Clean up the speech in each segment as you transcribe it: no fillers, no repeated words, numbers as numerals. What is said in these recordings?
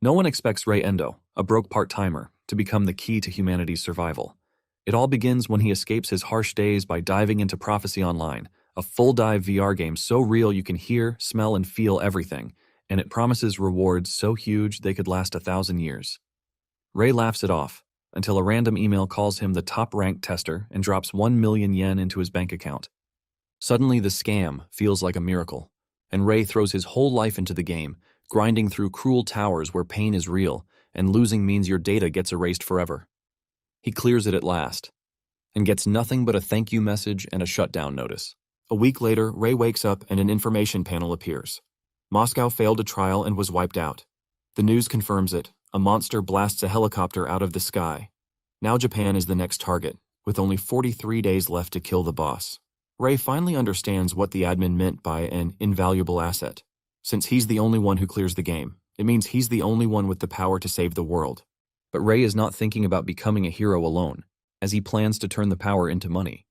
No one expects Ray Endo, a broke part-timer, to become the key to humanity's survival. It all begins when he escapes his harsh days by diving into Prophecy Online, a full-dive VR game so real you can hear, smell, and feel everything, and it promises rewards so huge they could last 1,000 years. Ray laughs it off, until a random email calls him the top-ranked tester and drops 1 million yen into his bank account. Suddenly the scam feels like a miracle, and Ray throws his whole life into the game, grinding through cruel towers where pain is real, and losing means your data gets erased forever. He clears it at last, and gets nothing but a thank you message and a shutdown notice. A week later, Ray wakes up and an information panel appears. Moscow failed a trial and was wiped out. The news confirms it. A monster blasts a helicopter out of the sky. Now Japan is the next target, with only 43 days left to kill the boss. Ray finally understands what the admin meant by an invaluable asset. Since he's the only one who clears the game, it means he's the only one with the power to save the world. But Ray is not thinking about becoming a hero alone, as he plans to turn the power into money.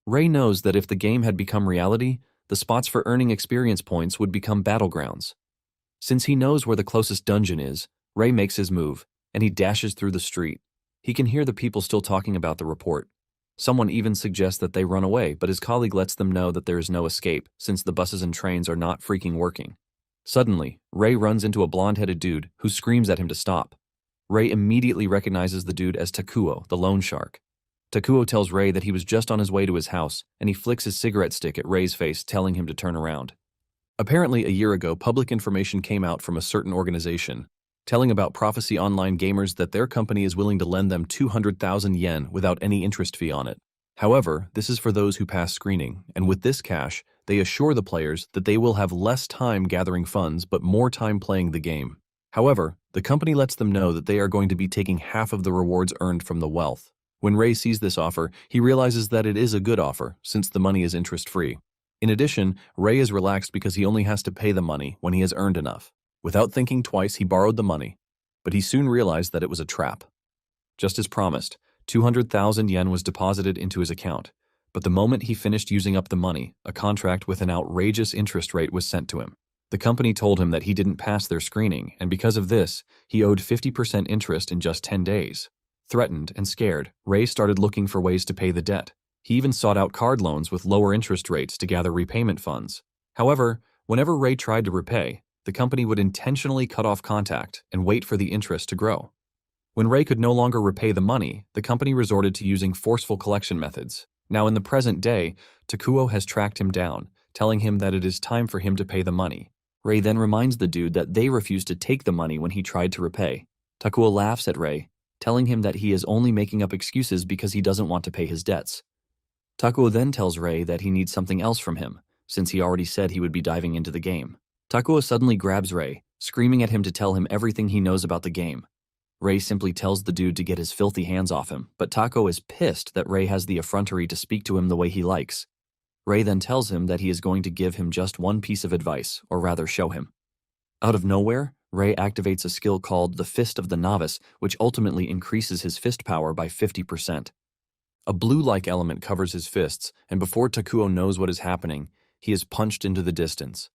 Ray knows that if the game had become reality, the spots for earning experience points would become battlegrounds. Since he knows where the closest dungeon is, Ray makes his move, and he dashes through the street. He can hear the people still talking about the report. Someone even suggests that they run away, but his colleague lets them know that there is no escape, since the buses and trains are not freaking working. Suddenly, Ray runs into a blonde-headed dude who screams at him to stop. Ray immediately recognizes the dude as Takuo, the loan shark. Takuo tells Ray that he was just on his way to his house, and he flicks his cigarette stick at Ray's face, telling him to turn around. Apparently, a year ago, public information came out from a certain organization, telling about Prophecy Online gamers that their company is willing to lend them 200,000 yen without any interest fee on it. However, this is for those who pass screening, and with this cash, they assure the players that they will have less time gathering funds but more time playing the game. However, the company lets them know that they are going to be taking half of the rewards earned from the wealth. When Ray sees this offer, he realizes that it is a good offer, since the money is interest-free. In addition, Ray is relaxed because he only has to pay the money when he has earned enough. Without thinking twice, he borrowed the money, but he soon realized that it was a trap. Just as promised, 200,000 yen was deposited into his account, but the moment he finished using up the money, a contract with an outrageous interest rate was sent to him. The company told him that he didn't pass their screening, and because of this, he owed 50% interest in just 10 days. Threatened and scared, Ray started looking for ways to pay the debt. He even sought out card loans with lower interest rates to gather repayment funds. However, whenever Ray tried to repay, the company would intentionally cut off contact and wait for the interest to grow. When Ray could no longer repay the money, the company resorted to using forceful collection methods. Now in the present day, Takuo has tracked him down, telling him that it is time for him to pay the money. Ray then reminds the dude that they refused to take the money when he tried to repay. Takuo laughs at Ray, telling him that he is only making up excuses because he doesn't want to pay his debts. Takuo then tells Ray that he needs something else from him, since he already said he would be diving into the game. Takuo suddenly grabs Ray, screaming at him to tell him everything he knows about the game. Ray simply tells the dude to get his filthy hands off him, but Takuo is pissed that Ray has the effrontery to speak to him the way he likes. Ray then tells him that he is going to give him just one piece of advice, or rather show him. Out of nowhere, Ray activates a skill called the Fist of the Novice, which ultimately increases his fist power by 50%. A blue-like element covers his fists, and before Takuo knows what is happening, he is punched into the distance.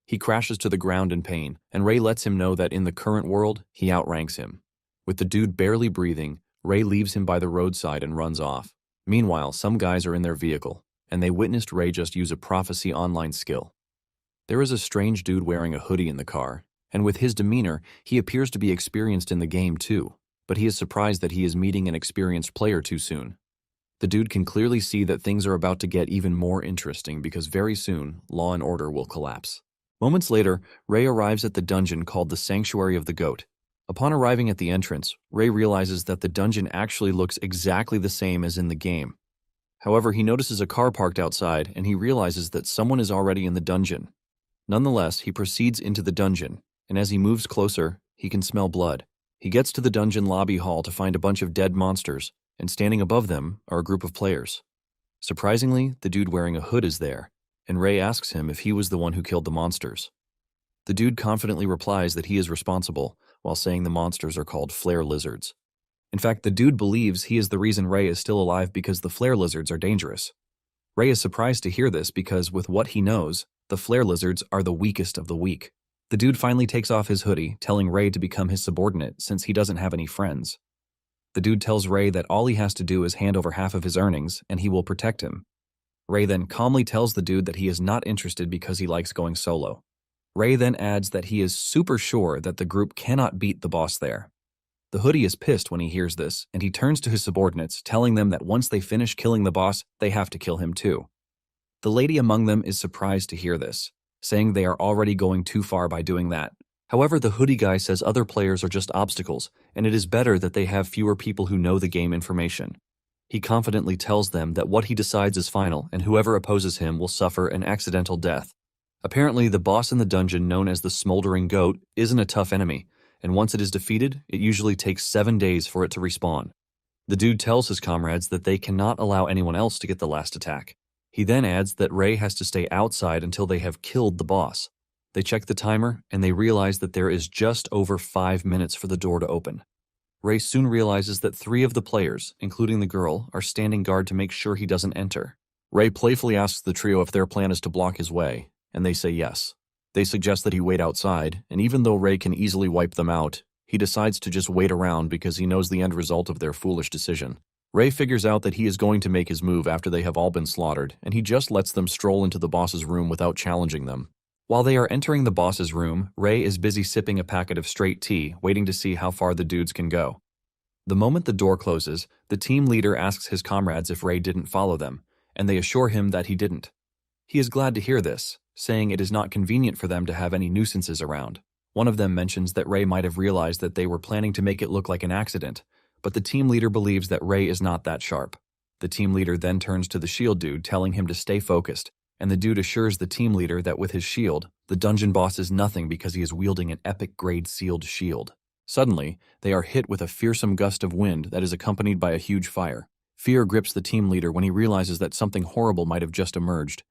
He crashes to the ground in pain, and Ray lets him know that in the current world, he outranks him. With the dude barely breathing, Ray leaves him by the roadside and runs off. Meanwhile, some guys are in their vehicle, and they witnessed Ray just use a Prophecy Online skill. There is a strange dude wearing a hoodie in the car, and with his demeanor, he appears to be experienced in the game too, but he is surprised that he is meeting an experienced player too soon. The dude can clearly see that things are about to get even more interesting because very soon, law and order will collapse. Moments later, Ray arrives at the dungeon called the Sanctuary of the Goat. Upon arriving at the entrance, Ray realizes that the dungeon actually looks exactly the same as in the game. However, he notices a car parked outside and he realizes that someone is already in the dungeon. Nonetheless, he proceeds into the dungeon, and as he moves closer, he can smell blood. He gets to the dungeon lobby hall to find a bunch of dead monsters, and standing above them are a group of players. Surprisingly, the dude wearing a hood is there, and Ray asks him if he was the one who killed the monsters. The dude confidently replies that he is responsible, while saying the monsters are called flare lizards. In fact, the dude believes he is the reason Ray is still alive because the flare lizards are dangerous. Ray is surprised to hear this because, with what he knows, the flare lizards are the weakest of the weak. The dude finally takes off his hoodie, telling Ray to become his subordinate since he doesn't have any friends. The dude tells Ray that all he has to do is hand over half of his earnings and he will protect him. Ray then calmly tells the dude that he is not interested because he likes going solo. Ray then adds that he is super sure that the group cannot beat the boss there. The hoodie is pissed when he hears this, and he turns to his subordinates, telling them that once they finish killing the boss, they have to kill him too. The lady among them is surprised to hear this, saying they are already going too far by doing that. However, the hoodie guy says other players are just obstacles, and it is better that they have fewer people who know the game information. He confidently tells them that what he decides is final, and whoever opposes him will suffer an accidental death. Apparently, the boss in the dungeon known as the Smoldering Goat isn't a tough enemy, and once it is defeated, it usually takes 7 days for it to respawn. The dude tells his comrades that they cannot allow anyone else to get the last attack. He then adds that Ray has to stay outside until they have killed the boss. They check the timer, and they realize that there is just over 5 minutes for the door to open. Ray soon realizes that 3 of the players, including the girl, are standing guard to make sure he doesn't enter. Ray playfully asks the trio if their plan is to block his way, and they say yes. They suggest that he wait outside, and even though Ray can easily wipe them out, he decides to just wait around because he knows the end result of their foolish decision. Ray figures out that he is going to make his move after they have all been slaughtered, and he just lets them stroll into the boss's room without challenging them. While they are entering the boss's room, Ray is busy sipping a packet of straight tea, waiting to see how far the dudes can go. The moment the door closes, the team leader asks his comrades if Ray didn't follow them, and they assure him that he didn't. He is glad to hear this, saying it is not convenient for them to have any nuisances around. One of them mentions that Ray might have realized that they were planning to make it look like an accident, but the team leader believes that Ray is not that sharp. The team leader then turns to the shield dude, telling him to stay focused, and the dude assures the team leader that with his shield, the dungeon boss is nothing because he is wielding an epic-grade sealed shield. Suddenly, they are hit with a fearsome gust of wind that is accompanied by a huge fire. Fear grips the team leader when he realizes that something horrible might have just emerged.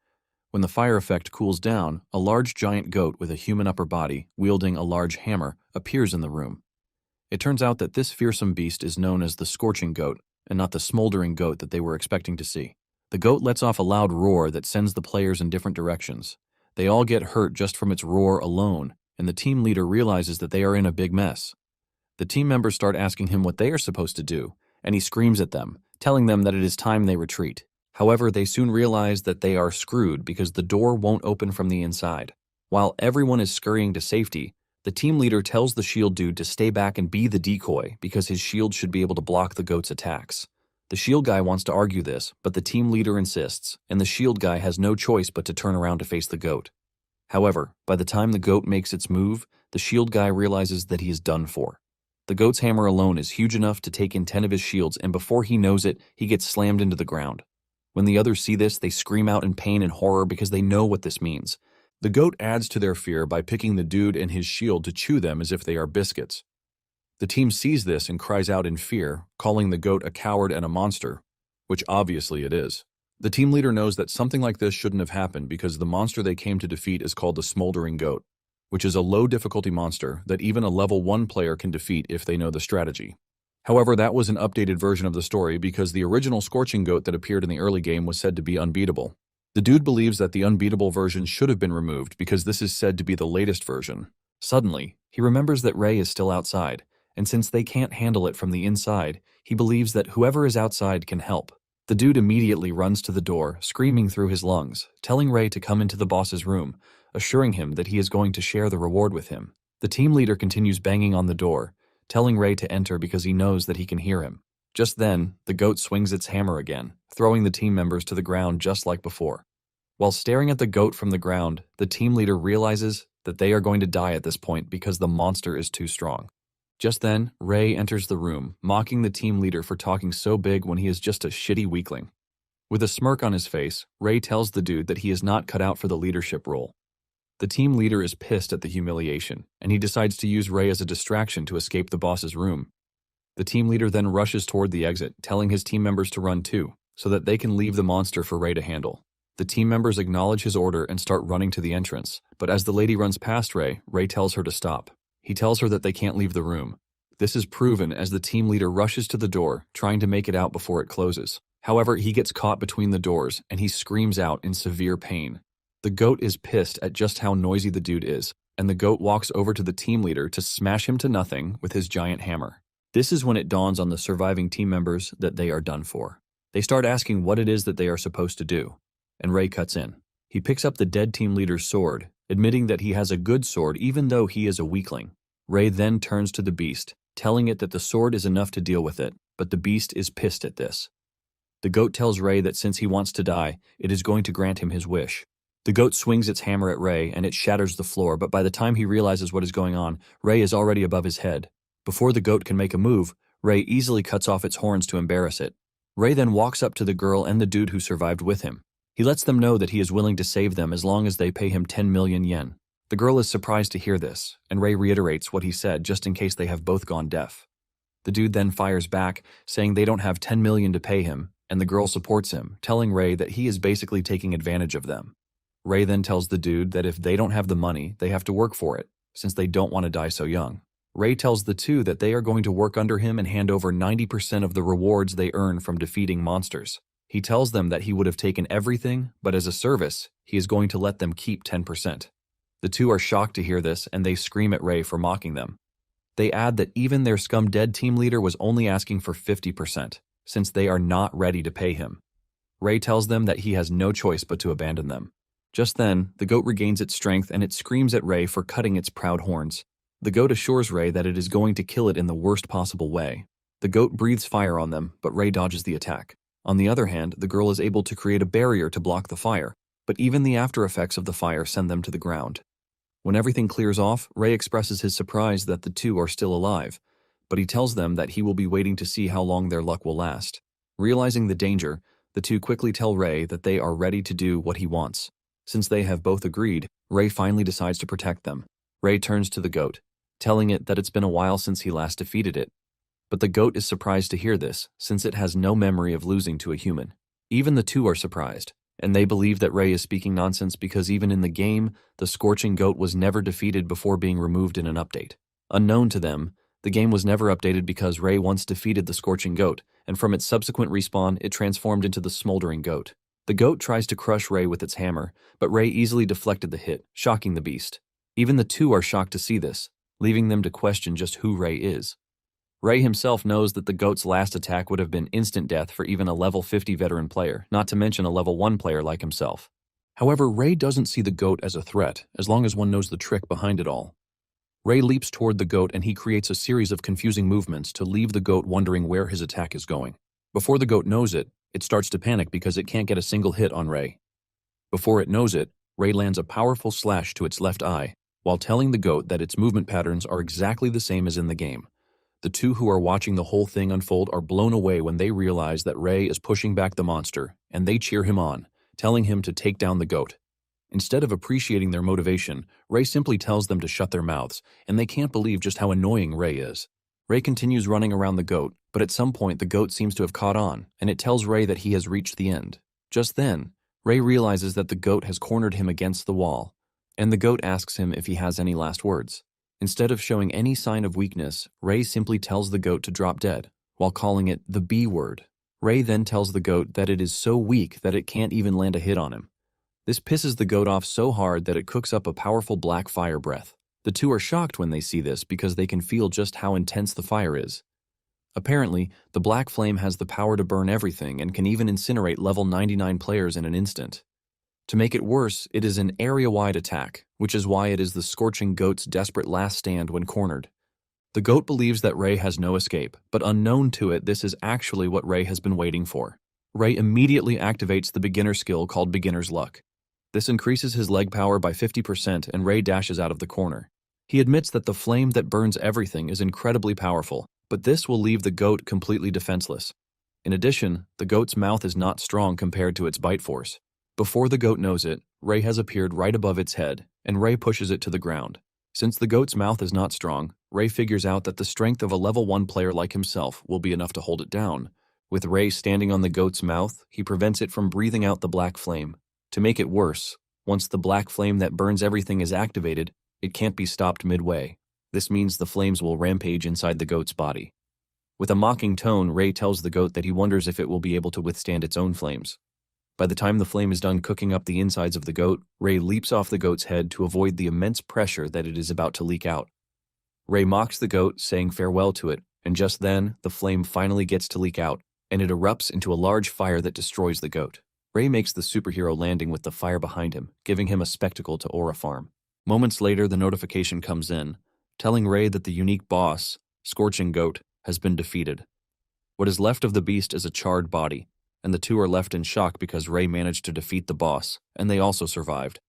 When the fire effect cools down, a large giant goat with a human upper body, wielding a large hammer, appears in the room. It turns out that this fearsome beast is known as the Scorching Goat, and not the Smoldering Goat that they were expecting to see. The goat lets off a loud roar that sends the players in different directions. They all get hurt just from its roar alone, and the team leader realizes that they are in a big mess. The team members start asking him what they are supposed to do, and he screams at them, telling them that it is time they retreat. However, they soon realize that they are screwed because the door won't open from the inside. While everyone is scurrying to safety, the team leader tells the shield dude to stay back and be the decoy because his shield should be able to block the goat's attacks. The shield guy wants to argue this, but the team leader insists, and the shield guy has no choice but to turn around to face the goat. However, by the time the goat makes its move, the shield guy realizes that he is done for. The goat's hammer alone is huge enough to take in 10 of his shields, and before he knows it, he gets slammed into the ground. When the others see this, they scream out in pain and horror because they know what this means. The goat adds to their fear by picking the dude and his shield to chew them as if they are biscuits. The team sees this and cries out in fear, calling the goat a coward and a monster, which obviously it is. The team leader knows that something like this shouldn't have happened because the monster they came to defeat is called the Smoldering Goat, which is a low difficulty monster that even a level 1 player can defeat if they know the strategy. However, that was an updated version of the story because the original Scorching Goat that appeared in the early game was said to be unbeatable. The dude believes that the unbeatable version should have been removed because this is said to be the latest version. Suddenly, he remembers that Ray is still outside, and since they can't handle it from the inside, he believes that whoever is outside can help. The dude immediately runs to the door, screaming through his lungs, telling Ray to come into the boss's room, assuring him that he is going to share the reward with him. The team leader continues banging on the door, telling Ray to enter because he knows that he can hear him. Just then, the goat swings its hammer again, throwing the team members to the ground just like before. While staring at the goat from the ground, the team leader realizes that they are going to die at this point because the monster is too strong. Just then, Ray enters the room, mocking the team leader for talking so big when he is just a shitty weakling. With a smirk on his face, Ray tells the dude that he is not cut out for the leadership role. The team leader is pissed at the humiliation, and he decides to use Ray as a distraction to escape the boss's room. The team leader then rushes toward the exit, telling his team members to run too, so that they can leave the monster for Ray to handle. The team members acknowledge his order and start running to the entrance, but as the lady runs past Ray, Ray tells her to stop. He tells her that they can't leave the room. This is proven as the team leader rushes to the door, trying to make it out before it closes. However, he gets caught between the doors, and he screams out in severe pain. The goat is pissed at just how noisy the dude is, and the goat walks over to the team leader to smash him to nothing with his giant hammer. This is when it dawns on the surviving team members that they are done for. They start asking what it is that they are supposed to do, and Ray cuts in. He picks up the dead team leader's sword, admitting that he has a good sword even though he is a weakling. Ray then turns to the beast, telling it that the sword is enough to deal with it, but the beast is pissed at this. The goat tells Ray that since he wants to die, it is going to grant him his wish. The goat swings its hammer at Ray and it shatters the floor, but by the time he realizes what is going on, Ray is already above his head. Before the goat can make a move, Ray easily cuts off its horns to embarrass it. Ray then walks up to the girl and the dude who survived with him. He lets them know that he is willing to save them as long as they pay him 10 million yen. The girl is surprised to hear this, and Ray reiterates what he said just in case they have both gone deaf. The dude then fires back, saying they don't have 10 million to pay him, and the girl supports him, telling Ray that he is basically taking advantage of them. Ray then tells the dude that if they don't have the money, they have to work for it, since they don't want to die so young. Ray tells the two that they are going to work under him and hand over 90% of the rewards they earn from defeating monsters. He tells them that he would have taken everything, but as a service, he is going to let them keep 10%. The two are shocked to hear this, and they scream at Ray for mocking them. They add that even their scum-dead team leader was only asking for 50%, since they are not ready to pay him. Ray tells them that he has no choice but to abandon them. Just then, the goat regains its strength and it screams at Ray for cutting its proud horns. The goat assures Ray that it is going to kill it in the worst possible way. The goat breathes fire on them, but Ray dodges the attack. On the other hand, the girl is able to create a barrier to block the fire, but even the after effects of the fire send them to the ground. When everything clears off, Ray expresses his surprise that the two are still alive, but he tells them that he will be waiting to see how long their luck will last. Realizing the danger, the two quickly tell Ray that they are ready to do what he wants. Since they have both agreed, Ray finally decides to protect them. Ray turns to the goat, telling it that it's been a while since he last defeated it. But the goat is surprised to hear this, since it has no memory of losing to a human. Even the two are surprised, and they believe that Ray is speaking nonsense because even in the game, the scorching goat was never defeated before being removed in an update. Unknown to them, the game was never updated because Ray once defeated the scorching goat, and from its subsequent respawn, it transformed into the smoldering goat. The goat tries to crush Ray with its hammer, but Ray easily deflected the hit, shocking the beast. Even the two are shocked to see this, leaving them to question just who Ray is. Ray himself knows that the goat's last attack would have been instant death for even a level 50 veteran player, not to mention a level 1 player like himself. However, Ray doesn't see the goat as a threat, as long as one knows the trick behind it all. Ray leaps toward the goat and he creates a series of confusing movements to leave the goat wondering where his attack is going. Before the goat knows it, it starts to panic because it can't get a single hit on Ray. Before it knows it, Ray lands a powerful slash to its left eye, while telling the goat that its movement patterns are exactly the same as in the game. The two who are watching the whole thing unfold are blown away when they realize that Ray is pushing back the monster, and they cheer him on, telling him to take down the goat. Instead of appreciating their motivation, Ray simply tells them to shut their mouths, and they can't believe just how annoying Ray is. Ray continues running around the goat, but at some point the goat seems to have caught on, and it tells Ray that he has reached the end. Just then, Ray realizes that the goat has cornered him against the wall, and the goat asks him if he has any last words. Instead of showing any sign of weakness, Ray simply tells the goat to drop dead, while calling it the B word. Ray then tells the goat that it is so weak that it can't even land a hit on him. This pisses the goat off so hard that it cooks up a powerful black fire breath. The two are shocked when they see this because they can feel just how intense the fire is. Apparently, the black flame has the power to burn everything and can even incinerate level 99 players in an instant. To make it worse, it is an area-wide attack, which is why it is the scorching goat's desperate last stand when cornered. The goat believes that Ray has no escape, but unknown to it, this is actually what Ray has been waiting for. Ray immediately activates the beginner skill called Beginner's Luck. This increases his leg power by 50% and Ray dashes out of the corner. He admits that the flame that burns everything is incredibly powerful, but this will leave the goat completely defenseless. In addition, the goat's mouth is not strong compared to its bite force. Before the goat knows it, Ray has appeared right above its head, and Ray pushes it to the ground. Since the goat's mouth is not strong, Ray figures out that the strength of a level 1 player like himself will be enough to hold it down. With Ray standing on the goat's mouth, he prevents it from breathing out the black flame. To make it worse, once the black flame that burns everything is activated, it can't be stopped midway. This means the flames will rampage inside the goat's body. With a mocking tone, Ray tells the goat that he wonders if it will be able to withstand its own flames. By the time the flame is done cooking up the insides of the goat, Ray leaps off the goat's head to avoid the immense pressure that it is about to leak out. Ray mocks the goat, saying farewell to it, and just then, the flame finally gets to leak out, and it erupts into a large fire that destroys the goat. Ray makes the superhero landing with the fire behind him, giving him a spectacle to aura farm. Moments later, the notification comes in, telling Ray that the unique boss, Scorching Goat, has been defeated. What is left of the beast is a charred body, and the two are left in shock because Ray managed to defeat the boss, and they also survived.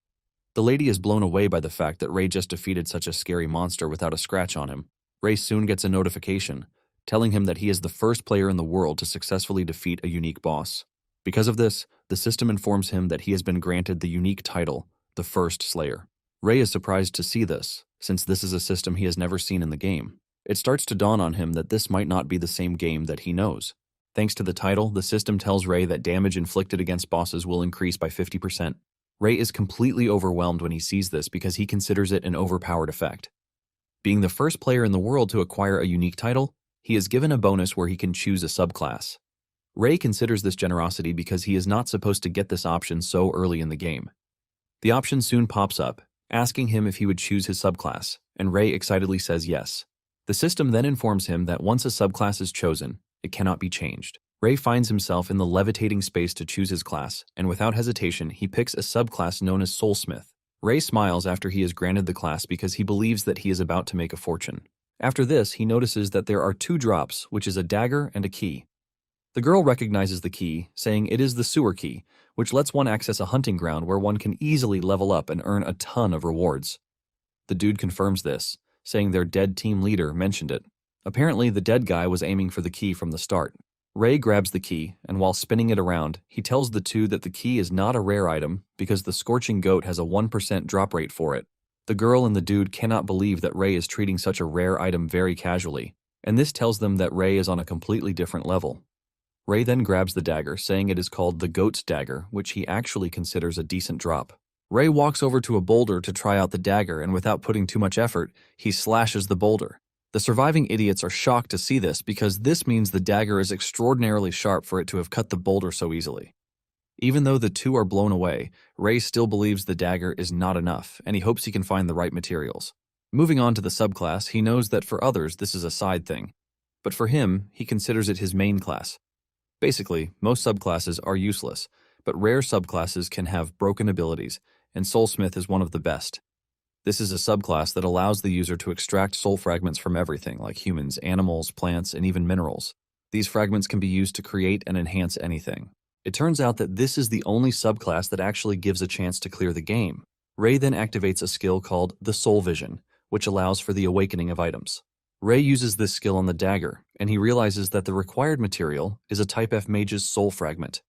The lady is blown away by the fact that Ray just defeated such a scary monster without a scratch on him. Ray soon gets a notification, telling him that he is the first player in the world to successfully defeat a unique boss. Because of this, the system informs him that he has been granted the unique title, the First Slayer. Ray is surprised to see this, since this is a system he has never seen in the game. It starts to dawn on him that this might not be the same game that he knows. Thanks to the title, the system tells Ray that damage inflicted against bosses will increase by 50%. Ray is completely overwhelmed when he sees this because he considers it an overpowered effect. Being the first player in the world to acquire a unique title, he is given a bonus where he can choose a subclass. Ray considers this generosity because he is not supposed to get this option so early in the game. The option soon pops up, asking him if he would choose his subclass, and Ray excitedly says yes. The system then informs him that once a subclass is chosen, it cannot be changed. Ray finds himself in the levitating space to choose his class, and without hesitation, he picks a subclass known as Soulsmith. Ray smiles after he is granted the class because he believes that he is about to make a fortune. After this, he notices that there are two drops, which is a dagger and a key. The girl recognizes the key, saying it is the sewer key, which lets one access a hunting ground where one can easily level up and earn a ton of rewards. The dude confirms this, saying their dead team leader mentioned it. Apparently, the dead guy was aiming for the key from the start. Ray grabs the key, and while spinning it around, he tells the two that the key is not a rare item because the Scorching Goat has a 1% drop rate for it. The girl and the dude cannot believe that Ray is treating such a rare item very casually, and this tells them that Ray is on a completely different level. Ray then grabs the dagger, saying it is called the Goat's Dagger, which he actually considers a decent drop. Ray walks over to a boulder to try out the dagger, and without putting too much effort, he slashes the boulder. The surviving idiots are shocked to see this because this means the dagger is extraordinarily sharp for it to have cut the boulder so easily. Even though the two are blown away, Ray still believes the dagger is not enough, and he hopes he can find the right materials. Moving on to the subclass, he knows that for others this is a side thing, but for him, he considers it his main class. Basically, most subclasses are useless, but rare subclasses can have broken abilities, and Soulsmith is one of the best. This is a subclass that allows the user to extract soul fragments from everything, like humans, animals, plants, and even minerals. These fragments can be used to create and enhance anything. It turns out that this is the only subclass that actually gives a chance to clear the game. Ray then activates a skill called the Soul Vision, which allows for the awakening of items. Ray uses this skill on the dagger, and he realizes that the required material is a Type F mage's soul fragment.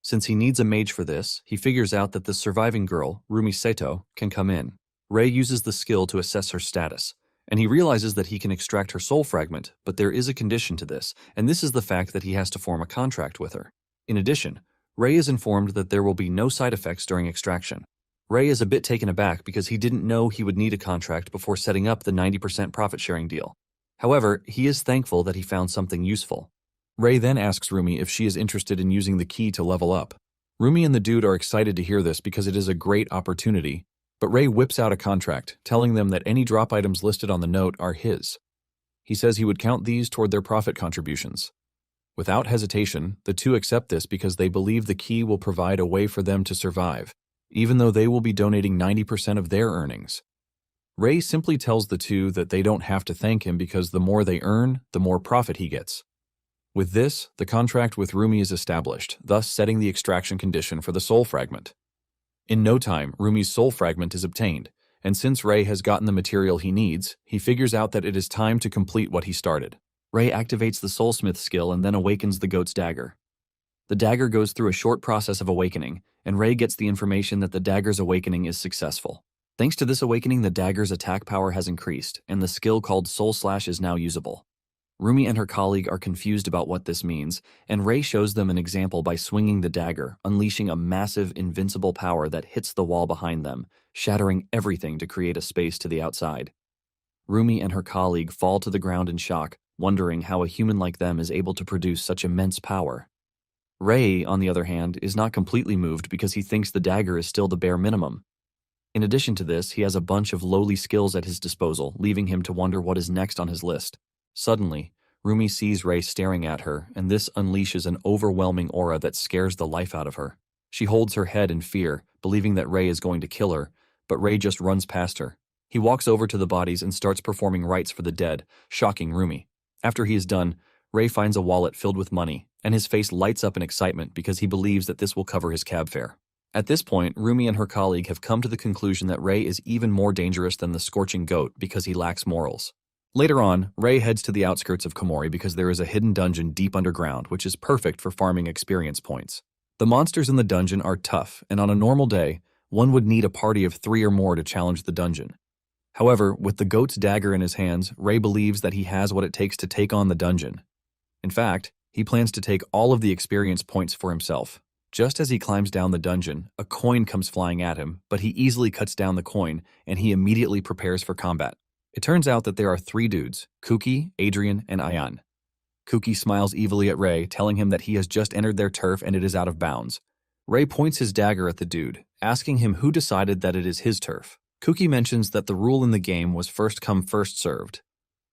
Since he needs a mage for this, he figures out that the surviving girl, Rumi Seto, can come in. Ray uses the skill to assess her status, and he realizes that he can extract her soul fragment, but there is a condition to this, and this is the fact that he has to form a contract with her. In addition, Ray is informed that there will be no side effects during extraction. Ray is a bit taken aback because he didn't know he would need a contract before setting up the 90% profit-sharing deal. However, he is thankful that he found something useful. Ray then asks Rumi if she is interested in using the key to level up. Rumi and the dude are excited to hear this because it is a great opportunity, but Ray whips out a contract, telling them that any drop items listed on the note are his. He says he would count these toward their profit contributions. Without hesitation, the two accept this because they believe the key will provide a way for them to survive, even though they will be donating 90% of their earnings. Ray simply tells the two that they don't have to thank him because the more they earn, the more profit he gets. With this, the contract with Rumi is established, thus setting the extraction condition for the soul fragment. In no time, Rumi's soul fragment is obtained, and since Ray has gotten the material he needs, he figures out that it is time to complete what he started. Ray activates the Soulsmith skill and then awakens the goat's dagger. The dagger goes through a short process of awakening, and Ray gets the information that the dagger's awakening is successful. Thanks to this awakening, the dagger's attack power has increased, and the skill called Soul Slash is now usable. Rumi and her colleague are confused about what this means, and Ray shows them an example by swinging the dagger, unleashing a massive, invincible power that hits the wall behind them, shattering everything to create a space to the outside. Rumi and her colleague fall to the ground in shock, wondering how a human like them is able to produce such immense power. Ray, on the other hand, is not completely moved because he thinks the dagger is still the bare minimum. In addition to this, he has a bunch of lowly skills at his disposal, leaving him to wonder what is next on his list. Suddenly, Rumi sees Ray staring at her, and this unleashes an overwhelming aura that scares the life out of her. She holds her head in fear, believing that Ray is going to kill her, but Ray just runs past her. He walks over to the bodies and starts performing rites for the dead, shocking Rumi. After he is done, Ray finds a wallet filled with money, and his face lights up in excitement because he believes that this will cover his cab fare. At this point, Rumi and her colleague have come to the conclusion that Ray is even more dangerous than the scorching goat because he lacks morals. Later on, Ray heads to the outskirts of Komori because there is a hidden dungeon deep underground which is perfect for farming experience points. The monsters in the dungeon are tough, and on a normal day, one would need a party of 3 or more to challenge the dungeon. However, with the goat's dagger in his hands, Ray believes that he has what it takes to take on the dungeon. In fact, he plans to take all of the experience points for himself. Just as he climbs down the dungeon, a coin comes flying at him, but he easily cuts down the coin, and he immediately prepares for combat. It turns out that there are 3 dudes, Kuki, Adrian, and Ayan. Kuki smiles evilly at Ray, telling him that he has just entered their turf and it is out of bounds. Ray points his dagger at the dude, asking him who decided that it is his turf. Kuki mentions that the rule in the game was first come first served.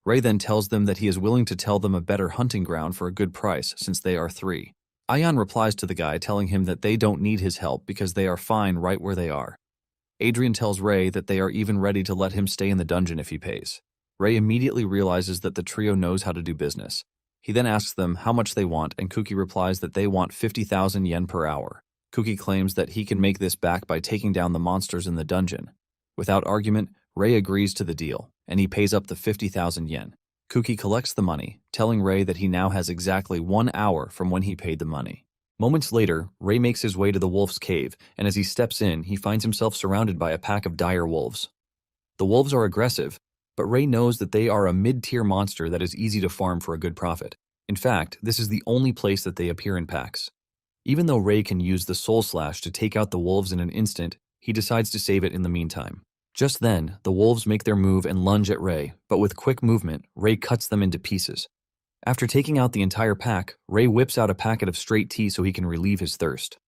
Ray then tells them that he is willing to tell them a better hunting ground for a good price since they are 3. Ayan replies to the guy telling him that they don't need his help because they are fine right where they are. Adrian tells Ray that they are even ready to let him stay in the dungeon if he pays. Ray immediately realizes that the trio knows how to do business. He then asks them how much they want, and Kuki replies that they want 50,000 yen per hour. Kuki claims that he can make this back by taking down the monsters in the dungeon. Without argument, Ray agrees to the deal, and he pays up the 50,000 yen. Kuki collects the money, telling Ray that he now has exactly 1 hour from when he paid the money. Moments later, Ray makes his way to the wolf's cave, and as he steps in, he finds himself surrounded by a pack of dire wolves. The wolves are aggressive, but Ray knows that they are a mid-tier monster that is easy to farm for a good profit. In fact, this is the only place that they appear in packs. Even though Ray can use the Soul Slash to take out the wolves in an instant, he decides to save it in the meantime. Just then, the wolves make their move and lunge at Ray, but with quick movement, Ray cuts them into pieces. After taking out the entire pack, Ray whips out a packet of straight tea so he can relieve his thirst.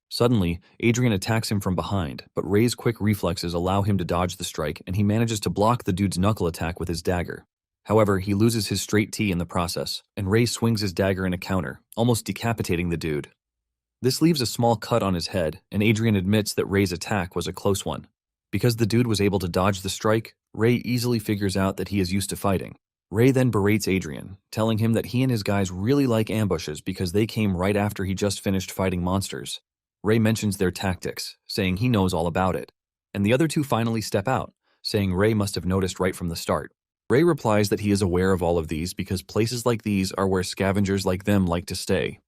Suddenly, Adrian attacks him from behind, but Ray's quick reflexes allow him to dodge the strike, and he manages to block the dude's knuckle attack with his dagger. However, he loses his straight tea in the process, and Ray swings his dagger in a counter, almost decapitating the dude. This leaves a small cut on his head, and Adrian admits that Ray's attack was a close one. Because the dude was able to dodge the strike, Ray easily figures out that he is used to fighting. Ray then berates Adrian, telling him that he and his guys really like ambushes because they came right after he just finished fighting monsters. Ray mentions their tactics, saying he knows all about it, and the other two finally step out, saying Ray must have noticed right from the start. Ray replies that he is aware of all of these because places like these are where scavengers like them like to stay.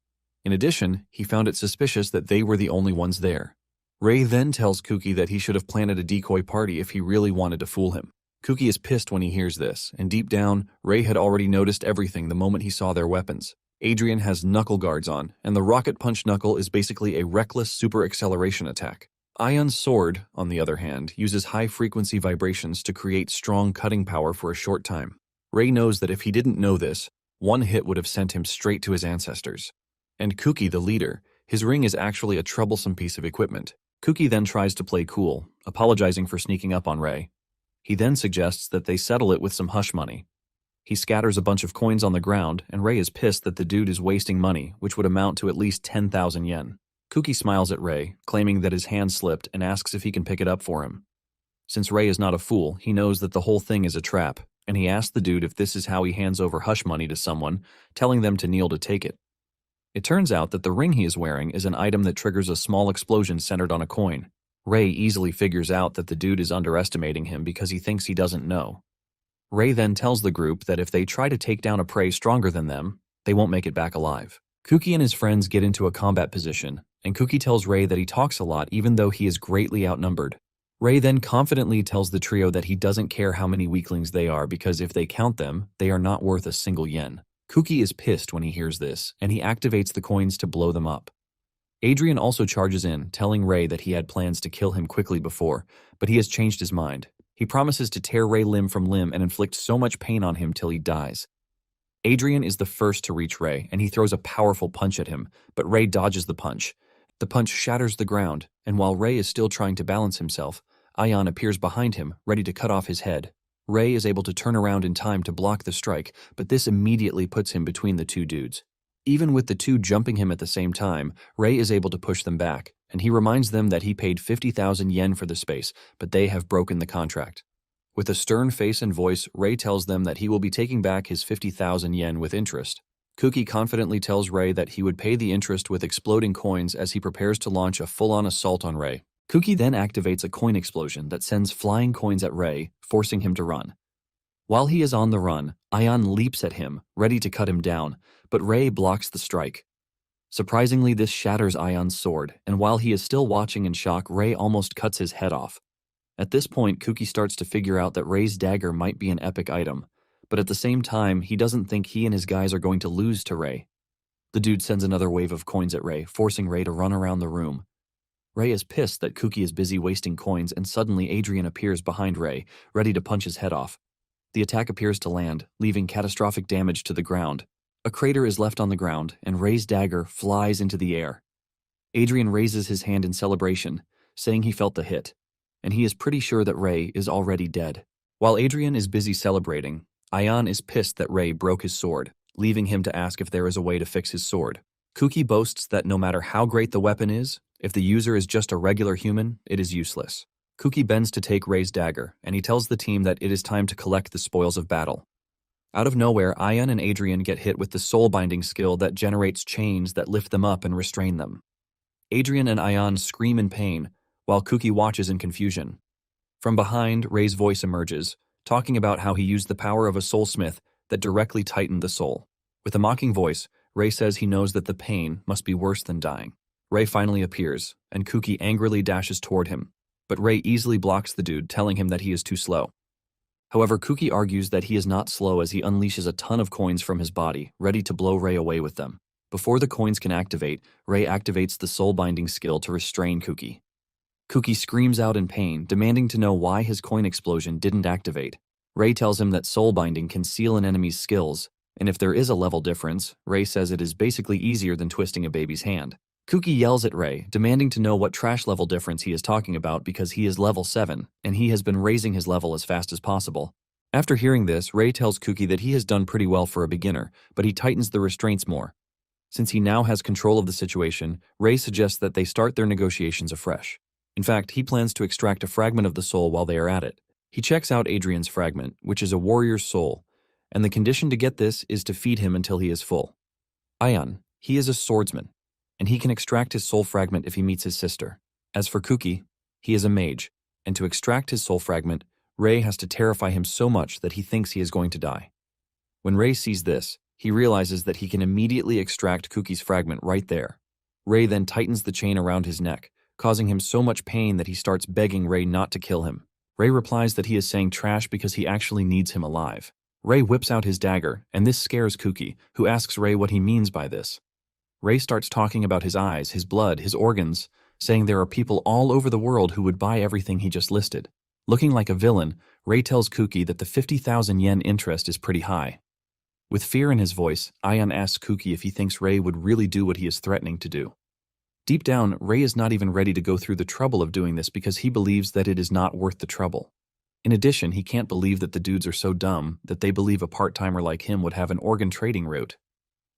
In addition, he found it suspicious that they were the only ones there. Ray then tells Kuki that he should have planted a decoy party if he really wanted to fool him. Kuki is pissed when he hears this, and deep down, Ray had already noticed everything the moment he saw their weapons. Adrian has knuckle guards on, and the rocket punch knuckle is basically a reckless super acceleration attack. Ayan's sword, on the other hand, uses high-frequency vibrations to create strong cutting power for a short time. Ray knows that if he didn't know this, one hit would have sent him straight to his ancestors. And Kuki, the leader, his ring is actually a troublesome piece of equipment. Kuki then tries to play cool, apologizing for sneaking up on Ray. He then suggests that they settle it with some hush money. He scatters a bunch of coins on the ground, and Ray is pissed that the dude is wasting money, which would amount to at least 10,000 yen. Kuki smiles at Ray, claiming that his hand slipped and asks if he can pick it up for him. Since Ray is not a fool, he knows that the whole thing is a trap, and he asks the dude if this is how he hands over hush money to someone, telling them to kneel to take it. It turns out that the ring he is wearing is an item that triggers a small explosion centered on a coin. Ray easily figures out that the dude is underestimating him because he thinks he doesn't know. Ray then tells the group that if they try to take down a prey stronger than them, they won't make it back alive. Kuki and his friends get into a combat position, and Kuki tells Ray that he talks a lot even though he is greatly outnumbered. Ray then confidently tells the trio that he doesn't care how many weaklings they are because if they count them, they are not worth a single yen. Kuki is pissed when he hears this, and he activates the coins to blow them up. Adrian also charges in, telling Ray that he had plans to kill him quickly before, but he has changed his mind. He promises to tear Ray limb from limb and inflict so much pain on him till he dies. Adrian is the first to reach Ray, and he throws a powerful punch at him, but Ray dodges the punch. The punch shatters the ground, and while Ray is still trying to balance himself, Ion appears behind him, ready to cut off his head. Ray is able to turn around in time to block the strike, but this immediately puts him between the two dudes. Even with the two jumping him at the same time, Ray is able to push them back, and he reminds them that he paid 50,000 yen for the space, but they have broken the contract. With a stern face and voice, Ray tells them that he will be taking back his 50,000 yen with interest. Kuki confidently tells Ray that he would pay the interest with exploding coins as he prepares to launch a full-on assault on Ray. Kuki then activates a coin explosion that sends flying coins at Ray, forcing him to run. While he is on the run, Ion leaps at him, ready to cut him down, but Ray blocks the strike. Surprisingly, this shatters Ion's sword, and while he is still watching in shock, Ray almost cuts his head off. At this point, Kuki starts to figure out that Ray's dagger might be an epic item, but at the same time, he doesn't think he and his guys are going to lose to Ray. The dude sends another wave of coins at Ray, forcing Ray to run around the room. Ray is pissed that Kuki is busy wasting coins, and suddenly Adrian appears behind Ray, ready to punch his head off. The attack appears to land, leaving catastrophic damage to the ground. A crater is left on the ground, and Ray's dagger flies into the air. Adrian raises his hand in celebration, saying he felt the hit, and he is pretty sure that Ray is already dead. While Adrian is busy celebrating, Ion is pissed that Ray broke his sword, leaving him to ask if there is a way to fix his sword. Kuki boasts that no matter how great the weapon is, if the user is just a regular human, it is useless. Kuki bends to take Ray's dagger, and he tells the team that it is time to collect the spoils of battle. Out of nowhere, Ion and Adrian get hit with the soul-binding skill that generates chains that lift them up and restrain them. Adrian and Ion scream in pain, while Kuki watches in confusion. From behind, Ray's voice emerges, talking about how he used the power of a soulsmith that directly tightened the soul. With a mocking voice, Ray says he knows that the pain must be worse than dying. Ray finally appears, and Kuki angrily dashes toward him, but Ray easily blocks the dude, telling him that he is too slow. However, Kuki argues that he is not slow as he unleashes a ton of coins from his body, ready to blow Ray away with them. Before the coins can activate, Ray activates the soul-binding skill to restrain Kuki. Kuki screams out in pain, demanding to know why his coin explosion didn't activate. Ray tells him that soul binding can seal an enemy's skills, and if there is a level difference, Ray says it is basically easier than twisting a baby's hand. Kuki yells at Ray, demanding to know what trash level difference he is talking about because he is level 7, and he has been raising his level as fast as possible. After hearing this, Ray tells Kuki that he has done pretty well for a beginner, but he tightens the restraints more. Since he now has control of the situation, Ray suggests that they start their negotiations afresh. In fact, he plans to extract a fragment of the soul while they are at it. He checks out Adrian's fragment, which is a warrior's soul, and the condition to get this is to feed him until he is full. Ion, he is a swordsman, and he can extract his soul fragment if he meets his sister. As for Kuki, he is a mage, and to extract his soul fragment, Ray has to terrify him so much that he thinks he is going to die. When Ray sees this, he realizes that he can immediately extract Kuki's fragment right there. Ray then tightens the chain around his neck, causing him so much pain that he starts begging Ray not to kill him. Ray replies that he is saying trash because he actually needs him alive. Ray whips out his dagger, and this scares Kuki, who asks Ray what he means by this. Ray starts talking about his eyes, his blood, his organs, saying there are people all over the world who would buy everything he just listed. Looking like a villain, Ray tells Kuki that the 50,000 yen interest is pretty high. With fear in his voice, Ion asks Kuki if he thinks Ray would really do what he is threatening to do. Deep down, Ray is not even ready to go through the trouble of doing this because he believes that it is not worth the trouble. In addition, he can't believe that the dudes are so dumb that they believe a part-timer like him would have an organ trading route.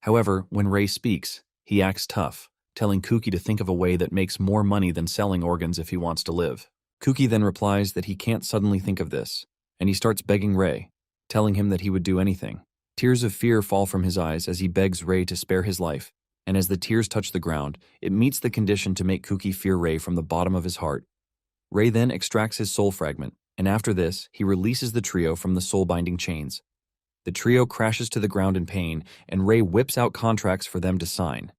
However, when Ray speaks, he acts tough, telling Kuki to think of a way that makes more money than selling organs if he wants to live. Kuki then replies that he can't suddenly think of this, and he starts begging Ray, telling him that he would do anything. Tears of fear fall from his eyes as he begs Ray to spare his life, and as the tears touch the ground, it meets the condition to make Kuki fear Ray from the bottom of his heart. Ray then extracts his soul fragment, and after this, he releases the trio from the soul-binding chains. The trio crashes to the ground in pain, and Ray whips out contracts for them to sign.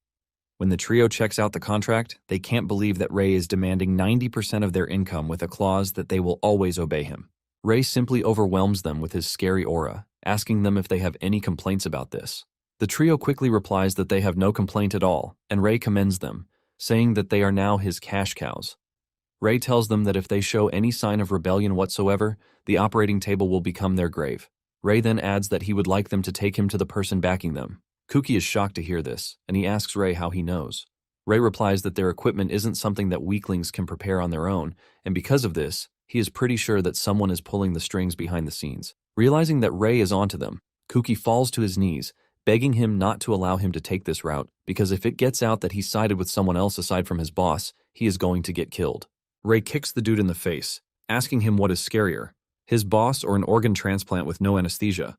When the trio checks out the contract, they can't believe that Ray is demanding 90% of their income with a clause that they will always obey him. Ray simply overwhelms them with his scary aura, asking them if they have any complaints about this. The trio quickly replies that they have no complaint at all, and Ray commends them, saying that they are now his cash cows. Ray tells them that if they show any sign of rebellion whatsoever, the operating table will become their grave. Ray then adds that he would like them to take him to the person backing them. Kuki is shocked to hear this, and he asks Ray how he knows. Ray replies that their equipment isn't something that weaklings can prepare on their own, and because of this, he is pretty sure that someone is pulling the strings behind the scenes. Realizing that Ray is onto them, Kuki falls to his knees, begging him not to allow him to take this route, because if it gets out that he sided with someone else aside from his boss, he is going to get killed. Ray kicks the dude in the face, asking him what is scarier, his boss or an organ transplant with no anesthesia.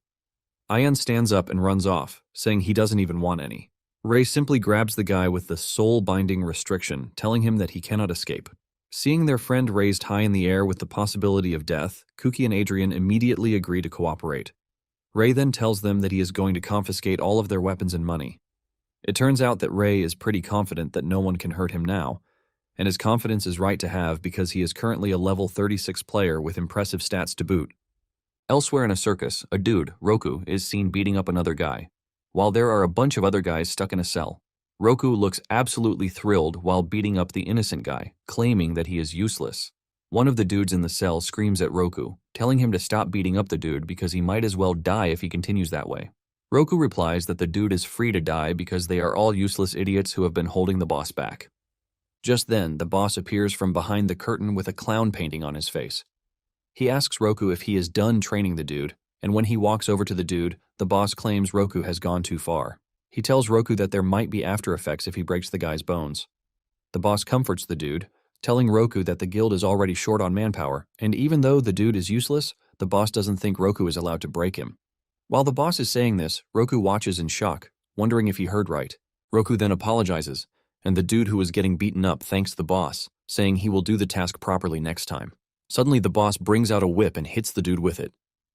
Ian stands up and runs off, saying he doesn't even want any. Ray simply grabs the guy with the soul-binding restriction, telling him that he cannot escape. Seeing their friend raised high in the air with the possibility of death, Kuki and Adrian immediately agree to cooperate. Ray then tells them that he is going to confiscate all of their weapons and money. It turns out that Ray is pretty confident that no one can hurt him now, and his confidence is right to have because he is currently a level 36 player with impressive stats to boot. Elsewhere in a circus, a dude, Roku, is seen beating up another guy, while there are a bunch of other guys stuck in a cell. Roku looks absolutely thrilled while beating up the innocent guy, claiming that he is useless. One of the dudes in the cell screams at Roku, telling him to stop beating up the dude because he might as well die if he continues that way. Roku replies that the dude is free to die because they are all useless idiots who have been holding the boss back. Just then, the boss appears from behind the curtain with a clown painting on his face. He asks Roku if he is done training the dude, and when he walks over to the dude, the boss claims Roku has gone too far. He tells Roku that there might be after effects if he breaks the guy's bones. The boss comforts the dude, telling Roku that the guild is already short on manpower, and even though the dude is useless, the boss doesn't think Roku is allowed to break him. While the boss is saying this, Roku watches in shock, wondering if he heard right. Roku then apologizes, and the dude who was getting beaten up thanks the boss, saying he will do the task properly next time. Suddenly the boss brings out a whip and hits the dude with it.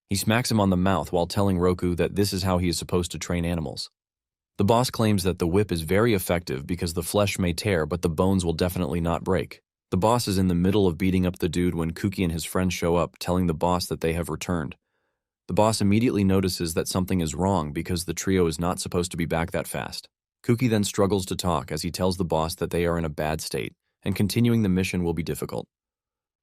He smacks him on the mouth while telling Roku that this is how he is supposed to train animals. The boss claims that the whip is very effective because the flesh may tear but the bones will definitely not break. The boss is in the middle of beating up the dude when Kuki and his friends show up, telling the boss that they have returned. The boss immediately notices that something is wrong because the trio is not supposed to be back that fast. Kuki then struggles to talk as he tells the boss that they are in a bad state, and continuing the mission will be difficult.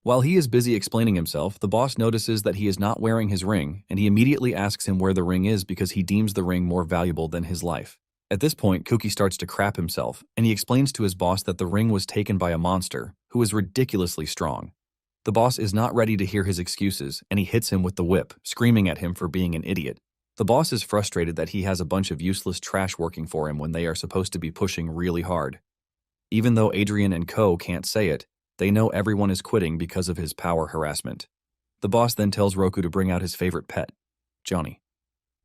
While he is busy explaining himself, the boss notices that he is not wearing his ring, and he immediately asks him where the ring is because he deems the ring more valuable than his life. At this point, Kuki starts to crap himself, and he explains to his boss that the ring was taken by a monster, who is ridiculously strong. The boss is not ready to hear his excuses, and he hits him with the whip, screaming at him for being an idiot. The boss is frustrated that he has a bunch of useless trash working for him when they are supposed to be pushing really hard. Even though Adrian and Co. can't say it, they know everyone is quitting because of his power harassment. The boss then tells Roku to bring out his favorite pet, Johnny.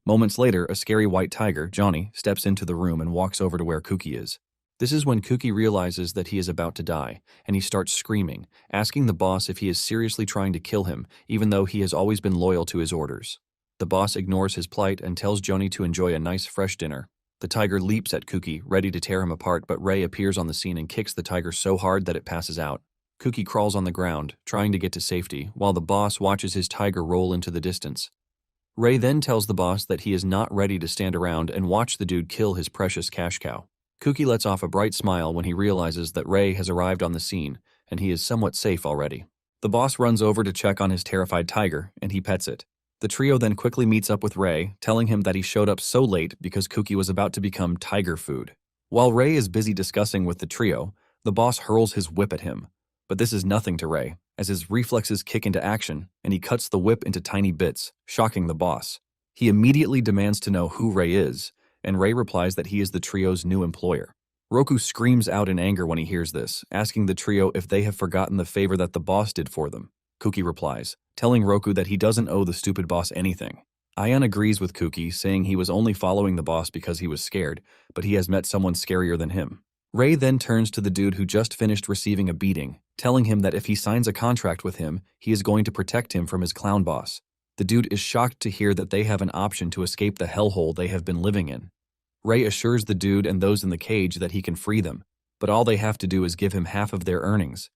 Moments later, a scary white tiger, Johnny, steps into the room and walks over to where Kuki is. This is when Kuki realizes that he is about to die, and he starts screaming, asking the boss if he is seriously trying to kill him, even though he has always been loyal to his orders. The boss ignores his plight and tells Johnny to enjoy a nice fresh dinner. The tiger leaps at Kuki, ready to tear him apart, but Ray appears on the scene and kicks the tiger so hard that it passes out. Kuki crawls on the ground, trying to get to safety, while the boss watches his tiger roll into the distance. Ray then tells the boss that he is not ready to stand around and watch the dude kill his precious cash cow. Kuki lets off a bright smile when he realizes that Ray has arrived on the scene, and he is somewhat safe already. The boss runs over to check on his terrified tiger, and he pets it. The trio then quickly meets up with Ray, telling him that he showed up so late because Kuki was about to become tiger food. While Ray is busy discussing with the trio, the boss hurls his whip at him. But this is nothing to Ray, as his reflexes kick into action, and he cuts the whip into tiny bits, shocking the boss. He immediately demands to know who Ray is, and Ray replies that he is the trio's new employer. Roku screams out in anger when he hears this, asking the trio if they have forgotten the favor that the boss did for them. Kuki replies, telling Roku that he doesn't owe the stupid boss anything. Ian agrees with Kuki, saying he was only following the boss because he was scared, but he has met someone scarier than him. Ray then turns to the dude who just finished receiving a beating, telling him that if he signs a contract with him, he is going to protect him from his clown boss. The dude is shocked to hear that they have an option to escape the hellhole they have been living in. Ray assures the dude and those in the cage that he can free them, but all they have to do is give him half of their earnings.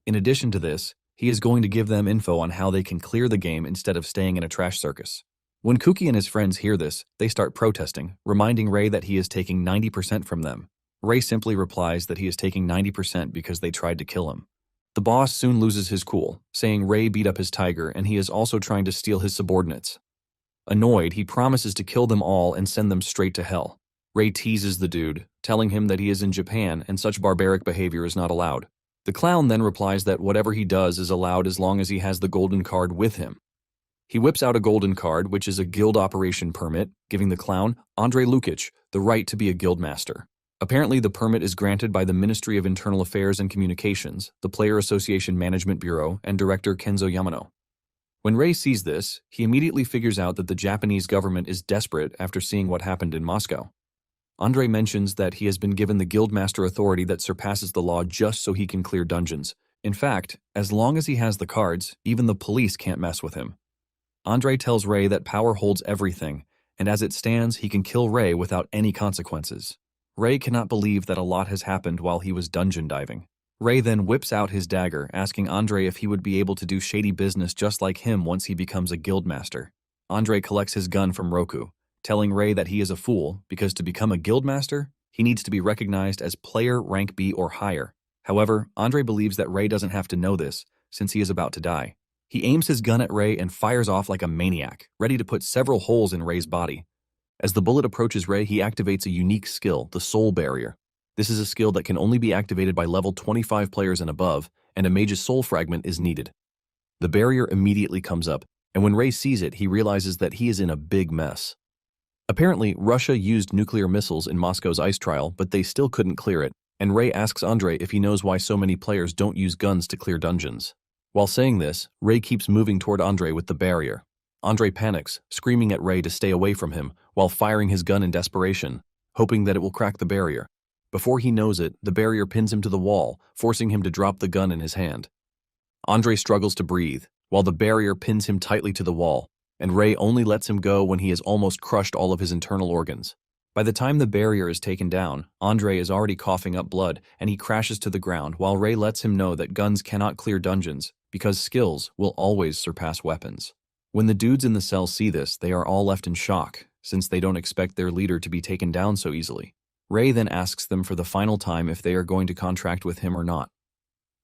In addition to this, he is going to give them info on how they can clear the game instead of staying in a trash circus. When Kuki and his friends hear this, they start protesting, reminding Ray that he is taking 90% from them. Ray simply replies that he is taking 90% because they tried to kill him. The boss soon loses his cool, saying Ray beat up his tiger and he is also trying to steal his subordinates. Annoyed, he promises to kill them all and send them straight to hell. Ray teases the dude, telling him that he is in Japan and such barbaric behavior is not allowed. The clown then replies that whatever he does is allowed as long as he has the golden card with him. He whips out a golden card, which is a guild operation permit, giving the clown, Andrei Lukic, the right to be a guild master. Apparently, the permit is granted by the Ministry of Internal Affairs and Communications, the Player Association Management Bureau, and Director Kenzo Yamano. When Ray sees this, he immediately figures out that the Japanese government is desperate after seeing what happened in Moscow. Andrei mentions that he has been given the guildmaster authority that surpasses the law just so he can clear dungeons. In fact, as long as he has the cards, even the police can't mess with him. Andrei tells Ray that power holds everything, and as it stands, he can kill Ray without any consequences. Ray cannot believe that a lot has happened while he was dungeon diving. Ray then whips out his dagger, asking Andrei if he would be able to do shady business just like him once he becomes a guildmaster. Andrei collects his gun from Roku, telling Ray that he is a fool because to become a guildmaster, he needs to be recognized as player rank B or higher. However, Andrei believes that Ray doesn't have to know this, since he is about to die. He aims his gun at Ray and fires off like a maniac, ready to put several holes in Ray's body. As the bullet approaches Ray, he activates a unique skill, the Soul Barrier. This is a skill that can only be activated by level 25 players and above, and a mage's soul fragment is needed. The barrier immediately comes up, and when Ray sees it, he realizes that he is in a big mess. Apparently, Russia used nuclear missiles in Moscow's ice trial, but they still couldn't clear it, and Ray asks Andrei if he knows why so many players don't use guns to clear dungeons. While saying this, Ray keeps moving toward Andrei with the barrier. Andrei panics, screaming at Ray to stay away from him, while firing his gun in desperation, hoping that it will crack the barrier. Before he knows it, the barrier pins him to the wall, forcing him to drop the gun in his hand. Andrei struggles to breathe, while the barrier pins him tightly to the wall, and Ray only lets him go when he has almost crushed all of his internal organs. By the time the barrier is taken down, Andrei is already coughing up blood, and he crashes to the ground while Ray lets him know that guns cannot clear dungeons, because skills will always surpass weapons. When the dudes in the cell see this, they are all left in shock, since they don't expect their leader to be taken down so easily. Ray then asks them for the final time if they are going to contract with him or not.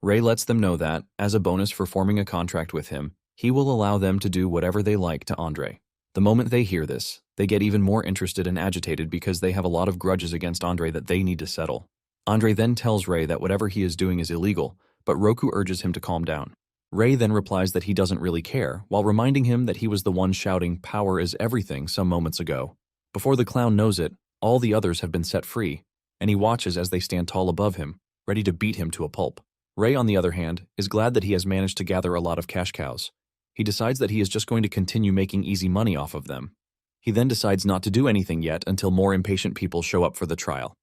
Ray lets them know that, as a bonus for forming a contract with him, he will allow them to do whatever they like to Andrei. The moment they hear this, they get even more interested and agitated because they have a lot of grudges against Andrei that they need to settle. Andrei then tells Ray that whatever he is doing is illegal, but Roku urges him to calm down. Ray then replies that he doesn't really care, while reminding him that he was the one shouting "power is everything" some moments ago. Before the clown knows it, all the others have been set free, and he watches as they stand tall above him, ready to beat him to a pulp. Ray, on the other hand, is glad that he has managed to gather a lot of cash cows. He decides that he is just going to continue making easy money off of them. He then decides not to do anything yet until more impatient people show up for the trial.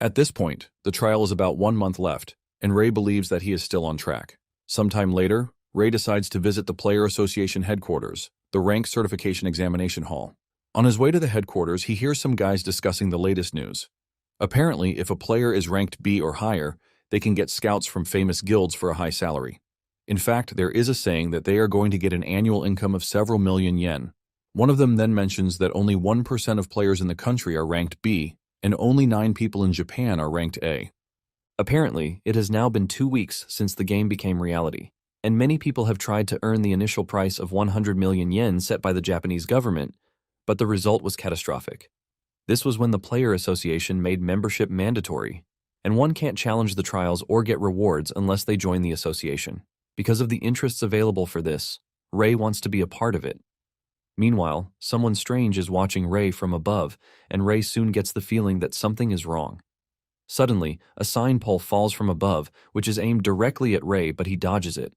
At this point, the trial is about 1 month left, and Ray believes that he is still on track. Sometime later, Ray decides to visit the Player Association headquarters, the Rank Certification Examination Hall. On his way to the headquarters, he hears some guys discussing the latest news. Apparently, if a player is ranked B or higher, they can get scouts from famous guilds for a high salary. In fact, there is a saying that they are going to get an annual income of several million yen. One of them then mentions that only 1% of players in the country are ranked B, and only 9 people in Japan are ranked A. Apparently, it has now been 2 weeks since the game became reality, and many people have tried to earn the initial price of 100 million yen set by the Japanese government, but the result was catastrophic. This was when the Player Association made membership mandatory, and one can't challenge the trials or get rewards unless they join the association. Because of the interests available for this, Ray wants to be a part of it. Meanwhile, someone strange is watching Ray from above, and Ray soon gets the feeling that something is wrong. Suddenly, a sign pole falls from above, which is aimed directly at Ray, but he dodges it.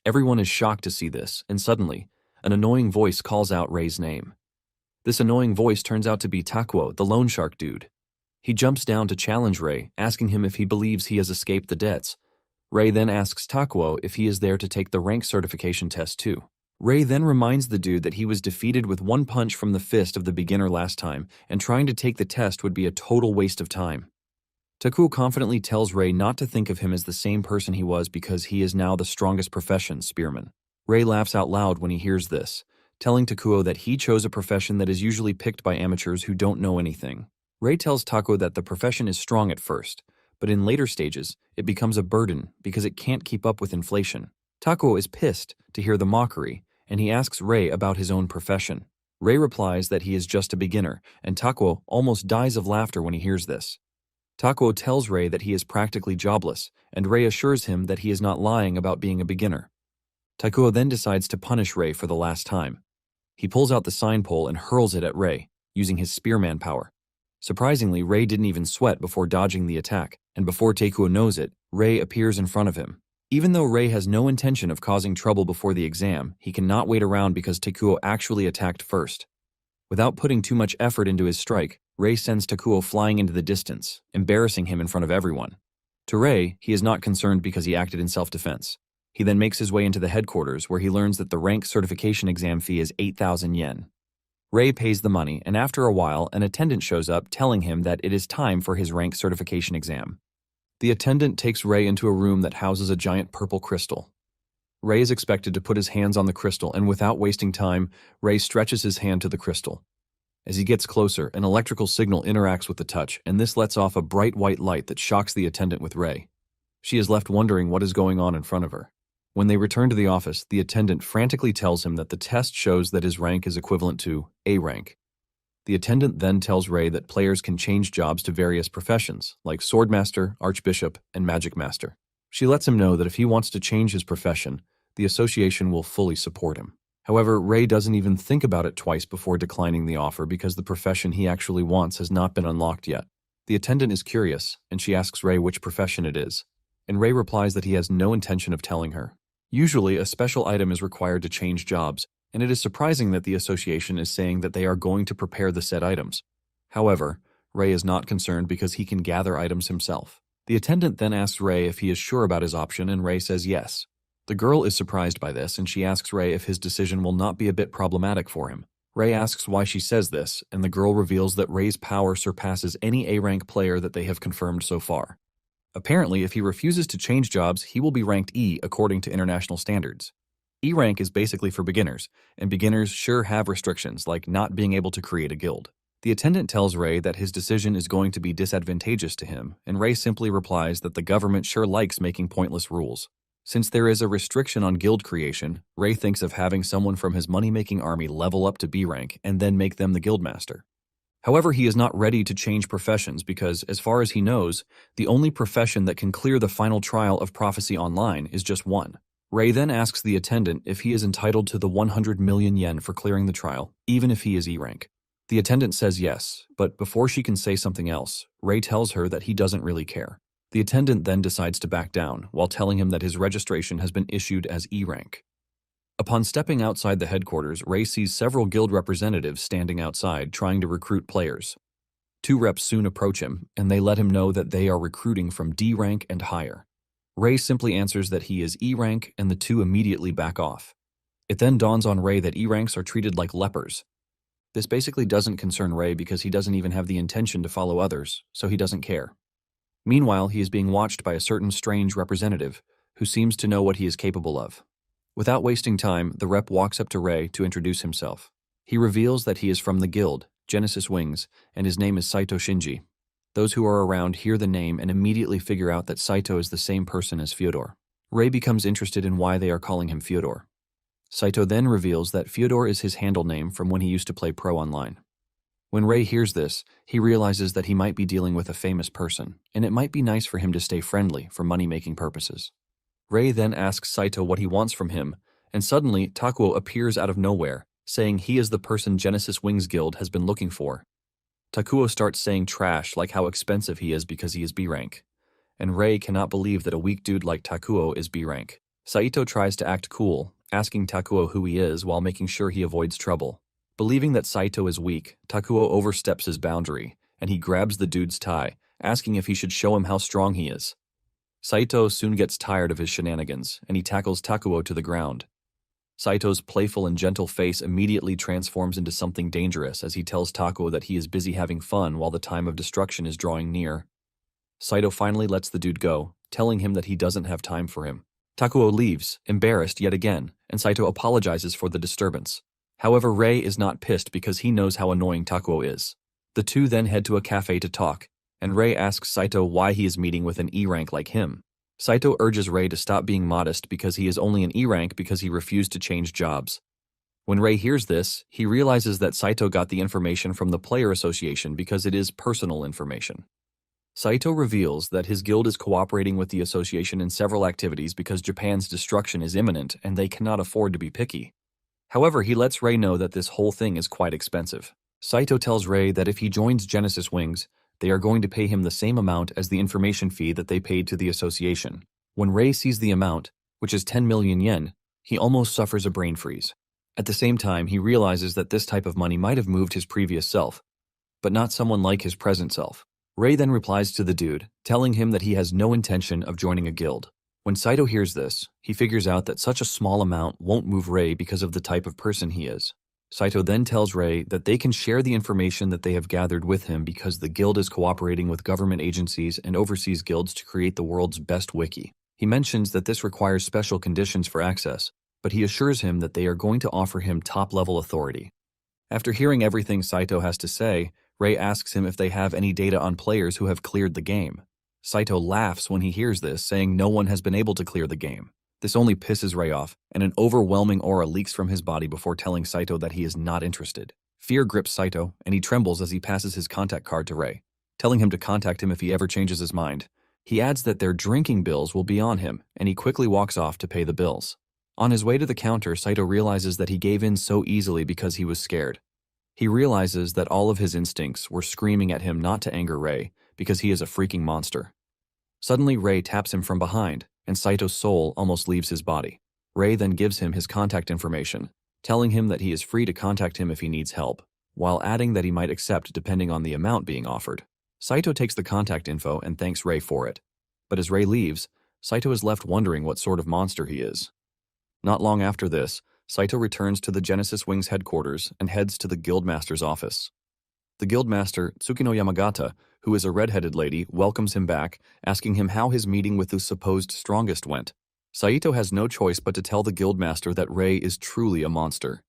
Everyone is shocked to see this, and suddenly, an annoying voice calls out Ray's name. This annoying voice turns out to be Takuo, the loan shark dude. He jumps down to challenge Ray, asking him if he believes he has escaped the debts. Ray then asks Takuo if he is there to take the rank certification test too. Ray then reminds the dude that he was defeated with 1 punch from the fist of the beginner last time, and trying to take the test would be a total waste of time. Takuo confidently tells Ray not to think of him as the same person he was because he is now the strongest profession, spearman. Ray laughs out loud when he hears this, telling Takuo that he chose a profession that is usually picked by amateurs who don't know anything. Ray tells Takuo that the profession is strong at first, but in later stages, it becomes a burden because it can't keep up with inflation. Takuo is pissed to hear the mockery, and he asks Ray about his own profession. Rei replies that he is just a beginner, and Takuo almost dies of laughter when he hears this. Takuo tells Rei that he is practically jobless, and Rei assures him that he is not lying about being a beginner. Takuo then decides to punish Rei for the last time. He pulls out the sign pole and hurls it at Rei, using his spearman power. Surprisingly, Rei didn't even sweat before dodging the attack, and before Takuo knows it, Rei appears in front of him. Even though Rei has no intention of causing trouble before the exam, he cannot wait around because Takuo actually attacked first. Without putting too much effort into his strike, Rei sends Takuo flying into the distance, embarrassing him in front of everyone. To Rei, he is not concerned because he acted in self-defense. He then makes his way into the headquarters where he learns that the rank certification exam fee is 8,000 yen. Rei pays the money, and after a while, an attendant shows up telling him that it is time for his rank certification exam. The attendant takes Rei into a room that houses a giant purple crystal. Rei is expected to put his hands on the crystal, and without wasting time, Rei stretches his hand to the crystal. As he gets closer, an electrical signal interacts with the touch, and this lets off a bright white light that shocks the attendant with Rei. She is left wondering what is going on in front of her. When they return to the office, the attendant frantically tells him that the test shows that his rank is equivalent to A rank. The attendant then tells Rei that players can change jobs to various professions, like Swordmaster, Archbishop, and Magic Master. She lets him know that if he wants to change his profession, the association will fully support him. However, Rei doesn't even think about it twice before declining the offer because the profession he actually wants has not been unlocked yet. The attendant is curious, and she asks Rei which profession it is, and Rei replies that he has no intention of telling her. Usually, a special item is required to change jobs, and it is surprising that the association is saying that they are going to prepare the said items. However, Rei is not concerned because he can gather items himself. The attendant then asks Rei if he is sure about his option, and Rei says yes. The girl is surprised by this, and she asks Rei if his decision will not be a bit problematic for him. Rei asks why she says this, and the girl reveals that Rei's power surpasses any A-rank player that they have confirmed so far. Apparently, if he refuses to change jobs, he will be ranked E according to international standards. E rank is basically for beginners, and beginners sure have restrictions like not being able to create a guild. The attendant tells Rei that his decision is going to be disadvantageous to him, and Rei simply replies that the government sure likes making pointless rules. Since there is a restriction on guild creation, Rei thinks of having someone from his money-making army level up to B rank and then make them the guildmaster. However, he is not ready to change professions because, as far as he knows, the only profession that can clear the final trial of Prophecy Online is just one. Rei then asks the attendant if he is entitled to the 100 million yen for clearing the trial, even if he is E rank. The attendant says yes, but before she can say something else, Rei tells her that he doesn't really care. The attendant then decides to back down, while telling him that his registration has been issued as E rank. Upon stepping outside the headquarters, Rei sees several guild representatives standing outside trying to recruit players. 2 reps soon approach him, and they let him know that they are recruiting from D rank and higher. Rei simply answers that he is E rank, and the 2 immediately back off. It then dawns on Rei that E ranks are treated like lepers. This basically doesn't concern Rei because he doesn't even have the intention to follow others, so he doesn't care. Meanwhile, he is being watched by a certain strange representative who seems to know what he is capable of. Without wasting time, the rep walks up to Rei to introduce himself. He reveals that he is from the guild, Genesis Wings, and his name is Saito Shinji. Those who are around hear the name and immediately figure out that Saito is the same person as Fyodor. Rei becomes interested in why they are calling him Fyodor. Saito then reveals that Fyodor is his handle name from when he used to play pro online. When Rei hears this, he realizes that he might be dealing with a famous person, and it might be nice for him to stay friendly for money-making purposes. Rei then asks Saito what he wants from him, and suddenly Takuo appears out of nowhere, saying he is the person Genesis Wings Guild has been looking for. Takuo starts saying trash like how expensive he is because he is B rank, and Rei cannot believe that a weak dude like Takuo is B rank. Saito tries to act cool, asking Takuo who he is while making sure he avoids trouble. Believing that Saito is weak, Takuo oversteps his boundary, and he grabs the dude's tie, asking if he should show him how strong he is. Saito soon gets tired of his shenanigans, and he tackles Takuo to the ground. Saito's playful and gentle face immediately transforms into something dangerous as he tells Takuo that he is busy having fun while the time of destruction is drawing near. Saito finally lets the dude go, telling him that he doesn't have time for him. Takuo leaves, embarrassed yet again, and Saito apologizes for the disturbance. However, Rei is not pissed because he knows how annoying Takuo is. The 2 then head to a cafe to talk, and Rei asks Saito why he is meeting with an E rank like him. Saito urges Rei to stop being modest because he is only an E rank because he refused to change jobs. When Ray hears this, he realizes that Saito got the information from the player association because it is personal information. Saito reveals that his guild is cooperating with the association in several activities because Japan's destruction is imminent and they cannot afford to be picky. However, he lets Ray know that this whole thing is quite expensive. Saito tells Ray that if he joins Genesis Wings, they are going to pay him the same amount as the information fee that they paid to the association. When Ray sees the amount, which is 10 million yen, he almost suffers a brain freeze. At the same time, he realizes that this type of money might have moved his previous self, but not someone like his present self. Ray then replies to the dude, telling him that he has no intention of joining a guild. When Saito hears this, he figures out that such a small amount won't move Ray because of the type of person he is. Saito then tells Ray that they can share the information that they have gathered with him because the guild is cooperating with government agencies and overseas guilds to create the world's best wiki. He mentions that this requires special conditions for access, but he assures him that they are going to offer him top-level authority. After hearing everything Saito has to say, Ray asks him if they have any data on players who have cleared the game. Saito laughs when he hears this, saying no one has been able to clear the game. This only pisses Ray off, and an overwhelming aura leaks from his body before telling Saito that he is not interested. Fear grips Saito, and he trembles as he passes his contact card to Ray, telling him to contact him if he ever changes his mind. He adds that their drinking bills will be on him, and he quickly walks off to pay the bills. On his way to the counter, Saito realizes that he gave in so easily because he was scared. He realizes that all of his instincts were screaming at him not to anger Ray, because he is a freaking monster. Suddenly, Ray taps him from behind, and Saito's soul almost leaves his body. Ray then gives him his contact information, telling him that he is free to contact him if he needs help, while adding that he might accept depending on the amount being offered. Saito takes the contact info and thanks Ray for it. But as Ray leaves, Saito is left wondering what sort of monster he is. Not long after this, Saito returns to the Genesis Wings headquarters and heads to the Guildmaster's office. The Guildmaster, Tsukino Yamagata, who is a red-headed lady, welcomes him back, asking him how his meeting with the supposed strongest went. Saito has no choice but to tell the Guildmaster that Ray is truly a monster.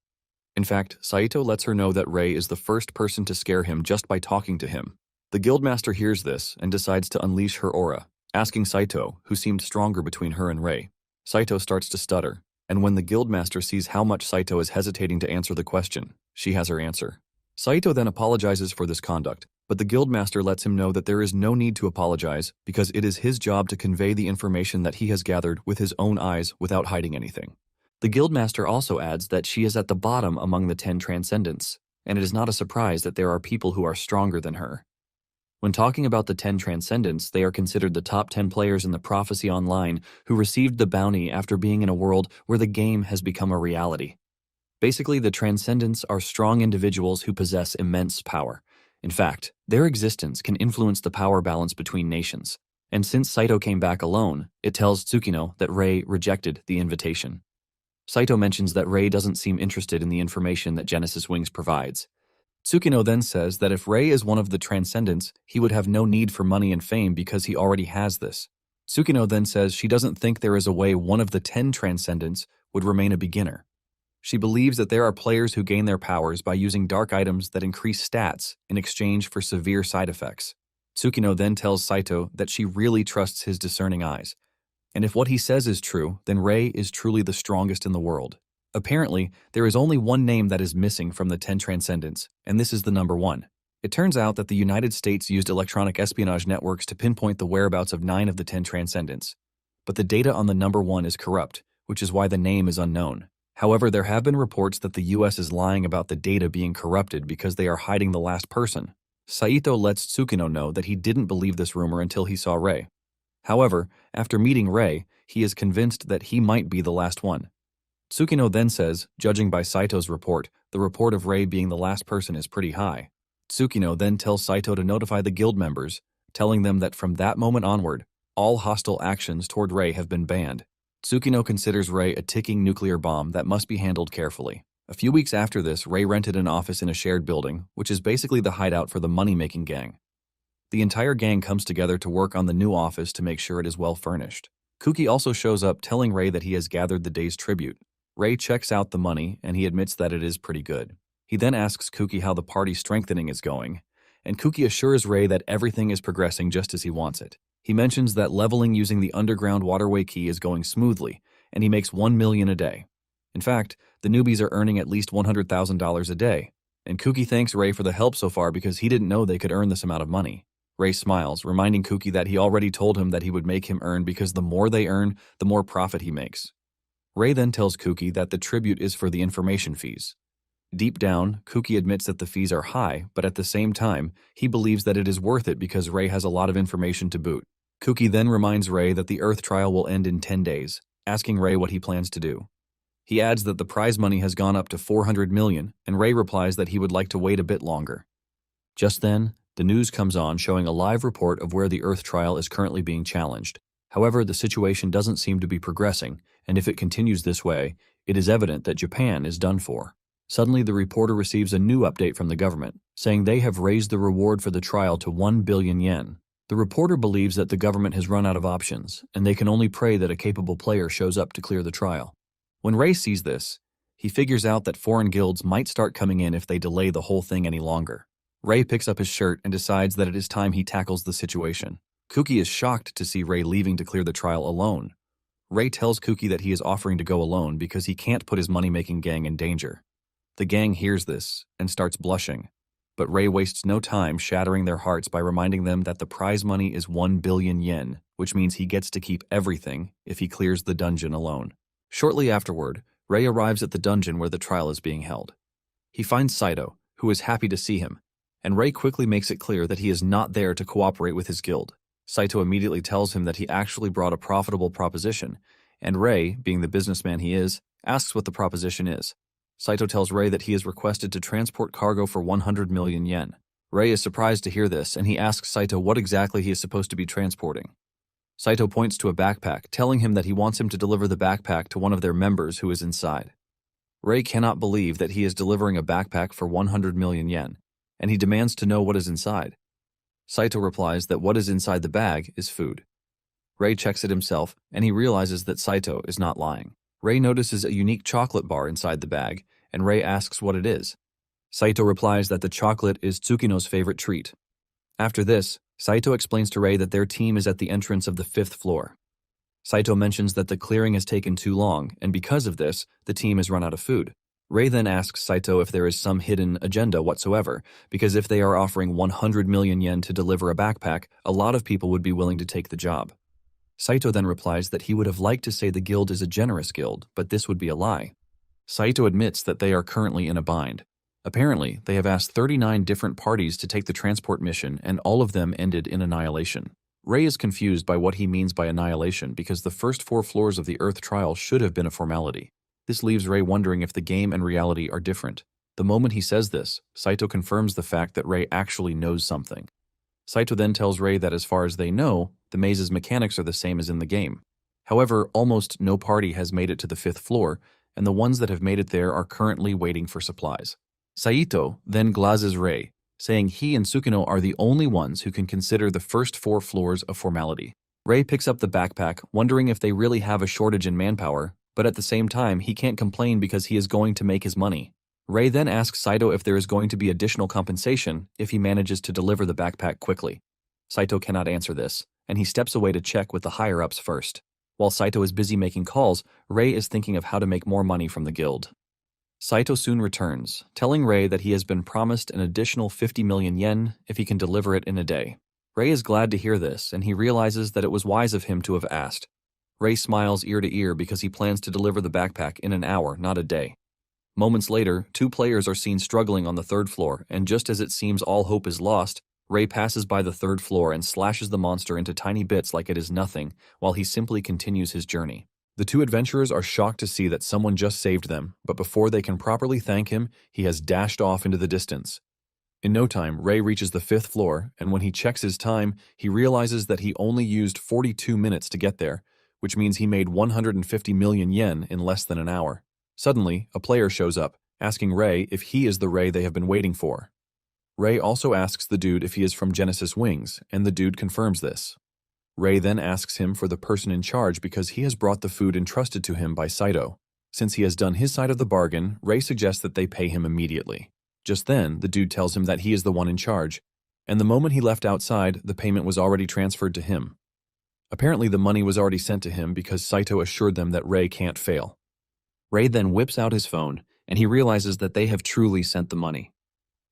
In fact, Saito lets her know that Ray is the first person to scare him just by talking to him. The Guildmaster hears this and decides to unleash her aura, asking Saito, who seemed stronger between her and Ray. Saito starts to stutter, and when the Guildmaster sees how much Saito is hesitating to answer the question, she has her answer. Saito then apologizes for this conduct, but the Guildmaster lets him know that there is no need to apologize because it is his job to convey the information that he has gathered with his own eyes without hiding anything. The Guildmaster also adds that she is at the bottom among the 10 Transcendents, and it is not a surprise that there are people who are stronger than her. When talking about the 10 Transcendents, they are considered the top 10 players in the Prophecy Online who received the bounty after being in a world where the game has become a reality. Basically, the Transcendents are strong individuals who possess immense power. In fact, their existence can influence the power balance between nations. And since Saito came back alone, it tells Tsukino that Ray rejected the invitation. Saito mentions that Ray doesn't seem interested in the information that Genesis Wings provides. Tsukino then says that if Ray is one of the Transcendents, he would have no need for money and fame because he already has this. Tsukino then says she doesn't think there is a way one of the 10 Transcendents would remain a beginner. She believes that there are players who gain their powers by using dark items that increase stats in exchange for severe side effects. Tsukino then tells Saito that she really trusts his discerning eyes. And if what he says is true, then Ray is truly the strongest in the world. Apparently, there is only one name that is missing from the 10 Transcendents, and this is the number 1. It turns out that the United States used electronic espionage networks to pinpoint the whereabouts of 9 of the 10 Transcendents. But the data on the number 1 is corrupt, which is why the name is unknown. However, there have been reports that the US is lying about the data being corrupted because they are hiding the last person. Saito lets Tsukino know that he didn't believe this rumor until he saw Ray. However, after meeting Ray, he is convinced that he might be the last one. Tsukino then says, judging by Saito's report, the report of Ray being the last person is pretty high. Tsukino then tells Saito to notify the guild members, telling them that from that moment onward, all hostile actions toward Ray have been banned. Tsukino considers Ray a ticking nuclear bomb that must be handled carefully. A few weeks after this, Ray rented an office in a shared building, which is basically the hideout for the money-making gang. The entire gang comes together to work on the new office to make sure it is well furnished. Kuki also shows up telling Ray that he has gathered the day's tribute. Ray checks out the money, and he admits that it is pretty good. He then asks Kuki how the party strengthening is going, and Kuki assures Ray that everything is progressing just as he wants it. He mentions that leveling using the underground waterway key is going smoothly, and he makes 1 million a day. In fact, the newbies are earning at least $100,000 a day, and Kuki thanks Ray for the help so far because he didn't know they could earn this amount of money. Ray smiles, reminding Kuki that he already told him that he would make him earn because the more they earn, the more profit he makes. Ray then tells Kuki that the tribute is for the information fees. Deep down, Kuki admits that the fees are high, but at the same time, he believes that it is worth it because Ray has a lot of information to boot. Kuki then reminds Ray that the Earth trial will end in 10 days, asking Ray what he plans to do. He adds that the prize money has gone up to $400 million, and Ray replies that he would like to wait a bit longer. Just then, the news comes on showing a live report of where the Earth trial is currently being challenged. However, the situation doesn't seem to be progressing, and if it continues this way, it is evident that Japan is done for. Suddenly, the reporter receives a new update from the government, saying they have raised the reward for the trial to 1 billion yen. The reporter believes that the government has run out of options, and they can only pray that a capable player shows up to clear the trial. When Ray sees this, he figures out that foreign guilds might start coming in if they delay the whole thing any longer. Ray picks up his shirt and decides that it is time he tackles the situation. Kuki is shocked to see Ray leaving to clear the trial alone. Ray tells Kuki that he is offering to go alone because he can't put his money-making gang in danger. The gang hears this and starts blushing, but Ray wastes no time shattering their hearts by reminding them that the prize money is 1 billion yen, which means he gets to keep everything if he clears the dungeon alone. Shortly afterward, Ray arrives at the dungeon where the trial is being held. He finds Saito, who is happy to see him, and Ray quickly makes it clear that he is not there to cooperate with his guild. Saito immediately tells him that he actually brought a profitable proposition, and Ray, being the businessman he is, asks what the proposition is. Saito tells Ray that he is requested to transport cargo for 100 million yen. Ray is surprised to hear this, and he asks Saito what exactly he is supposed to be transporting. Saito points to a backpack, telling him that he wants him to deliver the backpack to one of their members who is inside. Ray cannot believe that he is delivering a backpack for 100 million yen, and he demands to know what is inside. Saito replies that what is inside the bag is food. Ray checks it himself, and he realizes that Saito is not lying. Ray notices a unique chocolate bar inside the bag, and Ray asks what it is. Saito replies that the chocolate is Tsukino's favorite treat. After this, Saito explains to Ray that their team is at the entrance of the 5th floor. Saito mentions that the clearing has taken too long, and because of this, the team has run out of food. Ray then asks Saito if there is some hidden agenda whatsoever, because if they are offering 100 million yen to deliver a backpack, a lot of people would be willing to take the job. Saito then replies that he would have liked to say the guild is a generous guild, but this would be a lie. Saito admits that they are currently in a bind. Apparently, they have asked 39 different parties to take the transport mission, and all of them ended in annihilation. Ray is confused by what he means by annihilation because the first 4 floors of the Earth trial should have been a formality. This leaves Ray wondering if the game and reality are different. The moment he says this, Saito confirms the fact that Ray actually knows something. Saito then tells Ray that as far as they know, the maze's mechanics are the same as in the game. However, almost no party has made it to the 5th floor, and the ones that have made it there are currently waiting for supplies. Saito then glazes Ray, saying he and Tsukino are the only ones who can consider the first 4 floors a formality. Ray picks up the backpack, wondering if they really have a shortage in manpower, but at the same time, he can't complain because he is going to make his money. Ray then asks Saito if there is going to be additional compensation if he manages to deliver the backpack quickly. Saito cannot answer this, and he steps away to check with the higher-ups first. While Saito is busy making calls, Ray is thinking of how to make more money from the guild. Saito soon returns, telling Ray that he has been promised an additional 50 million yen if he can deliver it in a day. Ray is glad to hear this, and he realizes that it was wise of him to have asked. Ray smiles ear to ear because he plans to deliver the backpack in an hour, not a day. Moments later, 2 players are seen struggling on the 3rd floor, and just as it seems all hope is lost, Ray passes by the 3rd floor and slashes the monster into tiny bits like it is nothing, while he simply continues his journey. The 2 adventurers are shocked to see that someone just saved them, but before they can properly thank him, he has dashed off into the distance. In no time, Ray reaches the 5th floor, and when he checks his time, he realizes that he only used 42 minutes to get there, which means he made 150 million yen in less than an hour. Suddenly, a player shows up, asking Ray if he is the Ray they have been waiting for. Ray also asks the dude if he is from Genesis Wings, and the dude confirms this. Ray then asks him for the person in charge because he has brought the food entrusted to him by Saito. Since he has done his side of the bargain, Ray suggests that they pay him immediately. Just then, the dude tells him that he is the one in charge, and the moment he left outside, the payment was already transferred to him. Apparently, the money was already sent to him because Saito assured them that Ray can't fail. Ray then whips out his phone, and he realizes that they have truly sent the money.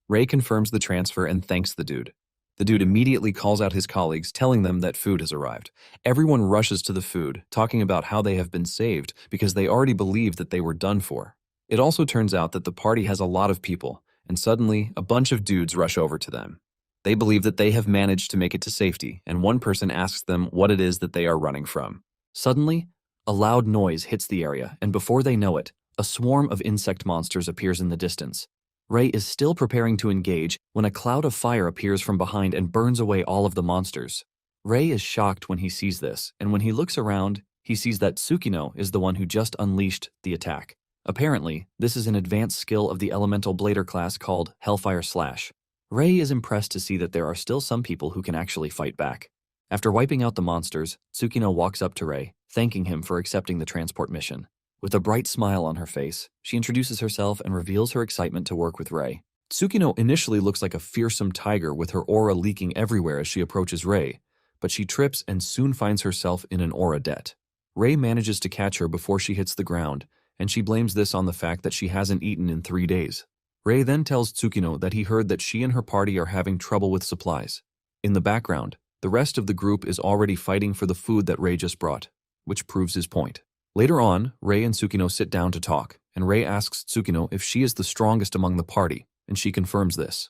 Ray confirms the transfer and thanks the dude. The dude immediately calls out his colleagues, telling them that food has arrived. Everyone rushes to the food, talking about how they have been saved because they already believed that they were done for. It also turns out that the party has a lot of people, and suddenly, a bunch of dudes rush over to them. They believe that they have managed to make it to safety, and one person asks them what it is that they are running from. Suddenly, a loud noise hits the area, and before they know it, a swarm of insect monsters appears in the distance. Ray is still preparing to engage when a cloud of fire appears from behind and burns away all of the monsters. Ray is shocked when he sees this, and when he looks around, he sees that Tsukino is the one who just unleashed the attack. Apparently, this is an advanced skill of the elemental blader class called Hellfire Slash. Ray is impressed to see that there are still some people who can actually fight back. After wiping out the monsters, Tsukino walks up to Ray, thanking him for accepting the transport mission. With a bright smile on her face, she introduces herself and reveals her excitement to work with Ray. Tsukino initially looks like a fearsome tiger with her aura leaking everywhere as she approaches Ray, but she trips and soon finds herself in an aura debt. Ray manages to catch her before she hits the ground, and she blames this on the fact that she hasn't eaten in 3 days. Ray then tells Tsukino that he heard that she and her party are having trouble with supplies. In the background, the rest of the group is already fighting for the food that Ray just brought, which proves his point. Later on, Ray and Tsukino sit down to talk, and Ray asks Tsukino if she is the strongest among the party, and she confirms this.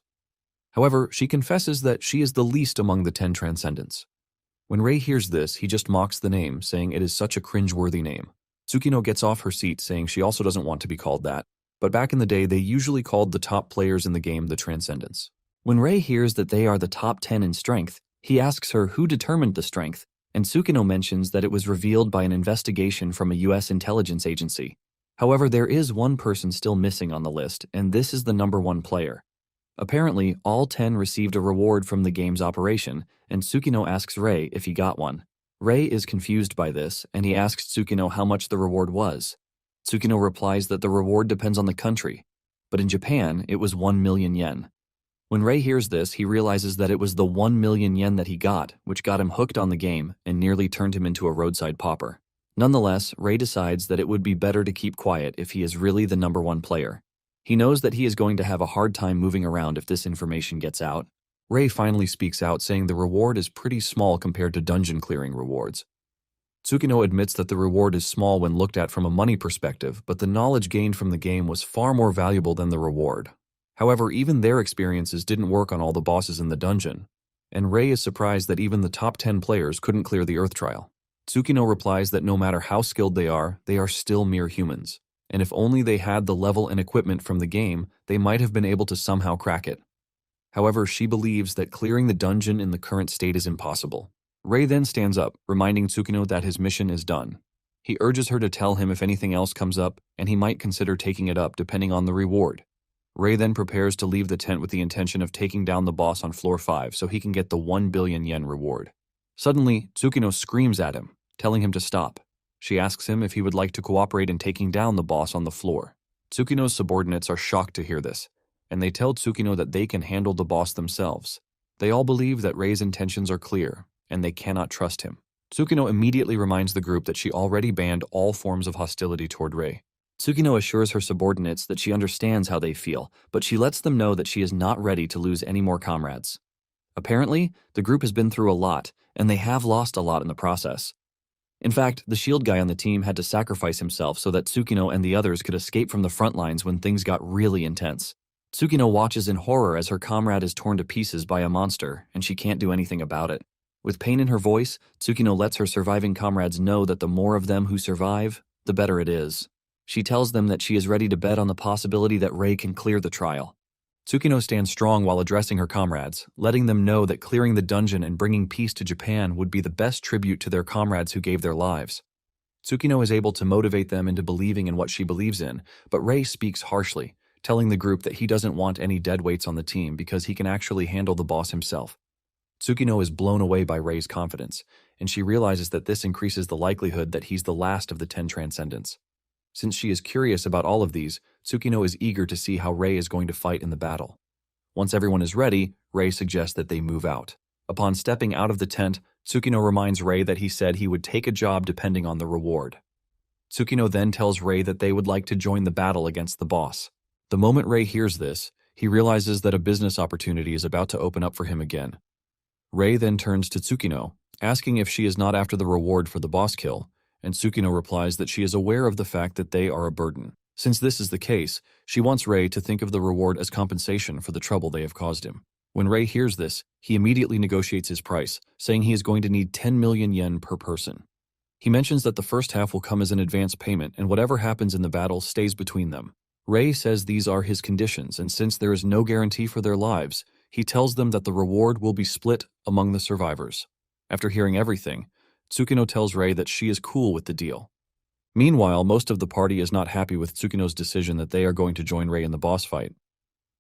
However, she confesses that she is the least among the 10 Transcendents. When Ray hears this, he just mocks the name, saying it is such a cringe-worthy name. Tsukino gets off her seat, saying she also doesn't want to be called that, but back in the day they usually called the top players in the game the Transcendents. When Ray hears that they are the top 10 in strength, he asks her who determined the strength, and Tsukino mentions that it was revealed by an investigation from a US intelligence agency. However, there is one person still missing on the list, and this is the number 1 player. Apparently, all 10 received a reward from the game's operation, and Tsukino asks Ray if he got one. Ray is confused by this, and he asks Tsukino how much the reward was. Tsukino replies that the reward depends on the country, but in Japan, it was 1 million yen. When Ray hears this, he realizes that it was the 1 million yen that he got, which got him hooked on the game and nearly turned him into a roadside pauper. Nonetheless, Ray decides that it would be better to keep quiet if he is really the number 1 player. He knows that he is going to have a hard time moving around if this information gets out. Ray finally speaks out, saying the reward is pretty small compared to dungeon clearing rewards. Tsukino admits that the reward is small when looked at from a money perspective, but the knowledge gained from the game was far more valuable than the reward. However, even their experiences didn't work on all the bosses in the dungeon, and Ray is surprised that even the top 10 players couldn't clear the Earth Trial. Tsukino replies that no matter how skilled they are still mere humans, and if only they had the level and equipment from the game, they might have been able to somehow crack it. However, she believes that clearing the dungeon in the current state is impossible. Ray then stands up, reminding Tsukino that his mission is done. He urges her to tell him if anything else comes up, and he might consider taking it up depending on the reward. Ray then prepares to leave the tent with the intention of taking down the boss on floor 5 so he can get the 1 billion yen reward. Suddenly, Tsukino screams at him, telling him to stop. She asks him if he would like to cooperate in taking down the boss on the floor. Tsukino's subordinates are shocked to hear this, and they tell Tsukino that they can handle the boss themselves. They all believe that Ray's intentions are clear, and they cannot trust him. Tsukino immediately reminds the group that she already banned all forms of hostility toward Ray. Tsukino assures her subordinates that she understands how they feel, but she lets them know that she is not ready to lose any more comrades. Apparently, the group has been through a lot, and they have lost a lot in the process. In fact, the shield guy on the team had to sacrifice himself so that Tsukino and the others could escape from the front lines when things got really intense. Tsukino watches in horror as her comrade is torn to pieces by a monster, and she can't do anything about it. With pain in her voice, Tsukino lets her surviving comrades know that the more of them who survive, the better it is. She tells them that she is ready to bet on the possibility that Ray can clear the trial. Tsukino stands strong while addressing her comrades, letting them know that clearing the dungeon and bringing peace to Japan would be the best tribute to their comrades who gave their lives. Tsukino is able to motivate them into believing in what she believes in, but Ray speaks harshly, telling the group that he doesn't want any deadweights on the team because he can actually handle the boss himself. Tsukino is blown away by Ray's confidence, and she realizes that this increases the likelihood that he's the last of the 10 Transcendents. Since she is curious about all of these, Tsukino is eager to see how Ray is going to fight in the battle. Once everyone is ready, Ray suggests that they move out. Upon stepping out of the tent, Tsukino reminds Ray that he said he would take a job depending on the reward. Tsukino then tells Rei that they would like to join the battle against the boss. The moment Rei hears this, he realizes that a business opportunity is about to open up for him again. Rei then turns to Tsukino, asking if she is not after the reward for the boss kill, and Tsukino replies that she is aware of the fact that they are a burden. Since this is the case, she wants Rei to think of the reward as compensation for the trouble they have caused him. When Rei hears this, he immediately negotiates his price, saying he is going to need 10 million yen per person. He mentions that the first half will come as an advance payment and whatever happens in the battle stays between them. Rei says these are his conditions, and since there is no guarantee for their lives, he tells them that the reward will be split among the survivors. After hearing everything, Tsukino tells Rei that she is cool with the deal. Meanwhile, most of the party is not happy with Tsukino's decision that they are going to join Rei in the boss fight.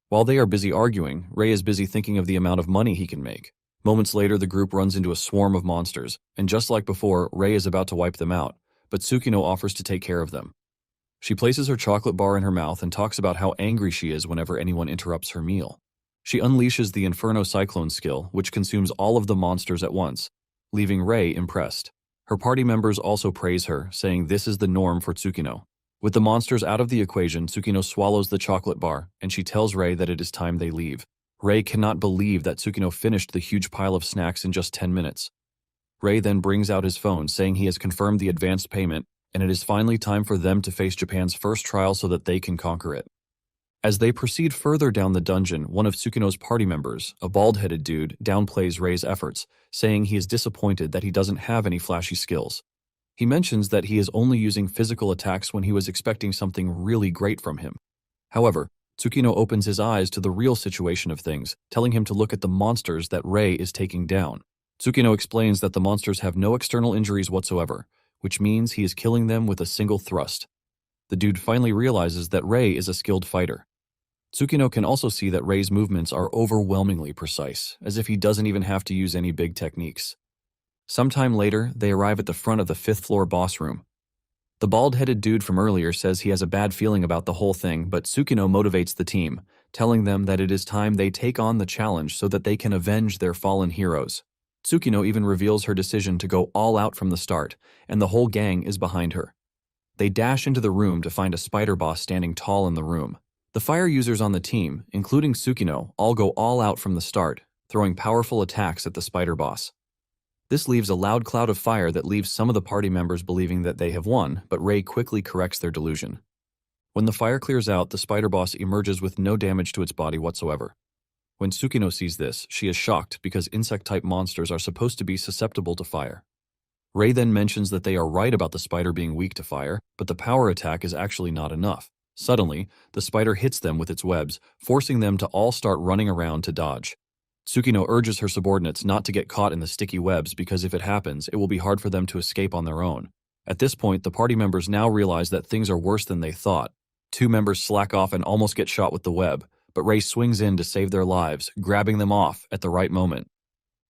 While they are busy arguing, Rei is busy thinking of the amount of money he can make. Moments later, the group runs into a swarm of monsters, and just like before, Rei is about to wipe them out, but Tsukino offers to take care of them. She places her chocolate bar in her mouth and talks about how angry she is whenever anyone interrupts her meal. She unleashes the Inferno Cyclone skill, which consumes all of the monsters at once, leaving Rei impressed. Her party members also praise her, saying this is the norm for Tsukino. With the monsters out of the equation, Tsukino swallows the chocolate bar, and she tells Rei that it is time they leave. Rei cannot believe that Tsukino finished the huge pile of snacks in just 10 minutes. Rei then brings out his phone, saying he has confirmed the advanced payment, and it is finally time for them to face Japan's first trial so that they can conquer it. As they proceed further down the dungeon, one of Tsukino's party members, a bald-headed dude, downplays Rei's efforts, saying he is disappointed that he doesn't have any flashy skills. He mentions that he is only using physical attacks when he was expecting something really great from him. However, Tsukino opens his eyes to the real situation of things, telling him to look at the monsters that Rei is taking down. Tsukino explains that the monsters have no external injuries whatsoever, which means he is killing them with a single thrust. The dude finally realizes that Rei is a skilled fighter. Tsukino can also see that Rei's movements are overwhelmingly precise, as if he doesn't even have to use any big techniques. Sometime later, they arrive at the front of the 5th floor boss room. The bald-headed dude from earlier says he has a bad feeling about the whole thing, but Tsukino motivates the team, telling them that it is time they take on the challenge so that they can avenge their fallen heroes. Tsukino even reveals her decision to go all out from the start, and the whole gang is behind her. They dash into the room to find a spider boss standing tall in the room. The fire users on the team, including Tsukino, all go all out from the start, throwing powerful attacks at the spider boss. This leaves a loud cloud of fire that leaves some of the party members believing that they have won, but Rei quickly corrects their delusion. When the fire clears out, the spider boss emerges with no damage to its body whatsoever. When Tsukino sees this, she is shocked because insect-type monsters are supposed to be susceptible to fire. Rei then mentions that they are right about the spider being weak to fire, but the power attack is actually not enough. Suddenly, the spider hits them with its webs, forcing them to all start running around to dodge. Tsukino urges her subordinates not to get caught in the sticky webs because if it happens, it will be hard for them to escape on their own. At this point, the party members now realize that things are worse than they thought. 2 members slack off and almost get shot with the web, but Rei swings in to save their lives, grabbing them off at the right moment.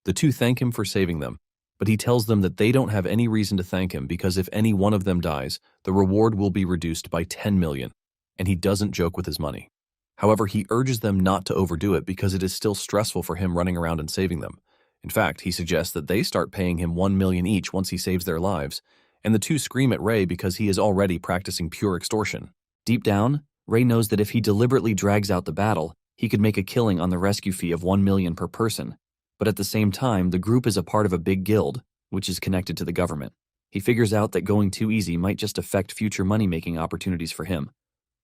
The 2 thank him for saving them, but he tells them that they don't have any reason to thank him because if any one of them dies, the reward will be reduced by 10 million. And he doesn't joke with his money. However, he urges them not to overdo it because it is still stressful for him running around and saving them. In fact, he suggests that they start paying him 1 million each once he saves their lives, and the 2 scream at Rei because he is already practicing pure extortion. Deep down, Rei knows that if he deliberately drags out the battle, he could make a killing on the rescue fee of 1 million per person. But at the same time, the group is a part of a big guild, which is connected to the government. He figures out that going too easy might just affect future money-making opportunities for him.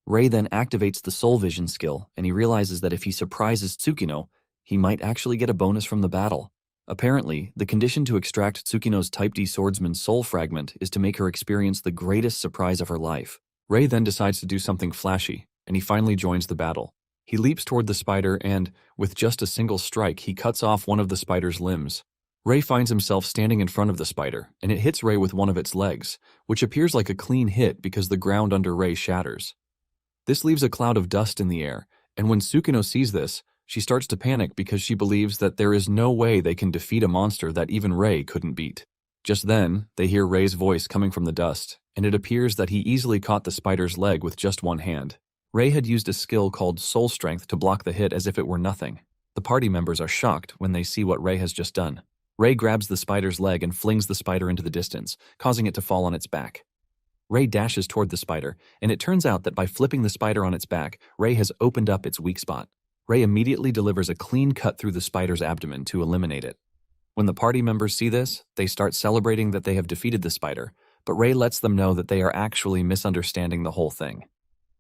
Rei then activates the Soul Vision skill, and he realizes that if he surprises Tsukino, he might actually get a bonus from the battle. Apparently, the condition to extract Tsukino's Type D Swordsman's soul fragment is to make her experience the greatest surprise of her life. Rei then decides to do something flashy, and he finally joins the battle. He leaps toward the spider and, with just a single strike, he cuts off one of the spider's limbs. Rei finds himself standing in front of the spider, and it hits Rei with one of its legs, which appears like a clean hit because the ground under Rei shatters. This leaves a cloud of dust in the air, and when Tsukino sees this, she starts to panic because she believes that there is no way they can defeat a monster that even Rei couldn't beat. Just then, they hear Rei's voice coming from the dust, and it appears that he easily caught the spider's leg with just one hand. Rei had used a skill called Soul Strength to block the hit as if it were nothing. The party members are shocked when they see what Rei has just done. Rei grabs the spider's leg and flings the spider into the distance, causing it to fall on its back. Rei dashes toward the spider, and it turns out that by flipping the spider on its back, Rei has opened up its weak spot. Rei immediately delivers a clean cut through the spider's abdomen to eliminate it. When the party members see this, they start celebrating that they have defeated the spider, but Rei lets them know that they are actually misunderstanding the whole thing.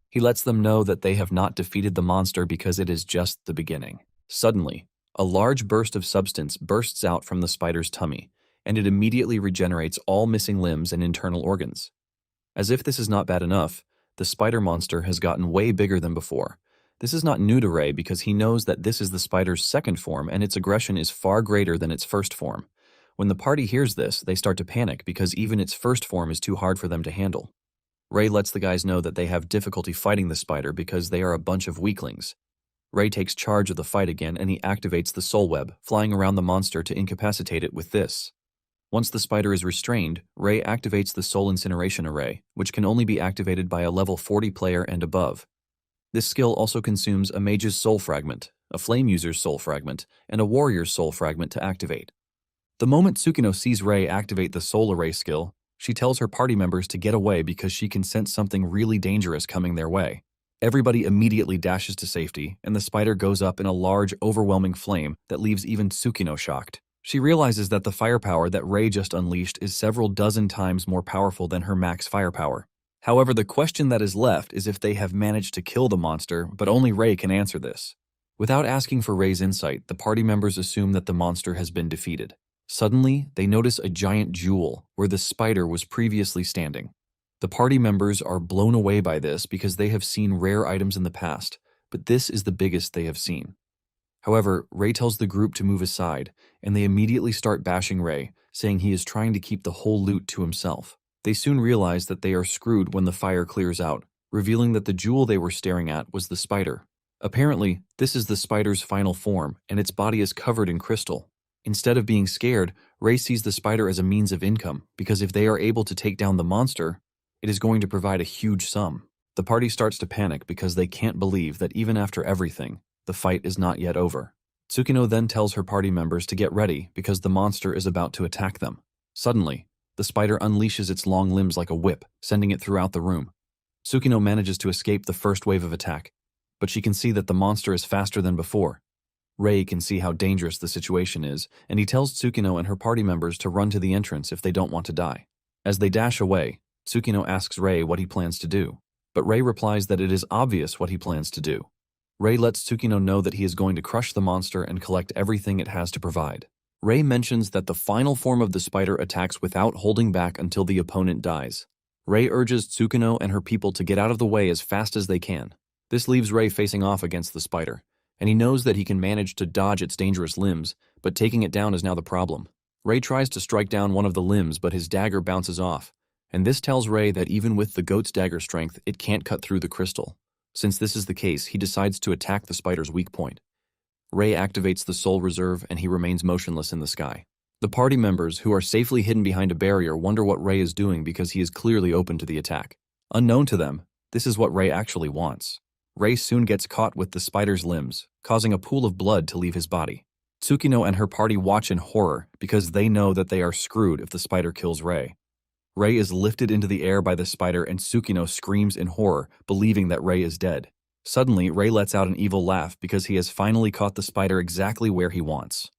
He lets them know that they have not defeated the monster because it is just the beginning. Suddenly, a large burst of substance bursts out from the spider's tummy, and it immediately regenerates all missing limbs and internal organs. As if this is not bad enough, the spider monster has gotten way bigger than before. This is not new to Rei because he knows that this is the spider's second form and its aggression is far greater than its first form. When the party hears this, they start to panic because even its first form is too hard for them to handle. Rei lets the guys know that they have difficulty fighting the spider because they are a bunch of weaklings. Rei takes charge of the fight again and he activates the soul web, flying around the monster to incapacitate it with this. Once the spider is restrained, Rei activates the soul incineration array, which can only be activated by a level 40 player and above. This skill also consumes a mage's soul fragment, a flame user's soul fragment, and a warrior's soul fragment to activate. The moment Tsukino sees Rei activate the soul array skill, she tells her party members to get away because she can sense something really dangerous coming their way. Everybody immediately dashes to safety, and the spider goes up in a large, overwhelming flame that leaves even Tsukino shocked. She realizes that the firepower that Rei just unleashed is several dozen times more powerful than her max firepower. However, the question that is left is if they have managed to kill the monster, but only Rei can answer this. Without asking for Rei's insight, the party members assume that the monster has been defeated. Suddenly, they notice a giant jewel where the spider was previously standing. The party members are blown away by this because they have seen rare items in the past, but this is the biggest they have seen. However, Rei tells the group to move aside, and they immediately start bashing Rei, saying he is trying to keep the whole loot to himself. They soon realize that they are screwed when the fire clears out, revealing that the jewel they were staring at was the spider. Apparently, this is the spider's final form, and its body is covered in crystal. Instead of being scared, Rei sees the spider as a means of income, because if they are able to take down the monster, it is going to provide a huge sum. The party starts to panic because they can't believe that even after everything, the fight is not yet over. Tsukino then tells her party members to get ready because the monster is about to attack them. Suddenly, the spider unleashes its long limbs like a whip, sending it throughout the room. Tsukino manages to escape the first wave of attack, but she can see that the monster is faster than before. Rei can see how dangerous the situation is, and he tells Tsukino and her party members to run to the entrance if they don't want to die. As they dash away, Tsukino asks Rei what he plans to do, but Rei replies that it is obvious what he plans to do. Rei lets Tsukino know that he is going to crush the monster and collect everything it has to provide. Rei mentions that the final form of the spider attacks without holding back until the opponent dies. Rei urges Tsukino and her people to get out of the way as fast as they can. This leaves Rei facing off against the spider, and he knows that he can manage to dodge its dangerous limbs, but taking it down is now the problem. Rei tries to strike down one of the limbs, but his dagger bounces off, and this tells Rei that even with the goat's dagger strength, it can't cut through the crystal. Since this is the case, he decides to attack the spider's weak point. Rei activates the soul reserve and he remains motionless in the sky. The party members, who are safely hidden behind a barrier, wonder what Rei is doing because he is clearly open to the attack. Unknown to them, this is what Rei actually wants. Rei soon gets caught with the spider's limbs, causing a pool of blood to leave his body. Tsukino and her party watch in horror because they know that they are screwed if the spider kills Rei. Rei is lifted into the air by the spider and Tsukino screams in horror, believing that Rei is dead. Suddenly, Rei lets out an evil laugh because he has finally caught the spider exactly where he wants.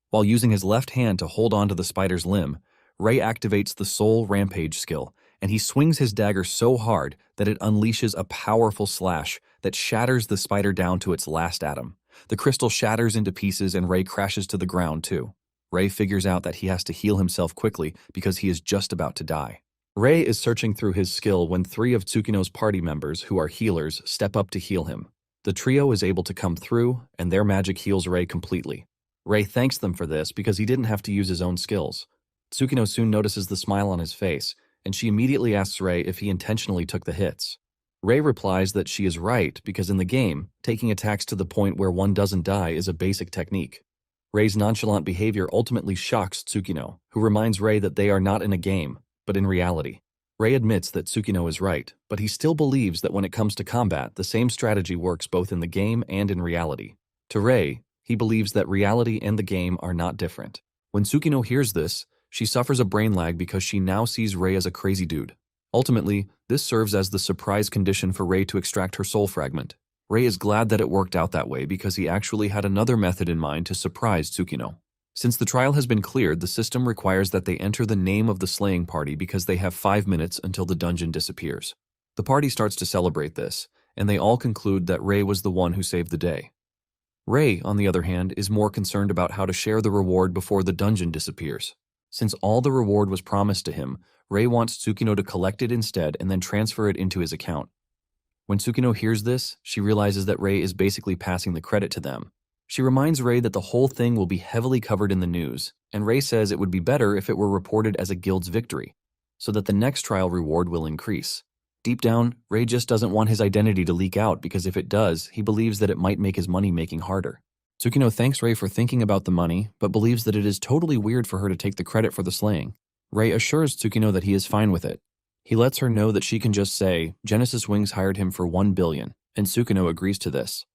While using his left hand to hold on to the spider's limb, Rei activates the Soul Rampage skill, and he swings his dagger so hard that it unleashes a powerful slash that shatters the spider down to its last atom. The crystal shatters into pieces and Rei crashes to the ground too. Rei figures out that he has to heal himself quickly because he is just about to die. Rei is searching through his skill when 3 of Tsukino's party members, who are healers, step up to heal him. The trio is able to come through, and their magic heals Rei completely. Rei thanks them for this because he didn't have to use his own skills. Tsukino soon notices the smile on his face, and she immediately asks Rei if he intentionally took the hits. Rei replies that she is right because in the game, taking attacks to the point where one doesn't die is a basic technique. Rei's nonchalant behavior ultimately shocks Tsukino, who reminds Rei that they are not in a game, but in reality. Rei admits that Tsukino is right, but he still believes that when it comes to combat, the same strategy works both in the game and in reality. To Rei, he believes that reality and the game are not different. When Tsukino hears this, she suffers a brain lag because she now sees Rei as a crazy dude. Ultimately, this serves as the surprise condition for Rei to extract her soul fragment. Rei is glad that it worked out that way because he actually had another method in mind to surprise Tsukino. Since the trial has been cleared, the system requires that they enter the name of the slaying party because they have 5 minutes until the dungeon disappears. The party starts to celebrate this, and they all conclude that Rei was the one who saved the day. Rei, on the other hand, is more concerned about how to share the reward before the dungeon disappears. Since all the reward was promised to him, Rei wants Tsukino to collect it instead and then transfer it into his account. When Tsukino hears this, she realizes that Rei is basically passing the credit to them. She reminds Rei that the whole thing will be heavily covered in the news, and Rei says it would be better if it were reported as a guild's victory, so that the next trial reward will increase. Deep down, Rei just doesn't want his identity to leak out because if it does, he believes that it might make his money-making harder. Tsukino thanks Rei for thinking about the money, but believes that it is totally weird for her to take the credit for the slaying. Rei assures Tsukino that he is fine with it. He lets her know that she can just say, Genesis Wings hired him for 1 billion, and Tsukino agrees to this.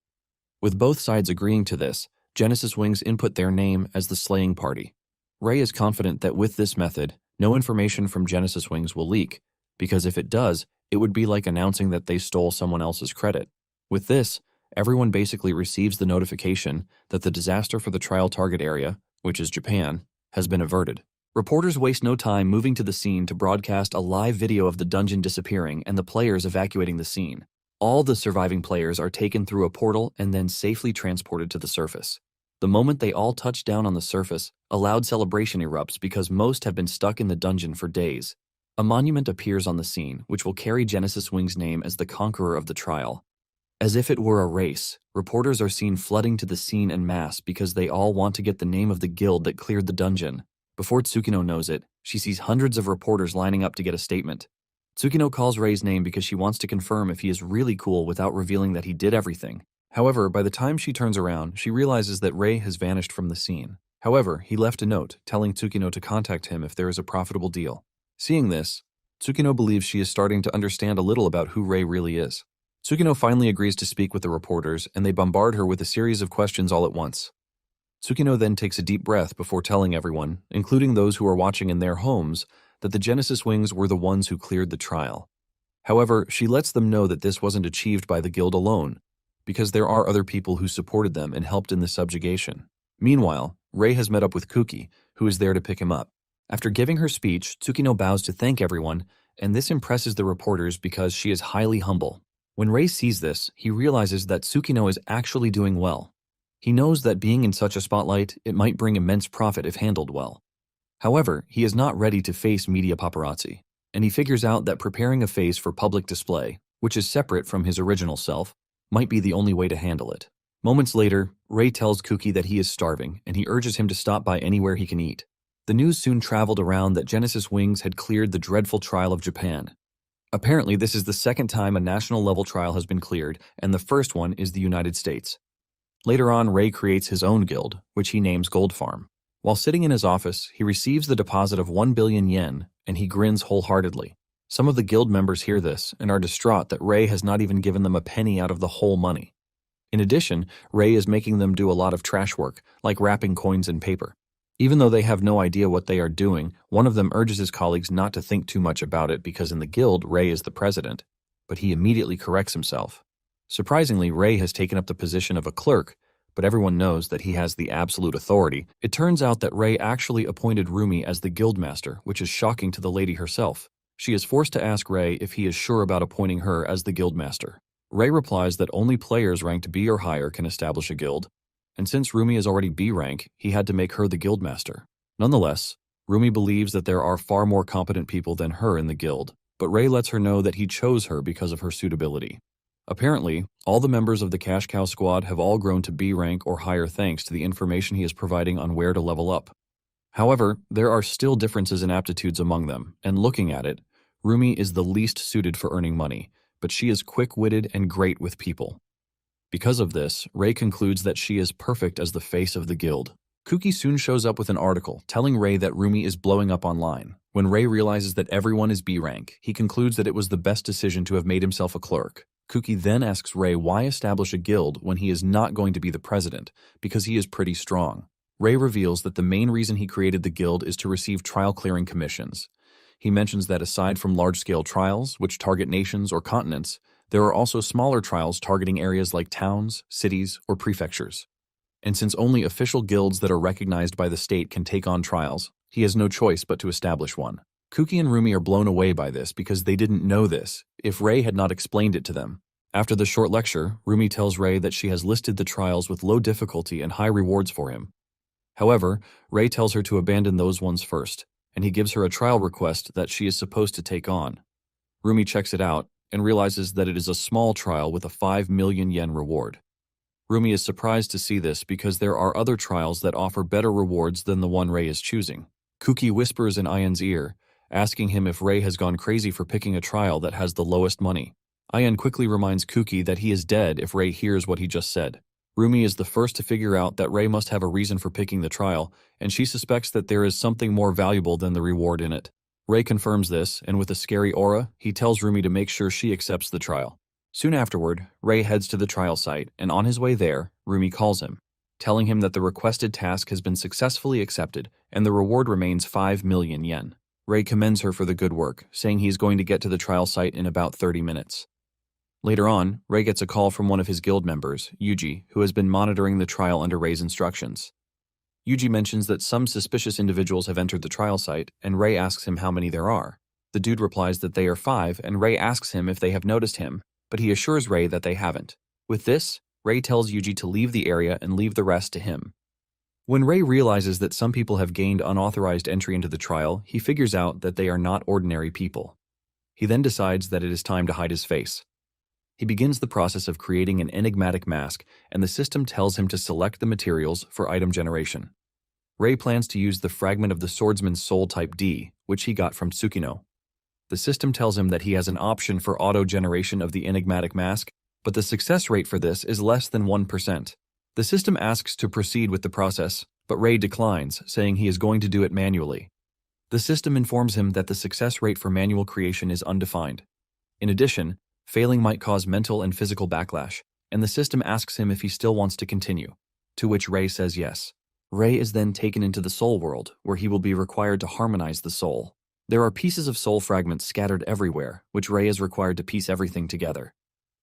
With both sides agreeing to this, Genesis Wings input their name as the slaying party. Rei is confident that with this method, no information from Genesis Wings will leak, because if it does, it would be like announcing that they stole someone else's credit. With this, everyone basically receives the notification that the disaster for the trial target area, which is Japan, has been averted. Reporters waste no time moving to the scene to broadcast a live video of the dungeon disappearing and the players evacuating the scene. All the surviving players are taken through a portal and then safely transported to the surface. The moment they all touch down on the surface, a loud celebration erupts because most have been stuck in the dungeon for days. A monument appears on the scene, which will carry Genesis Wing's name as the conqueror of the trial. As if it were a race, reporters are seen flooding to the scene en masse because they all want to get the name of the guild that cleared the dungeon. Before Tsukino knows it, she sees hundreds of reporters lining up to get a statement. Tsukino calls Rei's name because she wants to confirm if he is really cool without revealing that he did everything. However, by the time she turns around, she realizes that Rei has vanished from the scene. However, he left a note telling Tsukino to contact him if there is a profitable deal. Seeing this, Tsukino believes she is starting to understand a little about who Rei really is. Tsukino finally agrees to speak with the reporters, and they bombard her with a series of questions all at once. Tsukino then takes a deep breath before telling everyone, including those who are watching in their homes, that the Genesis Wings were the ones who cleared the trial. However, she lets them know that this wasn't achieved by the guild alone, because there are other people who supported them and helped in the subjugation. Meanwhile, Rei has met up with Kuki, who is there to pick him up. After giving her speech, Tsukino bows to thank everyone, and this impresses the reporters because she is highly humble. When Rei sees this, he realizes that Tsukino is actually doing well. He knows that being in such a spotlight, it might bring immense profit if handled well. However, he is not ready to face media paparazzi, and he figures out that preparing a face for public display, which is separate from his original self, might be the only way to handle it. Moments later, Rei tells Kuki that he is starving, and he urges him to stop by anywhere he can eat. The news soon traveled around that Genesis Wings had cleared the dreadful trial of Japan. Apparently, this is the second time a national-level trial has been cleared, and the first one is the United States. Later on, Rei creates his own guild, which he names Gold Farm. While sitting in his office, he receives the deposit of 1 billion yen, and he grins wholeheartedly. Some of the guild members hear this and are distraught that Rei has not even given them a penny out of the whole money. In addition, Rei is making them do a lot of trash work, like wrapping coins in paper. Even though they have no idea what they are doing, one of them urges his colleagues not to think too much about it because in the guild, Rei is the president, but he immediately corrects himself. Surprisingly, Rei has taken up the position of a clerk, but everyone knows that he has the absolute authority. It turns out that Rei actually appointed Rumi as the guildmaster, which is shocking to the lady herself. She is forced to ask Rei if he is sure about appointing her as the guildmaster. Rei replies that only players ranked B or higher can establish a guild, and since Rumi is already B rank, he had to make her the guildmaster. Nonetheless, Rumi believes that there are far more competent people than her in the guild, but Rei lets her know that he chose her because of her suitability. Apparently, all the members of the Cash Cow squad have all grown to B rank or higher thanks to the information he is providing on where to level up. However, there are still differences in aptitudes among them, and looking at it, Rumi is the least suited for earning money, but she is quick-witted and great with people. Because of this, Rei concludes that she is perfect as the face of the guild. Kuki soon shows up with an article telling Rei that Rumi is blowing up online. When Rei realizes that everyone is B rank, he concludes that it was the best decision to have made himself a clerk. Kuki then asks Rei why establish a guild when he is not going to be the president, because he is pretty strong. Rei reveals that the main reason he created the guild is to receive trial-clearing commissions. He mentions that aside from large-scale trials, which target nations or continents, there are also smaller trials targeting areas like towns, cities, or prefectures. And since only official guilds that are recognized by the state can take on trials, he has no choice but to establish one. Kuki and Rumi are blown away by this because they didn't know this if Ray had not explained it to them. After the short lecture, Rumi tells Ray that she has listed the trials with low difficulty and high rewards for him. However, Ray tells her to abandon those ones first, and he gives her a trial request that she is supposed to take on. Rumi checks it out and realizes that it is a small trial with a 5 million yen reward. Rumi is surprised to see this because there are other trials that offer better rewards than the one Ray is choosing. Kuki whispers in Ayan's ear, asking him if Ray has gone crazy for picking a trial that has the lowest money. Ayan quickly reminds Kuki that he is dead if Ray hears what he just said. Rumi is the first to figure out that Ray must have a reason for picking the trial, and she suspects that there is something more valuable than the reward in it. Ray confirms this, and with a scary aura, he tells Rumi to make sure she accepts the trial. Soon afterward, Ray heads to the trial site, and on his way there, Rumi calls him, telling him that the requested task has been successfully accepted, and the reward remains 5 million yen. Ray commends her for the good work, saying he is going to get to the trial site in about 30 minutes. Later on, Ray gets a call from one of his guild members, Yuji, who has been monitoring the trial under Ray's instructions. Yuji mentions that some suspicious individuals have entered the trial site, and Ray asks him how many there are. The dude replies that they are 5, and Ray asks him if they have noticed him, but he assures Ray that they haven't. With this, Ray tells Yuji to leave the area and leave the rest to him. When Ray realizes that some people have gained unauthorized entry into the trial, he figures out that they are not ordinary people. He then decides that it is time to hide his face. He begins the process of creating an enigmatic mask, and the system tells him to select the materials for item generation. Ray plans to use the fragment of the swordsman's soul type D, which he got from Tsukino. The system tells him that he has an option for auto-generation of the enigmatic mask, but the success rate for this is less than 1%. The system asks to proceed with the process, but Ray declines, saying he is going to do it manually. The system informs him that the success rate for manual creation is undefined. In addition, failing might cause mental and physical backlash, and the system asks him if he still wants to continue, to which Ray says yes. Ray is then taken into the soul world, where he will be required to harmonize the soul. There are pieces of soul fragments scattered everywhere, which Ray is required to piece everything together.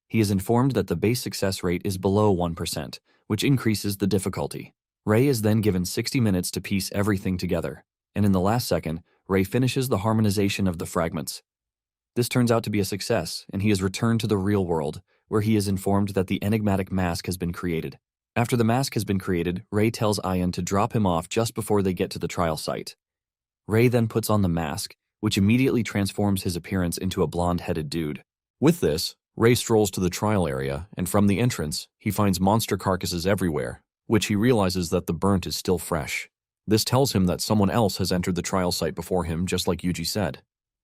He is informed that the base success rate is below 1%, which increases the difficulty. Ray is then given 60 minutes to piece everything together, and in the last second, Ray finishes the harmonization of the fragments. This turns out to be a success, and he is returned to the real world, where he is informed that the enigmatic mask has been created. After the mask has been created, Ray tells Ayan to drop him off just before they get to the trial site. Ray then puts on the mask, which immediately transforms his appearance into a blonde-headed dude. With this, Ray strolls to the trial area, and from the entrance, he finds monster carcasses everywhere, which he realizes that the burnt is still fresh. This tells him that someone else has entered the trial site before him, just like Yuji said.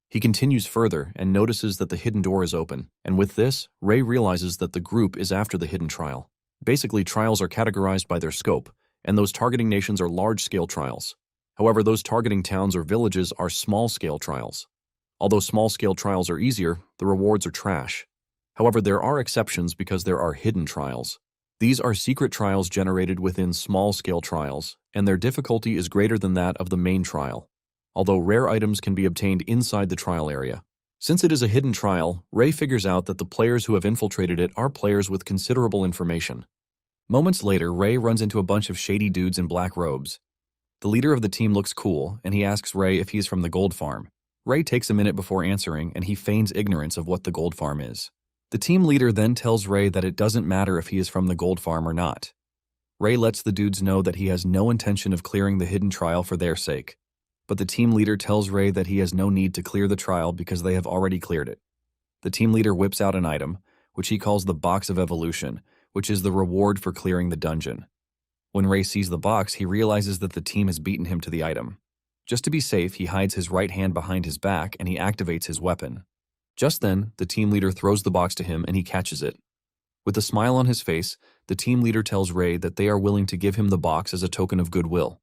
He continues further and notices that the hidden door is open, and with this, Ray realizes that the group is after the hidden trial. Basically, trials are categorized by their scope, and those targeting nations are large-scale trials. However, those targeting towns or villages are small-scale trials. Although small-scale trials are easier, the rewards are trash. However, there are exceptions because there are hidden trials. These are secret trials generated within small-scale trials, and their difficulty is greater than that of the main trial, although rare items can be obtained inside the trial area. Since it is a hidden trial, Ray figures out that the players who have infiltrated it are players with considerable information. Moments later, Ray runs into a bunch of shady dudes in black robes. The leader of the team looks cool, and he asks Ray if he's from the gold farm. Ray takes a minute before answering, and he feigns ignorance of what the gold farm is. The team leader then tells Ray that it doesn't matter if he is from the gold farm or not. Ray lets the dudes know that he has no intention of clearing the hidden trial for their sake. But the team leader tells Ray that he has no need to clear the trial because they have already cleared it. The team leader whips out an item, which he calls the Box of Evolution, which is the reward for clearing the dungeon. When Ray sees the box, he realizes that the team has beaten him to the item. Just to be safe, he hides his right hand behind his back and he activates his weapon. Just then, the team leader throws the box to him and he catches it. With a smile on his face, the team leader tells Ray that they are willing to give him the box as a token of goodwill.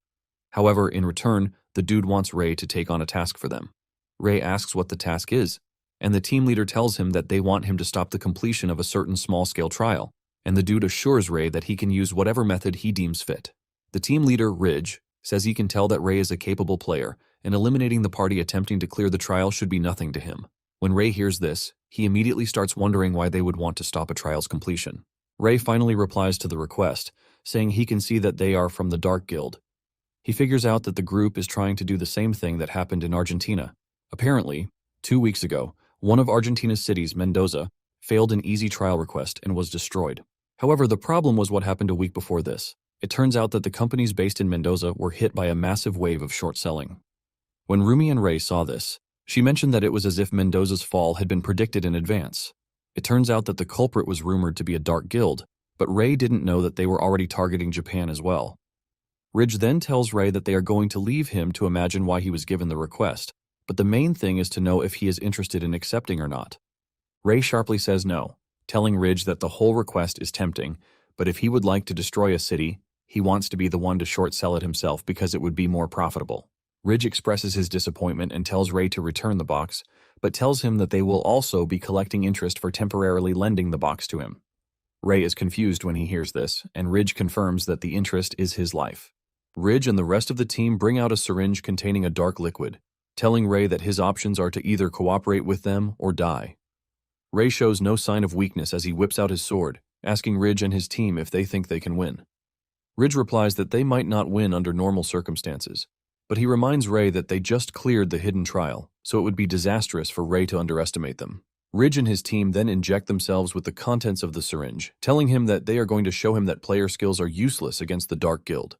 However, in return, the dude wants Ray to take on a task for them. Ray asks what the task is, and the team leader tells him that they want him to stop the completion of a certain small-scale trial, and the dude assures Ray that he can use whatever method he deems fit. The team leader, Ridge, says he can tell that Ray is a capable player, and eliminating the party attempting to clear the trial should be nothing to him. When Ray hears this, he immediately starts wondering why they would want to stop a trial's completion. Ray finally replies to the request, saying he can see that they are from the Dark Guild. He figures out that the group is trying to do the same thing that happened in Argentina. Apparently, 2 weeks ago, one of Argentina's cities, Mendoza, failed an easy trial request and was destroyed. However, the problem was what happened a week before this. It turns out that the companies based in Mendoza were hit by a massive wave of short selling. When Rumi and Ray saw this, she mentioned that it was as if Mendoza's fall had been predicted in advance. It turns out that the culprit was rumored to be a Dark Guild, but Ray didn't know that they were already targeting Japan as well. Ridge then tells Ray that they are going to leave him to imagine why he was given the request, but the main thing is to know if he is interested in accepting or not. Ray sharply says no, telling Ridge that the whole request is tempting, but if he would like to destroy a city, he wants to be the one to short sell it himself because it would be more profitable. Ridge expresses his disappointment and tells Ray to return the box, but tells him that they will also be collecting interest for temporarily lending the box to him. Ray is confused when he hears this, and Ridge confirms that the interest is his life. Ridge and the rest of the team bring out a syringe containing a dark liquid, telling Ray that his options are to either cooperate with them or die. Ray shows no sign of weakness as he whips out his sword, asking Ridge and his team if they think they can win. Ridge replies that they might not win under normal circumstances, but he reminds Ray that they just cleared the hidden trial, so it would be disastrous for Ray to underestimate them. Ridge and his team then inject themselves with the contents of the syringe, telling him that they are going to show him that player skills are useless against the Dark Guild.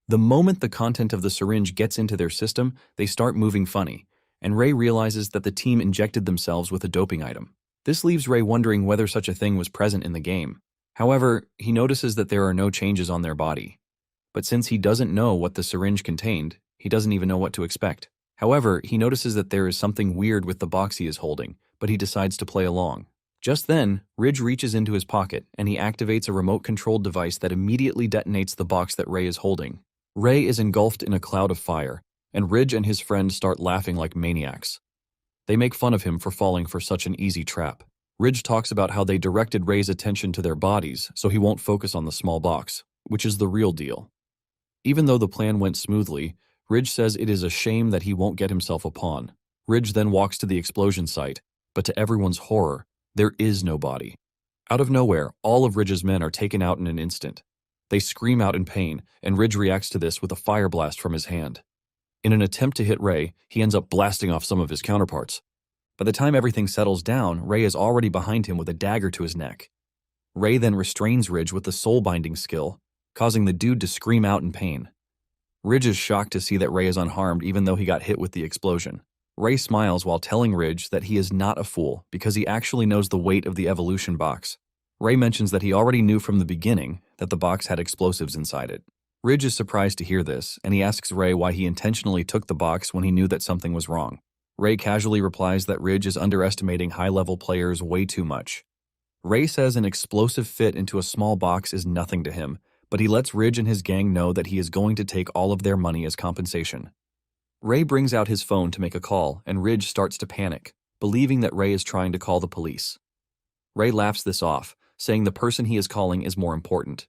The moment the content of the syringe gets into their system, they start moving funny, and Ray realizes that the team injected themselves with a doping item. This leaves Ray wondering whether such a thing was present in the game. However, he notices that there are no changes on their body. But since he doesn't know what the syringe contained, he doesn't even know what to expect. However, he notices that there is something weird with the box he is holding, but he decides to play along. Just then, Ridge reaches into his pocket, and he activates a remote-controlled device that immediately detonates the box that Ray is holding. Ray is engulfed in a cloud of fire, and Ridge and his friend start laughing like maniacs. They make fun of him for falling for such an easy trap. Ridge talks about how they directed Ray's attention to their bodies so he won't focus on the small box, which is the real deal. Even though the plan went smoothly, Ridge says it is a shame that he won't get himself a pawn. Ridge then walks to the explosion site, but to everyone's horror, there is no body. Out of nowhere, all of Ridge's men are taken out in an instant. They scream out in pain, and Ridge reacts to this with a fire blast from his hand. In an attempt to hit Ray, he ends up blasting off some of his counterparts. By the time everything settles down, Ray is already behind him with a dagger to his neck. Ray then restrains Ridge with the soul-binding skill, causing the dude to scream out in pain. Ridge is shocked to see that Ray is unharmed even though he got hit with the explosion. Ray smiles while telling Ridge that he is not a fool because he actually knows the weight of the evolution box. Ray mentions that he already knew from the beginning that the box had explosives inside it. Ridge is surprised to hear this, and he asks Ray why he intentionally took the box when he knew that something was wrong. Ray casually replies that Ridge is underestimating high-level players way too much. Ray says an explosive fit into a small box is nothing to him, but he lets Ridge and his gang know that he is going to take all of their money as compensation. Ray brings out his phone to make a call, and Ridge starts to panic, believing that Ray is trying to call the police. Ray laughs this off, saying the person he is calling is more important.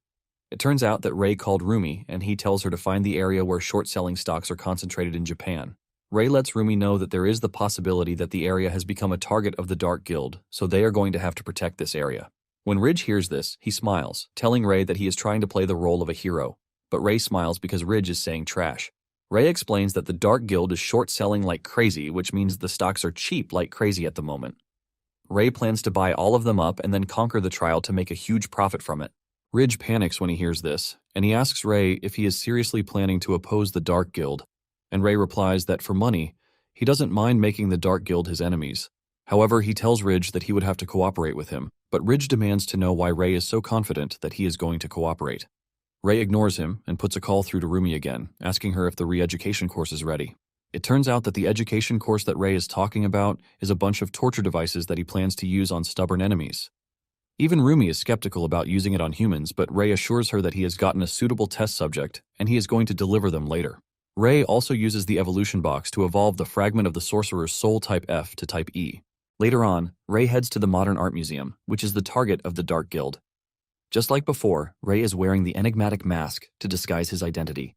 It turns out that Ray called Rumi, and he tells her to find the area where short-selling stocks are concentrated in Japan. Ray lets Rumi know that there is the possibility that the area has become a target of the Dark Guild, so they are going to have to protect this area. When Ridge hears this, he smiles, telling Ray that he is trying to play the role of a hero, but Ray smiles because Ridge is saying trash. Ray explains that the Dark Guild is short-selling like crazy, which means the stocks are cheap like crazy at the moment. Ray plans to buy all of them up and then conquer the trial to make a huge profit from it. Ridge panics when he hears this, and he asks Ray if he is seriously planning to oppose the Dark Guild, and Ray replies that for money, he doesn't mind making the Dark Guild his enemies. However, he tells Ridge that he would have to cooperate with him, but Ridge demands to know why Ray is so confident that he is going to cooperate. Ray ignores him and puts a call through to Rumi again, asking her if the re-education course is ready. It turns out that the education course that Ray is talking about is a bunch of torture devices that he plans to use on stubborn enemies. Even Rumi is skeptical about using it on humans, but Ray assures her that he has gotten a suitable test subject and he is going to deliver them later. Ray also uses the evolution box to evolve the fragment of the sorcerer's soul type F to type E. Later on, Ray heads to the Modern Art Museum, which is the target of the Dark Guild. Just like before, Ray is wearing the enigmatic mask to disguise his identity.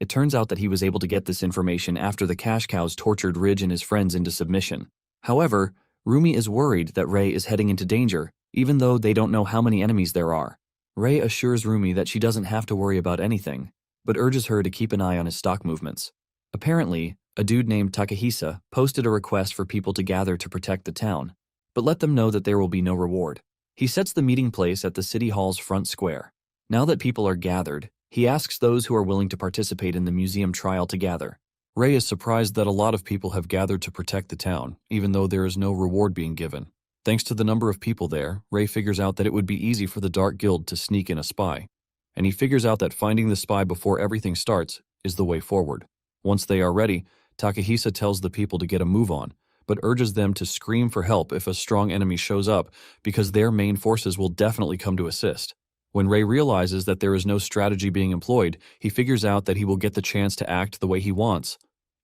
It turns out that he was able to get this information after the cash cows tortured Ridge and his friends into submission. However, Rumi is worried that Ray is heading into danger, even though they don't know how many enemies there are. Ray assures Rumi that she doesn't have to worry about anything, but urges her to keep an eye on his stock movements. Apparently, a dude named Takahisa posted a request for people to gather to protect the town, but let them know that there will be no reward. He sets the meeting place at the city hall's front square. Now that people are gathered, he asks those who are willing to participate in the museum trial to gather. Ray is surprised that a lot of people have gathered to protect the town, even though there is no reward being given. Thanks to the number of people there, Ray figures out that it would be easy for the Dark Guild to sneak in a spy. And he figures out that finding the spy before everything starts is the way forward. Once they are ready, Takahisa tells the people to get a move on, but urges them to scream for help if a strong enemy shows up because their main forces will definitely come to assist. When Ray realizes that there is no strategy being employed, he figures out that he will get the chance to act the way he wants.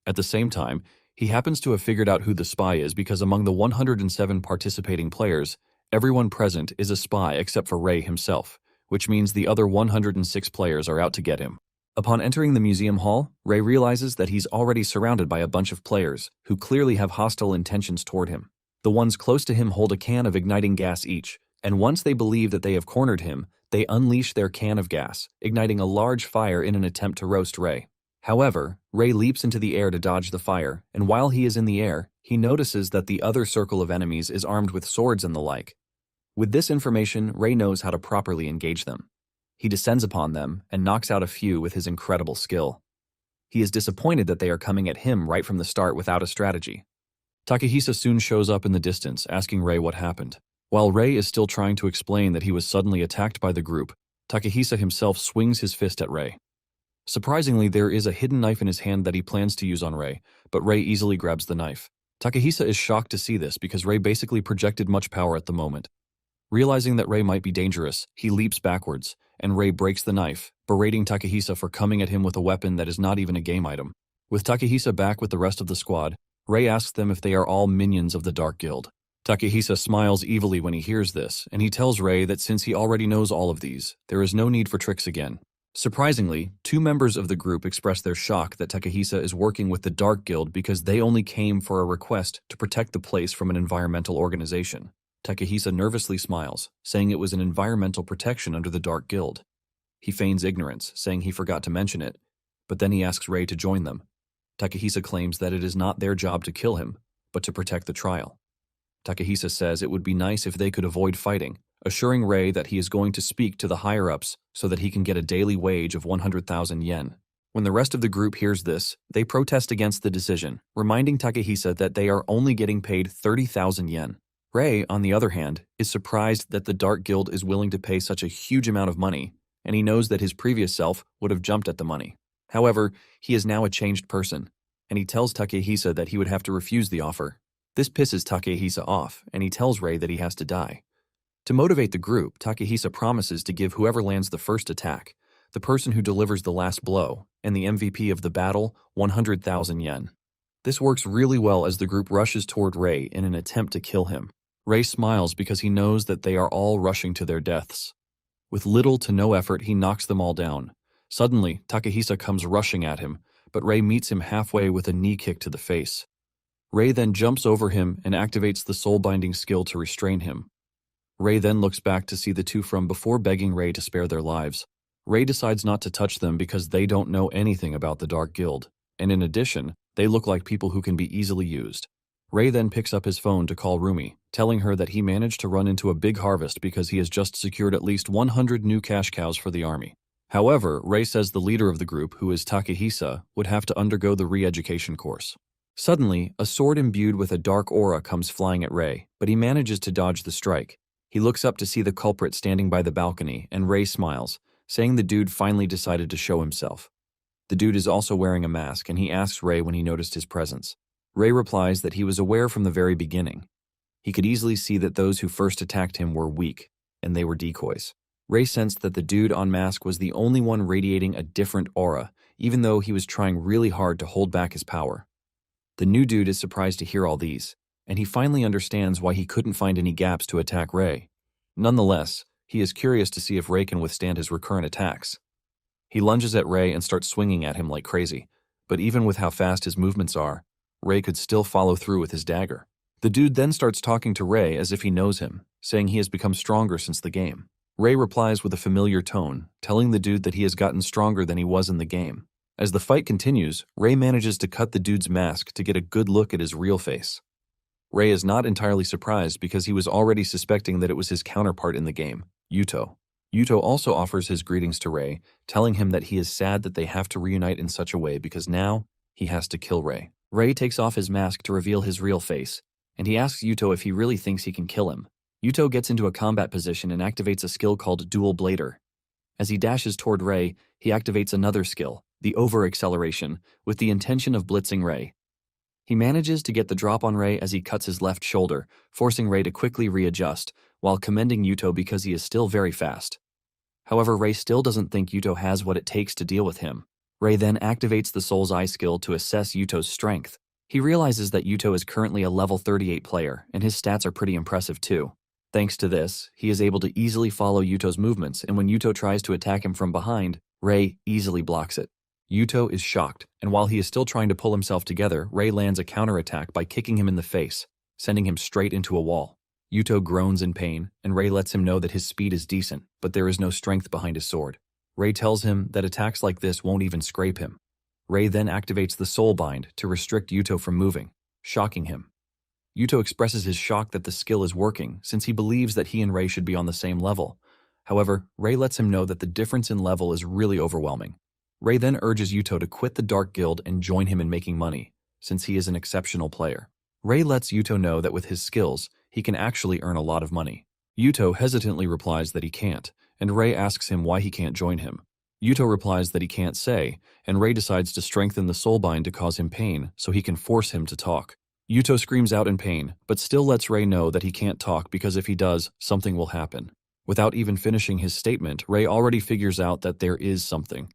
At the same time, he happens to have figured out who the spy is because among the 107 participating players, everyone present is a spy except for Ray himself, which means the other 106 players are out to get him. Upon entering the museum hall, Ray realizes that he's already surrounded by a bunch of players who clearly have hostile intentions toward him. The ones close to him hold a can of igniting gas each, and once they believe that they have cornered him, they unleash their can of gas, igniting a large fire in an attempt to roast Ray. However, Ray leaps into the air to dodge the fire, and while he is in the air, he notices that the other circle of enemies is armed with swords and the like. With this information, Ray knows how to properly engage them. He descends upon them and knocks out a few with his incredible skill. He is disappointed that they are coming at him right from the start without a strategy. Takahisa soon shows up in the distance, asking Ray what happened. While Ray is still trying to explain that he was suddenly attacked by the group, Takahisa himself swings his fist at Ray. Surprisingly, there is a hidden knife in his hand that he plans to use on Ray, but Ray easily grabs the knife. Takahisa is shocked to see this because Ray basically projected much power at the moment. Realizing that Ray might be dangerous, he leaps backwards, and Ray breaks the knife, berating Takahisa for coming at him with a weapon that is not even a game item. With Takahisa back with the rest of the squad, Ray asks them if they are all minions of the Dark Guild. Takahisa smiles evilly when he hears this, and he tells Ray that since he already knows all of these, there is no need for tricks again. Surprisingly, two members of the group express their shock that Takahisa is working with the Dark Guild because they only came for a request to protect the place from an environmental organization. Takahisa nervously smiles, saying it was an environmental protection under the Dark Guild. He feigns ignorance, saying he forgot to mention it, but then he asks Ray to join them. Takahisa claims that it is not their job to kill him, but to protect the trial. Takahisa says it would be nice if they could avoid fighting, assuring Ray that he is going to speak to the higher-ups so that he can get a daily wage of 100,000 yen. When the rest of the group hears this, they protest against the decision, reminding Takahisa that they are only getting paid 30,000 yen. Ray, on the other hand, is surprised that the Dark Guild is willing to pay such a huge amount of money, and he knows that his previous self would have jumped at the money. However, he is now a changed person, and he tells Takahisa that he would have to refuse the offer. This pisses Takahisa off, and he tells Ray that he has to die. To motivate the group, Takahisa promises to give whoever lands the first attack, the person who delivers the last blow, and the MVP of the battle, 100,000 yen. This works really well as the group rushes toward Ray in an attempt to kill him. Ray smiles because he knows that they are all rushing to their deaths. With little to no effort, he knocks them all down. Suddenly, Takahisa comes rushing at him, but Ray meets him halfway with a knee kick to the face. Ray then jumps over him and activates the soul-binding skill to restrain him. Ray then looks back to see the two from before begging Ray to spare their lives. Ray decides not to touch them because they don't know anything about the Dark Guild, and in addition, they look like people who can be easily used. Ray then picks up his phone to call Rumi, telling her that he managed to run into a big harvest because he has just secured at least 100 new cash cows for the army. However, Ray says the leader of the group, who is Takahisa, would have to undergo the re-education course. Suddenly, a sword imbued with a dark aura comes flying at Ray, but he manages to dodge the strike. He looks up to see the culprit standing by the balcony, and Ray smiles, saying the dude finally decided to show himself. The dude is also wearing a mask, and he asks Ray when he noticed his presence. Ray replies that he was aware from the very beginning. He could easily see that those who first attacked him were weak, and they were decoys. Ray sensed that the dude on mask was the only one radiating a different aura, even though he was trying really hard to hold back his power. The new dude is surprised to hear all these, and he finally understands why he couldn't find any gaps to attack Ray. Nonetheless, he is curious to see if Ray can withstand his recurrent attacks. He lunges at Ray and starts swinging at him like crazy. But even with how fast his movements are, Ray could still follow through with his dagger. The dude then starts talking to Ray as if he knows him, saying he has become stronger since the game. Ray replies with a familiar tone, telling the dude that he has gotten stronger than he was in the game. As the fight continues, Ray manages to cut the dude's mask to get a good look at his real face. Ray is not entirely surprised because he was already suspecting that it was his counterpart in the game, Yuto. Yuto also offers his greetings to Ray, telling him that he is sad that they have to reunite in such a way because now he has to kill Ray. Ray takes off his mask to reveal his real face, and he asks Yuto if he really thinks he can kill him. Yuto gets into a combat position and activates a skill called Dual Blader. As he dashes toward Ray, he activates another skill, the Over-Acceleration, with the intention of blitzing Ray. He manages to get the drop on Ray as he cuts his left shoulder, forcing Ray to quickly readjust, while commending Yuto because he is still very fast. However, Ray still doesn't think Yuto has what it takes to deal with him. Ray then activates the Soul's Eye skill to assess Yuto's strength. He realizes that Yuto is currently a level 38 player, and his stats are pretty impressive too. Thanks to this, he is able to easily follow Yuto's movements, and when Yuto tries to attack him from behind, Ray easily blocks it. Yuto is shocked, and while he is still trying to pull himself together, Ray lands a counterattack by kicking him in the face, sending him straight into a wall. Yuto groans in pain, and Ray lets him know that his speed is decent, but there is no strength behind his sword. Ray tells him that attacks like this won't even scrape him. Ray then activates the Soul Bind to restrict Yuto from moving, shocking him. Yuto expresses his shock that the skill is working, since he believes that he and Ray should be on the same level. However, Ray lets him know that the difference in level is really overwhelming. Ray then urges Yuto to quit the Dark Guild and join him in making money, since he is an exceptional player. Ray lets Yuto know that with his skills, he can actually earn a lot of money. Yuto hesitantly replies that he can't, and Ray asks him why he can't join him. Yuto replies that he can't say, and Ray decides to strengthen the Soul Bind to cause him pain so he can force him to talk. Yuto screams out in pain, but still lets Ray know that he can't talk because if he does, something will happen. Without even finishing his statement, Ray already figures out that there is something.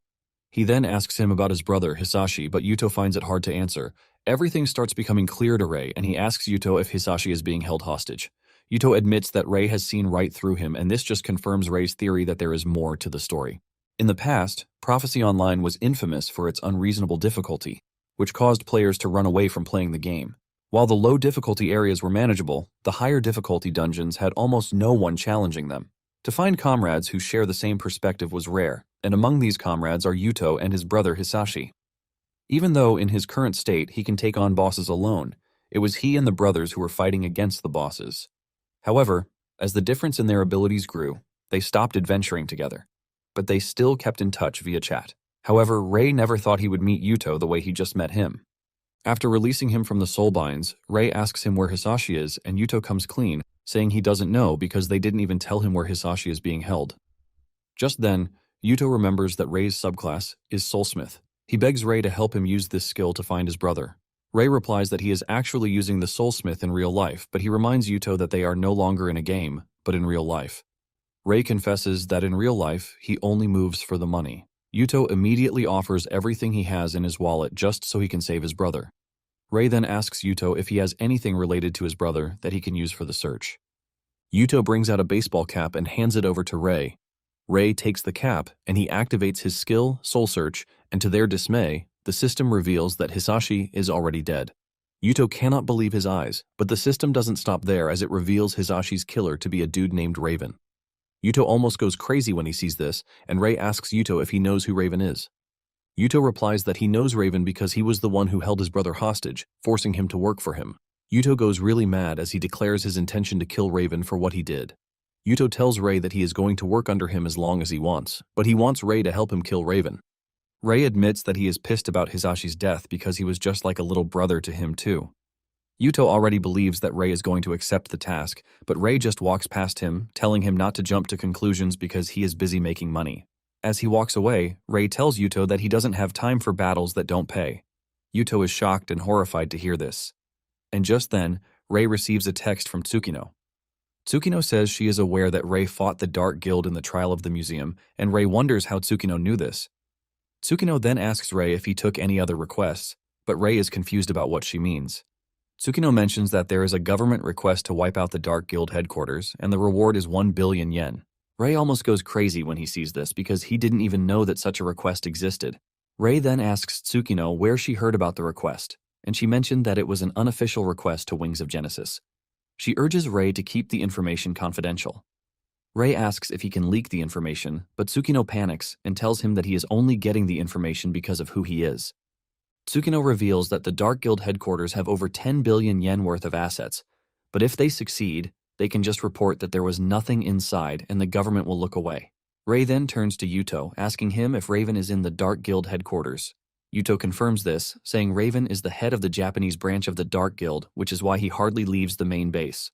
He then asks him about his brother, Hisashi, but Yuto finds it hard to answer. Everything starts becoming clear to Ray, and he asks Yuto if Hisashi is being held hostage. Yuto admits that Ray has seen right through him, and this just confirms Ray's theory that there is more to the story. In the past, Prophecy Online was infamous for its unreasonable difficulty, which caused players to run away from playing the game. While the low difficulty areas were manageable, the higher difficulty dungeons had almost no one challenging them. To find comrades who share the same perspective was rare, and among these comrades are Yuto and his brother Hisashi. Even though in his current state he can take on bosses alone, it was he and the brothers who were fighting against the bosses. However, as the difference in their abilities grew, they stopped adventuring together. But they still kept in touch via chat. However, Ray never thought he would meet Yuto the way he just met him. After releasing him from the soul binds, Ray asks him where Hisashi is, and Yuto comes clean, saying he doesn't know because they didn't even tell him where Hisashi is being held. Just then, Yuto remembers that Ray's subclass is Soulsmith. He begs Ray to help him use this skill to find his brother. Ray replies that he is actually using the Soulsmith in real life, but he reminds Yuto that they are no longer in a game, but in real life. Ray confesses that in real life, he only moves for the money. Yuto immediately offers everything he has in his wallet just so he can save his brother. Ray then asks Yuto if he has anything related to his brother that he can use for the search. Yuto brings out a baseball cap and hands it over to Ray. Ray takes the cap and he activates his skill, Soul Search, and to their dismay, the system reveals that Hisashi is already dead. Yuto cannot believe his eyes, but the system doesn't stop there as it reveals Hisashi's killer to be a dude named Raven. Yuto almost goes crazy when he sees this, and Ray asks Yuto if he knows who Raven is. Yuto replies that he knows Raven because he was the one who held his brother hostage, forcing him to work for him. Yuto goes really mad as he declares his intention to kill Raven for what he did. Yuto tells Ray that he is going to work under him as long as he wants, but he wants Ray to help him kill Raven. Ray admits that he is pissed about Hisashi's death because he was just like a little brother to him too. Yuto already believes that Ray is going to accept the task, but Ray just walks past him, telling him not to jump to conclusions because he is busy making money. As he walks away, Ray tells Yuto that he doesn't have time for battles that don't pay. Yuto is shocked and horrified to hear this. And just then, Ray receives a text from Tsukino. Tsukino says she is aware that Ray fought the Dark Guild in the trial of the museum, and Ray wonders how Tsukino knew this. Tsukino then asks Ray if he took any other requests, but Ray is confused about what she means. Tsukino mentions that there is a government request to wipe out the Dark Guild headquarters, and the reward is 1 billion yen. Ray almost goes crazy when he sees this because he didn't even know that such a request existed. Ray then asks Tsukino where she heard about the request, and she mentioned that it was an unofficial request to Wings of Genesis. She urges Ray to keep the information confidential. Ray asks if he can leak the information, but Tsukino panics and tells him that he is only getting the information because of who he is. Tsukino reveals that the Dark Guild headquarters have over 10 billion yen worth of assets, but if they succeed, they can just report that there was nothing inside and the government will look away. Ray then turns to Yuto, asking him if Raven is in the Dark Guild headquarters. Yuto confirms this, saying Raven is the head of the Japanese branch of the Dark Guild, which is why he hardly leaves the main base.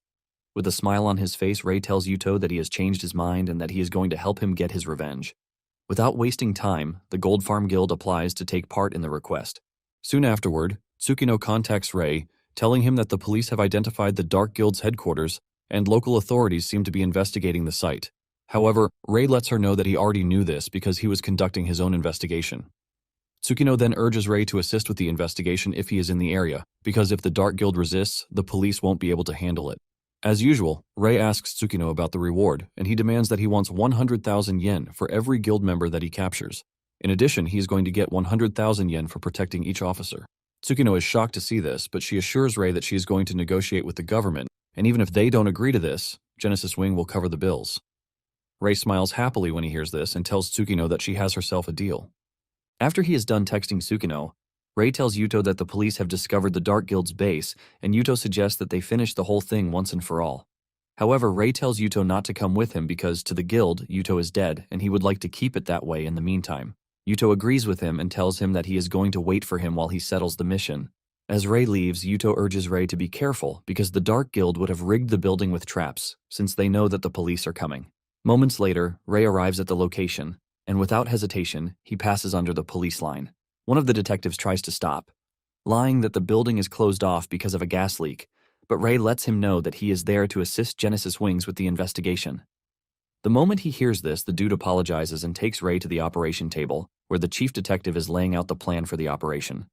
With a smile on his face, Ray tells Yuto that he has changed his mind and that he is going to help him get his revenge. Without wasting time, the Gold Farm Guild applies to take part in the request. Soon afterward, Tsukino contacts Ray, telling him that the police have identified the Dark Guild's headquarters and local authorities seem to be investigating the site. However, Ray lets her know that he already knew this because he was conducting his own investigation. Tsukino then urges Ray to assist with the investigation if he is in the area, because if the Dark Guild resists, the police won't be able to handle it. As usual, Ray asks Tsukino about the reward, and he demands that he wants 100,000 yen for every guild member that he captures. In addition, he is going to get 100,000 yen for protecting each officer. Tsukino is shocked to see this, but she assures Ray that she is going to negotiate with the government, and even if they don't agree to this, Genesis Wing will cover the bills. Ray smiles happily when he hears this and tells Tsukino that she has herself a deal. After he is done texting Tsukino, Ray tells Yuto that the police have discovered the Dark Guild's base, and Yuto suggests that they finish the whole thing once and for all. However, Ray tells Yuto not to come with him because, to the guild, Yuto is dead, and he would like to keep it that way in the meantime. Yuto agrees with him and tells him that he is going to wait for him while he settles the mission. As Ray leaves, Yuto urges Ray to be careful because the Dark Guild would have rigged the building with traps, since they know that the police are coming. Moments later, Ray arrives at the location, and without hesitation, he passes under the police line. One of the detectives tries to stop, lying that the building is closed off because of a gas leak, but Ray lets him know that he is there to assist Genesis Wings with the investigation. The moment he hears this, the dude apologizes and takes Ray to the operation table, where the chief detective is laying out the plan for the operation.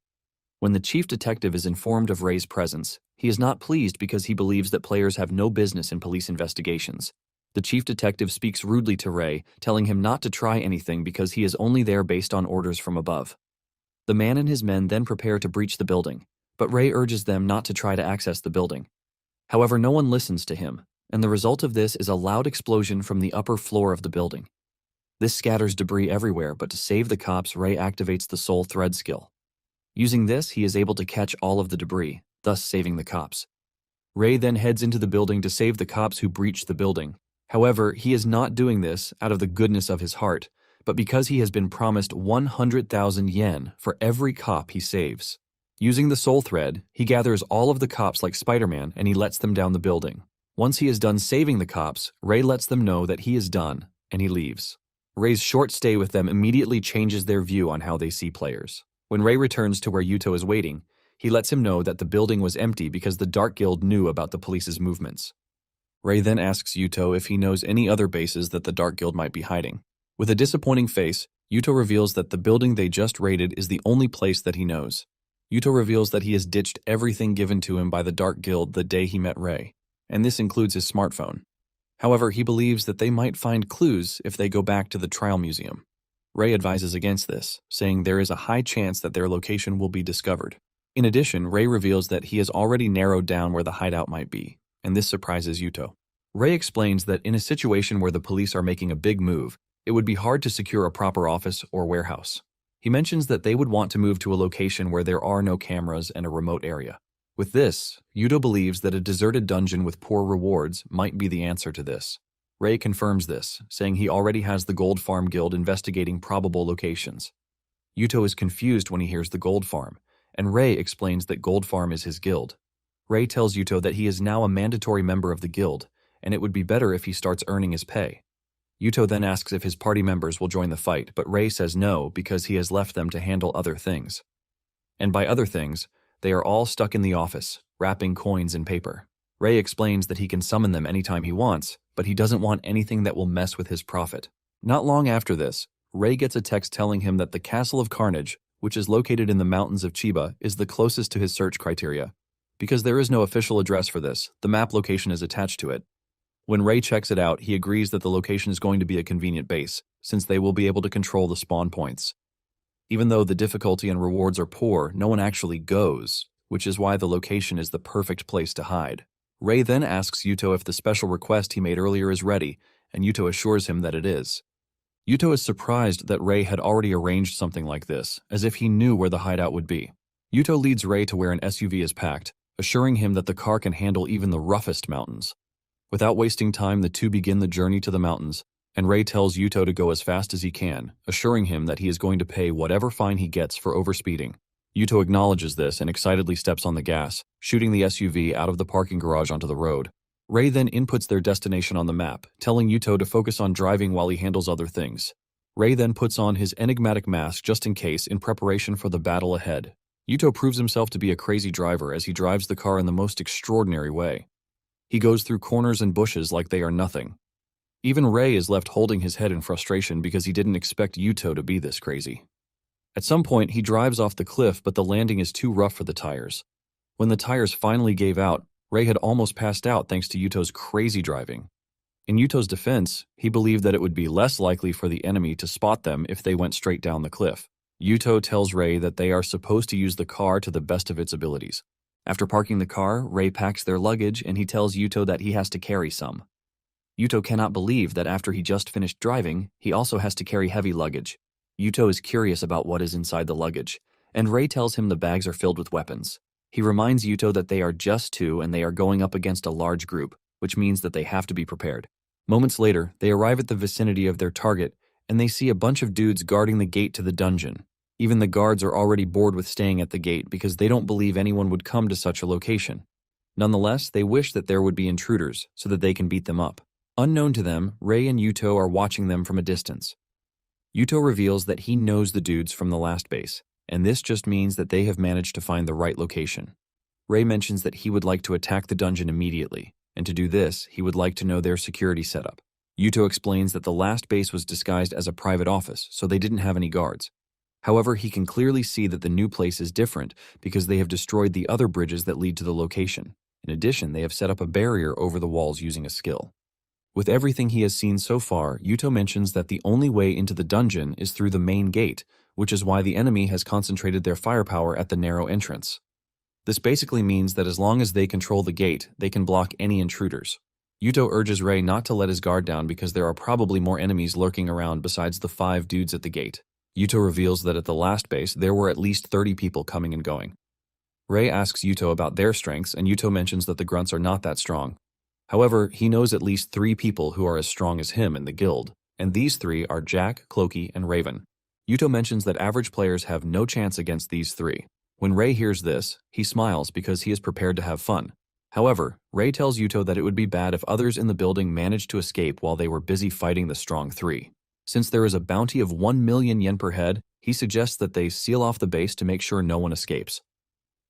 When the chief detective is informed of Ray's presence, he is not pleased because he believes that players have no business in police investigations. The chief detective speaks rudely to Ray, telling him not to try anything because he is only there based on orders from above. The man and his men then prepare to breach the building, but Ray urges them not to try to access the building. However, no one listens to him, and the result of this is a loud explosion from the upper floor of the building. This scatters debris everywhere, but to save the cops, Ray activates the Soul Thread skill. Using this, he is able to catch all of the debris, thus saving the cops. Ray then heads into the building to save the cops who breached the building. However, he is not doing this out of the goodness of his heart, but because he has been promised 100,000 yen for every cop he saves. Using the Soul Thread, he gathers all of the cops like Spider-Man and he lets them down the building. Once he is done saving the cops, Ray lets them know that he is done, and he leaves. Ray's short stay with them immediately changes their view on how they see players. When Ray returns to where Yuto is waiting, he lets him know that the building was empty because the Dark Guild knew about the police's movements. Ray then asks Yuto if he knows any other bases that the Dark Guild might be hiding. With a disappointing face, Yuto reveals that the building they just raided is the only place that he knows. Yuto reveals that he has ditched everything given to him by the Dark Guild the day he met Ray, and this includes his smartphone. However, he believes that they might find clues if they go back to the trial museum. Ray advises against this, saying there is a high chance that their location will be discovered. In addition, Ray reveals that he has already narrowed down where the hideout might be, and this surprises Yuto. Ray explains that in a situation where the police are making a big move, it would be hard to secure a proper office or warehouse. He mentions that they would want to move to a location where there are no cameras and a remote area. With this, Yuto believes that a deserted dungeon with poor rewards might be the answer to this. Ray confirms this, saying he already has the Gold Farm Guild investigating probable locations. Yuto is confused when he hears the Gold Farm, and Ray explains that Gold Farm is his guild. Ray tells Yuto that he is now a mandatory member of the guild, and it would be better if he starts earning his pay. Yuto then asks if his party members will join the fight, but Ray says no because he has left them to handle other things. And by other things, they are all stuck in the office, wrapping coins in paper. Ray explains that he can summon them anytime he wants, but he doesn't want anything that will mess with his profit. Not long after this, Ray gets a text telling him that the Castle of Carnage, which is located in the mountains of Chiba, is the closest to his search criteria. Because there is no official address for this, the map location is attached to it. When Ray checks it out, he agrees that the location is going to be a convenient base, since they will be able to control the spawn points. Even though the difficulty and rewards are poor, no one actually goes, which is why the location is the perfect place to hide. Ray then asks Yuto if the special request he made earlier is ready, and Yuto assures him that it is. Yuto is surprised that Ray had already arranged something like this, as if he knew where the hideout would be. Yuto leads Ray to where an SUV is packed, assuring him that the car can handle even the roughest mountains. Without wasting time, the two begin the journey to the mountains, and Ray tells Yuto to go as fast as he can, assuring him that he is going to pay whatever fine he gets for overspeeding. Yuto acknowledges this and excitedly steps on the gas, shooting the SUV out of the parking garage onto the road. Ray then inputs their destination on the map, telling Yuto to focus on driving while he handles other things. Ray then puts on his enigmatic mask just in case in preparation for the battle ahead. Yuto proves himself to be a crazy driver as he drives the car in the most extraordinary way. He goes through corners and bushes like they are nothing. Even Ray is left holding his head in frustration because he didn't expect Yuto to be this crazy. At some point, he drives off the cliff, but the landing is too rough for the tires. When the tires finally gave out, Ray had almost passed out thanks to Yuto's crazy driving. In Yuto's defense, he believed that it would be less likely for the enemy to spot them if they went straight down the cliff. Yuto tells Ray that they are supposed to use the car to the best of its abilities. After parking the car, Ray packs their luggage and he tells Yuto that he has to carry some. Yuto cannot believe that after he just finished driving, he also has to carry heavy luggage. Yuto is curious about what is inside the luggage, and Ray tells him the bags are filled with weapons. He reminds Yuto that they are just two and they are going up against a large group, which means that they have to be prepared. Moments later, they arrive at the vicinity of their target, and they see a bunch of dudes guarding the gate to the dungeon. Even the guards are already bored with staying at the gate because they don't believe anyone would come to such a location. Nonetheless, they wish that there would be intruders so that they can beat them up. Unknown to them, Ray and Yuto are watching them from a distance. Yuto reveals that he knows the dudes from the last base, and this just means that they have managed to find the right location. Ray mentions that he would like to attack the dungeon immediately, and to do this, he would like to know their security setup. Yuto explains that the last base was disguised as a private office, so they didn't have any guards. However, he can clearly see that the new place is different because they have destroyed the other bridges that lead to the location. In addition, they have set up a barrier over the walls using a skill. With everything he has seen so far, Yuto mentions that the only way into the dungeon is through the main gate, which is why the enemy has concentrated their firepower at the narrow entrance. This basically means that as long as they control the gate, they can block any intruders. Yuto urges Ray not to let his guard down because there are probably more enemies lurking around besides the 5 dudes at the gate. Yuto reveals that at the last base, there were at least 30 people coming and going. Ray asks Yuto about their strengths, and Yuto mentions that the grunts are not that strong. However, he knows at least 3 people who are as strong as him in the guild, and these 3 are Jack, Clokey, and Raven. Yuto mentions that average players have no chance against these 3. When Ray hears this, he smiles because he is prepared to have fun. However, Ray tells Yuto that it would be bad if others in the building managed to escape while they were busy fighting the strong 3. Since there is a bounty of 1 million yen per head, he suggests that they seal off the base to make sure no one escapes.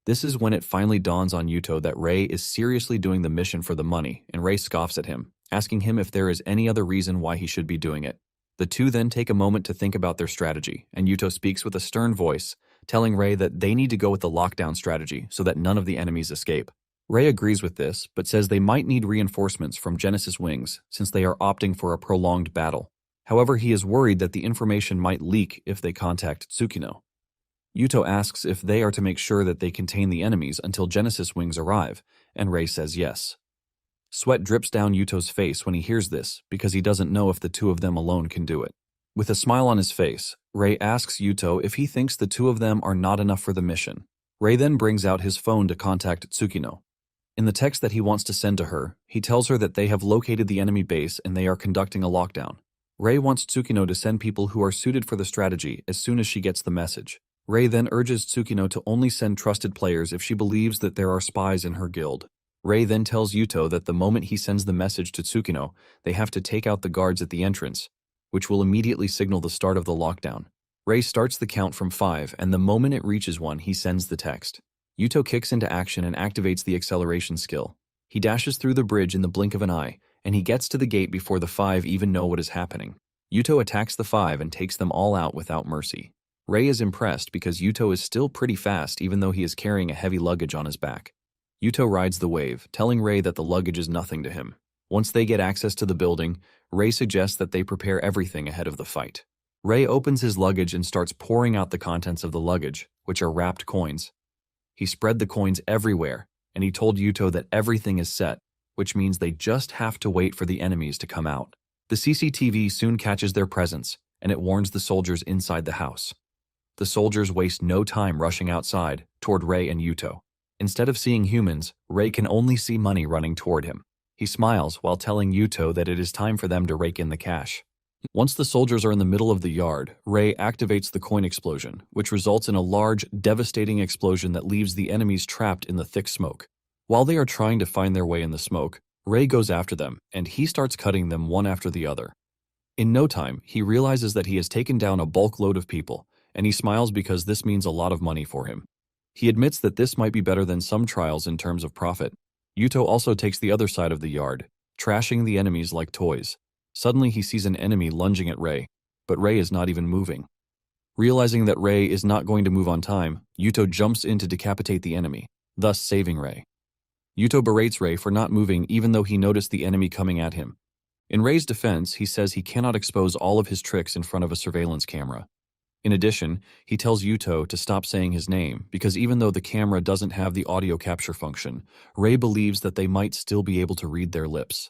This is when it finally dawns on Yuto that Ray is seriously doing the mission for the money, and Ray scoffs at him, asking him if there is any other reason why he should be doing it. The two then take a moment to think about their strategy, and Yuto speaks with a stern voice, telling Ray that they need to go with the lockdown strategy so that none of the enemies escape. Ray agrees with this, but says they might need reinforcements from Genesis Wings since they are opting for a prolonged battle. However, he is worried that the information might leak if they contact Tsukino. Yuto asks if they are to make sure that they contain the enemies until Genesis Wings arrive, and Ray says yes. Sweat drips down Yuto's face when he hears this because he doesn't know if the two of them alone can do it. With a smile on his face, Ray asks Yuto if he thinks the two of them are not enough for the mission. Ray then brings out his phone to contact Tsukino. In the text that he wants to send to her, he tells her that they have located the enemy base and they are conducting a lockdown. Ray wants Tsukino to send people who are suited for the strategy as soon as she gets the message. Ray then urges Tsukino to only send trusted players if she believes that there are spies in her guild. Ray then tells Yuto that the moment he sends the message to Tsukino, they have to take out the guards at the entrance, which will immediately signal the start of the lockdown. Ray starts the count from 5, and the moment it reaches 1, he sends the text. Yuto kicks into action and activates the acceleration skill. He dashes through the bridge in the blink of an eye, and he gets to the gate before the 5 even know what is happening. Yuto attacks the 5 and takes them all out without mercy. Ray is impressed because Yuto is still pretty fast even though he is carrying a heavy luggage on his back. Yuto rides the wave, telling Ray that the luggage is nothing to him. Once they get access to the building, Ray suggests that they prepare everything ahead of the fight. Ray opens his luggage and starts pouring out the contents of the luggage, which are wrapped coins. He spread the coins everywhere, and he told Yuto that everything is set, which means they just have to wait for the enemies to come out. The CCTV soon catches their presence, and it warns the soldiers inside the house. The soldiers waste no time rushing outside, toward Ray and Yuto. Instead of seeing humans, Ray can only see money running toward him. He smiles while telling Yuto that it is time for them to rake in the cash. Once the soldiers are in the middle of the yard, Ray activates the coin explosion, which results in a large, devastating explosion that leaves the enemies trapped in the thick smoke. While they are trying to find their way in the smoke, Ray goes after them, and he starts cutting them one after the other. In no time, he realizes that he has taken down a bulk load of people, and he smiles because this means a lot of money for him. He admits that this might be better than some trials in terms of profit. Yuto also takes the other side of the yard, trashing the enemies like toys. Suddenly he sees an enemy lunging at Ray, but Ray is not even moving. Realizing that Ray is not going to move on time, Yuto jumps in to decapitate the enemy, thus saving Ray. Yuto berates Ray for not moving even though he noticed the enemy coming at him. In Ray's defense, he says he cannot expose all of his tricks in front of a surveillance camera. In addition, he tells Yuto to stop saying his name because even though the camera doesn't have the audio capture function, Ray believes that they might still be able to read their lips.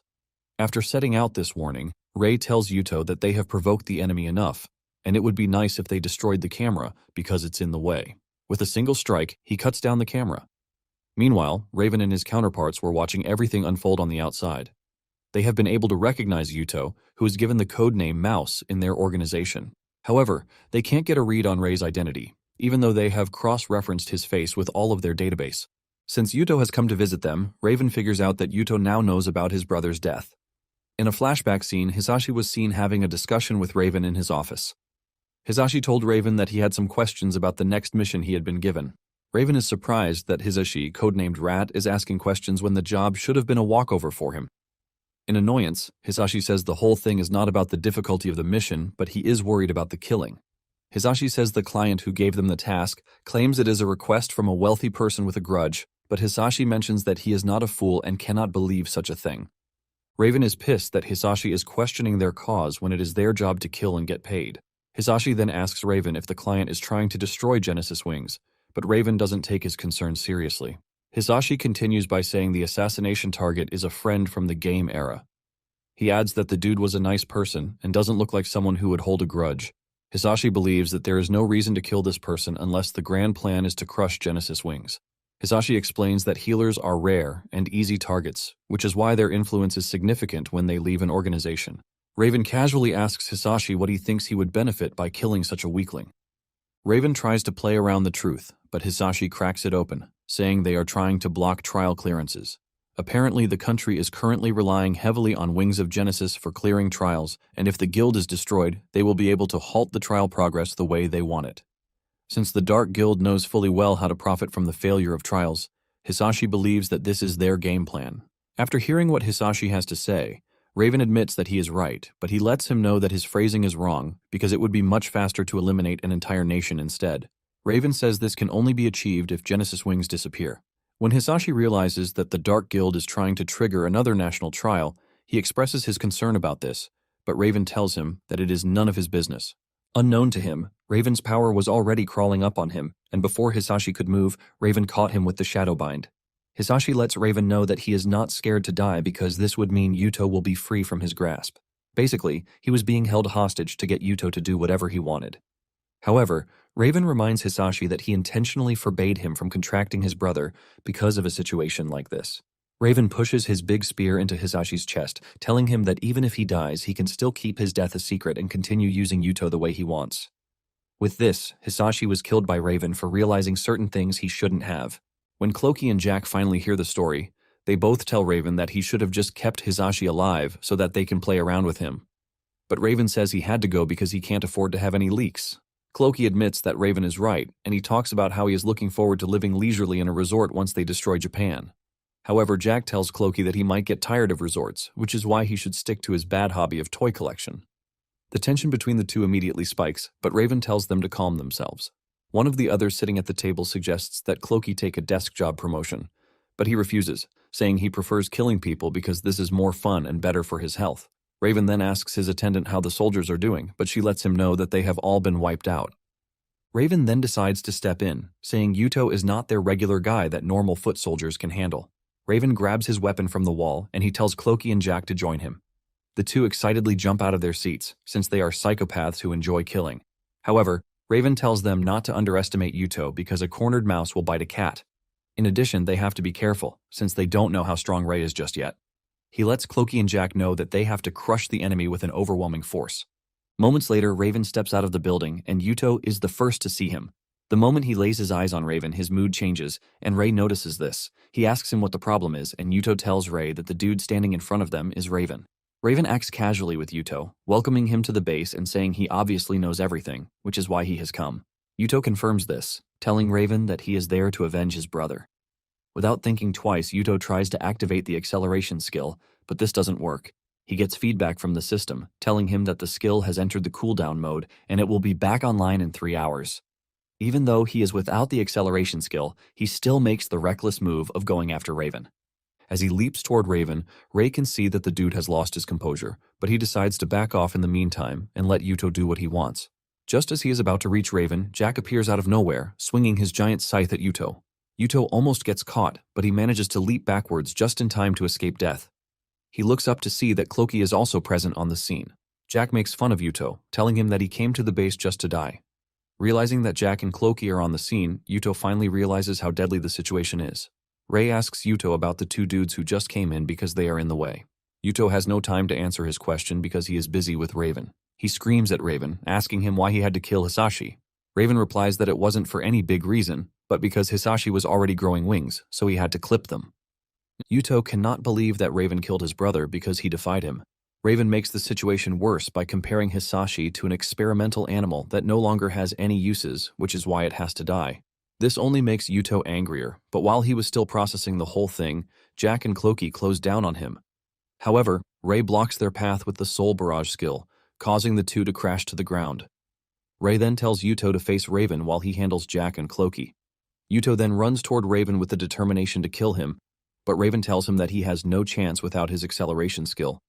After setting out this warning, Ray tells Yuto that they have provoked the enemy enough, and it would be nice if they destroyed the camera because it's in the way. With a single strike, he cuts down the camera. Meanwhile, Raven and his counterparts were watching everything unfold on the outside. They have been able to recognize Yuto, who is given the codename Mouse in their organization. However, they can't get a read on Ray's identity, even though they have cross-referenced his face with all of their database. Since Yuto has come to visit them, Raven figures out that Yuto now knows about his brother's death. In a flashback scene, Hisashi was seen having a discussion with Raven in his office. Hisashi told Raven that he had some questions about the next mission he had been given. Raven is surprised that Hisashi, codenamed Rat, is asking questions when the job should have been a walkover for him. In annoyance, Hisashi says the whole thing is not about the difficulty of the mission, but he is worried about the killing. Hisashi says the client who gave them the task claims it is a request from a wealthy person with a grudge, but Hisashi mentions that he is not a fool and cannot believe such a thing. Raven is pissed that Hisashi is questioning their cause when it is their job to kill and get paid. Hisashi then asks Raven if the client is trying to destroy Genesis Wings, but Raven doesn't take his concerns seriously. Hisashi continues by saying the assassination target is a friend from the game era. He adds that the dude was a nice person and doesn't look like someone who would hold a grudge. Hisashi believes that there is no reason to kill this person unless the grand plan is to crush Genesis Wings. Hisashi explains that healers are rare and easy targets, which is why their influence is significant when they leave an organization. Raven casually asks Hisashi what he thinks he would benefit by killing such a weakling. Raven tries to play around the truth, but Hisashi cracks it open, saying they are trying to block trial clearances. Apparently, the country is currently relying heavily on Wings of Genesis for clearing trials, and if the guild is destroyed, they will be able to halt the trial progress the way they want it. Since the Dark Guild knows fully well how to profit from the failure of trials, Hisashi believes that this is their game plan. After hearing what Hisashi has to say, Raven admits that he is right, but he lets him know that his phrasing is wrong because it would be much faster to eliminate an entire nation instead. Raven says this can only be achieved if Genesis Wings disappear. When Hisashi realizes that the Dark Guild is trying to trigger another national trial, he expresses his concern about this, but Raven tells him that it is none of his business. Unknown to him, Raven's power was already crawling up on him, and before Hisashi could move, Raven caught him with the Shadow Bind. Hisashi lets Raven know that he is not scared to die because this would mean Yuto will be free from his grasp. Basically, he was being held hostage to get Yuto to do whatever he wanted. However, Raven reminds Hisashi that he intentionally forbade him from contracting his brother because of a situation like this. Raven pushes his big spear into Hisashi's chest, telling him that even if he dies, he can still keep his death a secret and continue using Yuto the way he wants. With this, Hisashi was killed by Raven for realizing certain things he shouldn't have. When Clokey and Jack finally hear the story, they both tell Raven that he should have just kept Hisashi alive so that they can play around with him. But Raven says he had to go because he can't afford to have any leaks. Clokey admits that Raven is right, and he talks about how he is looking forward to living leisurely in a resort once they destroy Japan. However, Jack tells Clokey that he might get tired of resorts, which is why he should stick to his bad hobby of toy collection. The tension between the two immediately spikes, but Raven tells them to calm themselves. One of the others sitting at the table suggests that Clokey take a desk job promotion, but he refuses, saying he prefers killing people because this is more fun and better for his health. Raven then asks his attendant how the soldiers are doing, but she lets him know that they have all been wiped out. Raven then decides to step in, saying Yuto is not their regular guy that normal foot soldiers can handle. Raven grabs his weapon from the wall, and he tells Clokey and Jack to join him. The two excitedly jump out of their seats, since they are psychopaths who enjoy killing. However, Raven tells them not to underestimate Yuto because a cornered mouse will bite a cat. In addition, they have to be careful, since they don't know how strong Ray is just yet. He lets Clokey and Jack know that they have to crush the enemy with an overwhelming force. Moments later, Raven steps out of the building, and Yuto is the first to see him. The moment he lays his eyes on Raven, his mood changes, and Ray notices this. He asks him what the problem is, and Yuto tells Ray that the dude standing in front of them is Raven. Raven acts casually with Yuto, welcoming him to the base and saying he obviously knows everything, which is why he has come. Yuto confirms this, telling Raven that he is there to avenge his brother. Without thinking twice, Yuto tries to activate the acceleration skill, but this doesn't work. He gets feedback from the system, telling him that the skill has entered the cooldown mode and it will be back online in 3 hours. Even though he is without the acceleration skill, he still makes the reckless move of going after Raven. As he leaps toward Raven, Ray can see that the dude has lost his composure, but he decides to back off in the meantime and let Yuto do what he wants. Just as he is about to reach Raven, Jack appears out of nowhere, swinging his giant scythe at Yuto. Yuto almost gets caught, but he manages to leap backwards just in time to escape death. He looks up to see that Clokey is also present on the scene. Jack makes fun of Yuto, telling him that he came to the base just to die. Realizing that Jack and Clokey are on the scene, Yuto finally realizes how deadly the situation is. Ray asks Yuto about the two dudes who just came in because they are in the way. Yuto has no time to answer his question because he is busy with Raven. He screams at Raven, asking him why he had to kill Hisashi. Raven replies that it wasn't for any big reason, but because Hisashi was already growing wings, so he had to clip them. Yuto cannot believe that Raven killed his brother because he defied him. Raven makes the situation worse by comparing Hisashi to an experimental animal that no longer has any uses, which is why it has to die. This only makes Yuto angrier, but while he was still processing the whole thing, Jack and Clokey close down on him. However, Ray blocks their path with the Soul Barrage skill, causing the two to crash to the ground. Ray then tells Yuto to face Raven while he handles Jack and Clokey. Yuto then runs toward Raven with the determination to kill him, but Raven tells him that he has no chance without his acceleration skill.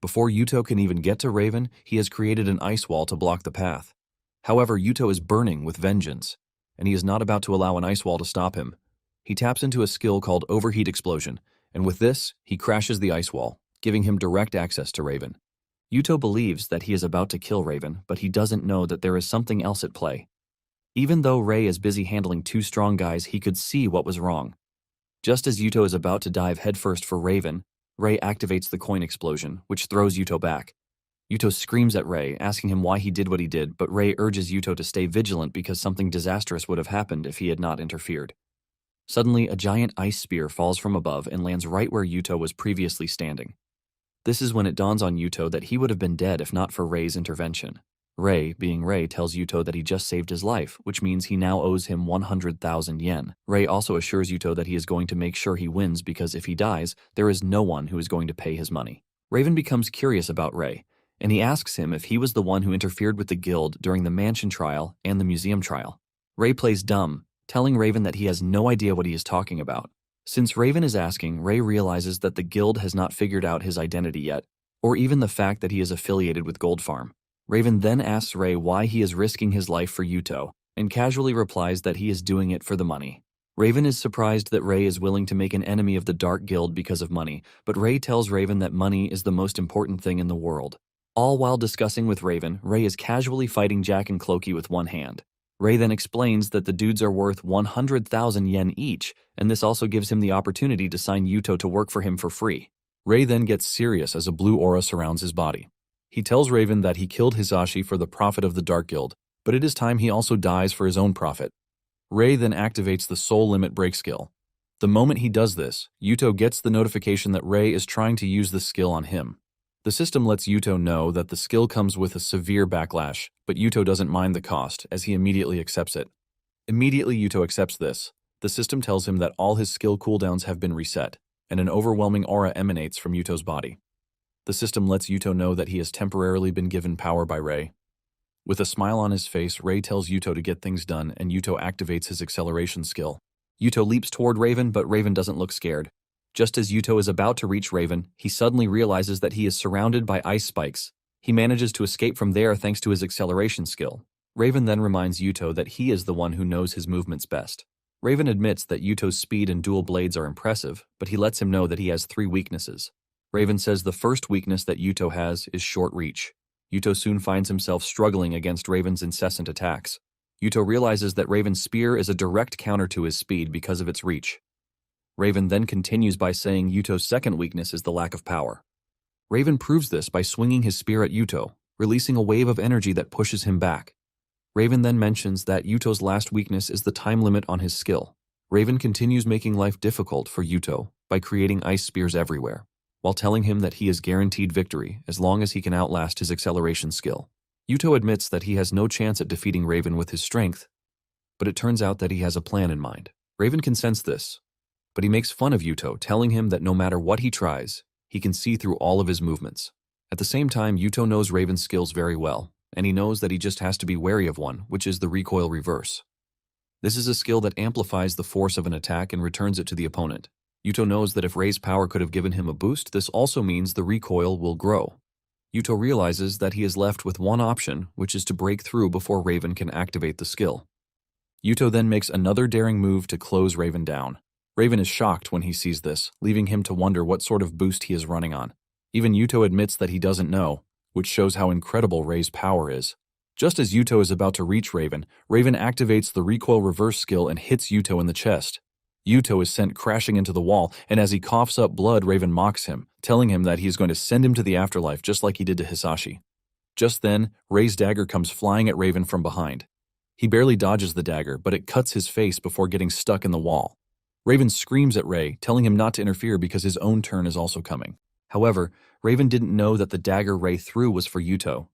Before Yuto can even get to Raven, he has created an ice wall to block the path. However, Yuto is burning with vengeance, and he is not about to allow an ice wall to stop him. He taps into a skill called Overheat Explosion, and with this, he crashes the ice wall, giving him direct access to Raven. Yuto believes that he is about to kill Raven, but he doesn't know that there is something else at play. Even though Ray is busy handling two strong guys, he could see what was wrong. Just as Yuto is about to dive headfirst for Raven, Ray activates the coin explosion, which throws Yuto back. Yuto screams at Ray, asking him why he did what he did, but Ray urges Yuto to stay vigilant because something disastrous would have happened if he had not interfered. Suddenly, a giant ice spear falls from above and lands right where Yuto was previously standing. This is when it dawns on Yuto that he would have been dead if not for Ray's intervention. Ray, being Ray, tells Yuto that he just saved his life, which means he now owes him 100,000 yen. Ray also assures Yuto that he is going to make sure he wins because if he dies, there is no one who is going to pay his money. Raven becomes curious about Ray, and he asks him if he was the one who interfered with the guild during the mansion trial and the museum trial. Ray plays dumb, telling Raven that he has no idea what he is talking about. Since Raven is asking, Ray realizes that the guild has not figured out his identity yet, or even the fact that he is affiliated with Gold Farm. Raven then asks Ray why he is risking his life for Yuto, and casually replies that he is doing it for the money. Raven is surprised that Ray is willing to make an enemy of the Dark Guild because of money, but Ray tells Raven that money is the most important thing in the world. All while discussing with Raven, Ray is casually fighting Jack and Clokey with one hand. Ray then explains that the dudes are worth 100,000 yen each, and this also gives him the opportunity to sign Yuto to work for him for free. Ray then gets serious as a blue aura surrounds his body. He tells Raven that he killed Hisashi for the profit of the Dark Guild, but it is time he also dies for his own profit. Ray then activates the Soul Limit Break skill. The moment he does this, Yuto gets the notification that Ray is trying to use the skill on him. The system lets Yuto know that the skill comes with a severe backlash, but Yuto doesn't mind the cost as he immediately accepts it. Immediately Yuto accepts this. The system tells him that all his skill cooldowns have been reset, and an overwhelming aura emanates from Yuto's body. The system lets Yuto know that he has temporarily been given power by Ray. With a smile on his face, Ray tells Yuto to get things done, and Yuto activates his acceleration skill. Yuto leaps toward Raven, but Raven doesn't look scared. Just as Yuto is about to reach Raven, he suddenly realizes that he is surrounded by ice spikes. He manages to escape from there thanks to his acceleration skill. Raven then reminds Yuto that he is the one who knows his movements best. Raven admits that Yuto's speed and dual blades are impressive, but he lets him know that he has 3 weaknesses. Raven says the first weakness that Yuto has is short reach. Yuto soon finds himself struggling against Raven's incessant attacks. Yuto realizes that Raven's spear is a direct counter to his speed because of its reach. Raven then continues by saying Yuto's second weakness is the lack of power. Raven proves this by swinging his spear at Yuto, releasing a wave of energy that pushes him back. Raven then mentions that Yuto's last weakness is the time limit on his skill. Raven continues making life difficult for Yuto by creating ice spears everywhere, while telling him that he is guaranteed victory as long as he can outlast his acceleration skill. Yuto admits that he has no chance at defeating Raven with his strength, but it turns out that he has a plan in mind. Raven can sense this, but he makes fun of Yuto, telling him that no matter what he tries, he can see through all of his movements. At the same time, Yuto knows Raven's skills very well, and he knows that he just has to be wary of one, which is the recoil reverse. This is a skill that amplifies the force of an attack and returns it to the opponent. Yuto knows that if Rei's power could have given him a boost, this also means the recoil will grow. Yuto realizes that he is left with one option, which is to break through before Raven can activate the skill. Yuto then makes another daring move to close Raven down. Raven is shocked when he sees this, leaving him to wonder what sort of boost he is running on. Even Yuto admits that he doesn't know, which shows how incredible Rei's power is. Just as Yuto is about to reach Raven, Raven activates the recoil reverse skill and hits Yuto in the chest. Yuto is sent crashing into the wall, and as he coughs up blood, Raven mocks him, telling him that he is going to send him to the afterlife just like he did to Hisashi. Just then, Rei's dagger comes flying at Raven from behind. He barely dodges the dagger, but it cuts his face before getting stuck in the wall. Raven screams at Rei, telling him not to interfere because his own turn is also coming. However, Raven didn't know that the dagger Rei threw was for Yuto.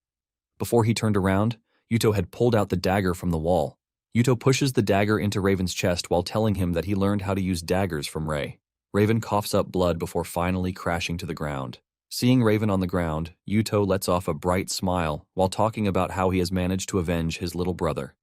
Before he turned around, Yuto had pulled out the dagger from the wall. Yuto pushes the dagger into Raven's chest while telling him that he learned how to use daggers from Rei. Raven coughs up blood before finally crashing to the ground. Seeing Raven on the ground, Yuto lets off a bright smile while talking about how he has managed to avenge his little brother.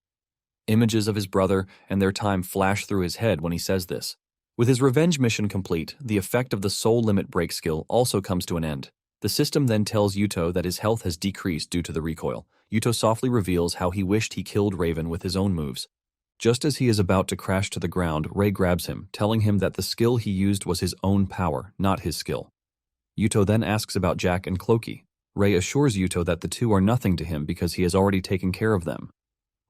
Images of his brother and their time flash through his head when he says this. With his revenge mission complete, the effect of the soul limit break skill also comes to an end. The system then tells Yuto that his health has decreased due to the recoil. Yuto softly reveals how he wished he killed Raven with his own moves. Just as he is about to crash to the ground, Rei grabs him, telling him that the skill he used was his own power, not his skill. Yuto then asks about Jack and Cloaky. Rei assures Yuto that the two are nothing to him because he has already taken care of them.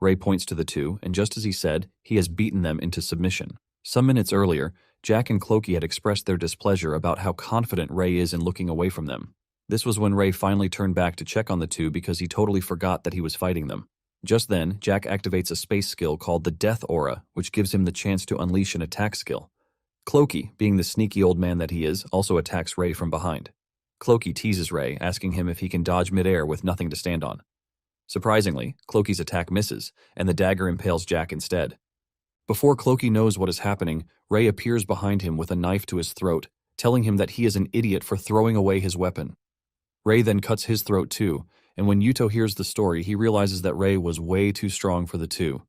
Rei points to the two, and just as he said, he has beaten them into submission. Some minutes earlier, Jack and Cloaky had expressed their displeasure about how confident Rei is in looking away from them. This was when Rei finally turned back to check on the two because he totally forgot that he was fighting them. Just then, Jack activates a space skill called the Death Aura, which gives him the chance to unleash an attack skill. Cloaky, being the sneaky old man that he is, also attacks Rei from behind. Cloaky teases Rei, asking him if he can dodge midair with nothing to stand on. Surprisingly, Cloaky's attack misses, and the dagger impales Jack instead. Before Cloaky knows what is happening, Rei appears behind him with a knife to his throat, telling him that he is an idiot for throwing away his weapon. Rei then cuts his throat too, and when Yuto hears the story, he realizes that Rei was way too strong for the two.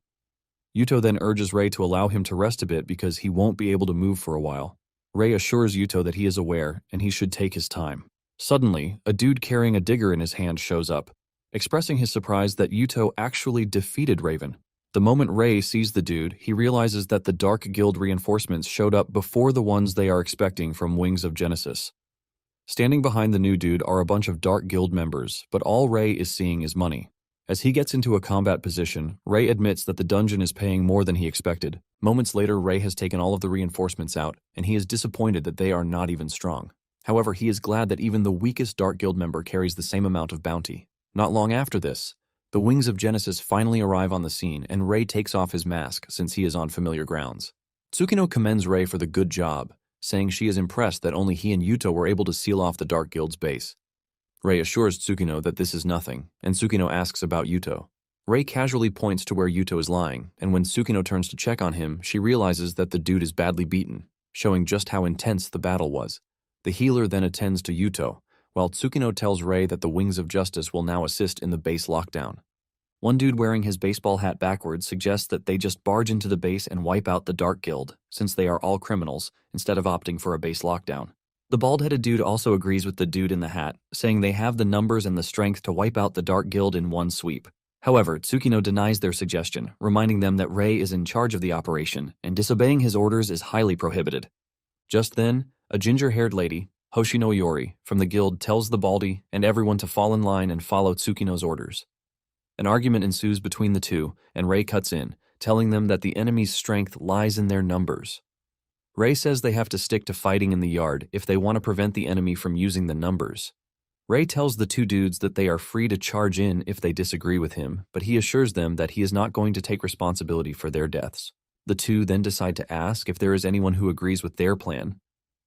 Yuto then urges Rei to allow him to rest a bit because he won't be able to move for a while. Rei assures Yuto that he is aware, and he should take his time. Suddenly, a dude carrying a digger in his hand shows up, expressing his surprise that Yuto actually defeated Raven. The moment Rei sees the dude, he realizes that the Dark Guild reinforcements showed up before the ones they are expecting from Wings of Genesis. Standing behind the new dude are a bunch of Dark Guild members, but all Rei is seeing is money. As he gets into a combat position, Rei admits that the dungeon is paying more than he expected. Moments later, Rei has taken all of the reinforcements out, and he is disappointed that they are not even strong. However, he is glad that even the weakest Dark Guild member carries the same amount of bounty. Not long after this, the Wings of Genesis finally arrive on the scene, and Rei takes off his mask since he is on familiar grounds. Tsukino commends Rei for the good job, saying she is impressed that only he and Yuto were able to seal off the Dark Guild's base. Rei assures Tsukino that this is nothing, and Tsukino asks about Yuto. Rei casually points to where Yuto is lying, and when Tsukino turns to check on him, she realizes that the dude is badly beaten, showing just how intense the battle was. The healer then attends to Yuto, while Tsukino tells Rei that the Wings of Justice will now assist in the base lockdown. One dude wearing his baseball hat backwards suggests that they just barge into the base and wipe out the Dark Guild, since they are all criminals, instead of opting for a base lockdown. The bald-headed dude also agrees with the dude in the hat, saying they have the numbers and the strength to wipe out the Dark Guild in one sweep. However, Tsukino denies their suggestion, reminding them that Rei is in charge of the operation, and disobeying his orders is highly prohibited. Just then, a ginger-haired lady, Hoshino Yori, from the guild tells the baldy and everyone to fall in line and follow Tsukino's orders. An argument ensues between the two, and Rei cuts in, telling them that the enemy's strength lies in their numbers. Rei says they have to stick to fighting in the yard if they want to prevent the enemy from using the numbers. Rei tells the two dudes that they are free to charge in if they disagree with him, but he assures them that he is not going to take responsibility for their deaths. The two then decide to ask if there is anyone who agrees with their plan,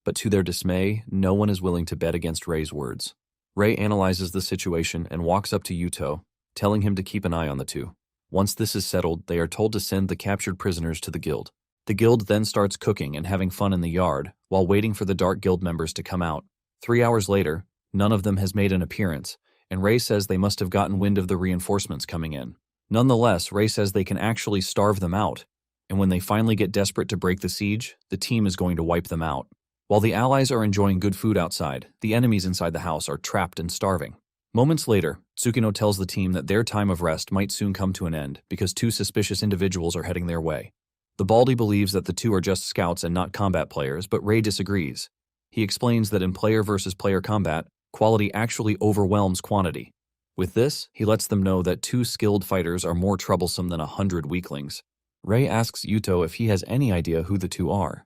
but to their dismay, no one is willing to bet against Rei's words. Rei analyzes the situation and walks up to Yuto, telling him to keep an eye on the two. Once this is settled, they are told to send the captured prisoners to the guild. The guild then starts cooking and having fun in the yard, while waiting for the Dark Guild members to come out. 3 hours later, none of them has made an appearance, and Rei says they must have gotten wind of the reinforcements coming in. Nonetheless, Rei says they can actually starve them out, and when they finally get desperate to break the siege, the team is going to wipe them out. While the allies are enjoying good food outside, the enemies inside the house are trapped and starving. Moments later, Tsukino tells the team that their time of rest might soon come to an end because two suspicious individuals are heading their way. The baldy believes that the two are just scouts and not combat players, but Rei disagrees. He explains that in player versus player combat, quality actually overwhelms quantity. With this, he lets them know that 2 skilled fighters are more troublesome than 100 weaklings. Rei asks Yuto if he has any idea who the two are.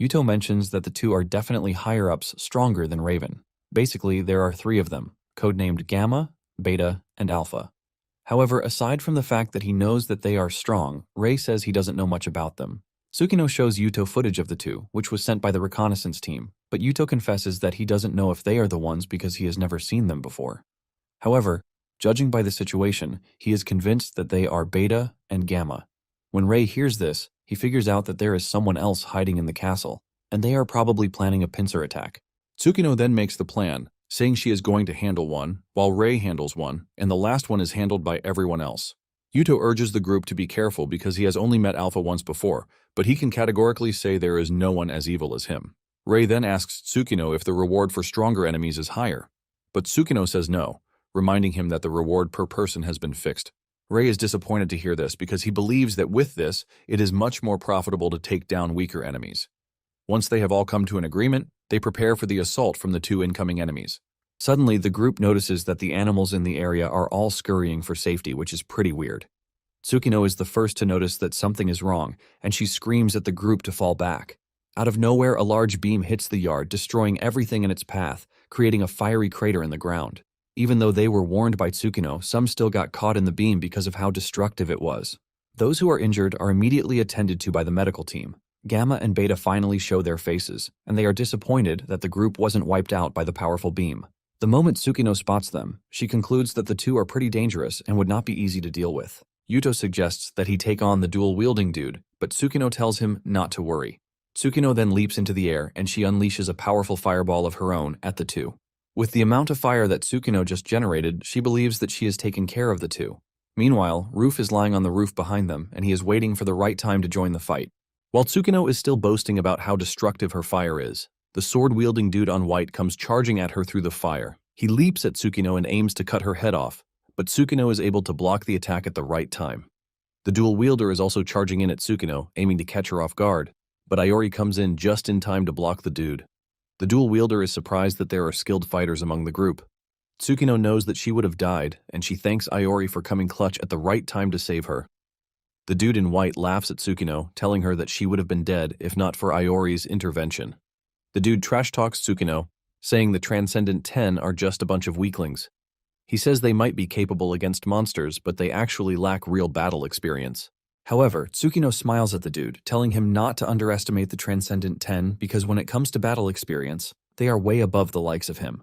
Yuto mentions that the two are definitely higher-ups stronger than Raven. Basically, there are 3 of them, codenamed Gamma, Beta, and Alpha. However, aside from the fact that he knows that they are strong, Rei says he doesn't know much about them. Tsukino shows Yuto footage of the two, which was sent by the reconnaissance team, but Yuto confesses that he doesn't know if they are the ones because he has never seen them before. However, judging by the situation, he is convinced that they are Beta and Gamma. When Rei hears this, he figures out that there is someone else hiding in the castle, and they are probably planning a pincer attack. Tsukino then makes the plan, saying she is going to handle one, while Rei handles one, and the last one is handled by everyone else. Yuto urges the group to be careful because he has only met Alpha once before, but he can categorically say there is no one as evil as him. Rei then asks Tsukino if the reward for stronger enemies is higher, but Tsukino says no, reminding him that the reward per person has been fixed. Rei is disappointed to hear this because he believes that with this, it is much more profitable to take down weaker enemies. Once they have all come to an agreement, they prepare for the assault from the 2 incoming enemies. Suddenly, the group notices that the animals in the area are all scurrying for safety, which is pretty weird. Tsukino is the first to notice that something is wrong, and she screams at the group to fall back. Out of nowhere, a large beam hits the yard, destroying everything in its path, creating a fiery crater in the ground. Even though they were warned by Tsukino, some still got caught in the beam because of how destructive it was. Those who are injured are immediately attended to by the medical team. Gamma and Beta finally show their faces, and they are disappointed that the group wasn't wiped out by the powerful beam. The moment Tsukino spots them, she concludes that the two are pretty dangerous and would not be easy to deal with. Yuto suggests that he take on the dual-wielding dude, but Tsukino tells him not to worry. Tsukino then leaps into the air, and she unleashes a powerful fireball of her own at the two. With the amount of fire that Tsukino just generated, she believes that she has taken care of the two. Meanwhile, Roof is lying on the roof behind them, and he is waiting for the right time to join the fight. While Tsukino is still boasting about how destructive her fire is, the sword-wielding dude on white comes charging at her through the fire. He leaps at Tsukino and aims to cut her head off, but Tsukino is able to block the attack at the right time. The dual wielder is also charging in at Tsukino, aiming to catch her off guard, but Iori comes in just in time to block the dude. The dual wielder is surprised that there are skilled fighters among the group. Tsukino knows that she would have died, and she thanks Iori for coming clutch at the right time to save her. The dude in white laughs at Tsukino, telling her that she would have been dead if not for Iori's intervention. The dude trash-talks Tsukino, saying the Transcendent 10 are just a bunch of weaklings. He says they might be capable against monsters, but they actually lack real battle experience. However, Tsukino smiles at the dude, telling him not to underestimate the Transcendent 10 because when it comes to battle experience, they are way above the likes of him.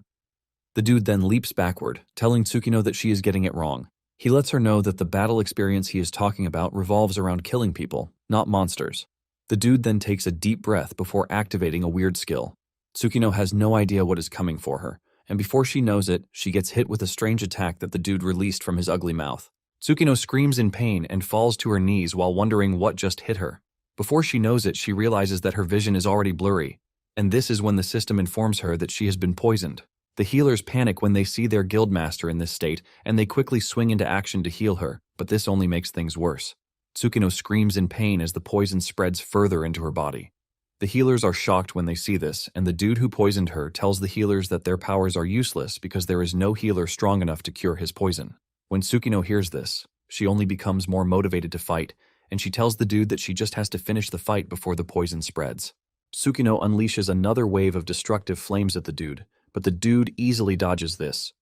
The dude then leaps backward, telling Tsukino that she is getting it wrong. He lets her know that the battle experience he is talking about revolves around killing people, not monsters. The dude then takes a deep breath before activating a weird skill. Tsukino has no idea what is coming for her, and before she knows it, she gets hit with a strange attack that the dude released from his ugly mouth. Tsukino screams in pain and falls to her knees while wondering what just hit her. Before she knows it, she realizes that her vision is already blurry, and this is when the system informs her that she has been poisoned. The healers panic when they see their guildmaster in this state, and they quickly swing into action to heal her, but this only makes things worse. Tsukino screams in pain as the poison spreads further into her body. The healers are shocked when they see this, and the dude who poisoned her tells the healers that their powers are useless because there is no healer strong enough to cure his poison. When Tsukino hears this, she only becomes more motivated to fight, and she tells the dude that she just has to finish the fight before the poison spreads. Tsukino unleashes another wave of destructive flames at the dude, but the dude easily dodges this.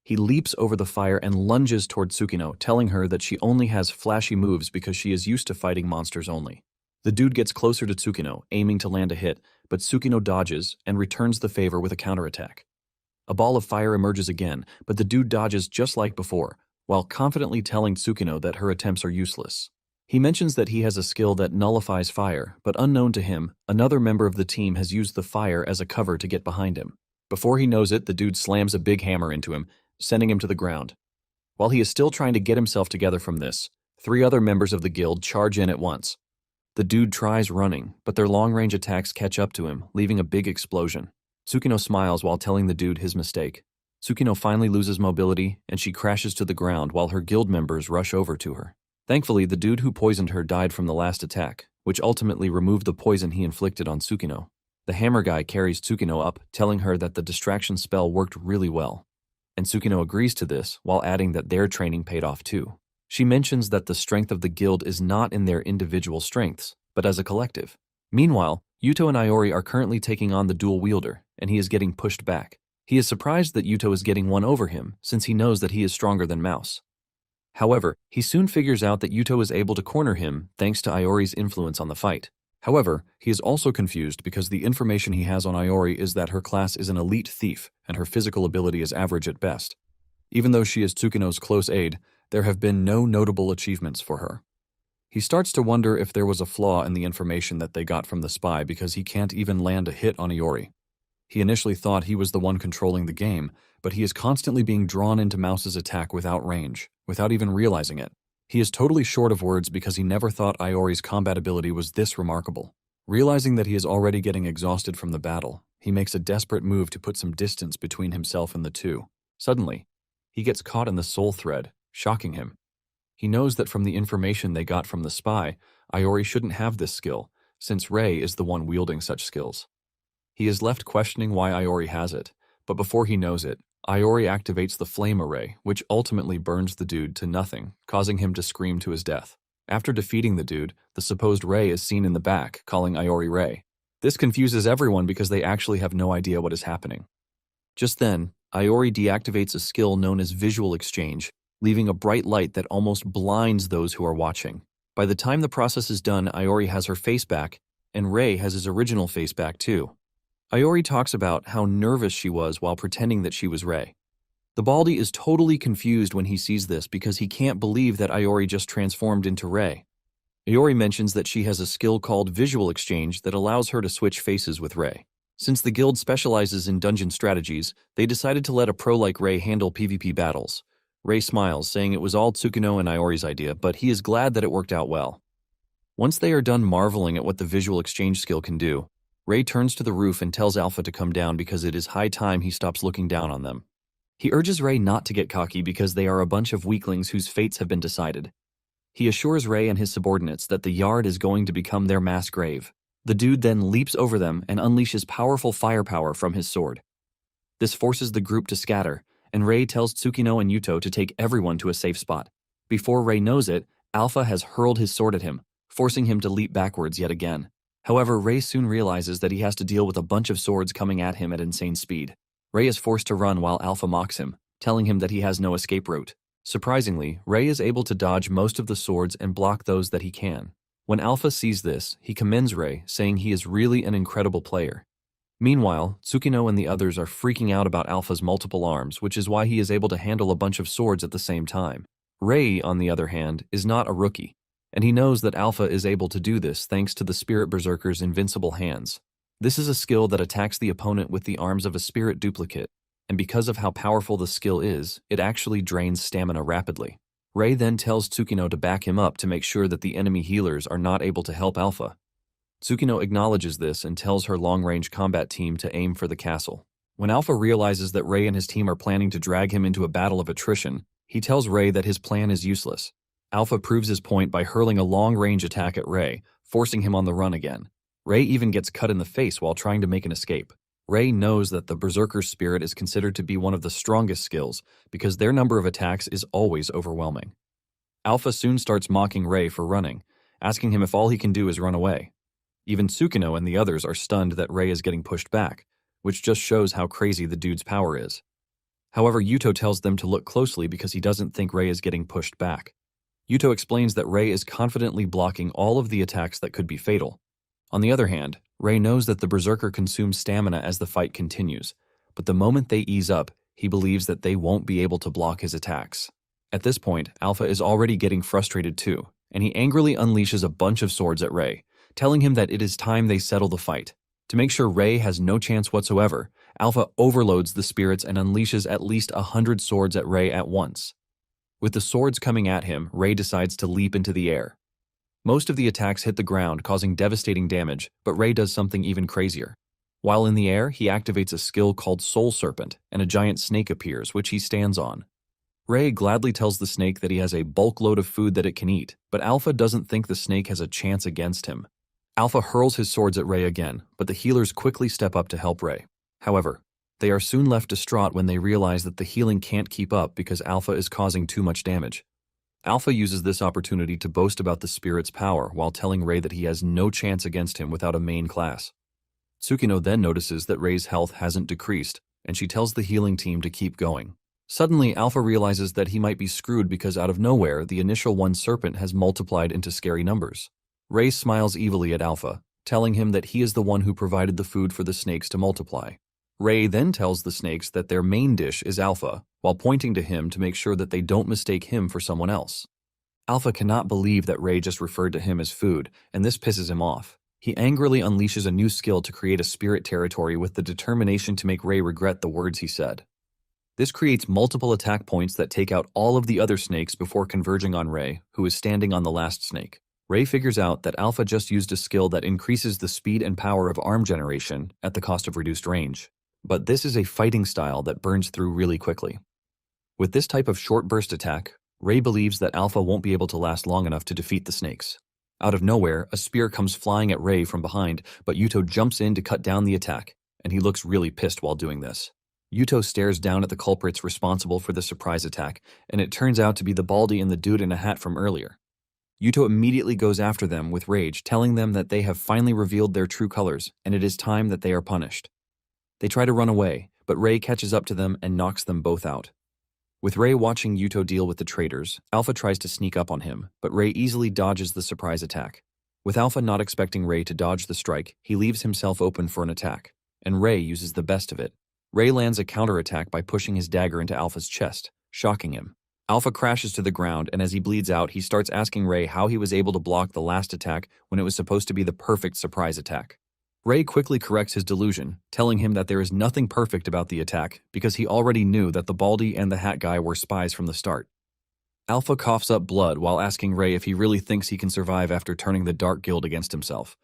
He leaps over the fire and lunges toward Tsukino, telling her that she only has flashy moves because she is used to fighting monsters only. The dude gets closer to Tsukino, aiming to land a hit, but Tsukino dodges and returns the favor with a counterattack. A ball of fire emerges again, but the dude dodges just like before, while confidently telling Tsukino that her attempts are useless. He mentions that he has a skill that nullifies fire, but unknown to him, another member of the team has used the fire as a cover to get behind him. Before he knows it, the dude slams a big hammer into him, sending him to the ground. While he is still trying to get himself together from this, 3 other members of the guild charge in at once. The dude tries running, but their long-range attacks catch up to him, leaving a big explosion. Tsukino smiles while telling the dude his mistake. Tsukino finally loses mobility, and she crashes to the ground while her guild members rush over to her. Thankfully, the dude who poisoned her died from the last attack, which ultimately removed the poison he inflicted on Tsukino. The hammer guy carries Tsukino up, telling her that the distraction spell worked really well. And Tsukino agrees to this, while adding that their training paid off too. She mentions that the strength of the guild is not in their individual strengths, but as a collective. Meanwhile, Yuto and Iori are currently taking on the dual wielder, and he is getting pushed back. He is surprised that Yuto is getting one over him, since he knows that he is stronger than Mouse. However, he soon figures out that Yuto is able to corner him thanks to Iori's influence on the fight. However, he is also confused because the information he has on Iori is that her class is an elite thief and her physical ability is average at best. Even though she is Tsukino's close aide, there have been no notable achievements for her. He starts to wonder if there was a flaw in the information that they got from the spy because he can't even land a hit on Iori. He initially thought he was the one controlling the game, but he is constantly being drawn into Mouse's attack without range, without even realizing it. He is totally short of words because he never thought Iori's combat ability was this remarkable. Realizing that he is already getting exhausted from the battle, he makes a desperate move to put some distance between himself and the two. Suddenly, he gets caught in the soul thread, shocking him. He knows that from the information they got from the spy, Iori shouldn't have this skill, since Rei is the one wielding such skills. He is left questioning why Iori has it, but before he knows it, Iori activates the flame array, which ultimately burns the dude to nothing, causing him to scream to his death. After defeating the dude, the supposed Rei is seen in the back, calling Iori Rei. This confuses everyone because they actually have no idea what is happening. Just then, Iori deactivates a skill known as visual exchange, leaving a bright light that almost blinds those who are watching. By the time the process is done, Iori has her face back, and Rei has his original face back too. Iori talks about how nervous she was while pretending that she was Rei. The Baldy is totally confused when he sees this because he can't believe that Iori just transformed into Rei. Iori mentions that she has a skill called visual exchange that allows her to switch faces with Rei. Since the guild specializes in dungeon strategies, they decided to let a pro like Rei handle PvP battles. Rei smiles, saying it was all Tsukino and Iori's idea, but he is glad that it worked out well. Once they are done marveling at what the visual exchange skill can do, Rei turns to the roof and tells Alpha to come down because it is high time he stops looking down on them. He urges Rei not to get cocky because they are a bunch of weaklings whose fates have been decided. He assures Rei and his subordinates that the yard is going to become their mass grave. The dude then leaps over them and unleashes powerful firepower from his sword. This forces the group to scatter, and Rei tells Tsukino and Yuto to take everyone to a safe spot. Before Rei knows it, Alpha has hurled his sword at him, forcing him to leap backwards yet again. However, Rei soon realizes that he has to deal with a bunch of swords coming at him at insane speed. Rei is forced to run while Alpha mocks him, telling him that he has no escape route. Surprisingly, Rei is able to dodge most of the swords and block those that he can. When Alpha sees this, he commends Rei, saying he is really an incredible player. Meanwhile, Tsukino and the others are freaking out about Alpha's multiple arms, which is why he is able to handle a bunch of swords at the same time. Rei, on the other hand, is not a rookie, and he knows that Alpha is able to do this thanks to the Spirit Berserker's invincible hands. This is a skill that attacks the opponent with the arms of a spirit duplicate, and because of how powerful the skill is, it actually drains stamina rapidly. Rei then tells Tsukino to back him up to make sure that the enemy healers are not able to help Alpha. Tsukino acknowledges this and tells her long-range combat team to aim for the castle. When Alpha realizes that Rei and his team are planning to drag him into a battle of attrition, he tells Rei that his plan is useless. Alpha proves his point by hurling a long-range attack at Rei, forcing him on the run again. Rei even gets cut in the face while trying to make an escape. Rei knows that the Berserker's spirit is considered to be one of the strongest skills because their number of attacks is always overwhelming. Alpha soon starts mocking Rei for running, asking him if all he can do is run away. Even Tsukino and the others are stunned that Rei is getting pushed back, which just shows how crazy the dude's power is. However, Yuto tells them to look closely because he doesn't think Rei is getting pushed back. Yuto explains that Rei is confidently blocking all of the attacks that could be fatal. On the other hand, Rei knows that the Berserker consumes stamina as the fight continues, but the moment they ease up, he believes that they won't be able to block his attacks. At this point, Alpha is already getting frustrated too, and he angrily unleashes a bunch of swords at Rei, telling him that it is time they settle the fight. To make sure Rei has no chance whatsoever, Alpha overloads the spirits and unleashes at least 100 swords at Rei at once. With the swords coming at him, Rei decides to leap into the air. Most of the attacks hit the ground, causing devastating damage, but Rei does something even crazier. While in the air, he activates a skill called Soul Serpent, and a giant snake appears, which he stands on. Rei gladly tells the snake that he has a bulk load of food that it can eat, but Alpha doesn't think the snake has a chance against him. Alpha hurls his swords at Rei again, but the healers quickly step up to help Rei. However, they are soon left distraught when they realize that the healing can't keep up because Alpha is causing too much damage. Alpha uses this opportunity to boast about the spirit's power while telling Rei that he has no chance against him without a main class. Tsukino then notices that Rei's health hasn't decreased, and she tells the healing team to keep going. Suddenly, Alpha realizes that he might be screwed because out of nowhere, the initial one serpent has multiplied into scary numbers. Rei smiles evilly at Alpha, telling him that he is the one who provided the food for the snakes to multiply. Rei then tells the snakes that their main dish is Alpha, while pointing to him to make sure that they don't mistake him for someone else. Alpha cannot believe that Rei just referred to him as food, and this pisses him off. He angrily unleashes a new skill to create a spirit territory with the determination to make Rei regret the words he said. This creates multiple attack points that take out all of the other snakes before converging on Rei, who is standing on the last snake. Rei figures out that Alpha just used a skill that increases the speed and power of arm generation at the cost of reduced range. But this is a fighting style that burns through really quickly. With this type of short burst attack, Rei believes that Alpha won't be able to last long enough to defeat the snakes. Out of nowhere, a spear comes flying at Rei from behind, but Yuto jumps in to cut down the attack, and he looks really pissed while doing this. Yuto stares down at the culprits responsible for the surprise attack, and it turns out to be the Baldy and the dude in a hat from earlier. Yuto immediately goes after them with rage, telling them that they have finally revealed their true colors, and it is time that they are punished. They try to run away, but Rei catches up to them and knocks them both out. With Rei watching Yuto deal with the traitors, Alpha tries to sneak up on him, but Rei easily dodges the surprise attack. With Alpha not expecting Rei to dodge the strike, he leaves himself open for an attack, and Rei uses the best of it. Rei lands a counterattack by pushing his dagger into Alpha's chest, shocking him. Alpha crashes to the ground, and as he bleeds out, he starts asking Rei how he was able to block the last attack when it was supposed to be the perfect surprise attack. Rei quickly corrects his delusion, telling him that there is nothing perfect about the attack because he already knew that the Baldy and the Hat Guy were spies from the start. Alpha coughs up blood while asking Rei if he really thinks he can survive after turning the Dark Guild against himself,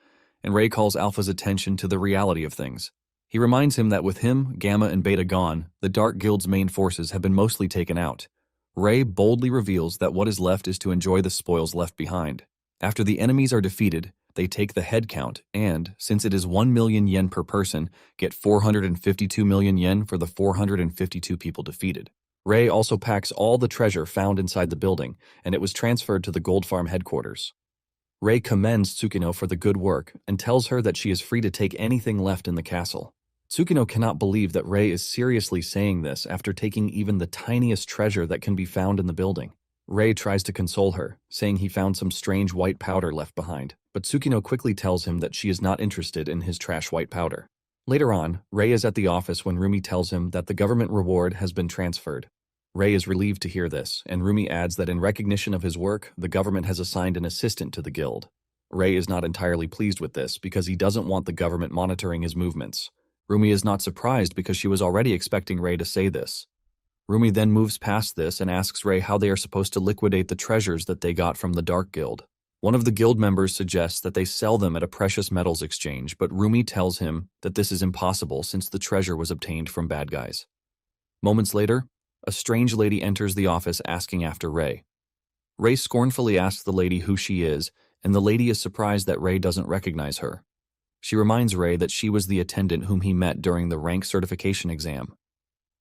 and Rei calls Alpha's attention to the reality of things. He reminds him that with him, Gamma, and Beta gone, the Dark Guild's main forces have been mostly taken out. Rei boldly reveals that what is left is to enjoy the spoils left behind. After the enemies are defeated, they take the head count and, since it is 1 million yen per person, get 452 million yen for the 452 people defeated. Rei also packs all the treasure found inside the building, and it was transferred to the Gold Farm headquarters. Rei commends Tsukino for the good work and tells her that she is free to take anything left in the castle. Tsukino cannot believe that Rei is seriously saying this after taking even the tiniest treasure that can be found in the building. Rei tries to console her, saying he found some strange white powder left behind, but Tsukino quickly tells him that she is not interested in his trash white powder. Later on, Rei is at the office when Rumi tells him that the government reward has been transferred. Rei is relieved to hear this, and Rumi adds that in recognition of his work, the government has assigned an assistant to the guild. Rei is not entirely pleased with this because he doesn't want the government monitoring his movements. Rumi is not surprised because she was already expecting Rei to say this. Rumi then moves past this and asks Ray how they are supposed to liquidate the treasures that they got from the Dark Guild. One of the guild members suggests that they sell them at a precious metals exchange, but Rumi tells him that this is impossible since the treasure was obtained from bad guys. Moments later, a strange lady enters the office asking after Ray. Ray scornfully asks the lady who she is, and the lady is surprised that Ray doesn't recognize her. She reminds Ray that she was the attendant whom he met during the rank certification exam.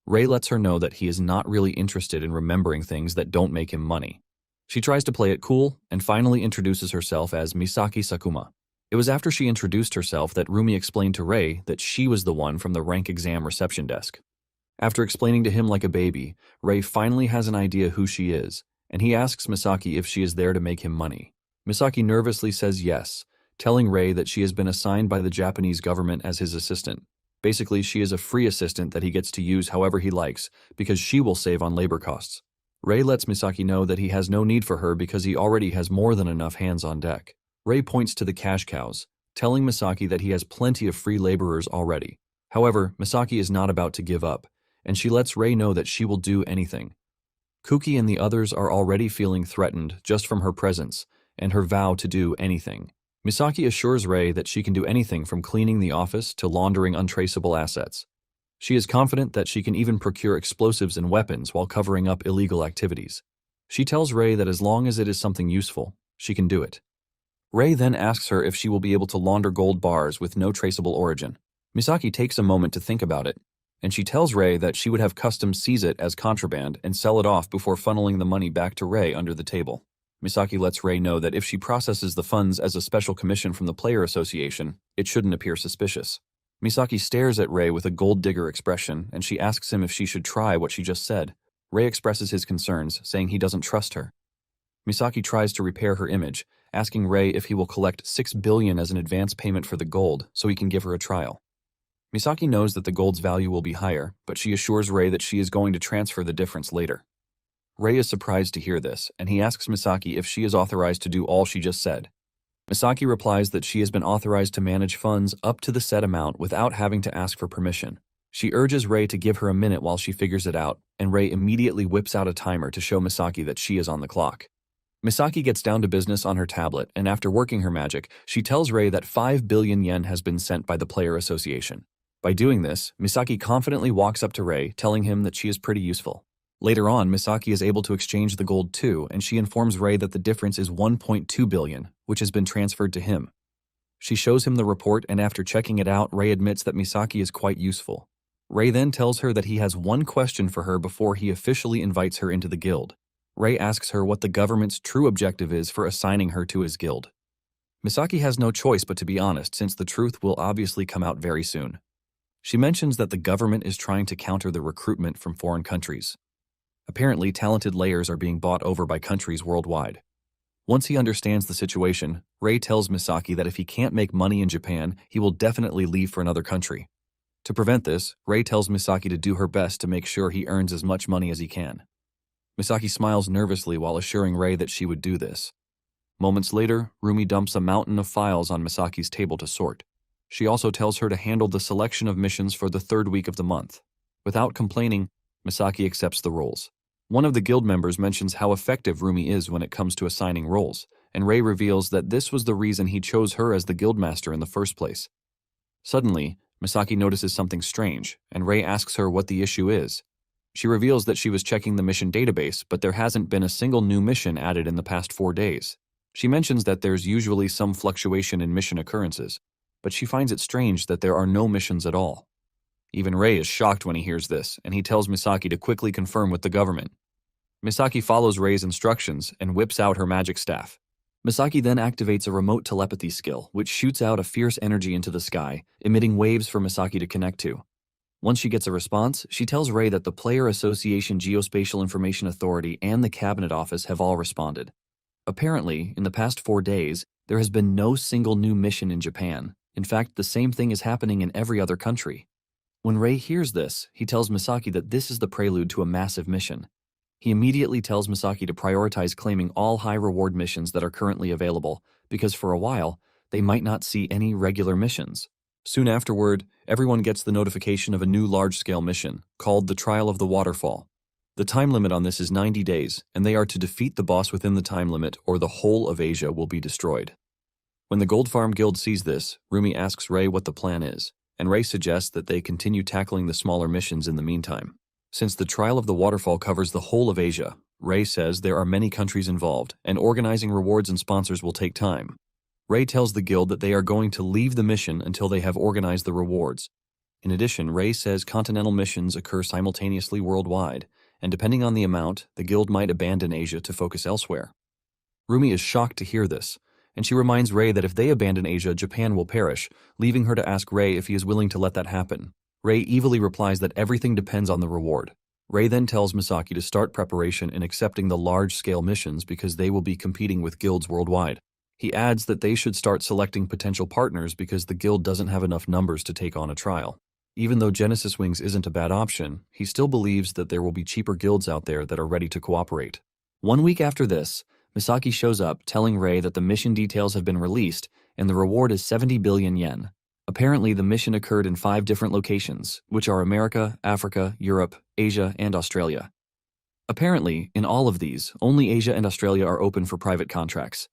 Ray lets her know that he is not really interested in remembering things that don't make him money. She tries to play it cool and finally introduces herself as Misaki Sakuma. It was after she introduced herself that Rumi explained to Ray that she was the one from the rank exam reception desk. After explaining to him like a baby, Ray finally has an idea who she is, and he asks Misaki if she is there to make him money. Misaki nervously says yes, telling Ray that she has been assigned by the Japanese government as his assistant. Basically, she is a free assistant that he gets to use however he likes because she will save on labor costs. Ray lets Misaki know that he has no need for her because he already has more than enough hands on deck. Ray points to the cash cows, telling Misaki that he has plenty of free laborers already. However, Misaki is not about to give up, and she lets Ray know that she will do anything. Kuki and the others are already feeling threatened just from her presence and her vow to do anything. Misaki assures Ray that she can do anything from cleaning the office to laundering untraceable assets. She is confident that she can even procure explosives and weapons while covering up illegal activities. She tells Ray that as long as it is something useful, she can do it. Ray then asks her if she will be able to launder gold bars with no traceable origin. Misaki takes a moment to think about it, and she tells Ray that she would have customs seize it as contraband and sell it off before funneling the money back to Ray under the table. Misaki lets Ray know that if she processes the funds as a special commission from the Player Association, it shouldn't appear suspicious. Misaki stares at Ray with a gold digger expression, and she asks him if she should try what she just said. Ray expresses his concerns, saying he doesn't trust her. Misaki tries to repair her image, asking Ray if he will collect $6 billion as an advance payment for the gold so he can give her a trial. Misaki knows that the gold's value will be higher, but she assures Ray that she is going to transfer the difference later. Ray is surprised to hear this, and he asks Misaki if she is authorized to do all she just said. Misaki replies that she has been authorized to manage funds up to the set amount without having to ask for permission. She urges Ray to give her a minute while she figures it out, and Ray immediately whips out a timer to show Misaki that she is on the clock. Misaki gets down to business on her tablet, and after working her magic, she tells Ray that 5 billion yen has been sent by the Player Association. By doing this, Misaki confidently walks up to Ray, telling him that she is pretty useful. Later on, Misaki is able to exchange the gold too, and she informs Ray that the difference is 1.2 billion, which has been transferred to him. She shows him the report, and after checking it out, Ray admits that Misaki is quite useful. Ray then tells her that he has one question for her before he officially invites her into the guild. Ray asks her what the government's true objective is for assigning her to his guild. Misaki has no choice but to be honest, since the truth will obviously come out very soon. She mentions that the government is trying to counter the recruitment from foreign countries. Apparently, talented layers are being bought over by countries worldwide. Once he understands the situation, Ray tells Misaki that if he can't make money in Japan, he will definitely leave for another country. To prevent this, Ray tells Misaki to do her best to make sure he earns as much money as he can. Misaki smiles nervously while assuring Ray that she would do this. Moments later, Rumi dumps a mountain of files on Misaki's table to sort. She also tells her to handle the selection of missions for the third week of the month. Without complaining, Misaki accepts the roles. One of the guild members mentions how effective Rumi is when it comes to assigning roles, and Ray reveals that this was the reason he chose her as the guildmaster in the first place. Suddenly, Misaki notices something strange, and Ray asks her what the issue is. She reveals that she was checking the mission database, but there hasn't been a single new mission added in the past 4 days. She mentions that there's usually some fluctuation in mission occurrences, but she finds it strange that there are no missions at all. Even Ray is shocked when he hears this, and he tells Misaki to quickly confirm with the government. Misaki follows Ray's instructions and whips out her magic staff. Misaki then activates a remote telepathy skill, which shoots out a fierce energy into the sky, emitting waves for Misaki to connect to. Once she gets a response, she tells Ray that the Player Association Geospatial Information Authority and the Cabinet Office have all responded. Apparently, in the past 4 days, there has been no single new mission in Japan. In fact, the same thing is happening in every other country. When Ray hears this, he tells Misaki that this is the prelude to a massive mission. He immediately tells Misaki to prioritize claiming all high-reward missions that are currently available, because for a while, they might not see any regular missions. Soon afterward, everyone gets the notification of a new large-scale mission, called the Trial of the Waterfall. The time limit on this is 90 days, and they are to defeat the boss within the time limit or the whole of Asia will be destroyed. When the Gold Farm Guild sees this, Rumi asks Ray what the plan is, and Ray suggests that they continue tackling the smaller missions in the meantime. Since the trial of the waterfall covers the whole of Asia, Ray says there are many countries involved, and organizing rewards and sponsors will take time. Ray tells the guild that they are going to leave the mission until they have organized the rewards. In addition, Ray says continental missions occur simultaneously worldwide, and depending on the amount, the guild might abandon Asia to focus elsewhere. Rumi is shocked to hear this, and she reminds Ray that if they abandon Asia, Japan will perish, leaving her to ask Ray if he is willing to let that happen. Ray evilly replies that everything depends on the reward. Ray then tells Misaki to start preparation in accepting the large-scale missions because they will be competing with guilds worldwide. He adds that they should start selecting potential partners because the guild doesn't have enough numbers to take on a trial. Even though Genesis Wings isn't a bad option, he still believes that there will be cheaper guilds out there that are ready to cooperate. 1 week after this, Misaki shows up telling Ray that the mission details have been released and the reward is 70 billion yen. Apparently, the mission occurred in 5 different locations, which are America, Africa, Europe, Asia, and Australia. Apparently, in all of these, only Asia and Australia are open for private contracts.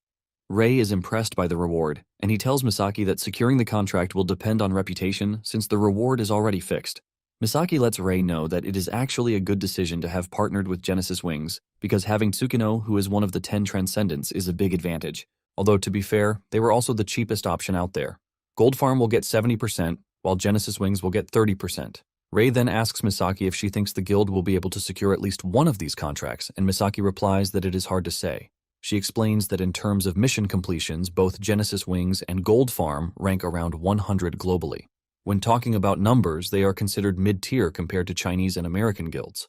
Ray is impressed by the reward, and he tells Misaki that securing the contract will depend on reputation since the reward is already fixed. Misaki lets Ray know that it is actually a good decision to have partnered with Genesis Wings because having Tsukino, who is one of the 10 Transcendents, is a big advantage. Although, to be fair, they were also the cheapest option out there. Gold Farm will get 70%, while Genesis Wings will get 30%. Ray then asks Misaki if she thinks the guild will be able to secure at least one of these contracts, and Misaki replies that it is hard to say. She explains that in terms of mission completions, both Genesis Wings and Gold Farm rank around 100 globally. When talking about numbers, they are considered mid-tier compared to Chinese and American guilds.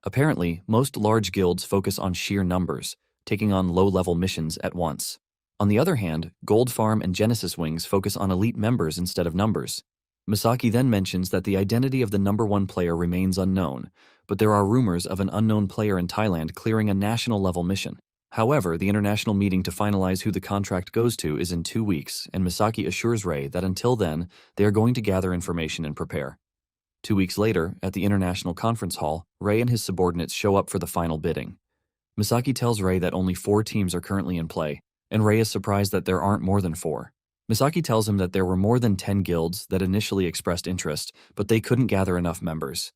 Apparently, most large guilds focus on sheer numbers, taking on low-level missions at once. On the other hand, Gold Farm and Genesis Wings focus on elite members instead of numbers. Misaki then mentions that the identity of the number 1 player remains unknown, but there are rumors of an unknown player in Thailand clearing a national-level mission. However, the international meeting to finalize who the contract goes to is in 2 weeks, and Misaki assures Ray that until then, they are going to gather information and prepare. 2 weeks later, at the International Conference Hall, Ray and his subordinates show up for the final bidding. Misaki tells Ray that only 4 teams are currently in play, and Ray is surprised that there aren't more than 4. Misaki tells him that there were more than 10 guilds that initially expressed interest, but they couldn't gather enough members.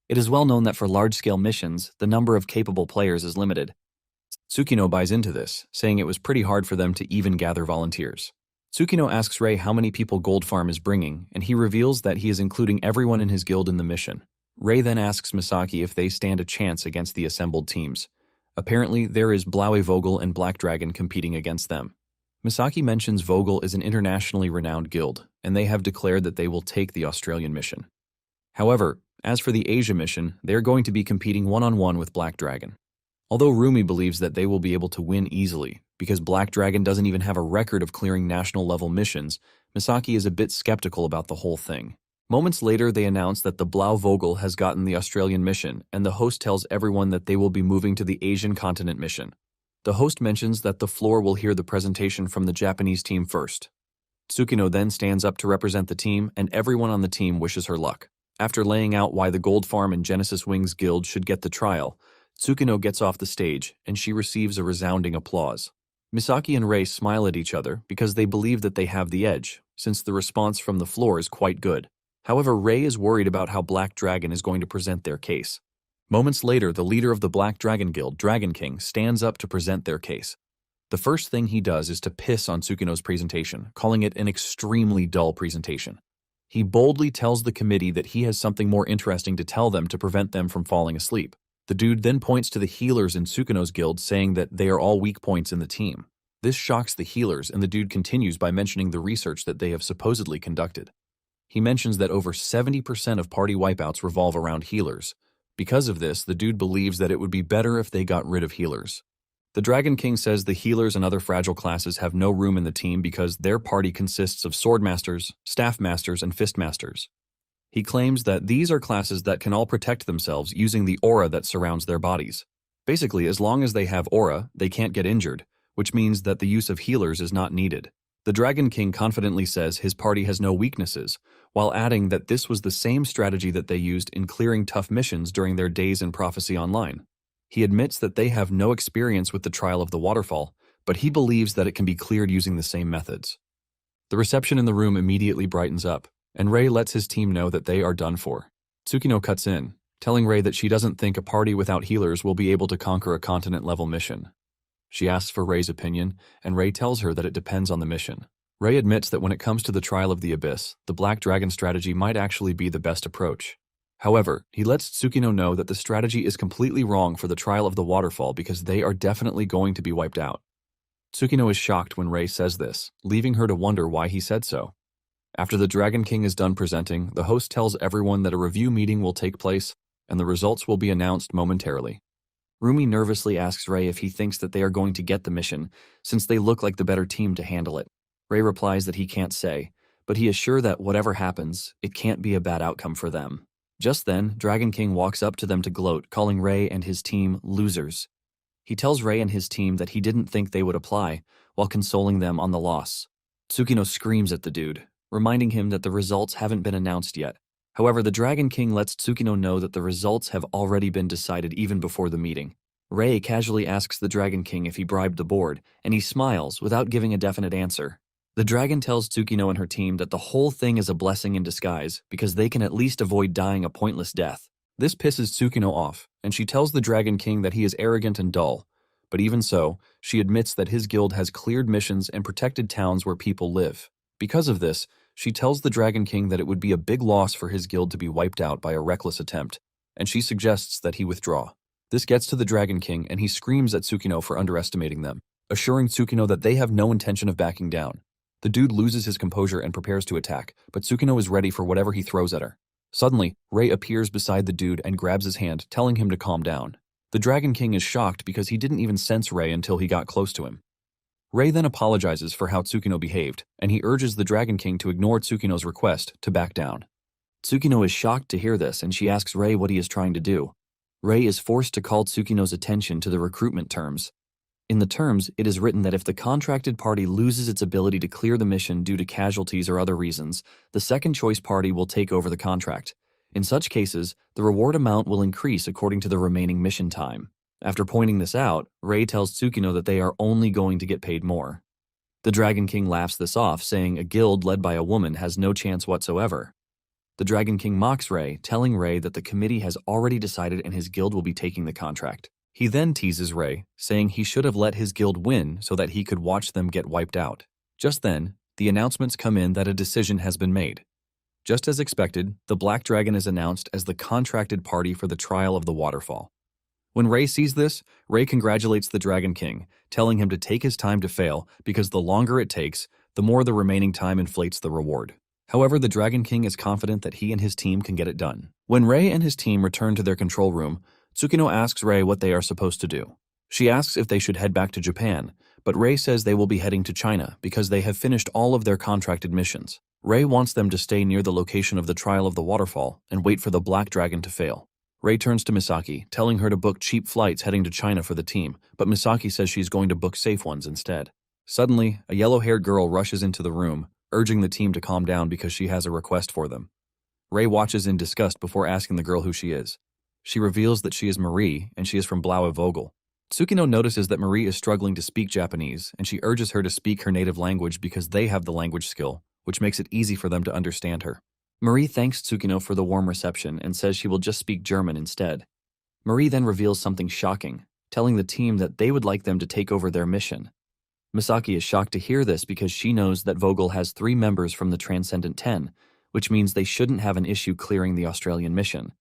It is well known that for large-scale missions, the number of capable players is limited. Tsukino buys into this, saying it was pretty hard for them to even gather volunteers. Tsukino asks Ray how many people Gold Farm is bringing, and he reveals that he is including everyone in his guild in the mission. Ray then asks Misaki if they stand a chance against the assembled teams. Apparently, there is Blaue Vogel and Black Dragon competing against them. Misaki mentions Vogel is an internationally renowned guild, and they have declared that they will take the Australian mission. However, as for the Asia mission, they are going to be competing one-on-one with Black Dragon. Although Rumi believes that they will be able to win easily, because Black Dragon doesn't even have a record of clearing national-level missions, Misaki is a bit skeptical about the whole thing. Moments later, they announce that the Blau Vogel has gotten the Australian mission, and the host tells everyone that they will be moving to the Asian continent mission. The host mentions that the floor will hear the presentation from the Japanese team first. Tsukino then stands up to represent the team, and everyone on the team wishes her luck. After laying out why the Gold Farm and Genesis Wings Guild should get the trial, Tsukino gets off the stage, and she receives a resounding applause. Misaki and Ray smile at each other because they believe that they have the edge, since the response from the floor is quite good. However, Ray is worried about how Black Dragon is going to present their case. Moments later, the leader of the Black Dragon Guild, Dragon King, stands up to present their case. The first thing he does is to piss on Tsukino's presentation, calling it an extremely dull presentation. He boldly tells the committee that he has something more interesting to tell them to prevent them from falling asleep. The dude then points to the healers in Tsukino's guild, saying that they are all weak points in the team. This shocks the healers, and the dude continues by mentioning the research that they have supposedly conducted. He mentions that over 70% of party wipeouts revolve around healers. Because of this, the dude believes that it would be better if they got rid of healers. The Dragon King says the healers and other fragile classes have no room in the team because their party consists of sword masters, staff masters, and fist masters. He claims that these are classes that can all protect themselves using the aura that surrounds their bodies. Basically, as long as they have aura, they can't get injured, which means that the use of healers is not needed. The Dragon King confidently says his party has no weaknesses, while adding that this was the same strategy that they used in clearing tough missions during their days in Prophecy Online. He admits that they have no experience with the trial of the waterfall, but he believes that it can be cleared using the same methods. The reception in the room immediately brightens up, and Rei lets his team know that they are done for. Tsukino cuts in, telling Rei that she doesn't think a party without healers will be able to conquer a continent-level mission. She asks for Rei's opinion, and Rei tells her that it depends on the mission. Rei admits that when it comes to the Trial of the Abyss, the Black Dragon strategy might actually be the best approach. However, he lets Tsukino know that the strategy is completely wrong for the Trial of the Waterfall because they are definitely going to be wiped out. Tsukino is shocked when Rei says this, leaving her to wonder why he said so. After the Dragon King is done presenting, the host tells everyone that a review meeting will take place and the results will be announced momentarily. Rumi nervously asks Rei if he thinks that they are going to get the mission, since they look like the better team to handle it. Rei replies that he can't say, but he is sure that whatever happens, it can't be a bad outcome for them. Just then, Dragon King walks up to them to gloat, calling Rei and his team losers. He tells Rei and his team that he didn't think they would apply, while consoling them on the loss. Tsukino screams at the dude, reminding him that the results haven't been announced yet. However, the Dragon King lets Tsukino know that the results have already been decided even before the meeting. Rei casually asks the Dragon King if he bribed the board, and he smiles without giving a definite answer. The dragon tells Tsukino and her team that the whole thing is a blessing in disguise because they can at least avoid dying a pointless death. This pisses Tsukino off, and she tells the Dragon King that he is arrogant and dull. But even so, she admits that his guild has cleared missions and protected towns where people live. Because of this, she tells the Dragon King that it would be a big loss for his guild to be wiped out by a reckless attempt, and she suggests that he withdraw. This gets to the Dragon King, and he screams at Tsukino for underestimating them, assuring Tsukino that they have no intention of backing down. The dude loses his composure and prepares to attack, but Tsukino is ready for whatever he throws at her. Suddenly, Rei appears beside the dude and grabs his hand, telling him to calm down. The Dragon King is shocked because he didn't even sense Rei until he got close to him. Rei then apologizes for how Tsukino behaved, and he urges the Dragon King to ignore Tsukino's request to back down. Tsukino is shocked to hear this, and she asks Rei what he is trying to do. Rei is forced to call Tsukino's attention to the recruitment terms. In the terms, it is written that if the contracted party loses its ability to clear the mission due to casualties or other reasons, the second-choice party will take over the contract. In such cases, the reward amount will increase according to the remaining mission time. After pointing this out, Rei tells Tsukino that they are only going to get paid more. The Dragon King laughs this off, saying a guild led by a woman has no chance whatsoever. The Dragon King mocks Rei, telling Rei that the committee has already decided and his guild will be taking the contract. He then teases Rei, saying he should have let his guild win so that he could watch them get wiped out. Just then, the announcements come in that a decision has been made. Just as expected, the Black Dragon is announced as the contracted party for the Trial of the Waterfall. When Rei sees this, Rei congratulates the Dragon King, telling him to take his time to fail because the longer it takes, the more the remaining time inflates the reward. However, the Dragon King is confident that he and his team can get it done. When Rei and his team return to their control room, Tsukino asks Rei what they are supposed to do. She asks if they should head back to Japan, but Rei says they will be heading to China because they have finished all of their contracted missions. Rei wants them to stay near the location of the Trial of the Waterfall and wait for the Black Dragon to fail. Rei turns to Misaki, telling her to book cheap flights heading to China for the team, but Misaki says she's going to book safe ones instead. Suddenly, a yellow-haired girl rushes into the room, urging the team to calm down because she has a request for them. Rei watches in disgust before asking the girl who she is. She reveals that she is Marie, and she is from Blaue Vogel. Tsukino notices that Marie is struggling to speak Japanese, and she urges her to speak her native language because they have the language skill, which makes it easy for them to understand her. Marie thanks Tsukino for the warm reception and says she will just speak German instead. Marie then reveals something shocking, telling the team that they would like them to take over their mission. Misaki is shocked to hear this because she knows that Vogel has 3 members from the Transcendent 10, which means they shouldn't have an issue clearing the Australian mission.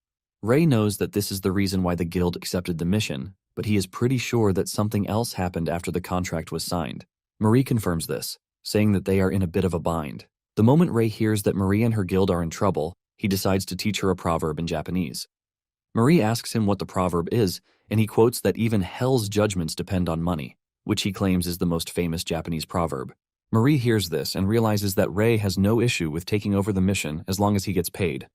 Rei knows that this is the reason why the guild accepted the mission, but he is pretty sure that something else happened after the contract was signed. Marie confirms this, saying that they are in a bit of a bind. The moment Rei hears that Marie and her guild are in trouble, he decides to teach her a proverb in Japanese. Marie asks him what the proverb is, and he quotes that even hell's judgments depend on money, which he claims is the most famous Japanese proverb. Marie hears this and realizes that Rei has no issue with taking over the mission as long as he gets paid.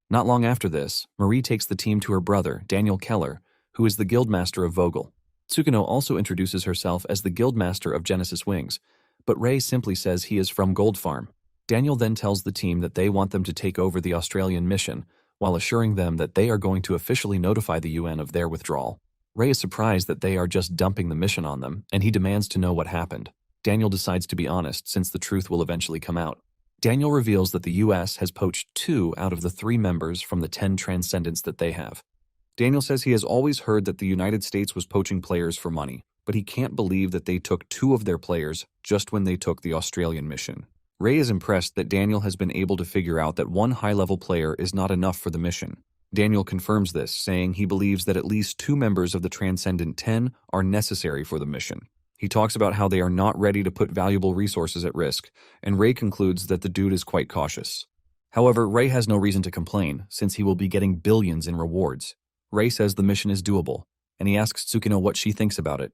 Not long after this, Marie takes the team to her brother, Daniel Keller, who is the guildmaster of Vogel. Tsukino also introduces herself as the guildmaster of Genesis Wings, but Rei simply says he is from Gold Farm. Daniel then tells the team that they want them to take over the Australian mission, while assuring them that they are going to officially notify the UN of their withdrawal. Ray is surprised that they are just dumping the mission on them, and he demands to know what happened. Daniel decides to be honest, since the truth will eventually come out. Daniel reveals that the US has poached 2 out of the 3 members from the 10 transcendents that they have. Daniel says he has always heard that the United States was poaching players for money, but he can't believe that they took 2 of their players just when they took the Australian mission. Ray is impressed that Daniel has been able to figure out that 1 high-level player is not enough for the mission. Daniel confirms this, saying he believes that at least 2 members of the Transcendent 10 are necessary for the mission. He talks about how they are not ready to put valuable resources at risk, and Ray concludes that the dude is quite cautious. However, Ray has no reason to complain, since he will be getting billions in rewards. Ray says the mission is doable, and he asks Tsukino what she thinks about it.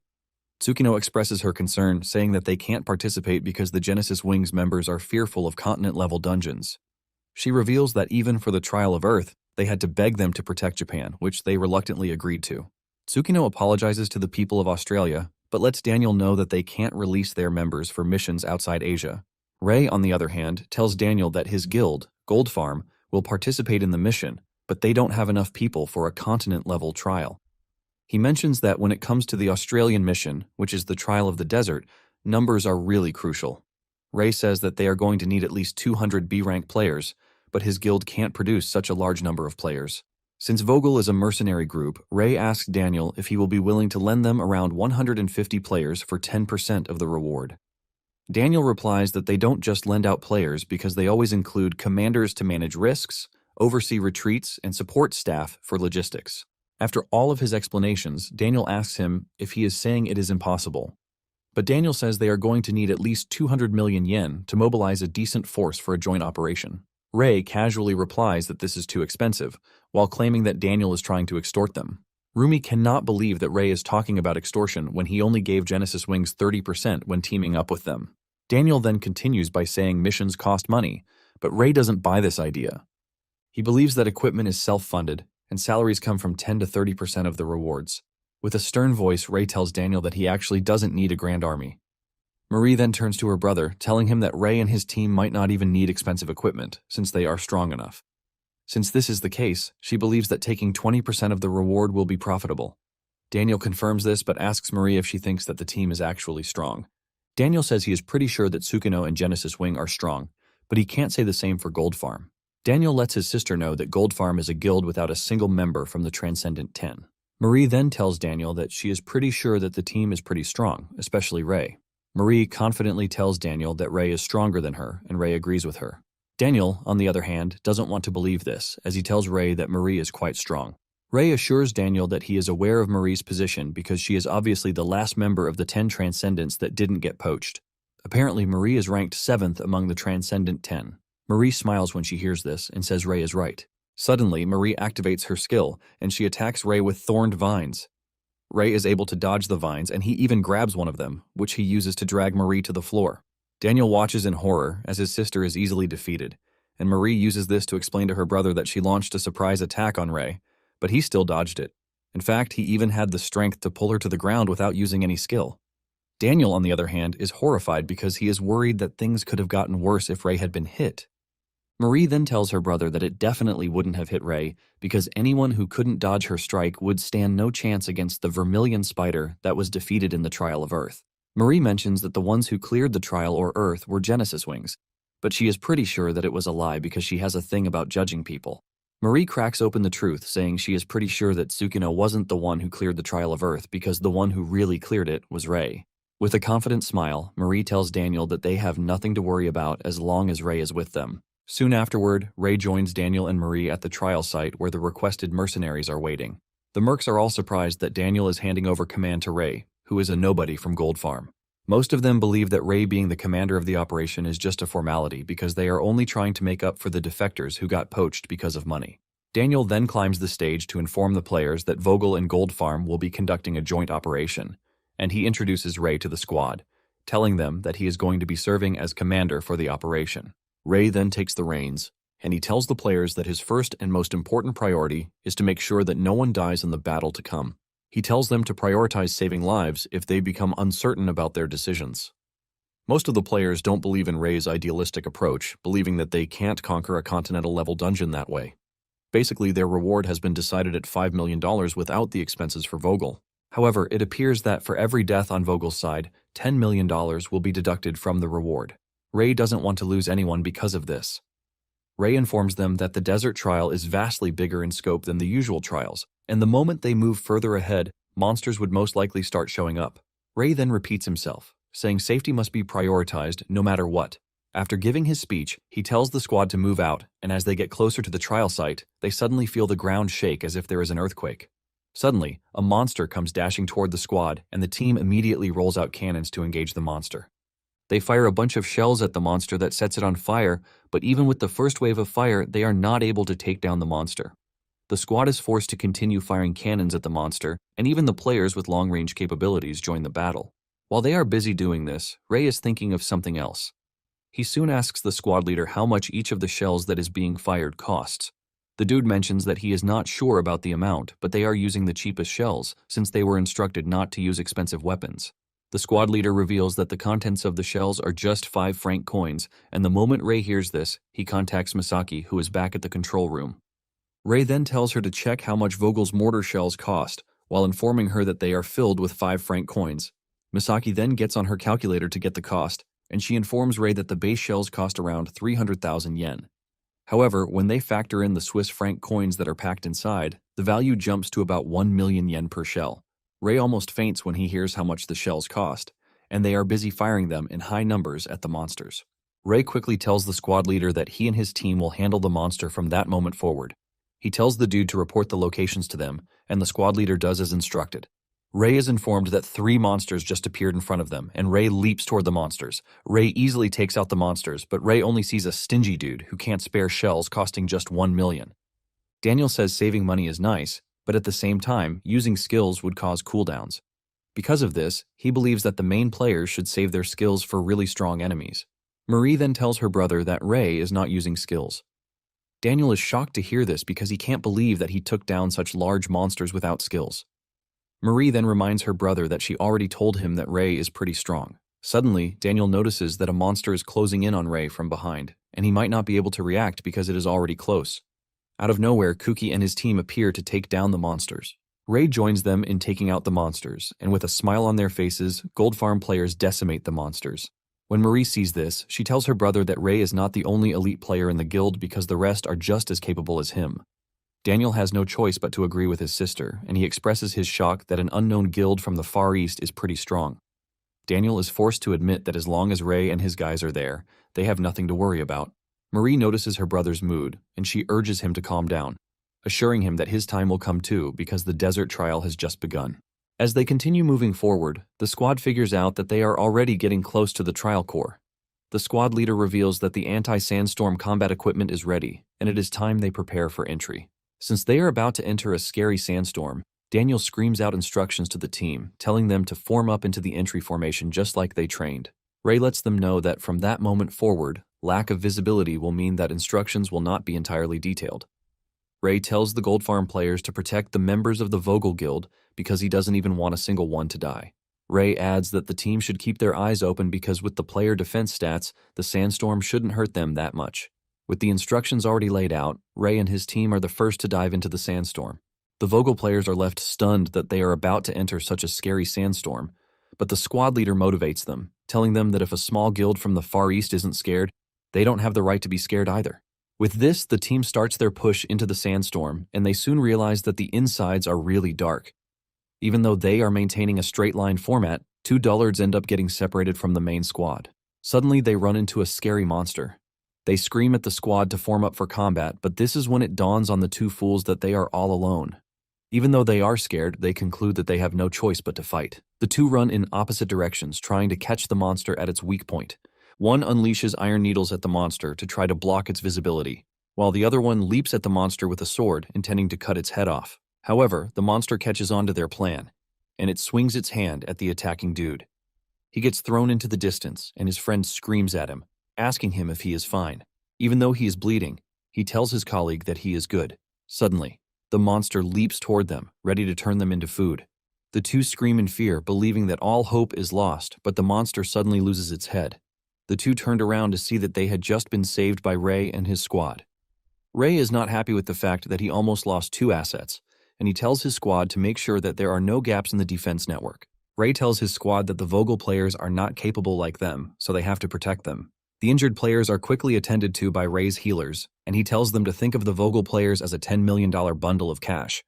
Tsukino expresses her concern, saying that they can't participate because the Genesis Wings members are fearful of continent-level dungeons. She reveals that even for the trial of Earth, they had to beg them to protect Japan, which they reluctantly agreed to. Tsukino apologizes to the people of Australia, but lets Daniel know that they can't release their members for missions outside Asia. Ray, on the other hand, tells Daniel that his guild, Gold Farm, will participate in the mission, but they don't have enough people for a continent-level trial. He mentions that when it comes to the Australian mission, which is the trial of the desert, numbers are really crucial. Ray says that they are going to need at least 200 B-rank players, but his guild can't produce such a large number of players. Since Vogel is a mercenary group, Ray asks Daniel if he will be willing to lend them around 150 players for 10% of the reward. Daniel replies that they don't just lend out players because they always include commanders to manage risks, oversee retreats, and support staff for logistics. After all of his explanations, Daniel asks him if he is saying it is impossible. But Daniel says they are going to need at least 200 million yen to mobilize a decent force for a joint operation. Ray casually replies that this is too expensive, while claiming that Daniel is trying to extort them. Rumi cannot believe that Ray is talking about extortion when he only gave Genesis Wings 30% when teaming up with them. Daniel then continues by saying missions cost money, but Ray doesn't buy this idea. He believes that equipment is self-funded, and salaries come from 10 to 30% of the rewards. With a stern voice, Ray tells Daniel that he actually doesn't need a grand army. Marie then turns to her brother, telling him that Ray and his team might not even need expensive equipment, since they are strong enough. Since this is the case, she believes that taking 20% of the reward will be profitable. Daniel confirms this, but asks Marie if she thinks that the team is actually strong. Daniel says he is pretty sure that Tsukino and Genesis Wing are strong, but he can't say the same for Gold Farm. Daniel lets his sister know that Gold Farm is a guild without a single member from the Transcendent 10. Marie then tells Daniel that she is pretty sure that the team is pretty strong, especially Ray. Marie confidently tells Daniel that Ray is stronger than her, and Ray agrees with her. Daniel, on the other hand, doesn't want to believe this, as he tells Ray that Marie is quite strong. Ray assures Daniel that he is aware of Marie's position because she is obviously the last member of the 10 Transcendents that didn't get poached. Apparently, Marie is ranked 7th among the Transcendent 10. Marie smiles when she hears this and says Ray is right. Suddenly, Marie activates her skill, and she attacks Ray with thorned vines. Ray is able to dodge the vines, and he even grabs one of them, which he uses to drag Marie to the floor. Daniel watches in horror as his sister is easily defeated, and Marie uses this to explain to her brother that she launched a surprise attack on Ray, but he still dodged it. In fact, he even had the strength to pull her to the ground without using any skill. Daniel, on the other hand, is horrified because he is worried that things could have gotten worse if Ray had been hit. Marie then tells her brother that it definitely wouldn't have hit Ray because anyone who couldn't dodge her strike would stand no chance against the vermilion spider that was defeated in the Trial of Earth. Marie mentions that the ones who cleared the Trial or Earth were Genesis Wings, but she is pretty sure that it was a lie because she has a thing about judging people. Marie cracks open the truth, saying she is pretty sure that Tsukino wasn't the one who cleared the Trial of Earth because the one who really cleared it was Ray. With a confident smile, Marie tells Daniel that they have nothing to worry about as long as Ray is with them. Soon afterward, Ray joins Daniel and Marie at the trial site where the requested mercenaries are waiting. The mercs are all surprised that Daniel is handing over command to Ray, who is a nobody from Gold Farm. Most of them believe that Ray being the commander of the operation is just a formality because they are only trying to make up for the defectors who got poached because of money. Daniel then climbs the stage to inform the players that Vogel and Gold Farm will be conducting a joint operation, and he introduces Ray to the squad, telling them that he is going to be serving as commander for the operation. Ray then takes the reins, and he tells the players that his first and most important priority is to make sure that no one dies in the battle to come. He tells them to prioritize saving lives if they become uncertain about their decisions. Most of the players don't believe in Ray's idealistic approach, believing that they can't conquer a continental-level dungeon that way. Basically, their reward has been decided at $5 million without the expenses for Vogel. However, it appears that for every death on Vogel's side, $10 million will be deducted from the reward. Ray doesn't want to lose anyone because of this. Ray informs them that the desert trial is vastly bigger in scope than the usual trials, and the moment they move further ahead, monsters would most likely start showing up. Ray then repeats himself, saying safety must be prioritized no matter what. After giving his speech, he tells the squad to move out, and as they get closer to the trial site, they suddenly feel the ground shake as if there is an earthquake. Suddenly, a monster comes dashing toward the squad, and the team immediately rolls out cannons to engage the monster. They fire a bunch of shells at the monster that sets it on fire, but even with the first wave of fire, they are not able to take down the monster. The squad is forced to continue firing cannons at the monster, and even the players with long-range capabilities join the battle. While they are busy doing this, Ray is thinking of something else. He soon asks the squad leader how much each of the shells that is being fired costs. The dude mentions that he is not sure about the amount, but they are using the cheapest shells, since they were instructed not to use expensive weapons. The squad leader reveals that the contents of the shells are just 5 franc coins, and the moment Ray hears this, he contacts Misaki, who is back at the control room. Ray then tells her to check how much Vogel's mortar shells cost, while informing her that they are filled with 5 franc coins. Misaki then gets on her calculator to get the cost, and she informs Ray that the base shells cost around 300,000 yen. However, when they factor in the Swiss franc coins that are packed inside, the value jumps to about 1 million yen per shell. Ray almost faints when he hears how much the shells cost, and they are busy firing them in high numbers at the monsters. Ray quickly tells the squad leader that he and his team will handle the monster from that moment forward. He tells the dude to report the locations to them, and the squad leader does as instructed. Ray is informed that 3 monsters just appeared in front of them, and Ray leaps toward the monsters. Ray easily takes out the monsters, but Ray only sees a stingy dude who can't spare shells costing just 1 million. Daniel says saving money is nice, but at the same time, using skills would cause cooldowns. Because of this, he believes that the main players should save their skills for really strong enemies. Marie then tells her brother that Ray is not using skills. Daniel is shocked to hear this because he can't believe that he took down such large monsters without skills. Marie then reminds her brother that she already told him that Ray is pretty strong. Suddenly, Daniel notices that a monster is closing in on Ray from behind, and he might not be able to react because it is already close. Out of nowhere, Kuki and his team appear to take down the monsters. Ray joins them in taking out the monsters, and with a smile on their faces, Gold Farm players decimate the monsters. When Marie sees this, she tells her brother that Ray is not the only elite player in the guild because the rest are just as capable as him. Daniel has no choice but to agree with his sister, and he expresses his shock that an unknown guild from the Far East is pretty strong. Daniel is forced to admit that as long as Ray and his guys are there, they have nothing to worry about. Marie notices her brother's mood, and she urges him to calm down, assuring him that his time will come too because the desert trial has just begun. As they continue moving forward, the squad figures out that they are already getting close to the trial core. The squad leader reveals that the anti-sandstorm combat equipment is ready, and it is time they prepare for entry. Since they are about to enter a scary sandstorm, Daniel screams out instructions to the team, telling them to form up into the entry formation just like they trained. Ray lets them know that from that moment forward, lack of visibility will mean that instructions will not be entirely detailed. Ray tells the Gold Farm players to protect the members of the Vogel Guild because he doesn't even want a single one to die. Ray adds that the team should keep their eyes open because with the player defense stats, the sandstorm shouldn't hurt them that much. With the instructions already laid out, Ray and his team are the first to dive into the sandstorm. The Vogel players are left stunned that they are about to enter such a scary sandstorm, but the squad leader motivates them, telling them that if a small guild from the Far East isn't scared, they don't have the right to be scared either. With this, the team starts their push into the sandstorm, and they soon realize that the insides are really dark. Even though they are maintaining a straight-line format, 2 dullards end up getting separated from the main squad. Suddenly, they run into a scary monster. They scream at the squad to form up for combat, but this is when it dawns on the 2 fools that they are all alone. Even though they are scared, they conclude that they have no choice but to fight. The 2 run in opposite directions, trying to catch the monster at its weak point. One unleashes iron needles at the monster to try to block its visibility, while the other one leaps at the monster with a sword, intending to cut its head off. However, the monster catches on to their plan, and it swings its hand at the attacking dude. He gets thrown into the distance, and his friend screams at him, asking him if he is fine. Even though he is bleeding, he tells his colleague that he is good. Suddenly, the monster leaps toward them, ready to turn them into food. The The two scream in fear, believing that all hope is lost, but the monster suddenly loses its head. The two turned around to see that they had just been saved by Ray and his squad. Ray is not happy with the fact that he almost lost two assets, and he tells his squad to make sure that there are no gaps in the defense network. Ray tells his squad that the Vogel players are not capable like them, so they have to protect them. The injured players are quickly attended to by Ray's healers, and he tells them to think of the Vogel players as a $10 million bundle of cash,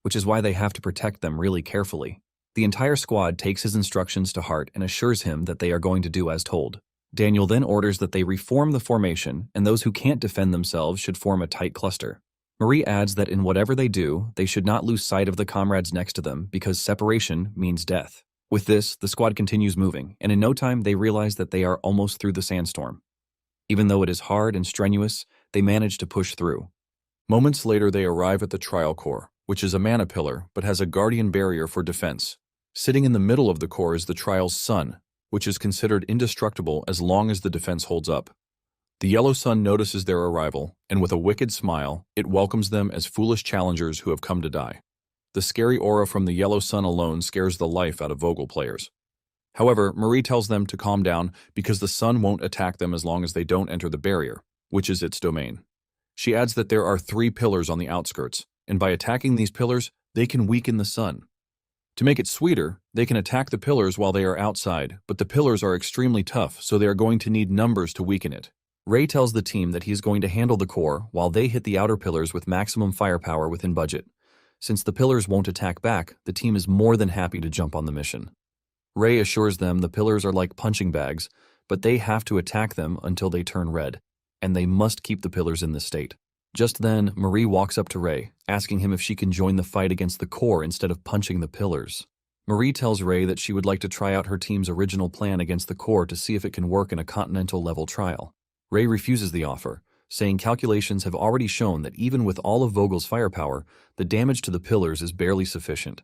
which is why they have to protect them really carefully. The entire squad takes his instructions to heart and assures him that they are going to do as told. Daniel then orders that they reform the formation, and those who can't defend themselves should form a tight cluster. Marie adds that in whatever they do, they should not lose sight of the comrades next to them because separation means death. With this, the squad continues moving, and in no time they realize that they are almost through the sandstorm. Even though it is hard and strenuous, they manage to push through. Moments later they arrive at the trial core, which is a mana pillar but has a guardian barrier for defense. Sitting in the middle of the core is the trial's sun, which is considered indestructible as long as the defense holds up. The yellow sun notices their arrival, and with a wicked smile, it welcomes them as foolish challengers who have come to die. The scary aura from the yellow sun alone scares the life out of Vogel players. However, Marie tells them to calm down because the sun won't attack them as long as they don't enter the barrier, which is its domain. She adds that there are 3 pillars on the outskirts, and by attacking these pillars, they can weaken the sun. To make it sweeter, they can attack the pillars while they are outside, but the pillars are extremely tough, so they are going to need numbers to weaken it. Ray tells the team that he is going to handle the core while they hit the outer pillars with maximum firepower within budget. Since the pillars won't attack back, the team is more than happy to jump on the mission. Ray assures them the pillars are like punching bags, but they have to attack them until they turn red, and they must keep the pillars in this state. Just then, Marie walks up to Ray, asking him if she can join the fight against the core instead of punching the pillars. Marie tells Ray that she would like to try out her team's original plan against the core to see if it can work in a continental-level trial. Ray refuses the offer, saying calculations have already shown that even with all of Vogel's firepower, the damage to the pillars is barely sufficient.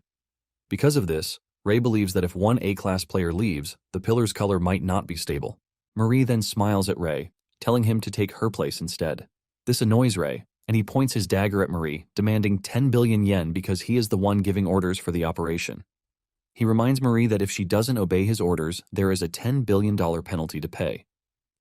Because of this, Ray believes that if one A-class player leaves, the pillar's color might not be stable. Marie then smiles at Ray, telling him to take her place instead. This annoys Ray, and he points his dagger at Marie, demanding 10 billion yen because he is the one giving orders for the operation. He reminds Marie that if she doesn't obey his orders, there is a $10 billion penalty to pay.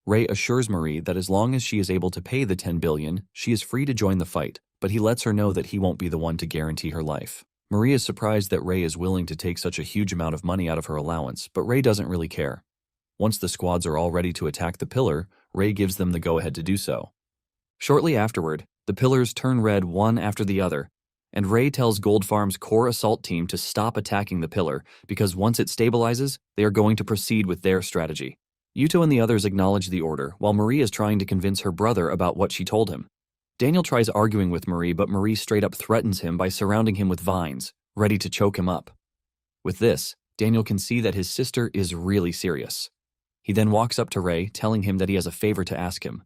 Ray assures Marie that as long as she is able to pay the 10 billion, she is free to join the fight, but he lets her know that he won't be the one to guarantee her life. Marie is surprised that Ray is willing to take such a huge amount of money out of her allowance, but Ray doesn't really care. Once the squads are all ready to attack the pillar, Ray gives them the go-ahead to do so. Shortly afterward, the pillars turn red one after the other, and Ray tells Gold Farm's core assault team to stop attacking the pillar because once it stabilizes, they are going to proceed with their strategy. Yuto and the others acknowledge the order, while Marie is trying to convince her brother about what she told him. Daniel tries arguing with Marie, but Marie straight up threatens him by surrounding him with vines, ready to choke him up. With this, Daniel can see that his sister is really serious. He then walks up to Ray, telling him that he has a favor to ask him.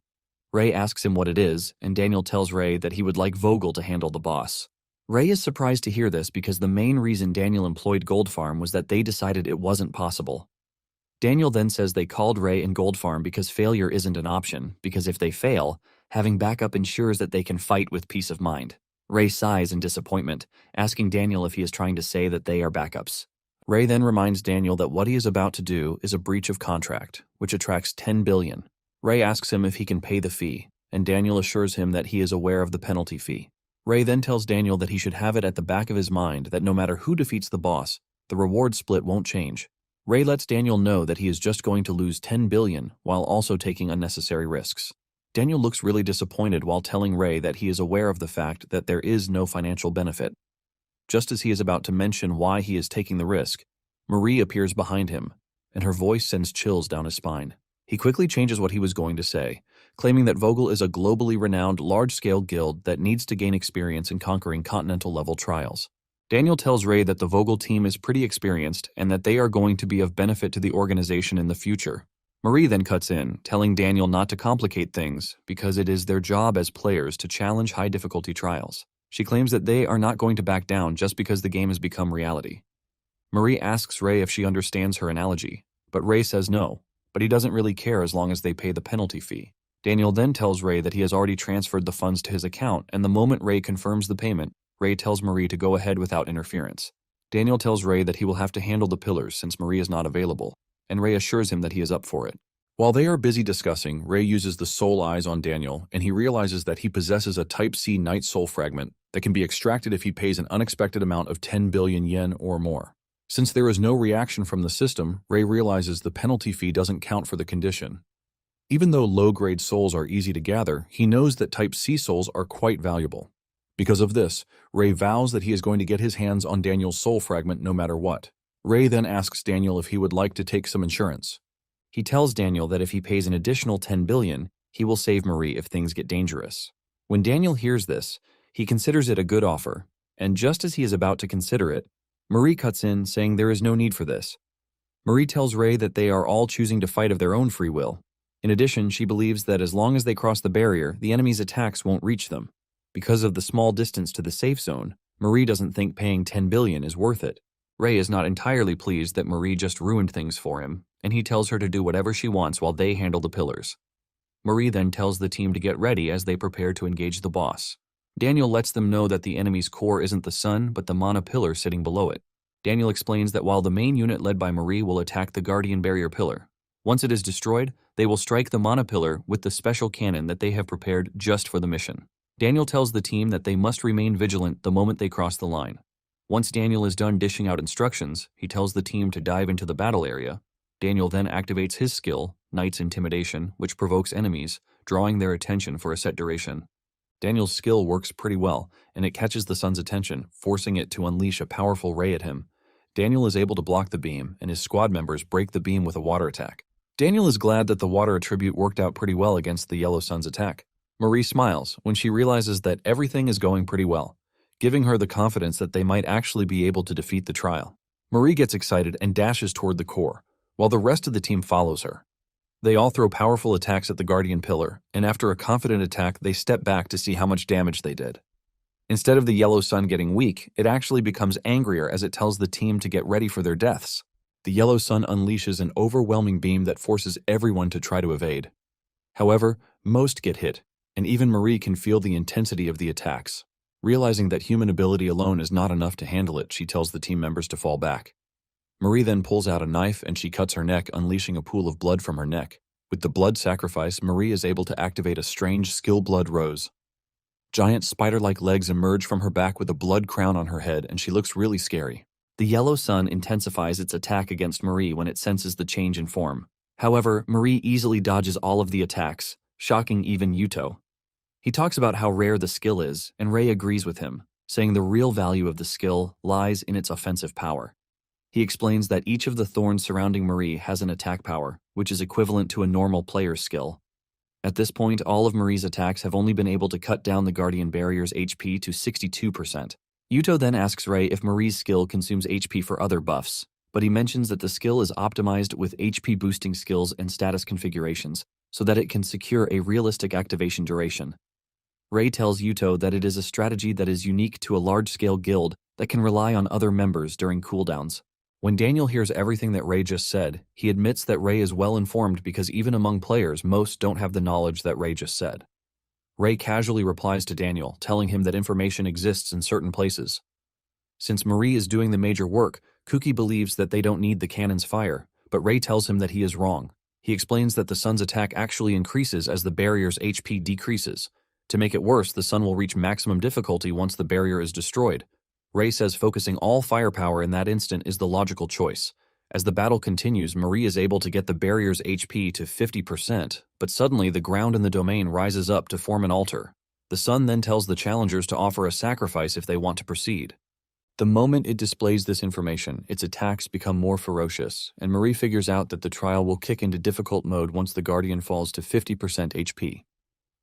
Ray asks him what it is, and Daniel tells Ray that he would like Vogel to handle the boss. Ray is surprised to hear this because the main reason Daniel employed Gold Farm was that they decided it wasn't possible. Daniel then says they called Ray and Gold Farm because failure isn't an option, because if they fail, having backup ensures that they can fight with peace of mind. Ray sighs in disappointment, asking Daniel if he is trying to say that they are backups. Ray then reminds Daniel that what he is about to do is a breach of contract, which attracts 10 billion. Ray asks him if he can pay the fee, and Daniel assures him that he is aware of the penalty fee. Ray then tells Daniel that he should have it at the back of his mind that no matter who defeats the boss, the reward split won't change. Ray lets Daniel know that he is just going to lose 10 billion while also taking unnecessary risks. Daniel looks really disappointed while telling Ray that he is aware of the fact that there is no financial benefit. Just as he is about to mention why he is taking the risk, Marie appears behind him, and her voice sends chills down his spine. He quickly changes what he was going to say, claiming that Vogel is a globally renowned large-scale guild that needs to gain experience in conquering continental-level trials. Daniel tells Ray that the Vogel team is pretty experienced and that they are going to be of benefit to the organization in the future. Marie then cuts in, telling Daniel not to complicate things because it is their job as players to challenge high-difficulty trials. She claims that they are not going to back down just because the game has become reality. Marie asks Ray if she understands her analogy, but Ray says no, but he doesn't really care as long as they pay the penalty fee. Daniel then tells Ray that he has already transferred the funds to his account, and the moment Ray confirms the payment, Ray tells Marie to go ahead without interference. Daniel tells Ray that he will have to handle the pillars since Marie is not available, and Ray assures him that he is up for it. While they are busy discussing, Ray uses the soul eyes on Daniel, and he realizes that he possesses a Type C Night Soul fragment that can be extracted if he pays an unexpected amount of 10 billion yen or more. Since there is no reaction from the system, Ray realizes the penalty fee doesn't count for the condition. Even though low-grade souls are easy to gather, he knows that Type C souls are quite valuable. Because of this, Ray vows that he is going to get his hands on Daniel's soul fragment no matter what. Ray then asks Daniel if he would like to take some insurance. He tells Daniel that if he pays an additional 10 billion, he will save Marie if things get dangerous. When Daniel hears this, he considers it a good offer, and just as he is about to consider it, Marie cuts in, saying there is no need for this. Marie tells Ray that they are all choosing to fight of their own free will. In addition, she believes that as long as they cross the barrier, the enemy's attacks won't reach them. Because of the small distance to the safe zone, Marie doesn't think paying 10 billion is worth it. Ray is not entirely pleased that Marie just ruined things for him, and he tells her to do whatever she wants while they handle the pillars. Marie then tells the team to get ready as they prepare to engage the boss. Daniel lets them know that the enemy's core isn't the sun, but the mana pillar sitting below it. Daniel explains that while the main unit led by Marie will attack the Guardian Barrier pillar, once it is destroyed, they will strike the mana pillar with the special cannon that they have prepared just for the mission. Daniel tells the team that they must remain vigilant the moment they cross the line. Once Daniel is done dishing out instructions, he tells the team to dive into the battle area. Daniel then activates his skill, Knight's Intimidation, which provokes enemies, drawing their attention for a set duration. Daniel's skill works pretty well, and it catches the sun's attention, forcing it to unleash a powerful ray at him. Daniel is able to block the beam, and his squad members break the beam with a water attack. Daniel is glad that the water attribute worked out pretty well against the yellow sun's attack. Marie smiles when she realizes that everything is going pretty well, giving her the confidence that they might actually be able to defeat the trial. Marie gets excited and dashes toward the core, while the rest of the team follows her. They all throw powerful attacks at the Guardian Pillar, and after a confident attack, they step back to see how much damage they did. Instead of the yellow sun getting weak, it actually becomes angrier as it tells the team to get ready for their deaths. The yellow sun unleashes an overwhelming beam that forces everyone to try to evade. However, most get hit, and even Marie can feel the intensity of the attacks. Realizing that human ability alone is not enough to handle it, she tells the team members to fall back. Marie then pulls out a knife and she cuts her neck, unleashing a pool of blood from her neck. With the blood sacrifice, Marie is able to activate a strange skill blood rose. Giant spider-like legs emerge from her back with a blood crown on her head, and she looks really scary. The yellow sun intensifies its attack against Marie when it senses the change in form. However, Marie easily dodges all of the attacks, shocking even Yuto. He talks about how rare the skill is, and Ray agrees with him, saying the real value of the skill lies in its offensive power. He explains that each of the thorns surrounding Marie has an attack power, which is equivalent to a normal player's skill. At this point, all of Marie's attacks have only been able to cut down the Guardian Barrier's HP to 62%. Yuto then asks Ray if Marie's skill consumes HP for other buffs, but he mentions that the skill is optimized with HP boosting skills and status configurations so that it can secure a realistic activation duration. Ray tells Yuto that it is a strategy that is unique to a large-scale guild that can rely on other members during cooldowns. When Daniel hears everything that Ray just said, he admits that Ray is well informed because even among players, most don't have the knowledge that Ray just said. Ray casually replies to Daniel, telling him that information exists in certain places. Since Marie is doing the major work, Kuki believes that they don't need the cannon's fire, but Ray tells him that he is wrong. He explains that the sun's attack actually increases as the barrier's HP decreases. To make it worse, the sun will reach maximum difficulty once the barrier is destroyed. Ray says focusing all firepower in that instant is the logical choice. As the battle continues, Marie is able to get the barrier's HP to 50%, but suddenly the ground in the domain rises up to form an altar. The sun then tells the challengers to offer a sacrifice if they want to proceed. The moment it displays this information, its attacks become more ferocious, and Marie figures out that the trial will kick into difficult mode once the Guardian falls to 50% HP.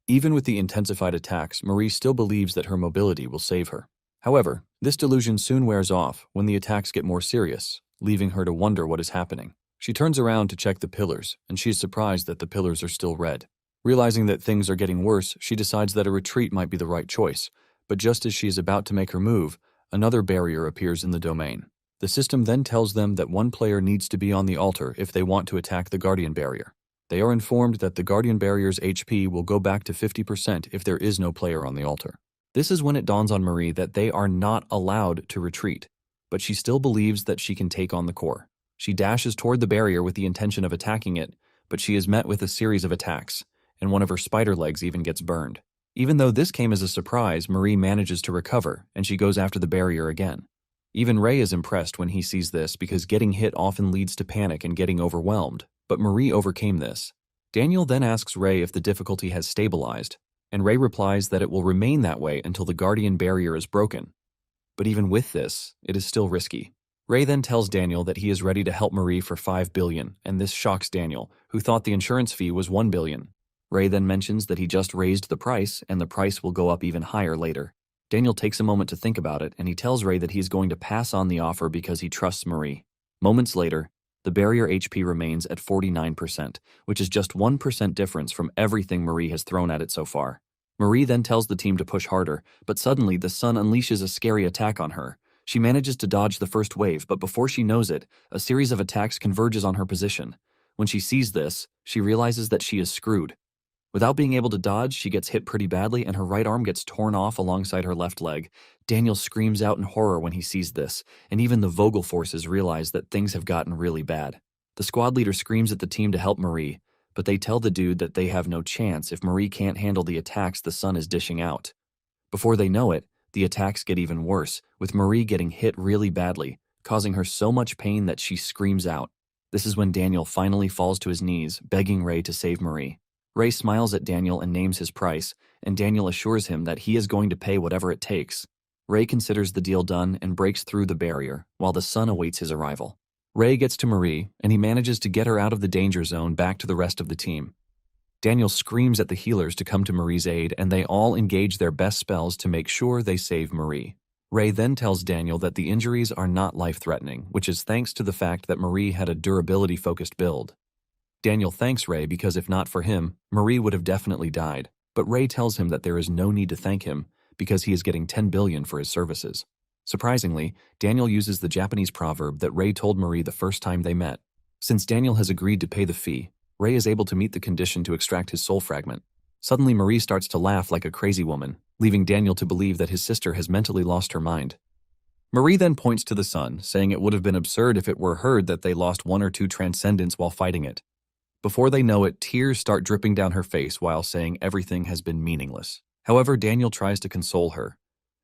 Even with the intensified attacks, Marie still believes that her mobility will save her. However, this delusion soon wears off when the attacks get more serious, leaving her to wonder what is happening. She turns around to check the pillars, and she is surprised that the pillars are still red. Realizing that things are getting worse, she decides that a retreat might be the right choice, but just as she is about to make her move, another barrier appears in the domain. The system then tells them that one player needs to be on the altar if they want to attack the Guardian Barrier. They are informed that the Guardian Barrier's HP will go back to 50% if there is no player on the altar. This is when it dawns on Marie that they are not allowed to retreat. but she still believes that she can take on the core. She dashes toward the barrier with the intention of attacking it, but she is met with a series of attacks, and one of her spider legs even gets burned. Even though this came as a surprise, Marie manages to recover, and she goes after the barrier again. Even Ray is impressed when he sees this because getting hit often leads to panic and getting overwhelmed, but Marie overcame this. Daniel then asks Ray if the difficulty has stabilized, and Ray replies that it will remain that way until the guardian barrier is broken. But even with this, it is still risky. Ray then tells Daniel that he is ready to help Marie for $5 billion, and this shocks Daniel, who thought the insurance fee was $1 billion. Ray then mentions that he just raised the price, and the price will go up even higher later. Daniel takes a moment to think about it, and he tells Ray that he is going to pass on the offer because he trusts Marie. Moments later, the barrier HP remains at 49%, which is just 1% difference from everything Marie has thrown at it so far. Marie then tells the team to push harder, but suddenly the sun unleashes a scary attack on her. She manages to dodge the first wave, but before she knows it, a series of attacks converges on her position. When she sees this, she realizes that she is screwed. Without being able to dodge, she gets hit pretty badly and her right arm gets torn off alongside her left leg. Daniel screams out in horror when he sees this, and even the Vogel forces realize that things have gotten really bad. The squad leader screams at the team to help Marie, but they tell the dude that they have no chance if Marie can't handle the attacks the sun is dishing out. Before they know it, the attacks get even worse, with Marie getting hit really badly, causing her so much pain that she screams out. This is when Daniel finally falls to his knees, begging Ray to save Marie. Ray smiles at Daniel and names his price, and Daniel assures him that he is going to pay whatever it takes. Ray considers the deal done and breaks through the barrier, while the sun awaits his arrival. Ray gets to Marie, and he manages to get her out of the danger zone back to the rest of the team. Daniel screams at the healers to come to Marie's aid, and they all engage their best spells to make sure they save Marie. Ray then tells Daniel that the injuries are not life-threatening, which is thanks to the fact that Marie had a durability-focused build. Daniel thanks Ray because if not for him, Marie would have definitely died, but Ray tells him that there is no need to thank him because he is getting $10 billion for his services. Surprisingly, Daniel uses the Japanese proverb that Ray told Marie the first time they met. Since Daniel has agreed to pay the fee, Ray is able to meet the condition to extract his soul fragment. Suddenly, Marie starts to laugh like a crazy woman, leaving Daniel to believe that his sister has mentally lost her mind. Marie then points to the sun, saying it would have been absurd if it were heard that they lost 1 or 2 transcendents while fighting it. Before they know it, tears start dripping down her face while saying everything has been meaningless. However, Daniel tries to console her,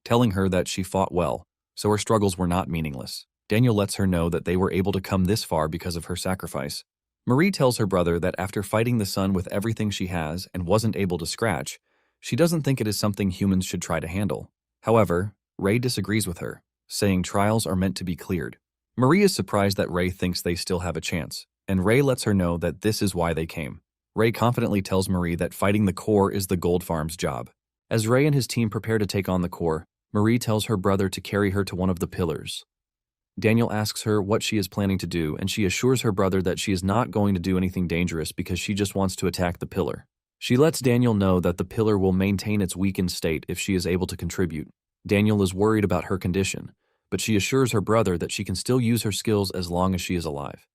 telling her that she fought well, so her struggles were not meaningless. Daniel lets her know that they were able to come this far because of her sacrifice. Marie tells her brother that after fighting the sun with everything she has and wasn't able to scratch, she doesn't think it is something humans should try to handle. However, Ray disagrees with her, saying trials are meant to be cleared. Marie is surprised that Ray thinks they still have a chance, and Ray lets her know that this is why they came. Ray confidently tells Marie that fighting the core is the Gold Farm's job. As Ray and his team prepare to take on the core, Marie tells her brother to carry her to one of the pillars. Daniel asks her what she is planning to do, and she assures her brother that she is not going to do anything dangerous because she just wants to attack the pillar. She lets Daniel know that the pillar will maintain its weakened state if she is able to contribute. Daniel is worried about her condition, but she assures her brother that she can still use her skills as long as she is alive.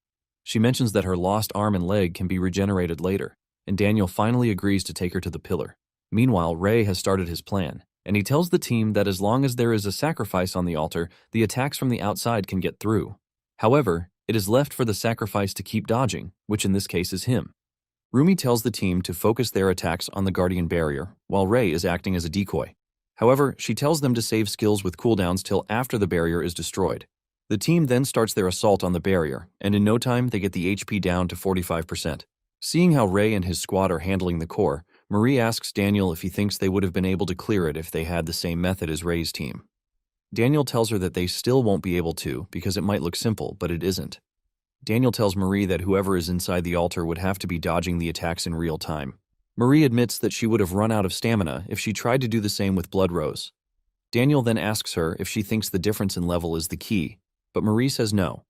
She mentions that her lost arm and leg can be regenerated later, and Daniel finally agrees to take her to the pillar. Meanwhile, Ray has started his plan, and he tells the team that as long as there is a sacrifice on the altar, the attacks from the outside can get through. However, it is left for the sacrifice to keep dodging, which in this case is him. Rumi tells the team to focus their attacks on the guardian barrier, while Ray is acting as a decoy. However, she tells them to save skills with cooldowns till after the barrier is destroyed. The team then starts their assault on the barrier, and in no time they get the HP down to 45%. Seeing how Ray and his squad are handling the core, Marie asks Daniel if he thinks they would have been able to clear it if they had the same method as Ray's team. Daniel tells her that they still won't be able to because it might look simple, but it isn't. Daniel tells Marie that whoever is inside the altar would have to be dodging the attacks in real time. Marie admits that she would have run out of stamina if she tried to do the same with Blood Rose. Daniel then asks her if she thinks the difference in level is the key, but Marie says no.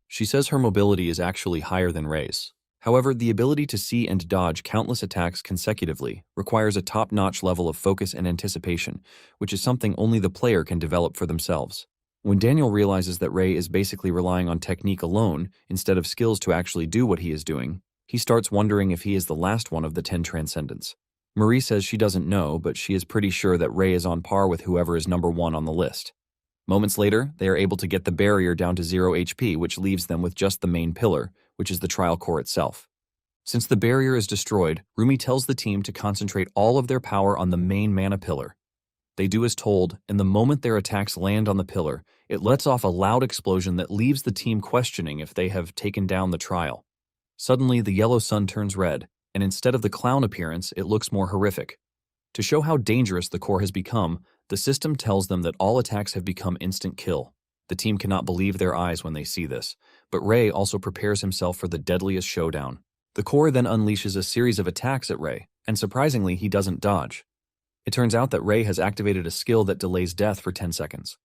She says her mobility is actually higher than Ray's. However, the ability to see and dodge countless attacks consecutively requires a top-notch level of focus and anticipation, which is something only the player can develop for themselves. When Daniel realizes that Ray is basically relying on technique alone instead of skills to actually do what he is doing, he starts wondering if he is the last one of the 10 transcendents. Marie says she doesn't know, but she is pretty sure that Ray is on par with whoever is number 1 on the list. Moments later, they are able to get the barrier down to 0 HP, which leaves them with just the main pillar, which is the trial core itself. Since the barrier is destroyed, Rumi tells the team to concentrate all of their power on the main mana pillar. They do as told, and the moment their attacks land on the pillar, it lets off a loud explosion that leaves the team questioning if they have taken down the trial. Suddenly, the yellow sun turns red, and instead of the clown appearance, it looks more horrific. To show how dangerous the core has become, the system tells them that all attacks have become instant kill. The team cannot believe their eyes when they see this, but Ray also prepares himself for the deadliest showdown. The core then unleashes a series of attacks at Ray, and surprisingly, he doesn't dodge. It turns out that Ray has activated a skill that delays death for 10 seconds.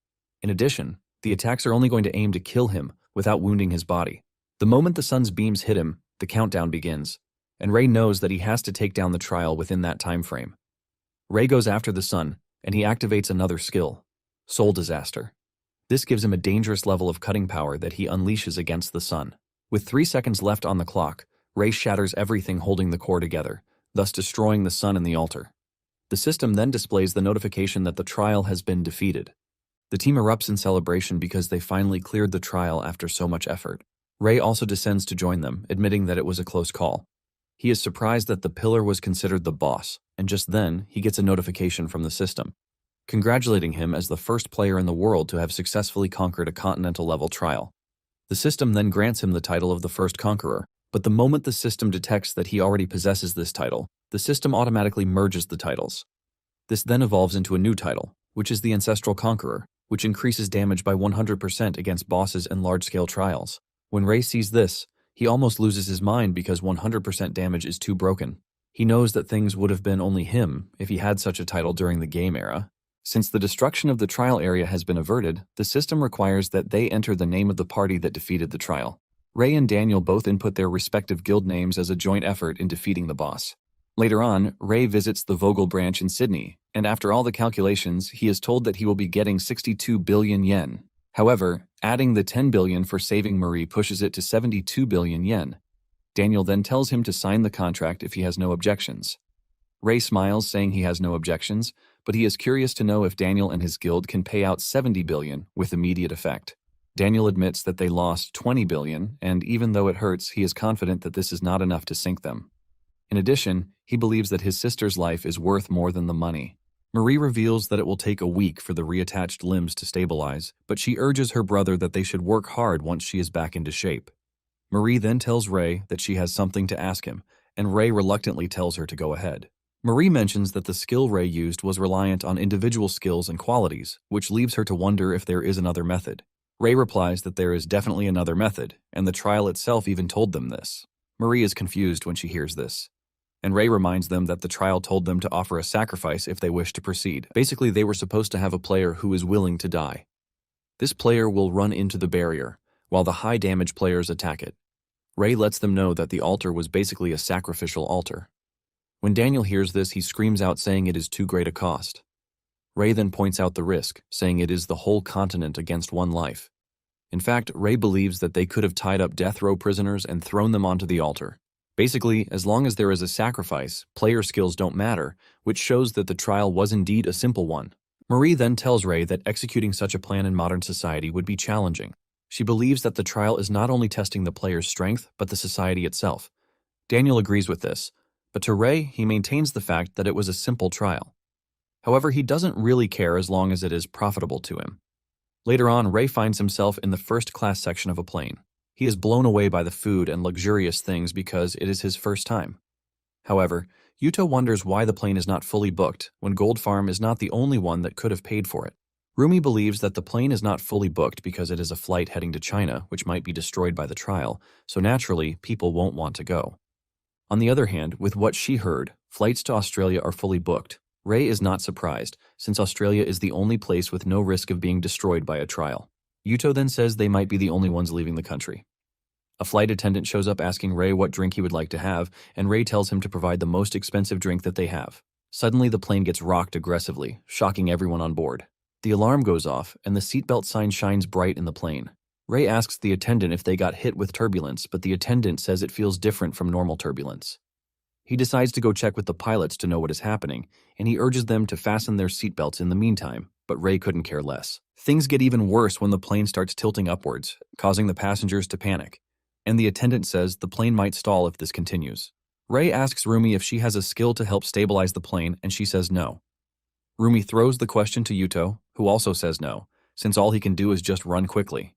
In addition, the attacks are only going to aim to kill him without wounding his body. The moment the sun's beams hit him, the countdown begins, and Ray knows that he has to take down the trial within that time frame. Ray goes after the sun, and he activates another skill, Soul Disaster. This gives him a dangerous level of cutting power that he unleashes against the sun. With 3 seconds left on the clock, Ray shatters everything holding the core together, thus destroying the sun and the altar. The system then displays the notification that the trial has been defeated. The team erupts in celebration because they finally cleared the trial after so much effort. Ray also descends to join them, admitting that it was a close call. He is surprised that the pillar was considered the boss, and just then, he gets a notification from the system, congratulating him as the first player in the world to have successfully conquered a continental-level trial. The system then grants him the title of the first conqueror, but the moment the system detects that he already possesses this title, the system automatically merges the titles. This then evolves into a new title, which is the Ancestral Conqueror, which increases damage by 100% against bosses and large-scale trials. When Ray sees this, he almost loses his mind because 100% damage is too broken. He knows that things would have been only him if he had such a title during the game era. Since the destruction of the trial area has been averted, the system requires that they enter the name of the party that defeated the trial. Ray and Daniel both input their respective guild names as a joint effort in defeating the boss. Later on, Ray visits the Vogel branch in Sydney, and after all the calculations, he is told that he will be getting 62 billion yen. However, adding the 10 billion for saving Marie pushes it to 72 billion yen. Daniel then tells him to sign the contract if he has no objections. Ray smiles, saying he has no objections, but he is curious to know if Daniel and his guild can pay out 70 billion with immediate effect. Daniel admits that they lost 20 billion, and even though it hurts, he is confident that this is not enough to sink them. In addition, he believes that his sister's life is worth more than the money. Marie reveals that it will take a week for the reattached limbs to stabilize, but she urges her brother that they should work hard once she is back into shape. Marie then tells Ray that she has something to ask him, and Ray reluctantly tells her to go ahead. Marie mentions that the skill Ray used was reliant on individual skills and qualities, which leaves her to wonder if there is another method. Ray replies that there is definitely another method, and the trial itself even told them this. Marie is confused when she hears this, and Ray reminds them that the trial told them to offer a sacrifice if they wish to proceed. Basically, they were supposed to have a player who is willing to die. This player will run into the barrier, while the high-damage players attack it. Ray lets them know that the altar was basically a sacrificial altar. When Daniel hears this, he screams out saying it is too great a cost. Ray then points out the risk, saying it is the whole continent against one life. In fact, Ray believes that they could have tied up death row prisoners and thrown them onto the altar. Basically, as long as there is a sacrifice, player skills don't matter, which shows that the trial was indeed a simple one. Marie then tells Ray that executing such a plan in modern society would be challenging. She believes that the trial is not only testing the player's strength, but the society itself. Daniel agrees with this, but to Ray, he maintains the fact that it was a simple trial. However, he doesn't really care as long as it is profitable to him. Later on, Ray finds himself in the first-class section of a plane. He is blown away by the food and luxurious things because it is his first time. However, Yuto wonders why the plane is not fully booked when Gold Farm is not the only one that could have paid for it. Rumi believes that the plane is not fully booked because it is a flight heading to China, which might be destroyed by the trial, so naturally, people won't want to go. On the other hand, with what she heard, flights to Australia are fully booked. Ray is not surprised, since Australia is the only place with no risk of being destroyed by a trial. Yuto then says they might be the only ones leaving the country. A flight attendant shows up asking Ray what drink he would like to have, and Ray tells him to provide the most expensive drink that they have. Suddenly, the plane gets rocked aggressively, shocking everyone on board. The alarm goes off, and the seatbelt sign shines bright in the plane. Ray asks the attendant if they got hit with turbulence, but the attendant says it feels different from normal turbulence. He decides to go check with the pilots to know what is happening, and he urges them to fasten their seatbelts in the meantime, but Ray couldn't care less. Things get even worse when the plane starts tilting upwards, causing the passengers to panic, and the attendant says the plane might stall if this continues. Ray asks Rumi if she has a skill to help stabilize the plane, and she says no. Rumi throws the question to Yuto, who also says no, since all he can do is just run quickly.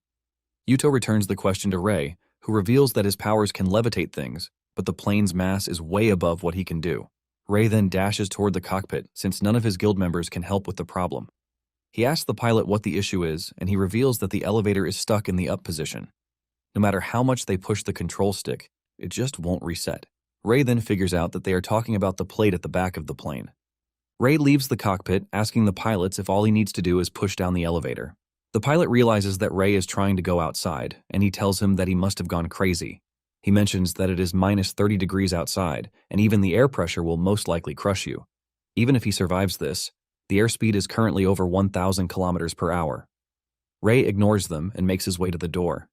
Yuto returns the question to Ray, who reveals that his powers can levitate things, but the plane's mass is way above what he can do. Ray then dashes toward the cockpit, since none of his guild members can help with the problem. He asks the pilot what the issue is, and he reveals that the elevator is stuck in the up position. No matter how much they push the control stick, it just won't reset. Ray then figures out that they are talking about the plate at the back of the plane. Ray leaves the cockpit, asking the pilots if all he needs to do is push down the elevator. The pilot realizes that Ray is trying to go outside, and he tells him that he must have gone crazy. He mentions that it is minus 30 degrees outside, and even the air pressure will most likely crush you. Even if he survives this, the airspeed is currently over 1,000 kilometers per hour. Ray ignores them and makes his way to the door.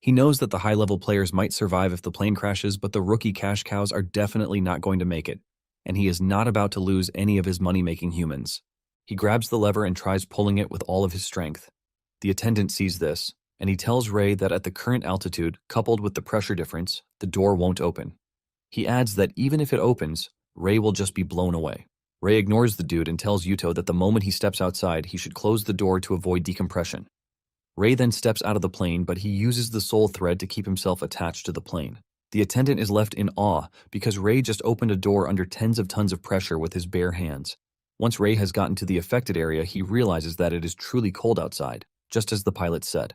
He knows that the high-level players might survive if the plane crashes, but the rookie cash cows are definitely not going to make it, and he is not about to lose any of his money-making humans. He grabs the lever and tries pulling it with all of his strength. The attendant sees this, and he tells Ray that at the current altitude, coupled with the pressure difference, the door won't open. He adds that even if it opens, Ray will just be blown away. Ray ignores the dude and tells Yuto that the moment he steps outside, he should close the door to avoid decompression. Ray then steps out of the plane, but he uses the soul thread to keep himself attached to the plane. The attendant is left in awe because Ray just opened a door under tens of tons of pressure with his bare hands. Once Ray has gotten to the affected area, he realizes that it is truly cold outside, just as the pilot said.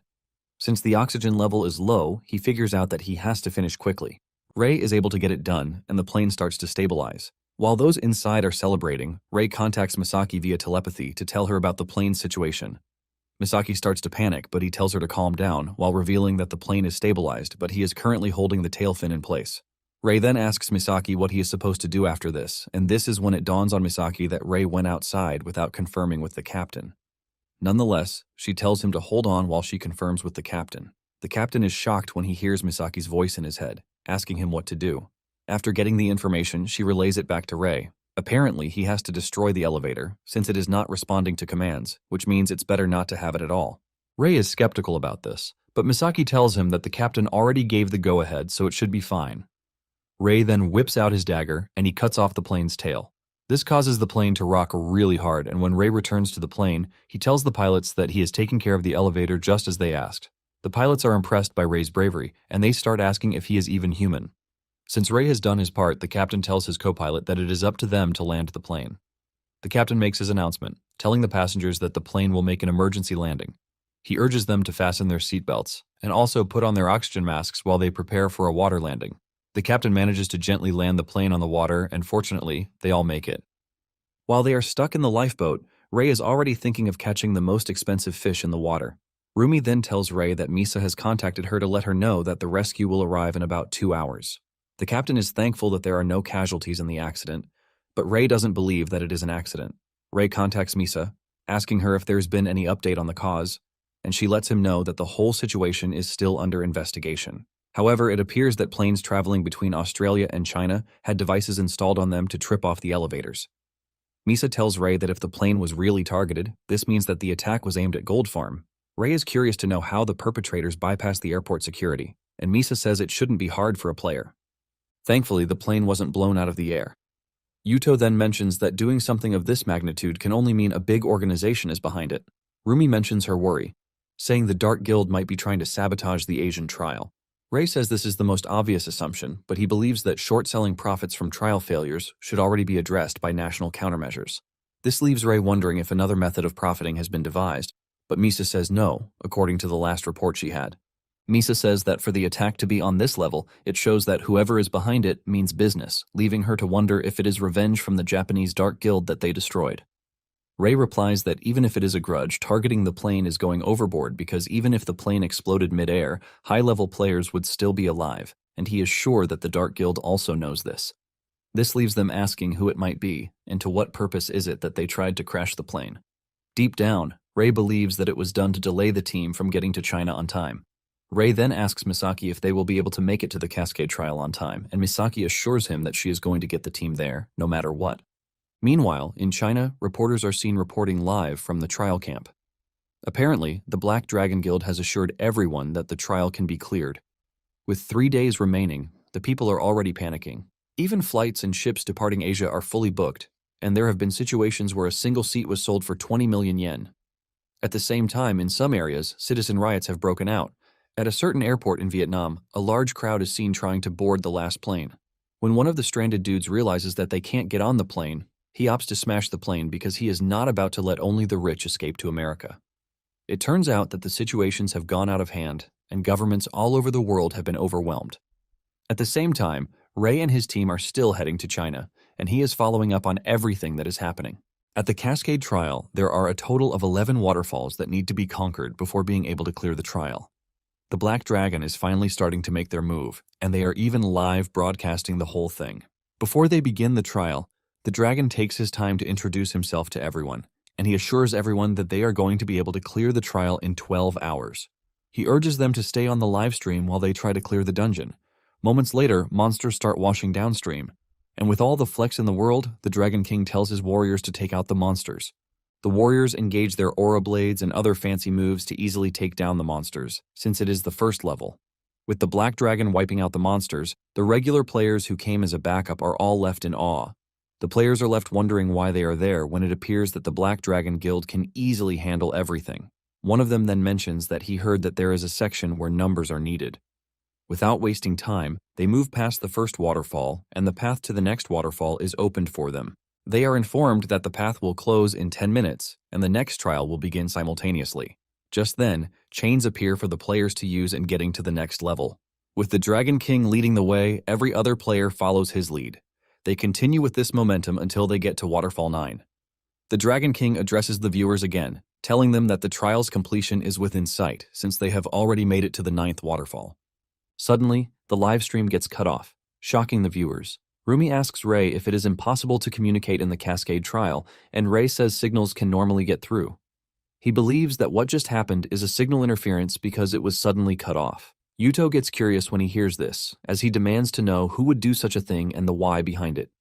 Since the oxygen level is low, he figures out that he has to finish quickly. Ray is able to get it done, and the plane starts to stabilize. While those inside are celebrating, Ray contacts Misaki via telepathy to tell her about the plane's situation. Misaki starts to panic, but he tells her to calm down, while revealing that the plane is stabilized, but he is currently holding the tail fin in place. Ray then asks Misaki what he is supposed to do after this, and this is when it dawns on Misaki that Ray went outside without confirming with the captain. Nonetheless, she tells him to hold on while she confirms with the captain. The captain is shocked when he hears Misaki's voice in his head, asking him what to do. After getting the information, she relays it back to Ray. Apparently, he has to destroy the elevator, since it is not responding to commands, which means it's better not to have it at all. Ray is skeptical about this, but Misaki tells him that the captain already gave the go-ahead, so it should be fine. Ray then whips out his dagger, and he cuts off the plane's tail. This causes the plane to rock really hard, and when Ray returns to the plane, he tells the pilots that he has taken care of the elevator just as they asked. The pilots are impressed by Ray's bravery, and they start asking if he is even human. Since Ray has done his part, the captain tells his co-pilot that it is up to them to land the plane. The captain makes his announcement, telling the passengers that the plane will make an emergency landing. He urges them to fasten their seatbelts, and also put on their oxygen masks while they prepare for a water landing. The captain manages to gently land the plane on the water, and fortunately, they all make it. While they are stuck in the lifeboat, Ray is already thinking of catching the most expensive fish in the water. Rumi then tells Ray that Misa has contacted her to let her know that the rescue will arrive in about 2 hours. The captain is thankful that there are no casualties in the accident, but Ray doesn't believe that it is an accident. Ray contacts Misa, asking her if there's been any update on the cause, and she lets him know that the whole situation is still under investigation. However, it appears that planes traveling between Australia and China had devices installed on them to trip off the elevators. Misa tells Ray that if the plane was really targeted, this means that the attack was aimed at Gold Farm. Ray is curious to know how the perpetrators bypassed the airport security, and Misa says it shouldn't be hard for a player. Thankfully, the plane wasn't blown out of the air. Yuto then mentions that doing something of this magnitude can only mean a big organization is behind it. Rumi mentions her worry, saying the Dark Guild might be trying to sabotage the Asian trial. Ray says this is the most obvious assumption, but he believes that short-selling profits from trial failures should already be addressed by national countermeasures. This leaves Ray wondering if another method of profiting has been devised, but Misa says no, according to the last report she had. Misa says that for the attack to be on this level, it shows that whoever is behind it means business, leaving her to wonder if it is revenge from the Japanese Dark Guild that they destroyed. Ray replies that even if it is a grudge, targeting the plane is going overboard because even if the plane exploded mid-air, high-level players would still be alive, and he is sure that the Dark Guild also knows this. This leaves them asking who it might be, and to what purpose is it that they tried to crash the plane. Deep down, Ray believes that it was done to delay the team from getting to China on time. Ray then asks Misaki if they will be able to make it to the Cascade trial on time, and Misaki assures him that she is going to get the team there, no matter what. Meanwhile, in China, reporters are seen reporting live from the trial camp. Apparently, the Black Dragon Guild has assured everyone that the trial can be cleared. With 3 days remaining, the people are already panicking. Even flights and ships departing Asia are fully booked, and there have been situations where a single seat was sold for 20 million yen. At the same time, in some areas, citizen riots have broken out. At a certain airport in Vietnam, a large crowd is seen trying to board the last plane. When one of the stranded dudes realizes that they can't get on the plane, he opts to smash the plane because he is not about to let only the rich escape to America. It turns out that the situations have gone out of hand, and governments all over the world have been overwhelmed. At the same time, Ray and his team are still heading to China, and he is following up on everything that is happening. At the Cascade trial, there are a total of 11 waterfalls that need to be conquered before being able to clear the trial. The Black Dragon is finally starting to make their move, and they are even live broadcasting the whole thing. Before they begin the trial, the dragon takes his time to introduce himself to everyone, and he assures everyone that they are going to be able to clear the trial in 12 hours. He urges them to stay on the live stream while they try to clear the dungeon. Moments later, monsters start washing downstream, and with all the flex in the world, the Dragon King tells his warriors to take out the monsters. The warriors engage their aura blades and other fancy moves to easily take down the monsters, since it is the first level. With the Black Dragon wiping out the monsters, the regular players who came as a backup are all left in awe. The players are left wondering why they are there when it appears that the Black Dragon Guild can easily handle everything. One of them then mentions that he heard that there is a section where numbers are needed. Without wasting time, they move past the first waterfall, and the path to the next waterfall is opened for them. They are informed that the path will close in 10 minutes, and the next trial will begin simultaneously. Just then, chains appear for the players to use in getting to the next level. With the Dragon King leading the way, every other player follows his lead. They continue with this momentum until they get to Waterfall 9. The Dragon King addresses the viewers again, telling them that the trial's completion is within sight since they have already made it to the 9th waterfall. Suddenly, the live stream gets cut off, shocking the viewers. Rumi asks Ray if it is impossible to communicate in the Cascade trial, and Ray says signals can normally get through. He believes that what just happened is a signal interference because it was suddenly cut off. Yuto gets curious when he hears this, as he demands to know who would do such a thing and the why behind it.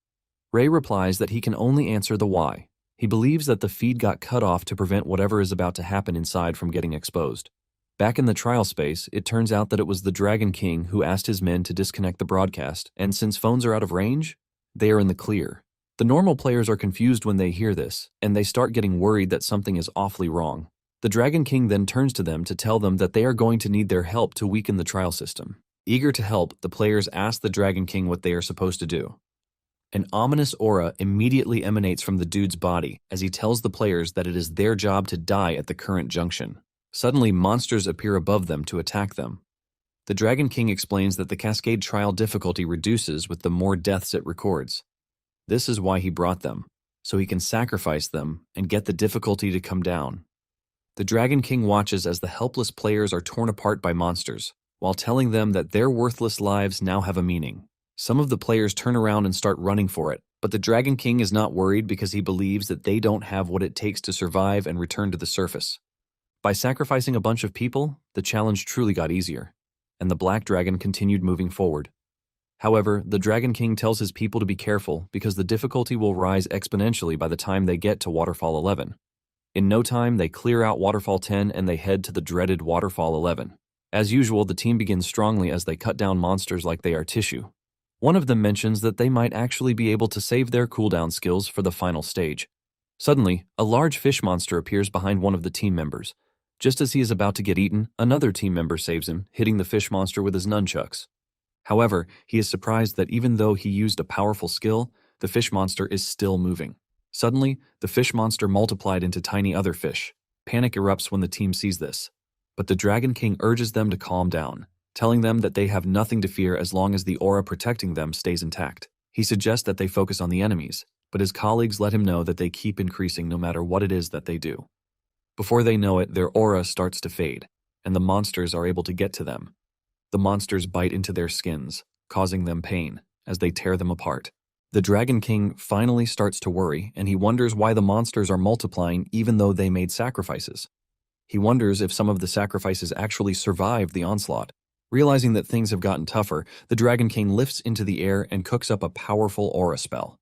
Ray replies that he can only answer the why. He believes that the feed got cut off to prevent whatever is about to happen inside from getting exposed. Back in the trial space, it turns out that it was the Dragon King who asked his men to disconnect the broadcast, and since phones are out of range, they are in the clear. The normal players are confused when they hear this, and they start getting worried that something is awfully wrong. The Dragon King then turns to them to tell them that they are going to need their help to weaken the trial system. Eager to help, the players ask the Dragon King what they are supposed to do. An ominous aura immediately emanates from the dude's body as he tells the players that it is their job to die at the current junction. Suddenly, monsters appear above them to attack them. The Dragon King explains that the Cascade trial difficulty reduces with the more deaths it records. This is why he brought them, so he can sacrifice them and get the difficulty to come down. The Dragon King watches as the helpless players are torn apart by monsters, while telling them that their worthless lives now have a meaning. Some of the players turn around and start running for it, but the Dragon King is not worried because he believes that they don't have what it takes to survive and return to the surface. By sacrificing a bunch of people, the challenge truly got easier, and the Black Dragon continued moving forward. However, the Dragon King tells his people to be careful because the difficulty will rise exponentially by the time they get to Waterfall 11. In no time, they clear out Waterfall 10 and they head to the dreaded Waterfall 11. As usual, the team begins strongly as they cut down monsters like they are tissue. One of them mentions that they might actually be able to save their cooldown skills for the final stage. Suddenly, a large fish monster appears behind one of the team members. Just as he is about to get eaten, another team member saves him, hitting the fish monster with his nunchucks. However, he is surprised that even though he used a powerful skill, the fish monster is still moving. Suddenly, the fish monster multiplied into tiny other fish. Panic erupts when the team sees this. But the Dragon King urges them to calm down, telling them that they have nothing to fear as long as the aura protecting them stays intact. He suggests that they focus on the enemies, but his colleagues let him know that they keep increasing no matter what it is that they do. Before they know it, their aura starts to fade, and the monsters are able to get to them. The monsters bite into their skins, causing them pain as they tear them apart. The Dragon King finally starts to worry, and he wonders why the monsters are multiplying even though they made sacrifices. He wonders if some of the sacrifices actually survived the onslaught. Realizing that things have gotten tougher, the Dragon King lifts into the air and cooks up a powerful aura spell.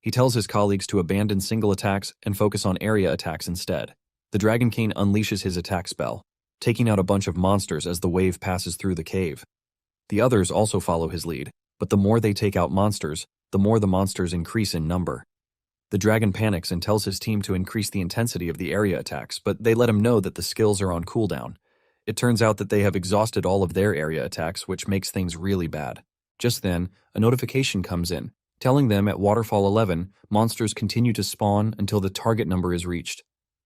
He tells his colleagues to abandon single attacks and focus on area attacks instead. The Dragon King unleashes his attack spell, taking out a bunch of monsters as the wave passes through the cave. The others also follow his lead, but the more they take out monsters, the more the monsters increase in number. The dragon panics and tells his team to increase the intensity of the area attacks, but they let him know that the skills are on cooldown. It turns out that they have exhausted all of their area attacks, which makes things really bad. Just then, a notification comes in, telling them at Waterfall 11, monsters continue to spawn until the target number is reached.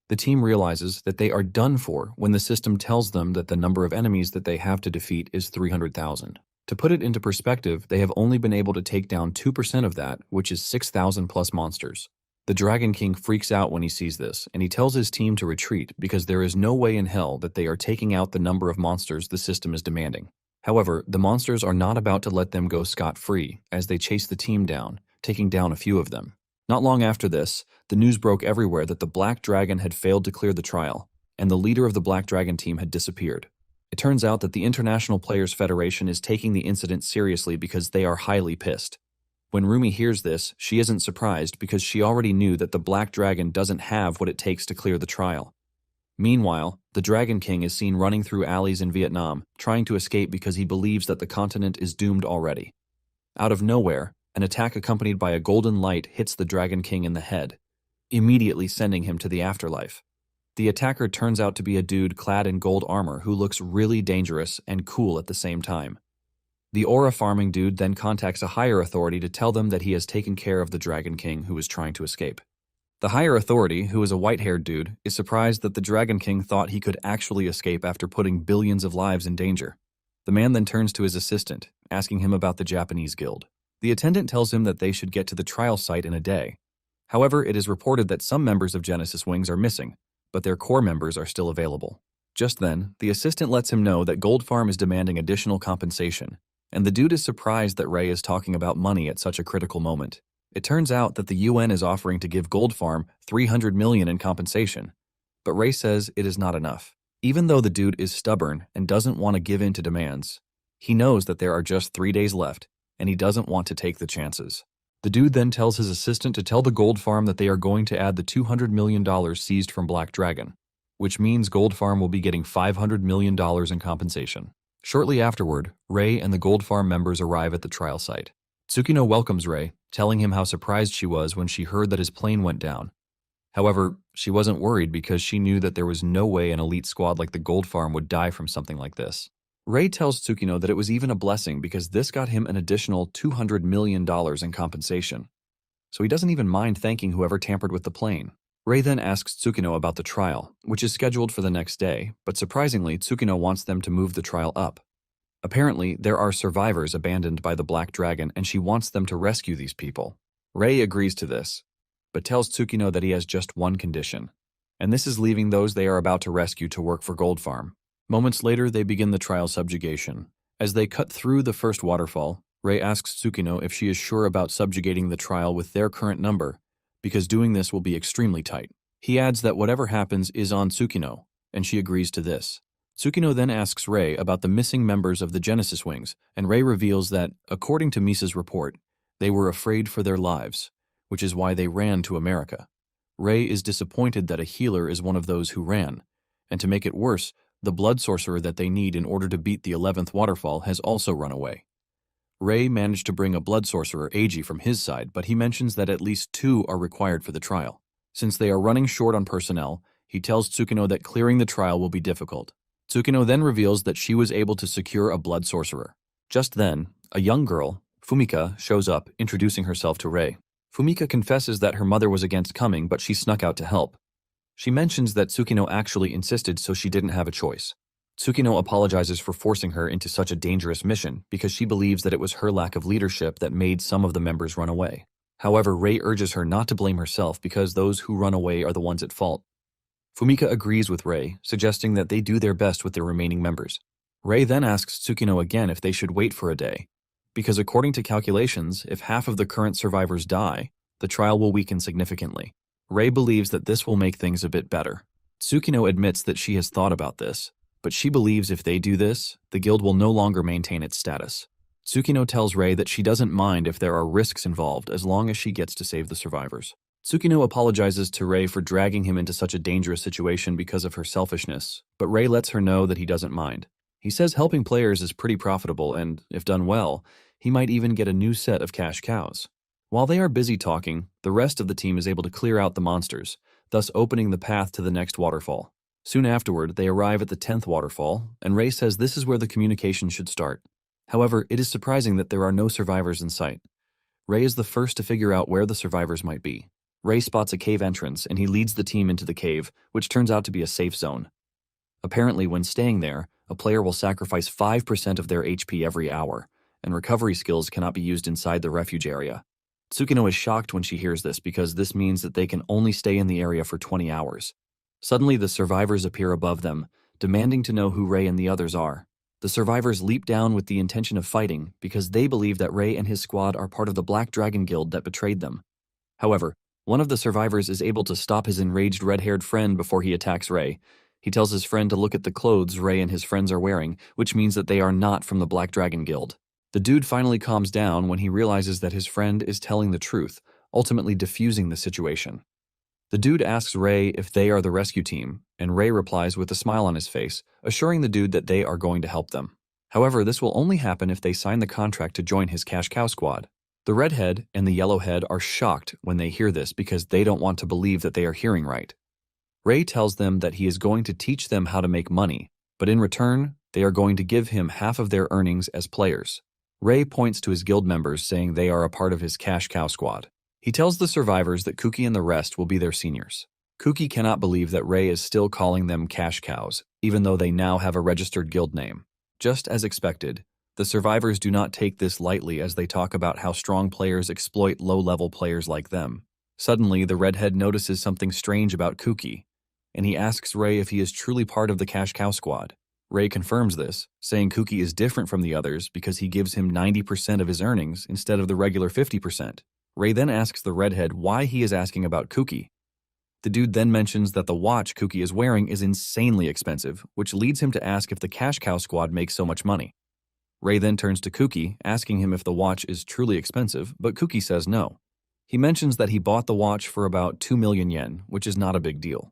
The team realizes that they are done for when the system tells them that the number of enemies that they have to defeat is 300,000. To put it into perspective, they have only been able to take down 2% of that, which is 6,000 plus monsters. The Dragon King freaks out when he sees this, and he tells his team to retreat because there is no way in hell that they are taking out the number of monsters the system is demanding. However, the monsters are not about to let them go scot-free as they chase the team down, taking down a few of them. Not long after this, the news broke everywhere that the Black Dragon had failed to clear the trial, and the leader of the Black Dragon team had disappeared. It turns out that the International Players Federation is taking the incident seriously because they are highly pissed. When Rumi hears this, she isn't surprised because she already knew that the Black Dragon doesn't have what it takes to clear the trial. Meanwhile, the Dragon King is seen running through alleys in Vietnam, trying to escape because he believes that the continent is doomed already. Out of nowhere, an attack accompanied by a golden light hits the Dragon King in the head, immediately sending him to the afterlife. The attacker turns out to be a dude clad in gold armor who looks really dangerous and cool at the same time. The aura farming dude then contacts a higher authority to tell them that he has taken care of the Dragon King who is trying to escape. The higher authority, who is a white-haired dude, is surprised that the Dragon King thought he could actually escape after putting billions of lives in danger. The man then turns to his assistant, asking him about the Japanese guild. The attendant tells him that they should get to the trial site in a day. However, it is reported that some members of Genesis Wings are missing, but their core members are still available. Just then, the assistant lets him know that Gold Farm is demanding additional compensation, and the dude is surprised that Ray is talking about money at such a critical moment. It turns out that the UN is offering to give Gold Farm $300 million in compensation, but Ray says it is not enough. Even though the dude is stubborn and doesn't want to give in to demands, he knows that there are just 3 days left, and he doesn't want to take the chances. The dude then tells his assistant to tell the Gold Farm that they are going to add the $200 million seized from Black Dragon, which means Gold Farm will be getting $500 million in compensation. Shortly afterward, Ray and the Gold Farm members arrive at the trial site. Tsukino welcomes Ray, telling him how surprised she was when she heard that his plane went down. However, she wasn't worried because she knew that there was no way an elite squad like the Gold Farm would die from something like this. Ray tells Tsukino that it was even a blessing because this got him an additional $200 million in compensation. So he doesn't even mind thanking whoever tampered with the plane. Ray then asks Tsukino about the trial, which is scheduled for the next day, but surprisingly, Tsukino wants them to move the trial up. Apparently, there are survivors abandoned by the Black Dragon and she wants them to rescue these people. Ray agrees to this, but tells Tsukino that he has just one condition, and this is leaving those they are about to rescue to work for Gold Farm. Moments later, they begin the trial subjugation. As they cut through the first waterfall, Ray asks Tsukino if she is sure about subjugating the trial with their current number, because doing this will be extremely tight. He adds that whatever happens is on Tsukino, and she agrees to this. Tsukino then asks Ray about the missing members of the Genesis Wings, and Ray reveals that, according to Misa's report, they were afraid for their lives, which is why they ran to America. Ray is disappointed that a healer is one of those who ran, and to make it worse, the blood sorcerer that they need in order to beat the 11th waterfall has also run away. Ray managed to bring a blood sorcerer, Eiji, from his side, but he mentions that at least 2 are required for the trial. Since they are running short on personnel, he tells Tsukino that clearing the trial will be difficult. Tsukino then reveals that she was able to secure a blood sorcerer. Just then, a young girl, Fumika, shows up, introducing herself to Ray. Fumika confesses that her mother was against coming, but she snuck out to help. She mentions that Tsukino actually insisted, so she didn't have a choice. Tsukino apologizes for forcing her into such a dangerous mission because she believes that it was her lack of leadership that made some of the members run away. However, Ray urges her not to blame herself because those who run away are the ones at fault. Fumika agrees with Ray, suggesting that they do their best with their remaining members. Ray then asks Tsukino again if they should wait for a day, because according to calculations, if half of the current survivors die, the trial will weaken significantly. Ray believes that this will make things a bit better. Tsukino admits that she has thought about this, but she believes if they do this, the guild will no longer maintain its status. Tsukino tells Rei that she doesn't mind if there are risks involved as long as she gets to save the survivors. Tsukino apologizes to Rei for dragging him into such a dangerous situation because of her selfishness, but Rei lets her know that he doesn't mind. He says helping players is pretty profitable and, if done well, he might even get a new set of cash cows. While they are busy talking, the rest of the team is able to clear out the monsters, thus opening the path to the next waterfall. Soon afterward, they arrive at the 10th waterfall, and Rei says this is where the communication should start. However, it is surprising that there are no survivors in sight. Rei is the first to figure out where the survivors might be. Rei spots a cave entrance, and he leads the team into the cave, which turns out to be a safe zone. Apparently, when staying there, a player will sacrifice 5% of their HP every hour, and recovery skills cannot be used inside the refuge area. Tsukino is shocked when she hears this because this means that they can only stay in the area for 20 hours. Suddenly, the survivors appear above them, demanding to know who Rei and the others are. The survivors leap down with the intention of fighting because they believe that Rei and his squad are part of the Black Dragon Guild that betrayed them. However, one of the survivors is able to stop his enraged red-haired friend before he attacks Rei. He tells his friend to look at the clothes Rei and his friends are wearing, which means that they are not from the Black Dragon Guild. The dude finally calms down when he realizes that his friend is telling the truth, ultimately diffusing the situation. The dude asks Rei if they are the rescue team, and Rei replies with a smile on his face, assuring the dude that they are going to help them. However, this will only happen if they sign the contract to join his cash cow squad. The redhead and the yellowhead are shocked when they hear this because they don't want to believe that they are hearing right. Rei tells them that he is going to teach them how to make money, but in return, they are going to give him half of their earnings as players. Rei points to his guild members saying they are a part of his cash cow squad. He tells the survivors that Kuki and the rest will be their seniors. Kuki cannot believe that Rei is still calling them cash cows, even though they now have a registered guild name. Just as expected, the survivors do not take this lightly as they talk about how strong players exploit low-level players like them. Suddenly, the redhead notices something strange about Kuki, and he asks Rei if he is truly part of the cash cow squad. Rei confirms this, saying Kuki is different from the others because he gives him 90% of his earnings instead of the regular 50%. Rei then asks the redhead why he is asking about Kuki. The dude then mentions that the watch Kuki is wearing is insanely expensive, which leads him to ask if the cash cow squad makes so much money. Rei then turns to Kuki, asking him if the watch is truly expensive, but Kuki says no. He mentions that he bought the watch for about 2 million yen, which is not a big deal.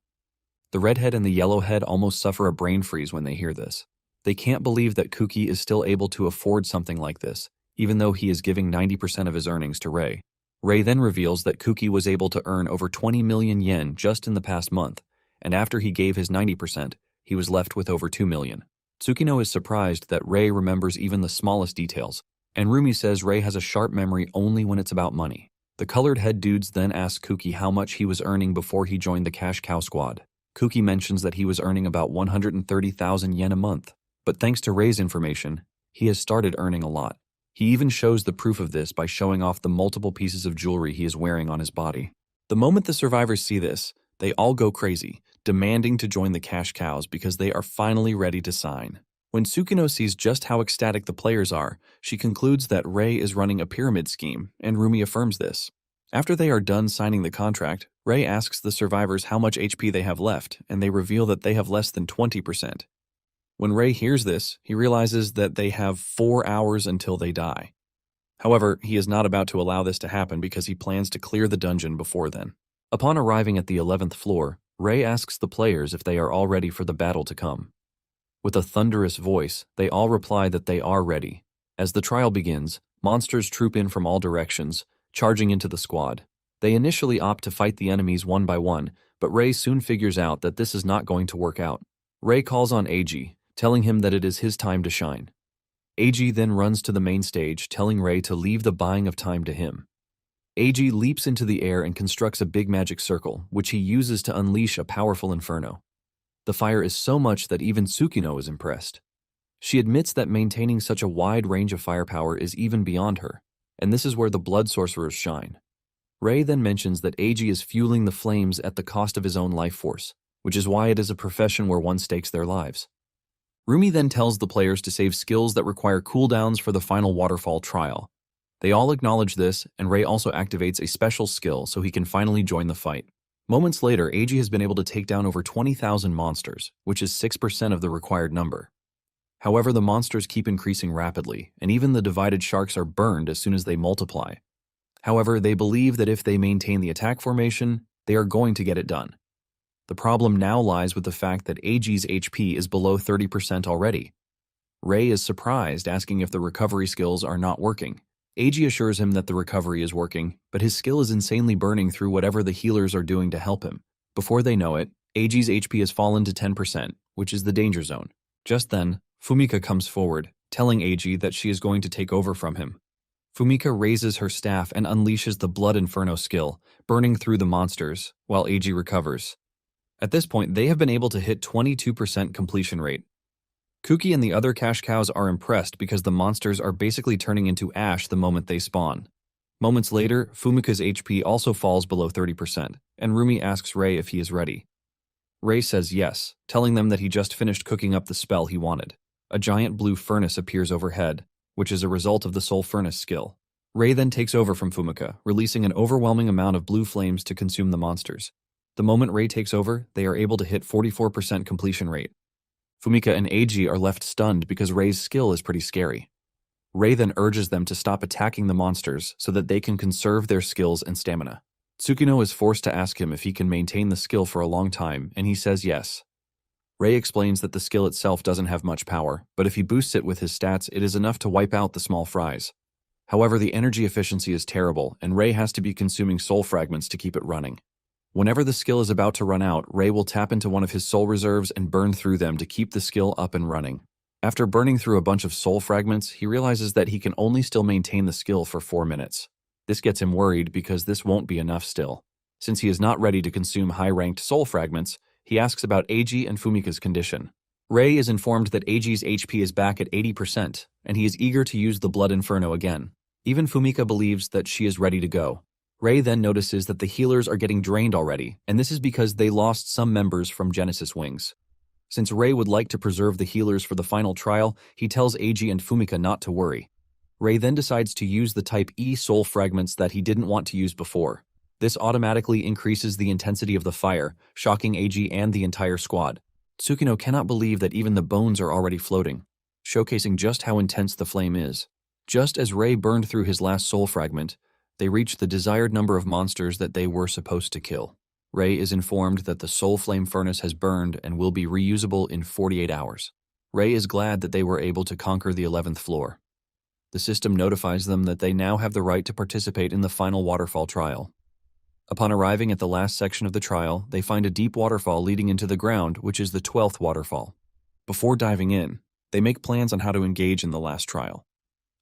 The redhead and the yellowhead almost suffer a brain freeze when they hear this. They can't believe that Kuki is still able to afford something like this, even though he is giving 90% of his earnings to Rei. Rei then reveals that Kuki was able to earn over 20 million yen just in the past month, and after he gave his 90%, he was left with over 2 million. Tsukino is surprised that Rei remembers even the smallest details, and Rumi says Rei has a sharp memory only when it's about money. The colored head dudes then ask Kuki how much he was earning before he joined the cash cow squad. Kuki mentions that he was earning about 130,000 yen a month, but thanks to Rei's information, he has started earning a lot. He even shows the proof of this by showing off the multiple pieces of jewelry he is wearing on his body. The moment the survivors see this, they all go crazy, demanding to join the cash cows because they are finally ready to sign. When Tsukino sees just how ecstatic the players are, she concludes that Rei is running a pyramid scheme, and Rumi affirms this. After they are done signing the contract, Rei asks the survivors how much HP they have left, and they reveal that they have less than 20%. When Rei hears this, he realizes that they have 4 hours until they die. However, he is not about to allow this to happen because he plans to clear the dungeon before then. Upon arriving at the 11th floor, Rei asks the players if they are all ready for the battle to come. With a thunderous voice, they all reply that they are ready. As the trial begins, monsters troop in from all directions, charging into the squad. They initially opt to fight the enemies one by one, but Rei soon figures out that this is not going to work out. Rei calls on Eiji, telling him that it is his time to shine. Eiji then runs to the main stage, telling Rei to leave the buying of time to him. Eiji leaps into the air and constructs a big magic circle, which he uses to unleash a powerful inferno. The fire is so much that even Tsukino is impressed. She admits that maintaining such a wide range of firepower is even beyond her, and this is where the blood sorcerers shine. Rei then mentions that Eiji is fueling the flames at the cost of his own life force, which is why it is a profession where one stakes their lives. Rumi then tells the players to save skills that require cooldowns for the final waterfall trial. They all acknowledge this, and Rei also activates a special skill so he can finally join the fight. Moments later, Eiji has been able to take down over 20,000 monsters, which is 6% of the required number. However, the monsters keep increasing rapidly, and even the divided sharks are burned as soon as they multiply. However, they believe that if they maintain the attack formation, they are going to get it done. The problem now lies with the fact that Eiji's HP is below 30% already. Rei is surprised, asking if the recovery skills are not working. Eiji assures him that the recovery is working, but his skill is insanely burning through whatever the healers are doing to help him. Before they know it, Eiji's HP has fallen to 10%, which is the danger zone. Just then, Fumika comes forward, telling Eiji that she is going to take over from him. Fumika raises her staff and unleashes the Blood Inferno skill, burning through the monsters, while Eiji recovers. At this point, they have been able to hit 22% completion rate. Kuki and the other cash cows are impressed because the monsters are basically turning into ash the moment they spawn. Moments later, Fumika's HP also falls below 30%, and Rumi asks Rei if he is ready. Rei says yes, telling them that he just finished cooking up the spell he wanted. A giant blue furnace appears overhead, which is a result of the Soul Furnace skill. Rei then takes over from Fumika, releasing an overwhelming amount of blue flames to consume the monsters. The moment Rei takes over, they are able to hit 44% completion rate. Fumika and Eiji are left stunned because Rei's skill is pretty scary. Rei then urges them to stop attacking the monsters so that they can conserve their skills and stamina. Tsukino is forced to ask him if he can maintain the skill for a long time, and he says yes. Rei explains that the skill itself doesn't have much power, but if he boosts it with his stats, it is enough to wipe out the small fries. However, the energy efficiency is terrible, and Rei has to be consuming soul fragments to keep it running. Whenever the skill is about to run out, Rei will tap into one of his soul reserves and burn through them to keep the skill up and running. After burning through a bunch of soul fragments, he realizes that he can only still maintain the skill for 4 minutes. This gets him worried because this won't be enough still. Since he is not ready to consume high-ranked soul fragments, he asks about Eiji and Fumika's condition. Rei is informed that Eiji's HP is back at 80%, and he is eager to use the Blood Inferno again. Even Fumika believes that she is ready to go. Rei then notices that the healers are getting drained already, and this is because they lost some members from Genesis Wings. Since Rei would like to preserve the healers for the final trial, he tells Eiji and Fumika not to worry. Rei then decides to use the Type E soul fragments that he didn't want to use before. This automatically increases the intensity of the fire, shocking Eiji and the entire squad. Tsukino cannot believe that even the bones are already floating, showcasing just how intense the flame is. Just as Rei burned through his last soul fragment, they reach the desired number of monsters that they were supposed to kill. Rei is informed that the Soul Flame Furnace has burned and will be reusable in 48 hours. Rei is glad that they were able to conquer the 11th floor. The system notifies them that they now have the right to participate in the final waterfall trial. Upon arriving at the last section of the trial, they find a deep waterfall leading into the ground, which is the 12th waterfall. Before diving in, they make plans on how to engage in the last trial.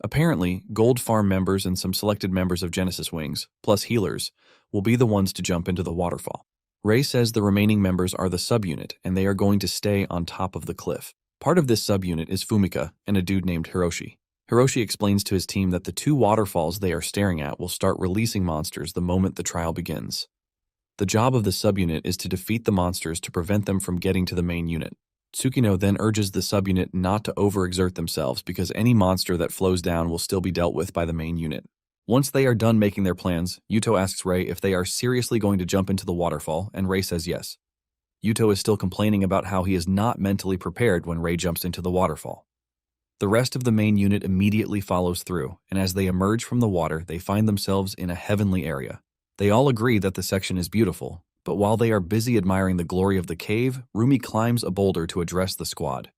Apparently, Gold Farm members and some selected members of Genesis Wings, plus healers, will be the ones to jump into the waterfall. Rei says the remaining members are the subunit, and they are going to stay on top of the cliff. Part of this subunit is Fumika and a dude named Hiroshi. Hiroshi explains to his team that the 2 waterfalls they are staring at will start releasing monsters the moment the trial begins. The job of the subunit is to defeat the monsters to prevent them from getting to the main unit. Tsukino then urges the subunit not to overexert themselves because any monster that flows down will still be dealt with by the main unit. Once they are done making their plans, Yuto asks Rei if they are seriously going to jump into the waterfall, and Rei says yes. Yuto is still complaining about how he is not mentally prepared when Rei jumps into the waterfall. The rest of the main unit immediately follows through, and as they emerge from the water, they find themselves in a heavenly area. They all agree that the section is beautiful, but while they are busy admiring the glory of the cave, Rumi climbs a boulder to address the squad.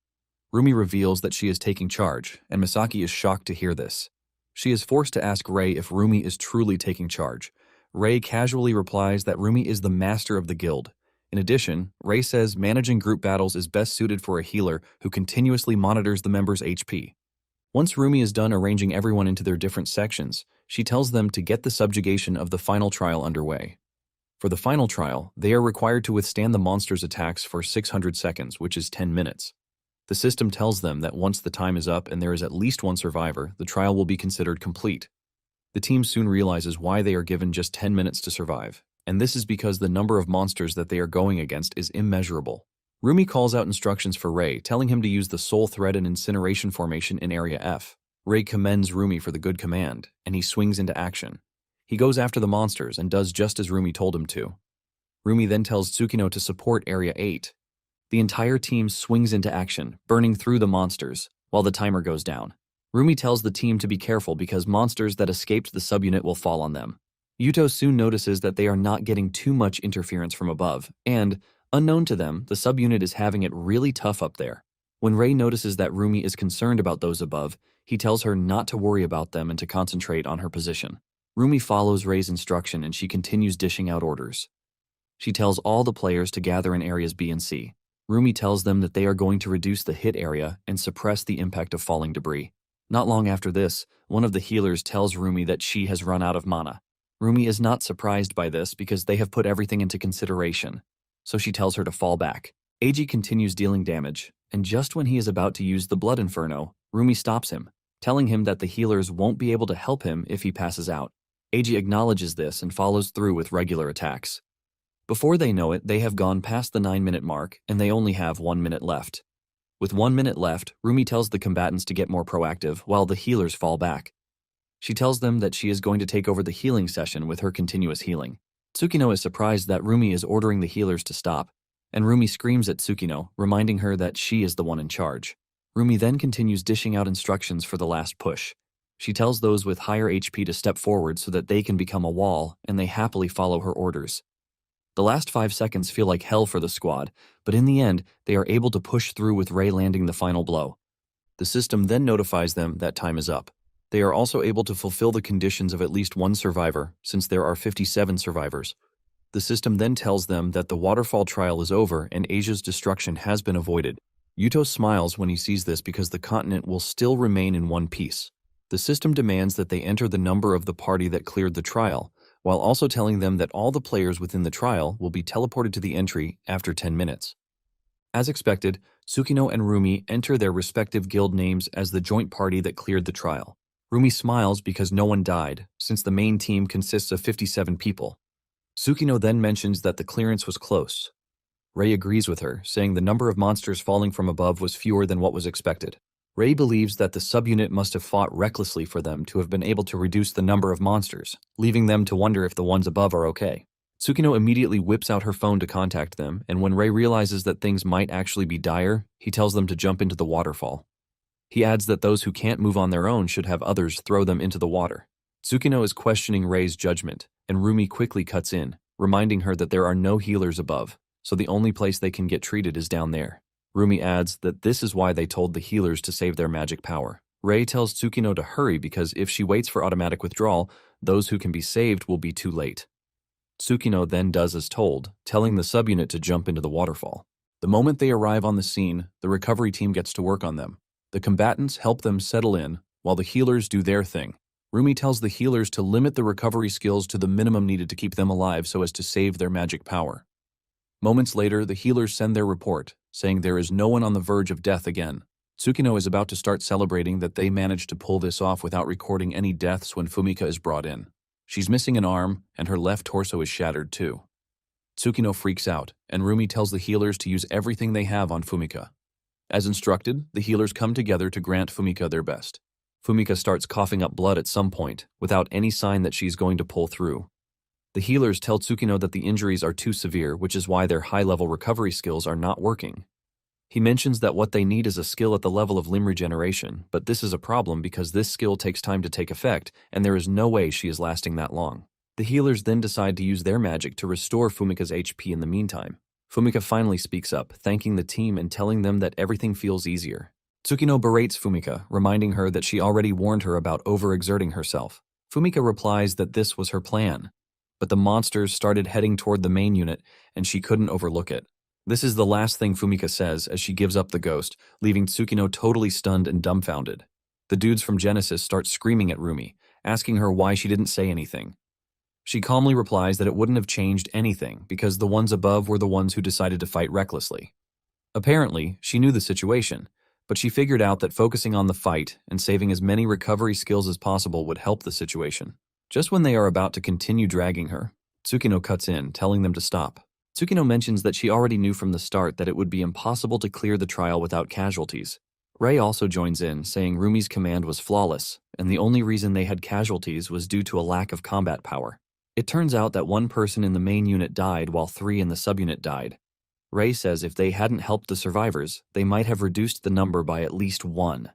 Rumi reveals that she is taking charge, and Misaki is shocked to hear this. She is forced to ask Rei if Rumi is truly taking charge. Rei casually replies that Rumi is the master of the guild. In addition, Rei says managing group battles is best suited for a healer who continuously monitors the members' HP. Once Rumi is done arranging everyone into their different sections, she tells them to get the subjugation of the final trial underway. For the final trial, they are required to withstand the monster's attacks for 600 seconds, which is 10 minutes. The system tells them that once the time is up and there is at least one survivor, the trial will be considered complete. The team soon realizes why they are given just 10 minutes to survive, and this is because the number of monsters that they are going against is immeasurable. Rumi calls out instructions for Rei, telling him to use the Soul Thread and Incineration formation in Area F. Rei commends Rumi for the good command, and he swings into action. He goes after the monsters and does just as Rumi told him to. Rumi then tells Tsukino to support Area 8. The entire team swings into action, burning through the monsters, while the timer goes down. Rumi tells the team to be careful because monsters that escaped the subunit will fall on them. Yuto soon notices that they are not getting too much interference from above, and, unknown to them, the subunit is having it really tough up there. When Rei notices that Rumi is concerned about those above, he tells her not to worry about them and to concentrate on her position. Rumi follows Rei's instruction and she continues dishing out orders. She tells all the players to gather in areas B and C. Rumi tells them that they are going to reduce the hit area and suppress the impact of falling debris. Not long after this, one of the healers tells Rumi that she has run out of mana. Rumi is not surprised by this because they have put everything into consideration, so she tells her to fall back. Eiji continues dealing damage, and just when he is about to use the Blood Inferno, Rumi stops him, telling him that the healers won't be able to help him if he passes out. Eiji acknowledges this and follows through with regular attacks. Before they know it, they have gone past the 9-minute mark, and they only have 1 minute left. With 1 minute left, Rumi tells the combatants to get more proactive while the healers fall back. She tells them that she is going to take over the healing session with her continuous healing. Tsukino is surprised that Rumi is ordering the healers to stop, and Rumi screams at Tsukino, reminding her that she is the one in charge. Rumi then continues dishing out instructions for the last push. She tells those with higher HP to step forward so that they can become a wall, and they happily follow her orders. The last 5 seconds feel like hell for the squad, but in the end, they are able to push through with Rei landing the final blow. The system then notifies them that time is up. They are also able to fulfill the conditions of at least one survivor, since there are 57 survivors. The system then tells them that the waterfall trial is over and Asia's destruction has been avoided. Yuto smiles when he sees this because the continent will still remain in one piece. The system demands that they enter the number of the party that cleared the trial, while also telling them that all the players within the trial will be teleported to the entry after 10 minutes. As expected, Tsukino and Rumi enter their respective guild names as the joint party that cleared the trial. Rumi smiles because no one died, since the main team consists of 57 people. Tsukino then mentions that the clearance was close. Rei agrees with her, saying the number of monsters falling from above was fewer than what was expected. Rei believes that the subunit must have fought recklessly for them to have been able to reduce the number of monsters, leaving them to wonder if the ones above are okay. Tsukino immediately whips out her phone to contact them, and when Rei realizes that things might actually be dire, he tells them to jump into the waterfall. He adds that those who can't move on their own should have others throw them into the water. Tsukino is questioning Rei's judgment, and Rumi quickly cuts in, reminding her that there are no healers above, so the only place they can get treated is down there. Rumi adds that this is why they told the healers to save their magic power. Rei tells Tsukino to hurry because if she waits for automatic withdrawal, those who can be saved will be too late. Tsukino then does as told, telling the subunit to jump into the waterfall. The moment they arrive on the scene, the recovery team gets to work on them. The combatants help them settle in, while the healers do their thing. Rumi tells the healers to limit the recovery skills to the minimum needed to keep them alive so as to save their magic power. Moments later, the healers send their report, saying there is no one on the verge of death again. Tsukino is about to start celebrating that they managed to pull this off without recording any deaths when Fumika is brought in. She's missing an arm, and her left torso is shattered too. Tsukino freaks out, and Rumi tells the healers to use everything they have on Fumika. As instructed, the healers come together to grant Fumika their best. Fumika starts coughing up blood at some point, without any sign that she's going to pull through. The healers tell Tsukino that the injuries are too severe, which is why their high-level recovery skills are not working. He mentions that what they need is a skill at the level of limb regeneration, but this is a problem because this skill takes time to take effect, and there is no way she is lasting that long. The healers then decide to use their magic to restore Fumika's HP in the meantime. Fumika finally speaks up, thanking the team and telling them that everything feels easier. Tsukino berates Fumika, reminding her that she already warned her about overexerting herself. Fumika replies that this was her plan, but the monsters started heading toward the main unit, and she couldn't overlook it. This is the last thing Fumika says as she gives up the ghost, leaving Tsukino totally stunned and dumbfounded. The dudes from Genesis start screaming at Rumi, asking her why she didn't say anything. She calmly replies that it wouldn't have changed anything because the ones above were the ones who decided to fight recklessly. Apparently, she knew the situation, but she figured out that focusing on the fight and saving as many recovery skills as possible would help the situation. Just when they are about to continue dragging her, Tsukino cuts in, telling them to stop. Tsukino mentions that she already knew from the start that it would be impossible to clear the trial without casualties. Rei also joins in, saying Rumi's command was flawless, and the only reason they had casualties was due to a lack of combat power. It turns out that one person in the main unit died while 3 in the subunit died. Ray says if they hadn't helped the survivors, they might have reduced the number by at least 1.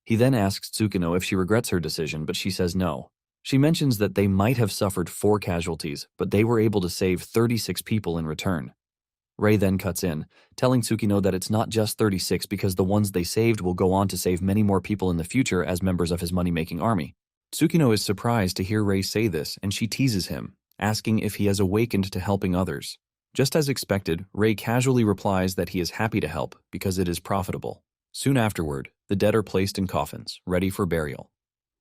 He then asks Tsukino if she regrets her decision, but she says no. She mentions that they might have suffered 4 casualties, but they were able to save 36 people in return. Ray then cuts in, telling Tsukino that it's not just 36 because the ones they saved will go on to save many more people in the future as members of his money-making army. Tsukino is surprised to hear Ray say this, and she teases him, asking if he has awakened to helping others. Just as expected, Ray casually replies that he is happy to help because it is profitable. Soon afterward, the dead are placed in coffins, ready for burial.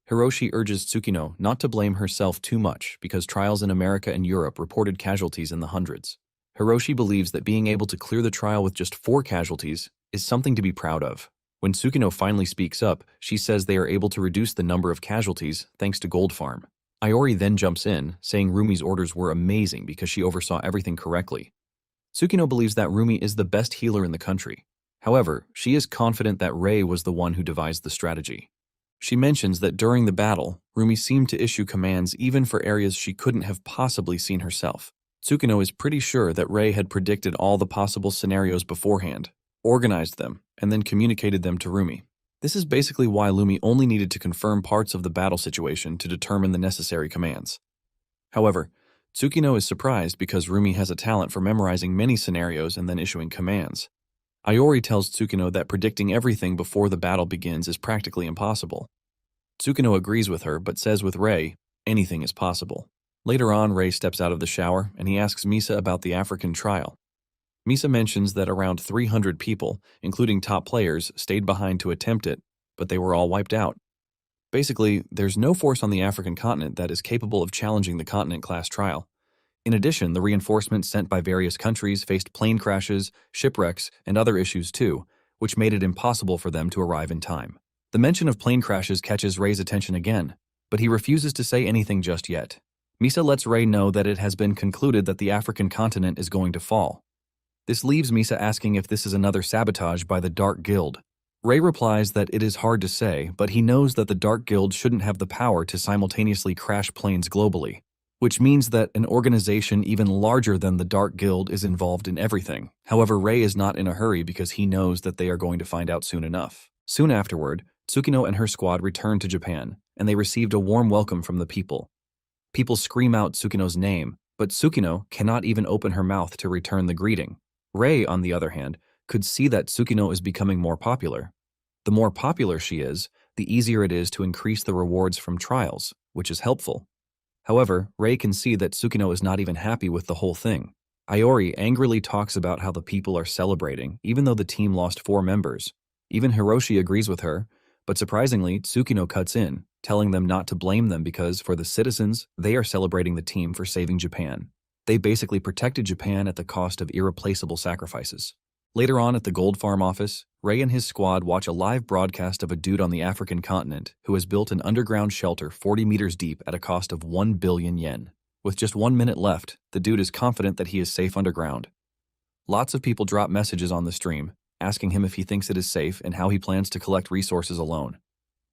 Hiroshi urges Tsukino not to blame herself too much because trials in America and Europe reported casualties in the hundreds. Hiroshi believes that being able to clear the trial with just 4 casualties is something to be proud of. When Tsukino finally speaks up, she says they are able to reduce the number of casualties thanks to Gold Farm. Iori then jumps in, saying Rumi's orders were amazing because she oversaw everything correctly. Tsukino believes that Rumi is the best healer in the country. However, she is confident that Ray was the one who devised the strategy. She mentions that during the battle, Rumi seemed to issue commands even for areas she couldn't have possibly seen herself. Tsukino is pretty sure that Ray had predicted all the possible scenarios beforehand, organized them, and then communicated them to Rumi. This is basically why Rumi only needed to confirm parts of the battle situation to determine the necessary commands. However, Tsukino is surprised because Rumi has a talent for memorizing many scenarios and then issuing commands. Iori tells Tsukino that predicting everything before the battle begins is practically impossible. Tsukino agrees with her but says with Ray, anything is possible. Later on, Ray steps out of the shower and he asks Misa about the African trial. Misa mentions that around 300 people, including top players, stayed behind to attempt it, but they were all wiped out. Basically, there's no force on the African continent that is capable of challenging the continent-class trial. In addition, the reinforcements sent by various countries faced plane crashes, shipwrecks, and other issues too, which made it impossible for them to arrive in time. The mention of plane crashes catches Ray's attention again, but he refuses to say anything just yet. Misa lets Ray know that it has been concluded that the African continent is going to fall. This leaves Misa asking if this is another sabotage by the Dark Guild. Ray replies that it is hard to say, but he knows that the Dark Guild shouldn't have the power to simultaneously crash planes globally, which means that an organization even larger than the Dark Guild is involved in everything. However, Ray is not in a hurry because he knows that they are going to find out soon enough. Soon afterward, Tsukino and her squad returned to Japan, and they received a warm welcome from the people. People scream out Tsukino's name, but Tsukino cannot even open her mouth to return the greeting. Ray, on the other hand, could see that Tsukino is becoming more popular. The more popular she is, the easier it is to increase the rewards from trials, which is helpful. However, Ray can see that Tsukino is not even happy with the whole thing. Iori angrily talks about how the people are celebrating, even though the team lost 4 members. Even Hiroshi agrees with her, but surprisingly, Tsukino cuts in, telling them not to blame them because, for the citizens, they are celebrating the team for saving Japan. They basically protected Japan at the cost of irreplaceable sacrifices. Later on at the Gold Farm office, Ray and his squad watch a live broadcast of a dude on the African continent who has built an underground shelter 40 meters deep at a cost of 1 billion yen. With just 1 minute left, the dude is confident that he is safe underground. Lots of people drop messages on the stream, asking him if he thinks it is safe and how he plans to collect resources alone.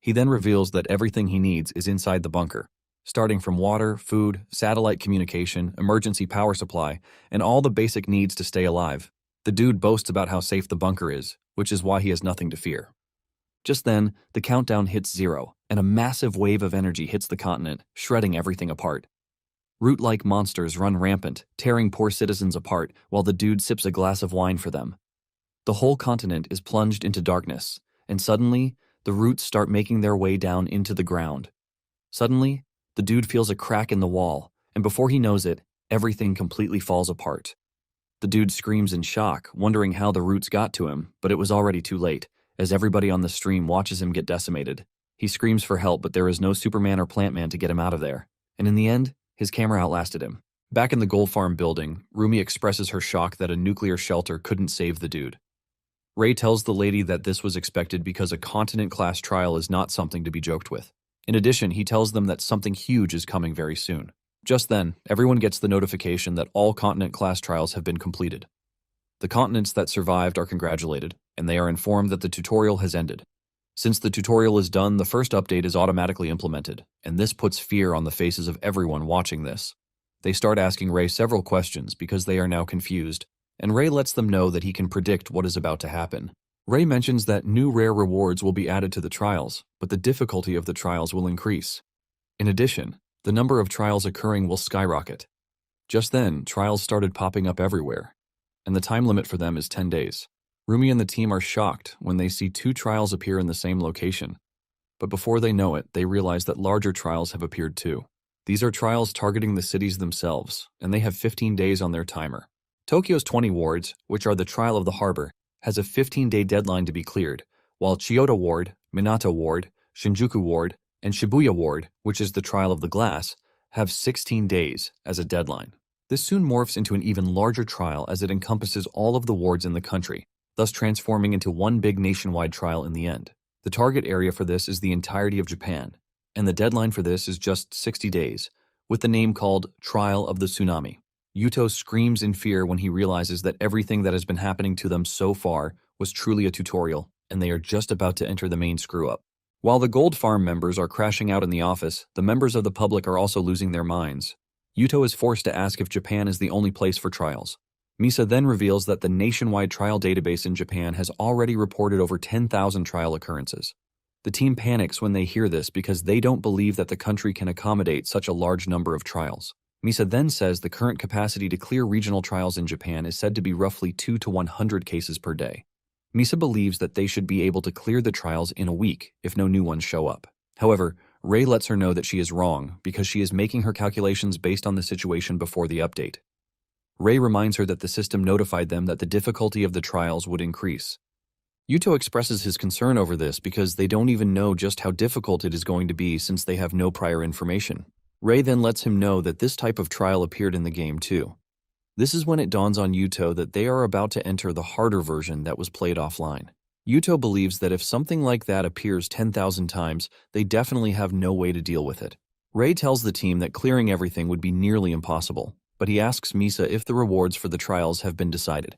He then reveals that everything he needs is inside the bunker, starting from water, food, satellite communication, emergency power supply, and all the basic needs to stay alive. The dude boasts about how safe the bunker is, which is why he has nothing to fear. Just then, the countdown hits 0, and a massive wave of energy hits the continent, shredding everything apart. Root-like monsters run rampant, tearing poor citizens apart while the dude sips a glass of wine for them. The whole continent is plunged into darkness, and suddenly, the roots start making their way down into the ground. Suddenly, the dude feels a crack in the wall, and before he knows it, everything completely falls apart. The dude screams in shock, wondering how the roots got to him, but it was already too late, as everybody on the stream watches him get decimated. He screams for help, but there is no Superman or Plant Man to get him out of there, and in the end, his camera outlasted him. Back in the Gold Farm building, Rumi expresses her shock that a nuclear shelter couldn't save the dude. Ray tells the lady that this was expected because a continent-class trial is not something to be joked with. In addition, he tells them that something huge is coming very soon. Just then, everyone gets the notification that all continent-class trials have been completed. The continents that survived are congratulated, and they are informed that the tutorial has ended. Since the tutorial is done, the first update is automatically implemented, and this puts fear on the faces of everyone watching this. They start asking Ray several questions because they are now confused, and Ray lets them know that he can predict what is about to happen. Ray mentions that new rare rewards will be added to the trials, but the difficulty of the trials will increase. In addition, the number of trials occurring will skyrocket. Just then, trials started popping up everywhere, and the time limit for them is 10 days. Rumi and the team are shocked when they see 2 trials appear in the same location. But before they know it, they realize that larger trials have appeared too. These are trials targeting the cities themselves, and they have 15 days on their timer. Tokyo's 20 wards, which are the Trial of the Harbor, has a 15-day deadline to be cleared, while Chiyoda Ward, Minato Ward, Shinjuku Ward, and Shibuya Ward, which is the Trial of the Glass, have 16 days as a deadline. This soon morphs into an even larger trial as it encompasses all of the wards in the country, thus transforming into one big nationwide trial in the end. The target area for this is the entirety of Japan, and the deadline for this is just 60 days, with the name called Trial of the Tsunami. Yuto screams in fear when he realizes that everything that has been happening to them so far was truly a tutorial, and they are just about to enter the main screw-up. While the Gold Farm members are crashing out in the office, the members of the public are also losing their minds. Yuto is forced to ask if Japan is the only place for trials. Misa then reveals that the nationwide trial database in Japan has already reported over 10,000 trial occurrences. The team panics when they hear this because they don't believe that the country can accommodate such a large number of trials. Misa then says the current capacity to clear regional trials in Japan is said to be roughly 2 to 100 cases per day. Misa believes that they should be able to clear the trials in a week if no new ones show up. However, Ray lets her know that she is wrong because she is making her calculations based on the situation before the update. Ray reminds her that the system notified them that the difficulty of the trials would increase. Yuto expresses his concern over this because they don't even know just how difficult it is going to be since they have no prior information. Ray then lets him know that this type of trial appeared in the game too. This is when it dawns on Yuto that they are about to enter the harder version that was played offline. Yuto believes that if something like that appears 10,000 times, they definitely have no way to deal with it. Ray tells the team that clearing everything would be nearly impossible, but he asks Misa if the rewards for the trials have been decided.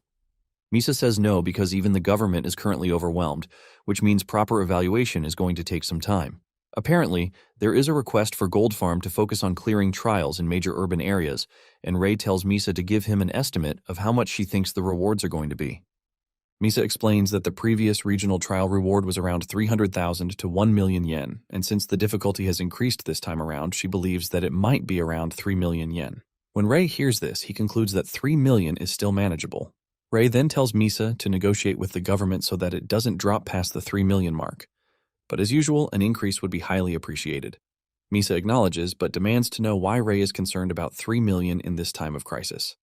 Misa says no because even the government is currently overwhelmed, which means proper evaluation is going to take some time. Apparently, there is a request for Gold Farm to focus on clearing trials in major urban areas, and Ray tells Misa to give him an estimate of how much she thinks the rewards are going to be. Misa explains that the previous regional trial reward was around 300,000 to 1 million yen, and since the difficulty has increased this time around, she believes that it might be around 3 million yen. When Ray hears this, he concludes that 3 million is still manageable. Ray then tells Misa to negotiate with the government so that it doesn't drop past the 3 million mark. But as usual, an increase would be highly appreciated. Misa acknowledges, but demands to know why Ray is concerned about 3 million in this time of crisis.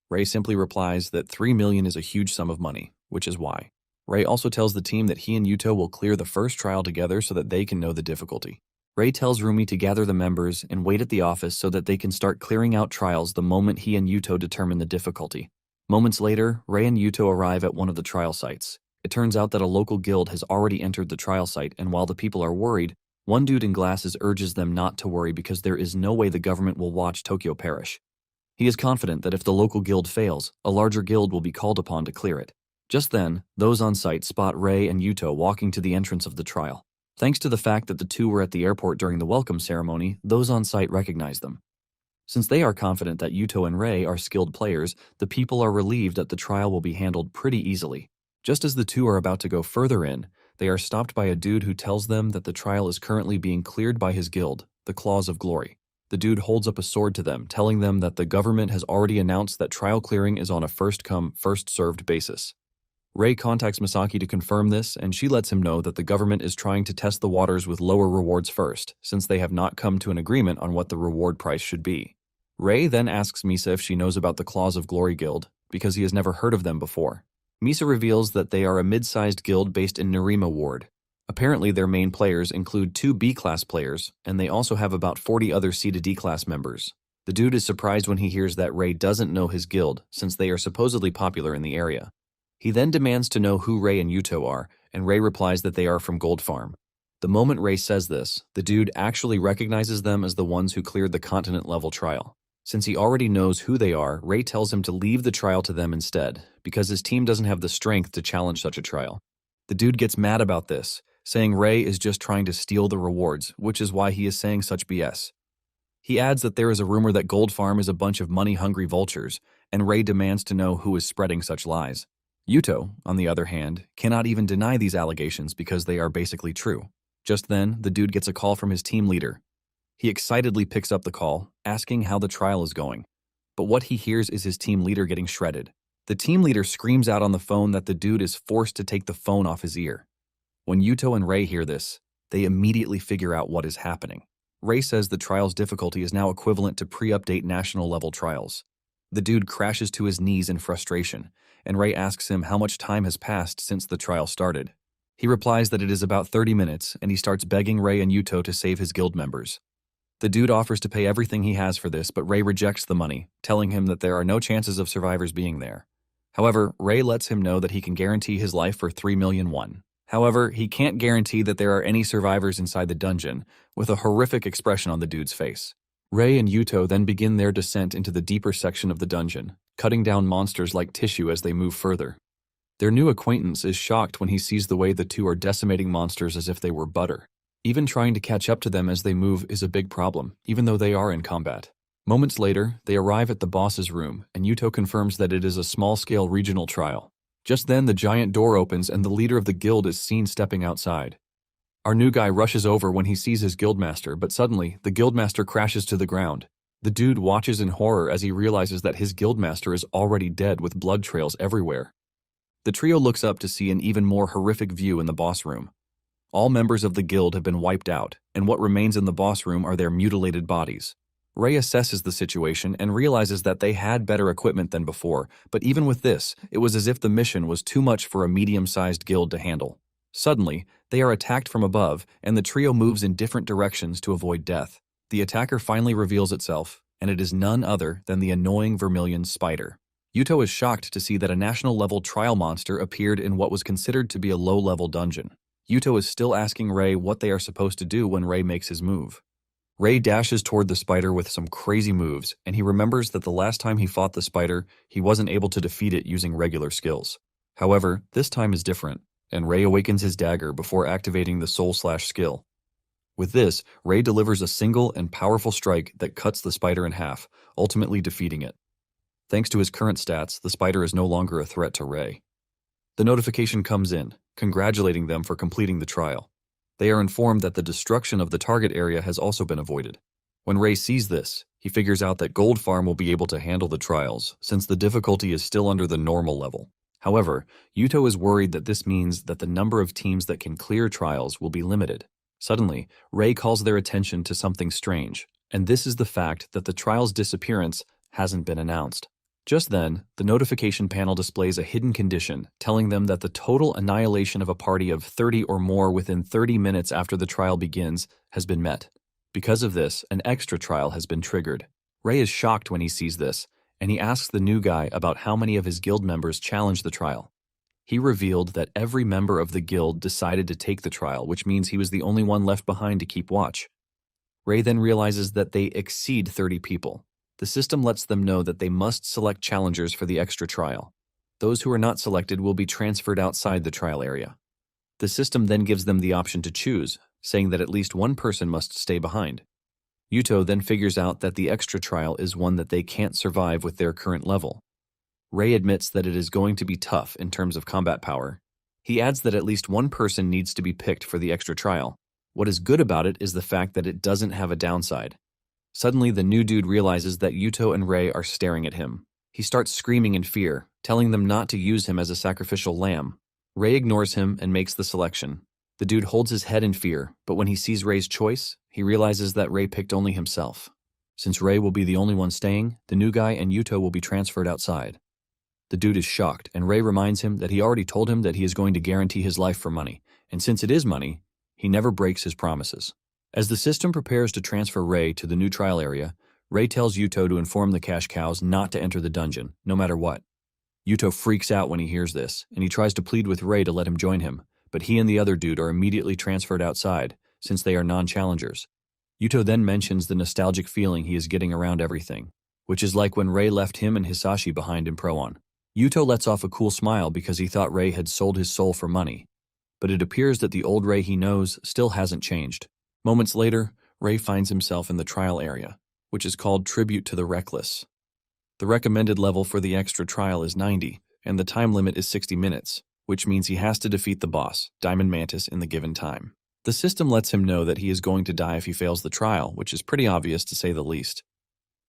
Ray simply replies that 3 million is a huge sum of money, which is why. Ray also tells the team that he and Yuto will clear the first trial together so that they can know the difficulty. Ray tells Rumi to gather the members and wait at the office so that they can start clearing out trials the moment he and Yuto determine the difficulty. Moments later, Ray and Yuto arrive at one of the trial sites. It turns out that a local guild has already entered the trial site, and while the people are worried, one dude in glasses urges them not to worry because there is no way the government will watch Tokyo perish. He is confident that if the local guild fails, a larger guild will be called upon to clear it. Just then, those on site spot Ray and Yuto walking to the entrance of the trial. Thanks to the fact that the two were at the airport during the welcome ceremony, those on site recognize them. Since they are confident that Yuto and Ray are skilled players, the people are relieved that the trial will be handled pretty easily. Just as the two are about to go further in, they are stopped by a dude who tells them that the trial is currently being cleared by his guild, the Claws of Glory. The dude holds up a sword to them, telling them that the government has already announced that trial clearing is on a first-come, first-served basis. Ray contacts Misaki to confirm this, and she lets him know that the government is trying to test the waters with lower rewards first, since they have not come to an agreement on what the reward price should be. Ray then asks Misa if she knows about the Claws of Glory Guild, because he has never heard of them before. Misa reveals that they are a mid-sized guild based in Nerima Ward. Apparently, their main players include 2 B-class players, and they also have about 40 other C to D-class members. The dude is surprised when he hears that Ray doesn't know his guild, since they are supposedly popular in the area. He then demands to know who Ray and Yuto are, and Ray replies that they are from Gold Farm. The moment Ray says this, the dude actually recognizes them as the ones who cleared the continent-level trial. Since he already knows who they are, Ray tells him to leave the trial to them instead, because his team doesn't have the strength to challenge such a trial. The dude gets mad about this, saying Ray is just trying to steal the rewards, which is why he is saying such BS. He adds that there is a rumor that Gold Farm is a bunch of money-hungry vultures, and Ray demands to know who is spreading such lies. Yuto, on the other hand, cannot even deny these allegations because they are basically true. Just then, the dude gets a call from his team leader. He excitedly picks up the call, asking how the trial is going. But what he hears is his team leader getting shredded. The team leader screams out on the phone that the dude is forced to take the phone off his ear. When Yuto and Ray hear this, they immediately figure out what is happening. Ray says the trial's difficulty is now equivalent to pre-update national-level trials. The dude crashes to his knees in frustration, and Ray asks him how much time has passed since the trial started. He replies that it is about 30 minutes, and he starts begging Ray and Yuto to save his guild members. The dude offers to pay everything he has for this, but Ray rejects the money, telling him that there are no chances of survivors being there. However, Ray lets him know that he can guarantee his life for 3 million won. However, he can't guarantee that there are any survivors inside the dungeon, with a horrific expression on the dude's face. Ray and Yuto then begin their descent into the deeper section of the dungeon, cutting down monsters like tissue as they move further. Their new acquaintance is shocked when he sees the way the two are decimating monsters as if they were butter. Even trying to catch up to them as they move is a big problem, even though they are in combat. Moments later, they arrive at the boss's room, and Yuto confirms that it is a small-scale regional trial. Just then, the giant door opens and the leader of the guild is seen stepping outside. Our new guy rushes over when he sees his guildmaster, but suddenly, the guildmaster crashes to the ground. The dude watches in horror as he realizes that his guildmaster is already dead with blood trails everywhere. The trio looks up to see an even more horrific view in the boss room. All members of the guild have been wiped out, and what remains in the boss room are their mutilated bodies. Ray assesses the situation and realizes that they had better equipment than before, but even with this, it was as if the mission was too much for a medium-sized guild to handle. Suddenly, they are attacked from above, and the trio moves in different directions to avoid death. The attacker finally reveals itself, and it is none other than the annoying vermilion spider. Yuto is shocked to see that a national-level trial monster appeared in what was considered to be a low-level dungeon. Yuto is still asking Ray what they are supposed to do when Ray makes his move. Ray dashes toward the spider with some crazy moves, and he remembers that the last time he fought the spider, he wasn't able to defeat it using regular skills. However, this time is different, and Ray awakens his dagger before activating the soul slash skill. With this, Ray delivers a single and powerful strike that cuts the spider in half, ultimately defeating it. Thanks to his current stats, the spider is no longer a threat to Ray. The notification comes in, congratulating them for completing the trial. They are informed that the destruction of the target area has also been avoided. When Ray sees this, he figures out that Gold Farm will be able to handle the trials, since the difficulty is still under the normal level. However, Yuto is worried that this means that the number of teams that can clear trials will be limited. Suddenly, Ray calls their attention to something strange, and this is the fact that the trial's disappearance hasn't been announced. Just then, the notification panel displays a hidden condition, telling them that the total annihilation of a party of 30 or more within 30 minutes after the trial begins has been met. Because of this, an extra trial has been triggered. Ray is shocked when he sees this, and he asks the new guy about how many of his guild members challenged the trial. He revealed that every member of the guild decided to take the trial, which means he was the only one left behind to keep watch. Ray then realizes that they exceed 30 people. The system lets them know that they must select challengers for the extra trial. Those who are not selected will be transferred outside the trial area. The system then gives them the option to choose, saying that at least one person must stay behind. Yuto then figures out that the extra trial is one that they can't survive with their current level. Ray admits that it is going to be tough in terms of combat power. He adds that at least one person needs to be picked for the extra trial. What is good about it is the fact that it doesn't have a downside. Suddenly, the new dude realizes that Yuto and Ray are staring at him. He starts screaming in fear, telling them not to use him as a sacrificial lamb. Ray ignores him and makes the selection. The dude holds his head in fear, but when he sees Ray's choice, he realizes that Ray picked only himself. Since Ray will be the only one staying, the new guy and Yuto will be transferred outside. The dude is shocked, and Ray reminds him that he already told him that he is going to guarantee his life for money, and since it is money, he never breaks his promises. As the system prepares to transfer Ray to the new trial area, Ray tells Yuto to inform the cash cows not to enter the dungeon, no matter what. Yuto freaks out when he hears this, and he tries to plead with Ray to let him join him, but he and the other dude are immediately transferred outside, since they are non-challengers. Yuto then mentions the nostalgic feeling he is getting around everything, which is like when Ray left him and Hisashi behind in Pro-On. Yuto lets off a cool smile because he thought Ray had sold his soul for money, but it appears that the old Ray he knows still hasn't changed. Moments later, Ray finds himself in the trial area. which is called Tribute to the Reckless. The recommended level for the extra trial is 90, and the time limit is 60 minutes, which means he has to defeat the boss, Diamond Mantis, in the given time. The system lets him know that he is going to die if he fails the trial, which is pretty obvious to say the least.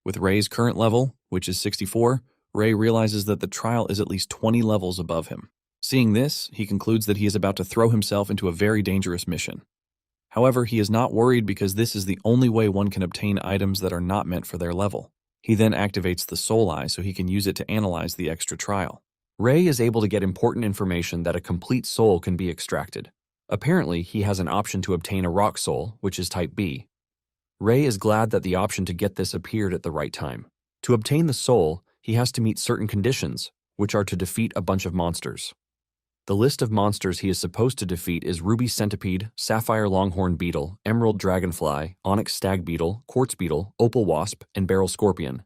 With Ray's current level, which is 64, Ray realizes that the trial is at least 20 levels above him. Seeing this, he concludes that he is about to throw himself into a very dangerous mission. However, he is not worried because this is the only way one can obtain items that are not meant for their level. He then activates the Soul Eye so he can use it to analyze the extra trial. Ray is able to get important information that a complete soul can be extracted. Apparently, he has an option to obtain a rock soul, which is type B. Ray is glad that the option to get this appeared at the right time. To obtain the soul, he has to meet certain conditions, which are to defeat a bunch of monsters. The list of monsters he is supposed to defeat is Ruby Centipede, Sapphire Longhorn Beetle, Emerald Dragonfly, Onyx Stag Beetle, Quartz Beetle, Opal Wasp, and Beryl Scorpion.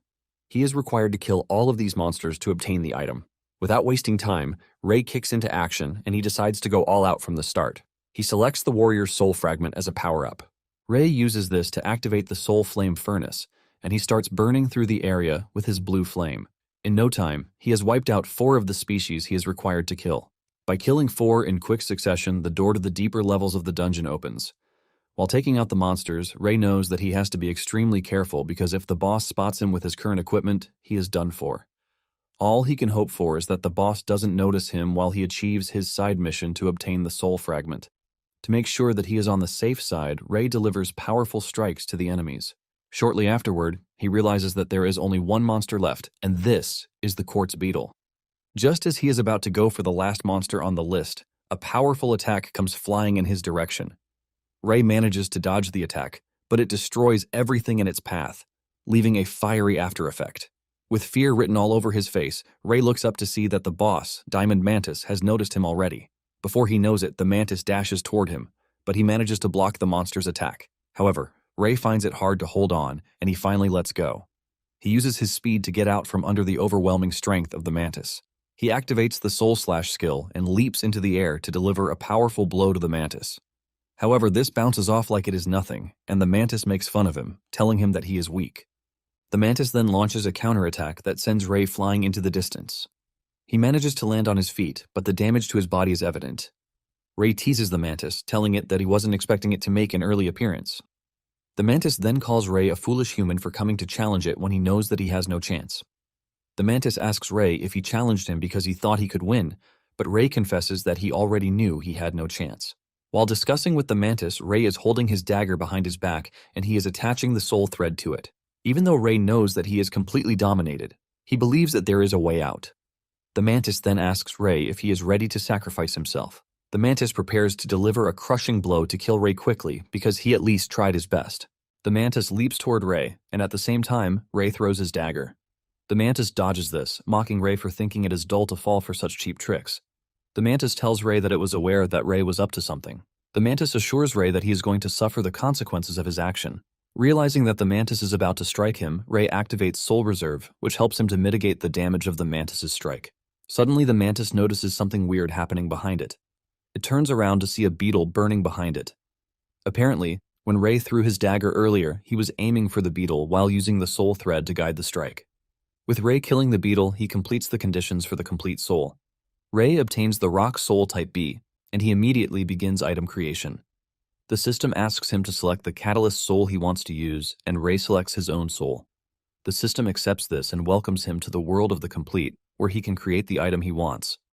He is required to kill all of these monsters to obtain the item. Without wasting time, Ray kicks into action and he decides to go all out from the start. He selects the warrior's soul fragment as a power-up. Ray uses this to activate the soul flame furnace, and he starts burning through the area with his blue flame. In no time, he has wiped out 4 of the species he is required to kill. By killing 4 in quick succession, the door to the deeper levels of the dungeon opens. While taking out the monsters, Ray knows that he has to be extremely careful because if the boss spots him with his current equipment, he is done for. All he can hope for is that the boss doesn't notice him while he achieves his side mission to obtain the soul fragment. To make sure that he is on the safe side, Ray delivers powerful strikes to the enemies. Shortly afterward, he realizes that there is only one monster left, and this is the Quartz Beetle. Just as he is about to go for the last monster on the list, a powerful attack comes flying in his direction. Ray manages to dodge the attack, but it destroys everything in its path, leaving a fiery aftereffect. With fear written all over his face, Ray looks up to see that the boss, Diamond Mantis, has noticed him already. Before he knows it, the mantis dashes toward him, but he manages to block the monster's attack. However, Ray finds it hard to hold on, and he finally lets go. He uses his speed to get out from under the overwhelming strength of the mantis. He activates the Soul Slash skill and leaps into the air to deliver a powerful blow to the mantis. However, this bounces off like it is nothing, and the mantis makes fun of him, telling him that he is weak. The mantis then launches a counterattack that sends Ray flying into the distance. He manages to land on his feet, but the damage to his body is evident. Ray teases the mantis, telling it that he wasn't expecting it to make an early appearance. The mantis then calls Ray a foolish human for coming to challenge it when he knows that he has no chance. The mantis asks Ray if he challenged him because he thought he could win, but Ray confesses that he already knew he had no chance. While discussing with the mantis, Ray is holding his dagger behind his back and he is attaching the soul thread to it. Even though Ray knows that he is completely dominated, he believes that there is a way out. The mantis then asks Ray if he is ready to sacrifice himself. The mantis prepares to deliver a crushing blow to kill Ray quickly because he at least tried his best. The mantis leaps toward Ray, and at the same time, Ray throws his dagger. The mantis dodges this, mocking Ray for thinking it is dull to fall for such cheap tricks. The mantis tells Ray that it was aware that Ray was up to something. The mantis assures Ray that he is going to suffer the consequences of his action. Realizing that the mantis is about to strike him, Ray activates Soul Reserve, which helps him to mitigate the damage of the mantis's strike. Suddenly, the mantis notices something weird happening behind it. It turns around to see a beetle burning behind it. Apparently, when Ray threw his dagger earlier, he was aiming for the beetle while using the soul thread to guide the strike. With Ray killing the beetle, he completes the conditions for the complete soul. Ray obtains the Rock Soul Type B, and he immediately begins item creation. The system asks him to select the catalyst soul he wants to use, and Ray selects his own soul. The system accepts this and welcomes him to the world of the complete, where he can create the item he wants.